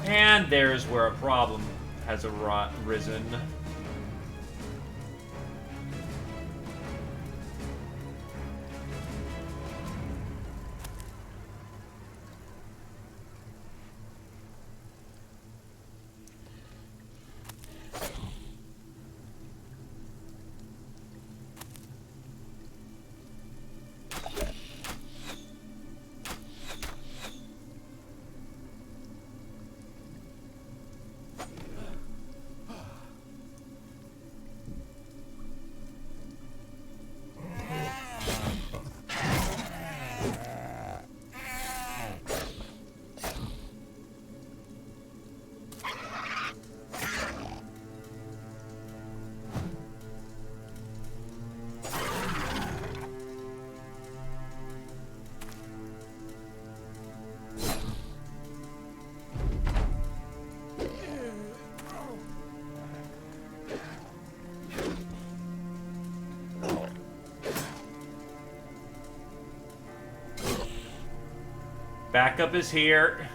And there's where a problem has arisen. Backup is here.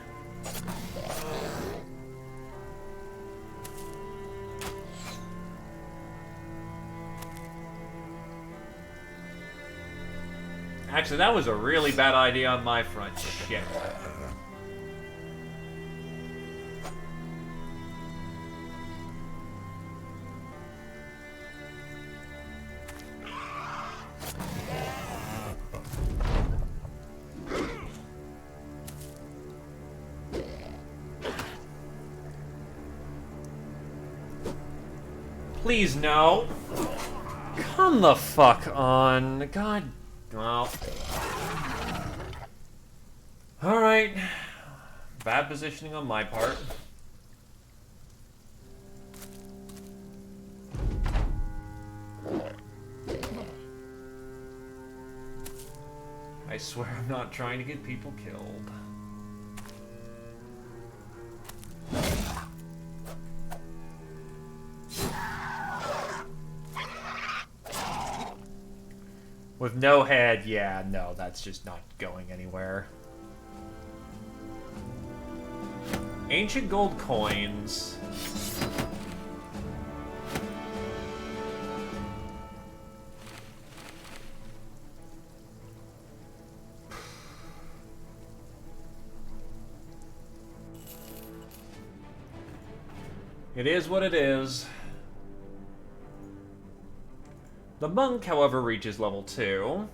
Actually, that was a really bad idea on my front. Shit. Please, no. Come the fuck on. God. Well. Alright. Bad positioning on my part. I swear I'm not trying to get people killed. With no head, yeah, no, that's just not going anywhere. Ancient gold coins. It is what it is. The monk, however, reaches level 2.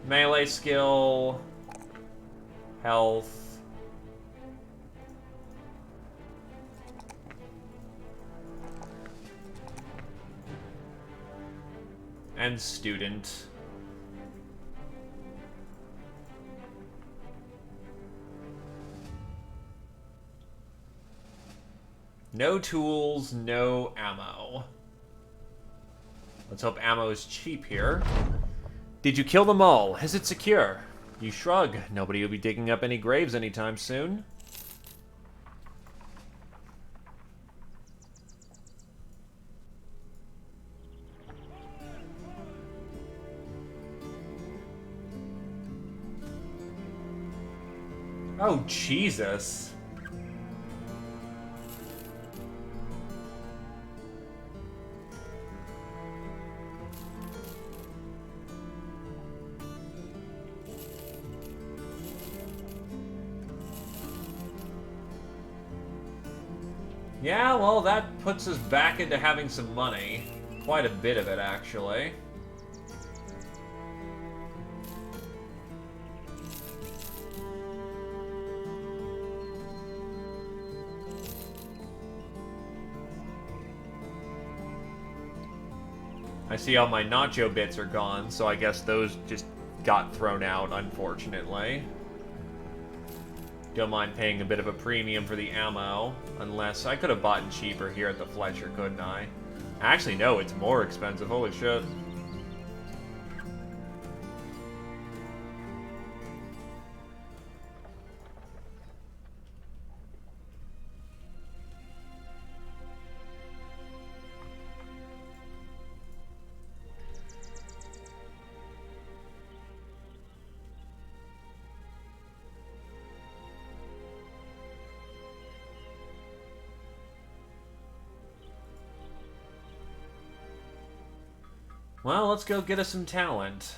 Melee skill, health. And student. No tools, no ammo. Let's hope ammo's cheap here. Did you kill them all? Is it secure? You shrug. Nobody will be digging up any graves anytime soon. Oh, Jesus. Yeah, well, that puts us back into having some money. Quite a bit of it, actually. I see all my nacho bits are gone, so I guess those just got thrown out, unfortunately. Don't mind paying a bit of a premium for the ammo, unless I could have bought it cheaper here at the Fletcher, couldn't I? Actually, no, it's more expensive. Holy shit. Well, let's go get us some talent.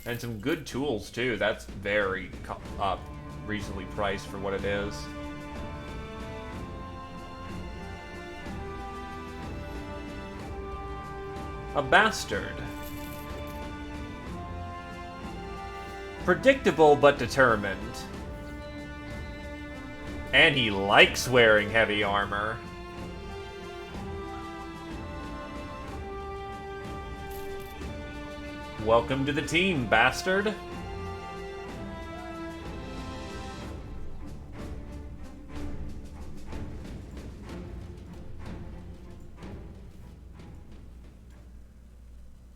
And some good tools, too. That's very reasonably priced for what it is. A bastard. Predictable but determined. And he likes wearing heavy armor. Welcome to the team, bastard.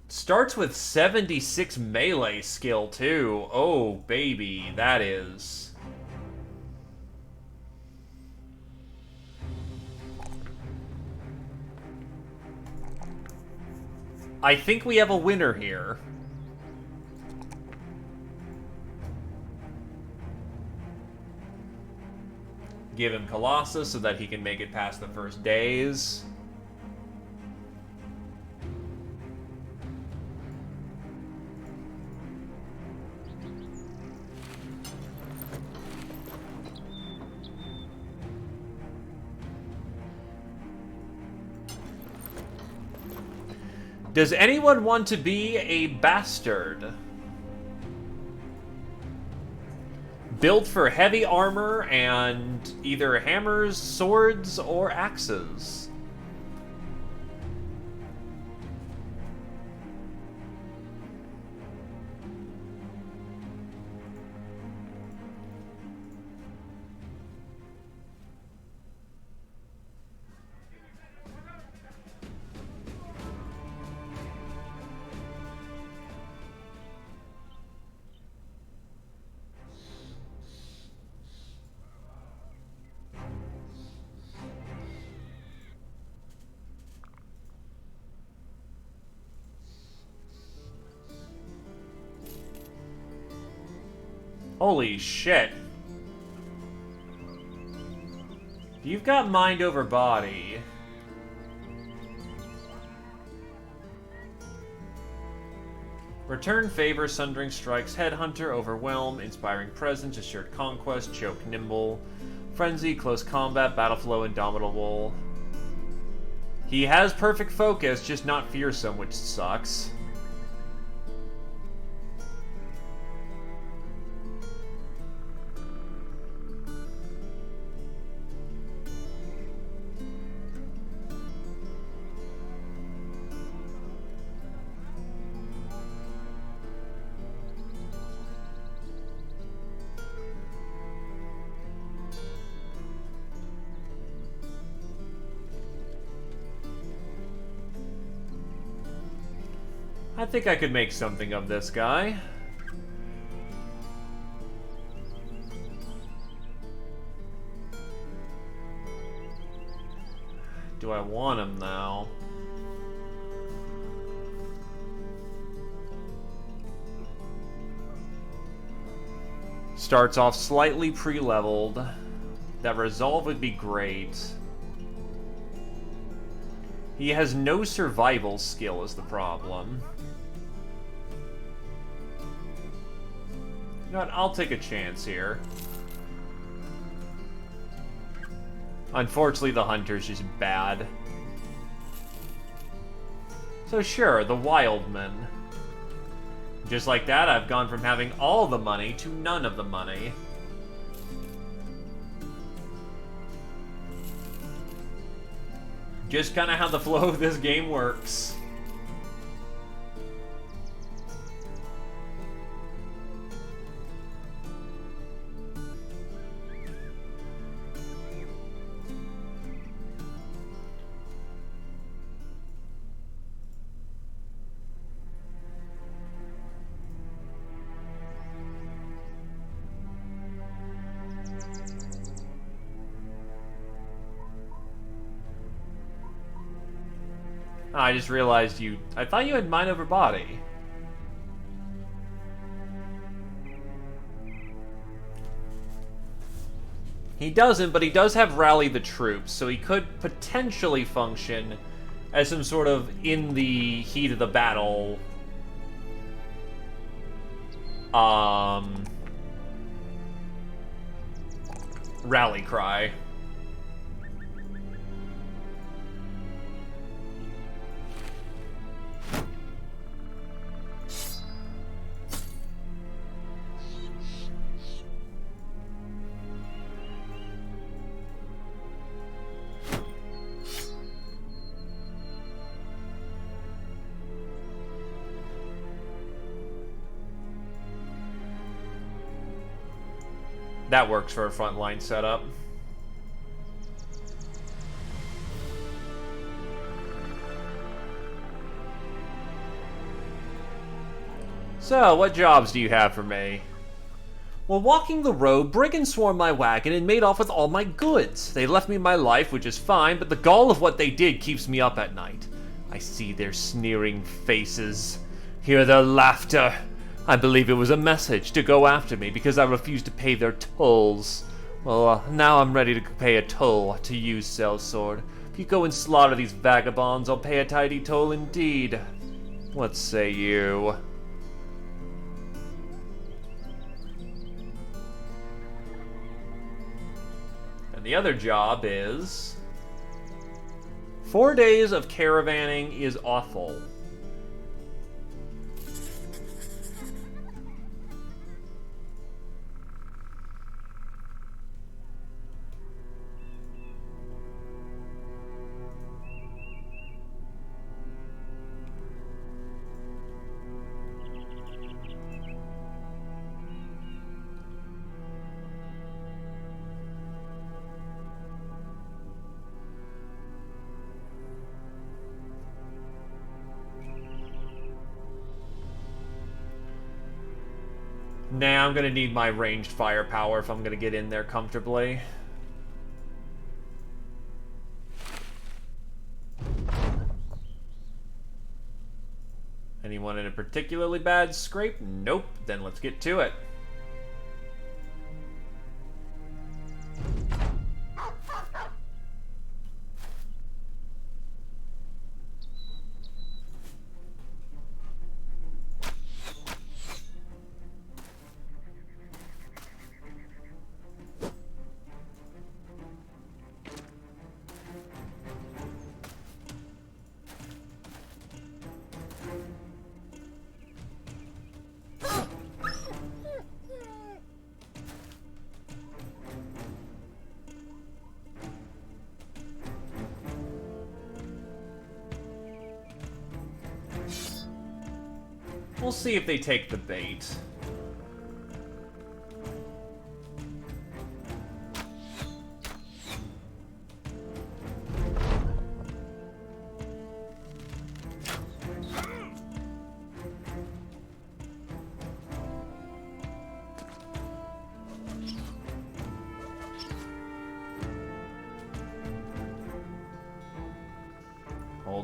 Starts with 76 melee skill, too. Oh, baby, that is... I think we have a winner here. Give him Colossus so that he can make it past the first days. Does anyone want to be a bastard? Built for heavy armor and either hammers, swords, or axes. Holy shit. You've got mind over body. Return favor, sundering strikes, headhunter, overwhelm, inspiring presence, assured conquest, choke, nimble, frenzy, close combat, battle flow, indomitable. He has perfect focus, just not fearsome, which sucks. I think I could make something of this guy. Do I want him now? Starts off slightly pre-leveled. That resolve would be great. He has no survival skill is the problem. You know what? I'll take a chance here. Unfortunately, the hunter's just bad. So sure, the Wildman. Just like that, I've gone from having all the money to none of the money. Just kind of how the flow of this game works. I just realized I thought you had mind over body. He doesn't, but he does have rally the troops, so he could potentially function as some sort of in the heat of the battle rally cry. That works for a frontline setup. So, what jobs do you have for me? While walking the road, brigands swarmed my wagon and made off with all my goods. They left me my life, which is fine, but the gall of what they did keeps me up at night. I see their sneering faces, hear their laughter. I believe it was a message to go after me because I refused to pay their tolls. Well, now I'm ready to pay a toll to use Sellsword. If you go and slaughter these vagabonds, I'll pay a tidy toll indeed. What say you? And the other job is 4 days of caravanning is awful. Nah, I'm gonna need my ranged firepower if I'm gonna get in there comfortably. Anyone in a particularly bad scrape? Nope. Then let's get to it. We'll see if they take the bait.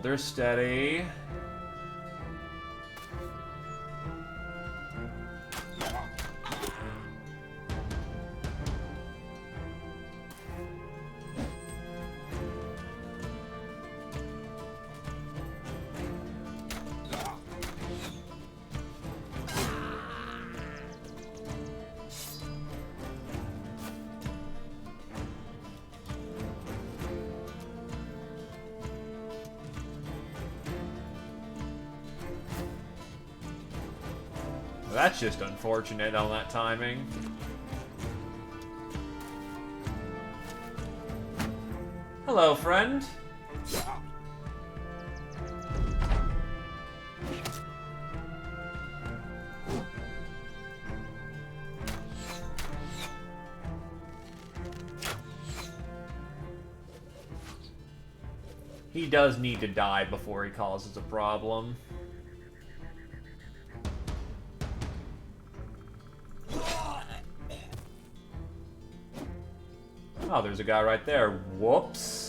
Hold her steady. That's just unfortunate on that timing. Hello, friend. He does need to die before he causes a problem. Oh, there's a guy right there. Whoops.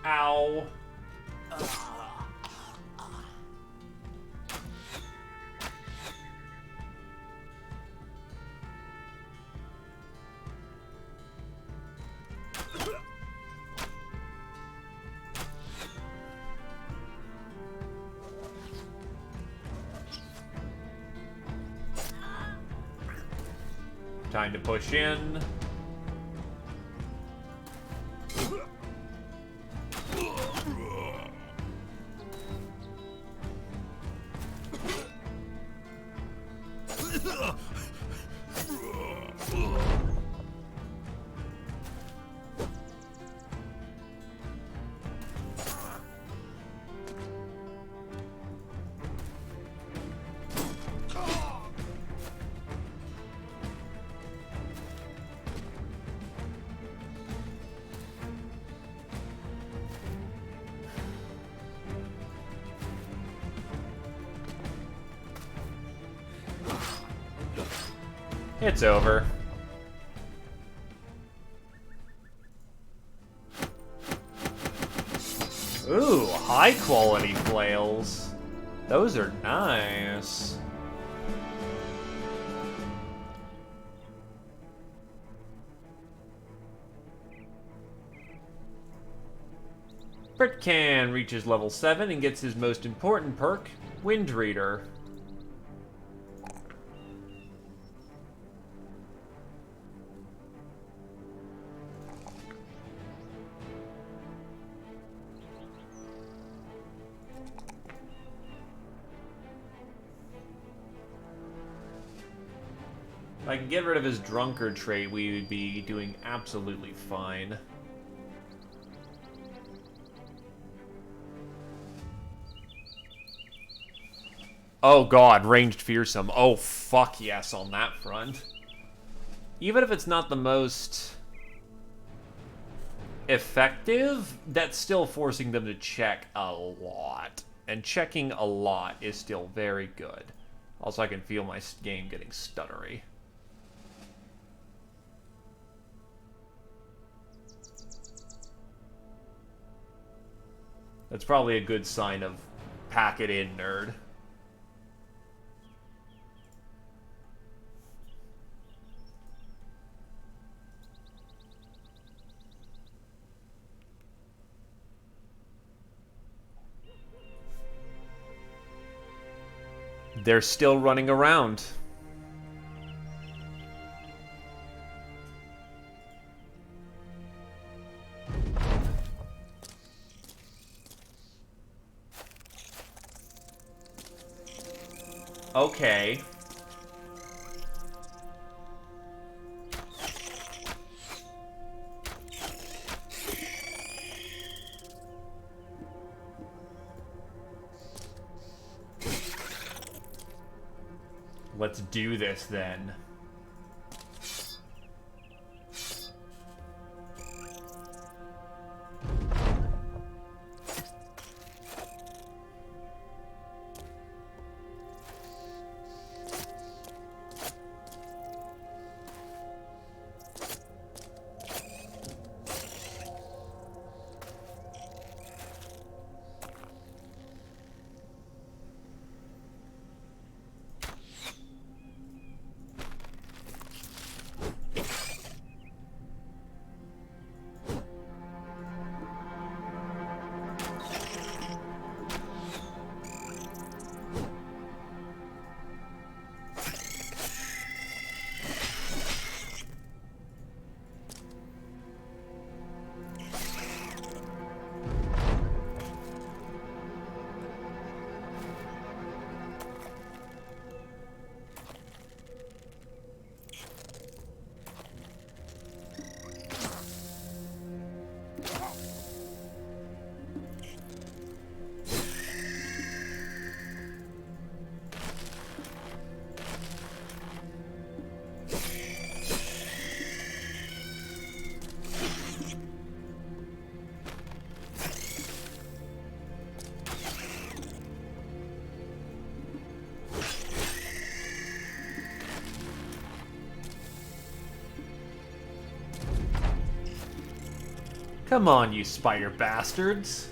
Ow. Time to push in. It's over. Ooh, high quality flails. Those are nice. Britcan reaches level 7 and gets his most important perk, Wind Reader. If I can get rid of his drunkard trait, we would be doing absolutely fine. Oh god, ranged fearsome. Oh fuck yes on that front. Even if it's not the most effective, that's still forcing them to check a lot. And checking a lot is still very good. Also, I can feel my game getting stuttery. That's probably a good sign of pack it in, nerd. They're still running around. Okay. Let's do this then. Come on, you spider bastards!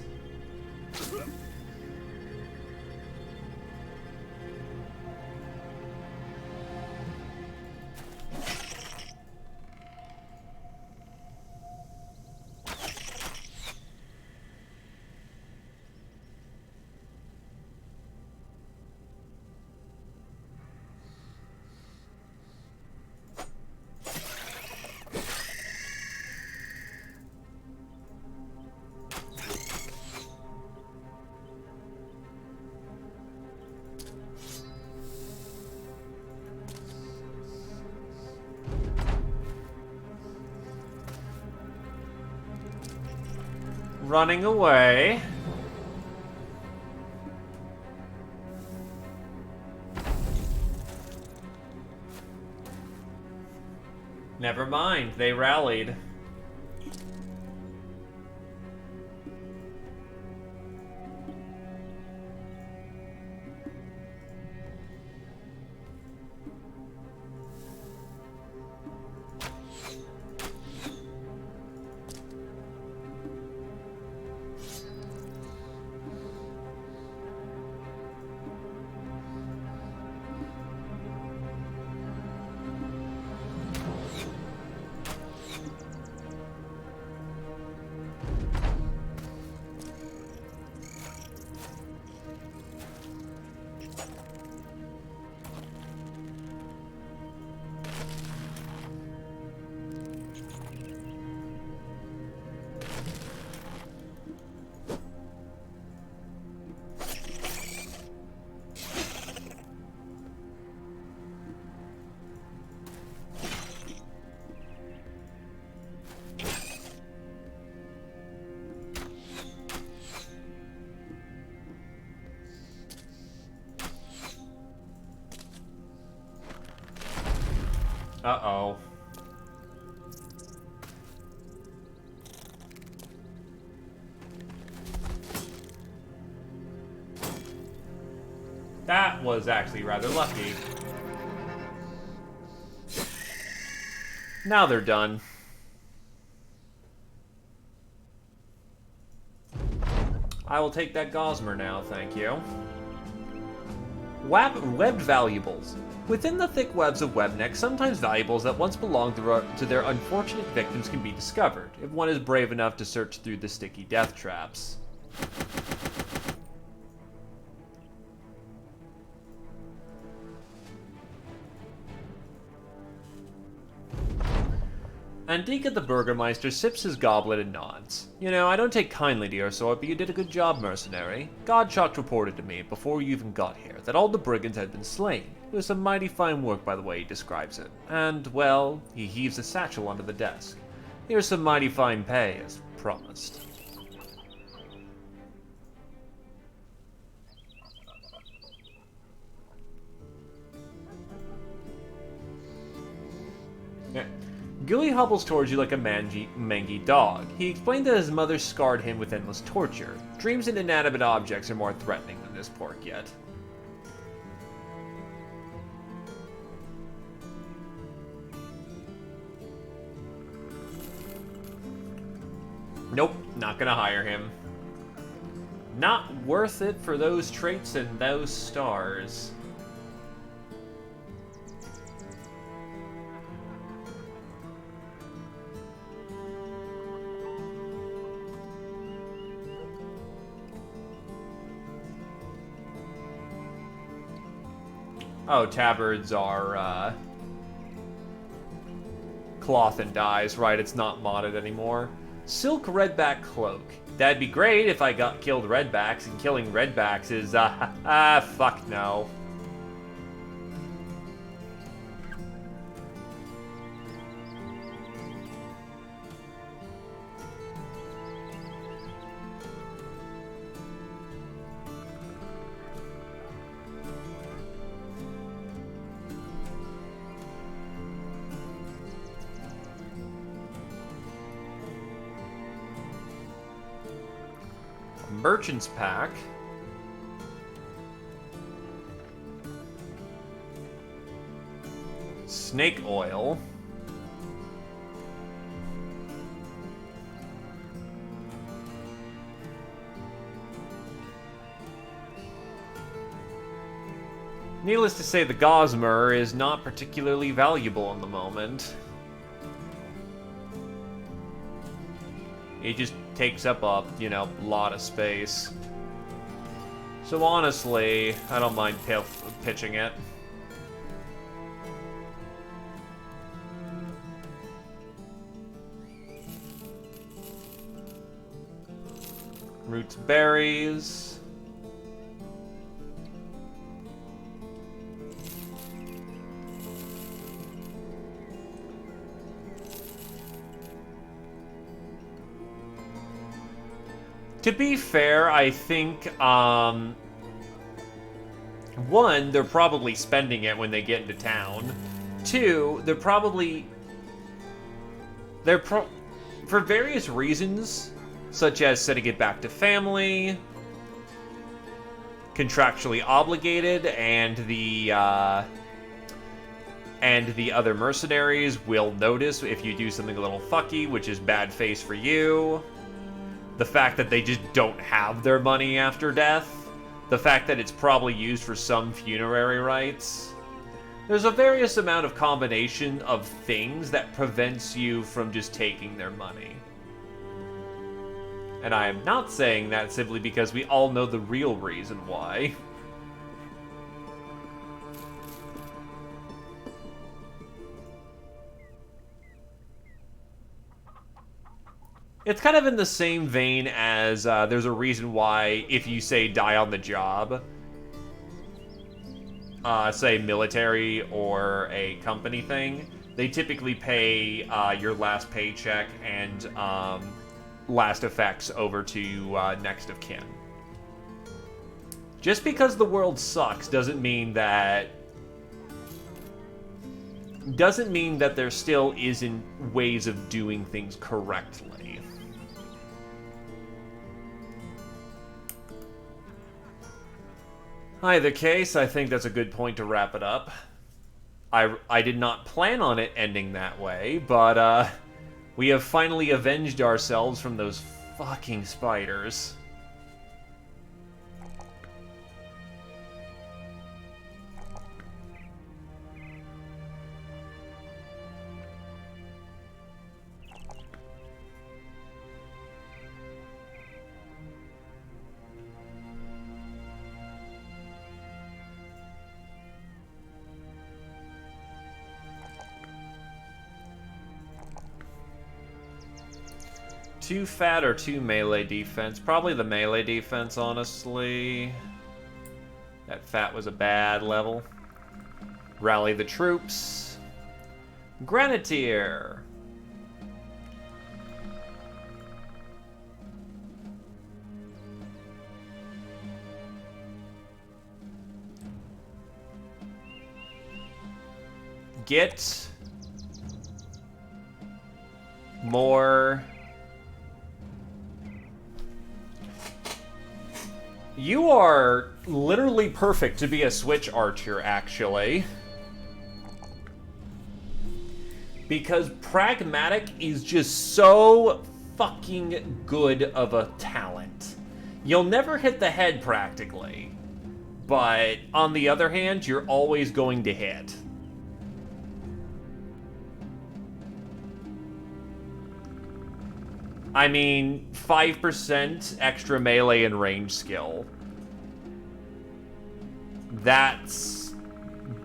Running away. Never mind, they rallied. Uh-oh. That was actually rather lucky. Now they're done. I will take that Gossamer now, thank you. Webbed valuables. Within the thick webs of Webneck, sometimes valuables that once belonged to their unfortunate victims can be discovered, if one is brave enough to search through the sticky death traps. Andika the Burgermeister sips his goblet and nods. You know, I don't take kindly to your sort, but you did a good job, mercenary. Godshock reported to me, before you even got here, that all the brigands had been slain. It was some mighty fine work by the way he describes it. And, well, he heaves a satchel onto the desk. Here's some mighty fine pay, as promised. Gooey hobbles towards you like a mangy dog. He explained that his mother scarred him with endless torture. Dreams and inanimate objects are more threatening than this pork yet. Nope, not gonna hire him. Not worth it for those traits and those stars. Oh, tabards are, cloth and dyes, right? It's not modded anymore. Silk redback cloak. That'd be great if I killed redbacks, and killing redbacks is, fuck no. Merchant's Pack. Snake oil. Needless to say, the gossamer is not particularly valuable in the moment. It just takes up a, lot of space. So honestly, I don't mind pitching it. Roots, berries. To be fair, I think, one, they're probably spending it when they get into town. Two, for various reasons, such as setting it back to family, contractually obligated, and the other mercenaries will notice if you do something a little fucky, which is bad face for you. The fact that they just don't have their money after death. The fact that it's probably used for some funerary rites. There's a various amount of combination of things that prevents you from just taking their money. And I am not saying that simply because we all know the real reason why. It's kind of in the same vein as there's a reason why if you say die on the job, say military or a company thing, they typically pay your last paycheck and last effects over to next of kin. Just because the world sucks doesn't mean that there still isn't ways of doing things correctly. Either case, I think that's a good point to wrap it up. I did not plan on it ending that way, but we have finally avenged ourselves from those fucking spiders. Too fat or too melee defense? Probably the melee defense, honestly. That fat was a bad level. Rally the troops. Grenadier. Get more... You are literally perfect to be a switch archer, actually. Because Pragmatic is just so fucking good of a talent. You'll never hit the head, practically. But, on the other hand, you're always going to hit. I mean, 5% extra melee and range skill. That's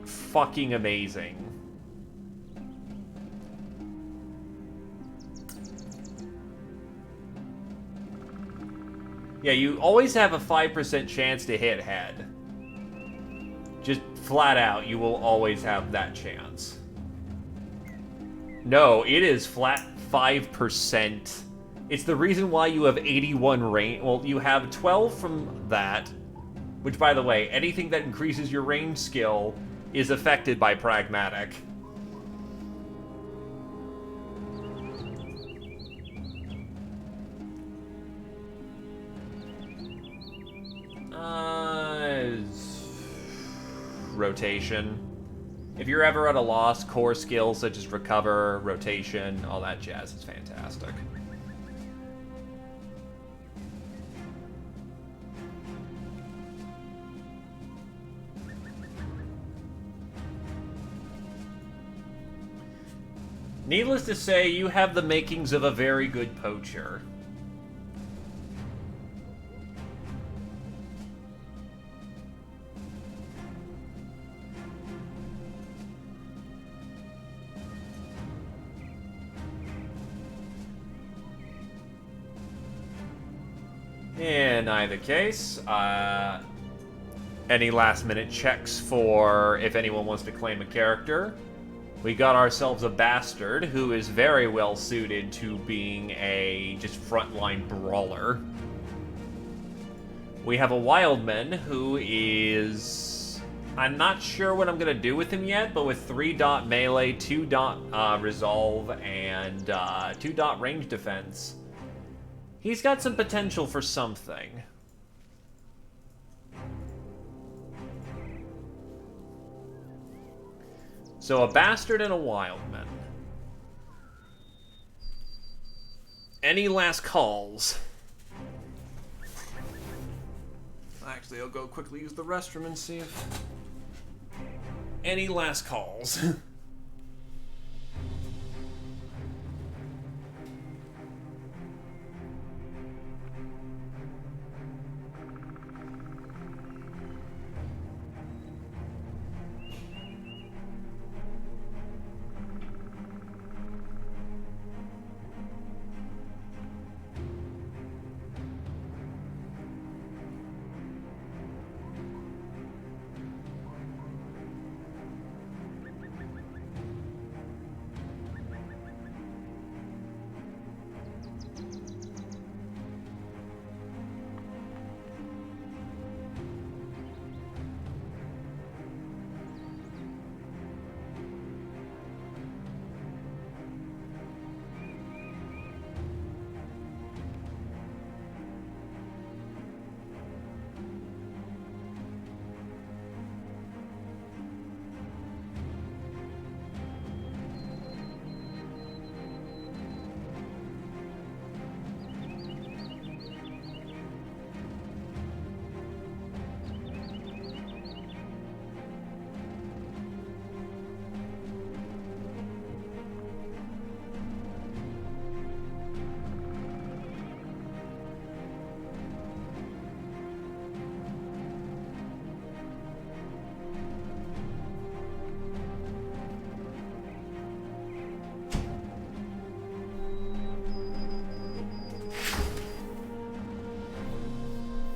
fucking amazing. Yeah, you always have a 5% chance to hit head. Just flat out, you will always have that chance. No, it is flat 5%. It's the reason why you have 81 range. Well, you have 12 from that, which, by the way, anything that increases your range skill is affected by Pragmatic. Rotation. If you're ever at a loss, core skills such as recover, rotation, all that jazz is fantastic. Needless to say, you have the makings of a very good poacher. In either case, any last-minute checks for if anyone wants to claim a character. We got ourselves a bastard who is very well suited to being a just frontline brawler. We have a wildman who is... I'm not sure what I'm going to do with him yet, but with 3-dot melee, 2-dot resolve, and 2-dot range defense, he's got some potential for something. So a bastard and a wildman. Any last calls? Actually, I'll go quickly use the restroom and see if... Any last calls?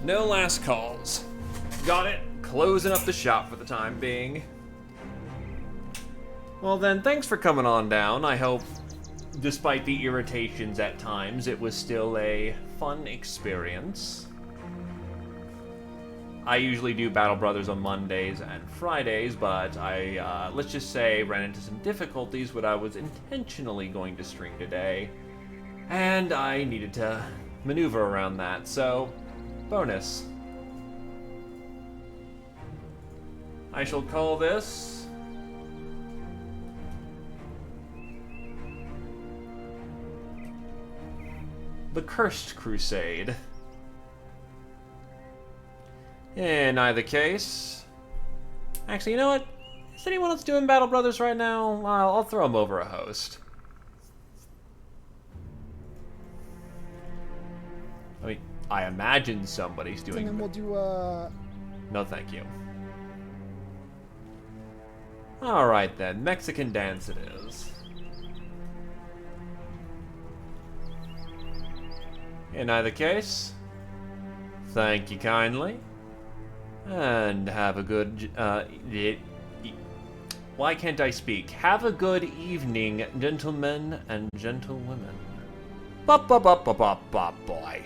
No last calls. Got it. Closing up the shop for the time being. Well then, thanks for coming on down. I hope, despite the irritations at times, it was still a fun experience. I usually do Battle Brothers on Mondays and Fridays, but I, let's just say, ran into some difficulties when I was intentionally going to stream today. And I needed to maneuver around that, so bonus. I shall call this the Cursed Crusade. In either case... Actually, you know what? Is anyone else doing Battle Brothers right now? I'll throw them over a host. I mean, I imagine somebody's doing... And then we'll do, No, thank you. Alright then, Mexican dance it is. In either case, thank you kindly. And have a good, why can't I speak? Have a good evening, gentlemen and gentlewomen. Bop, bop, bop, bop, bop, bop, boy.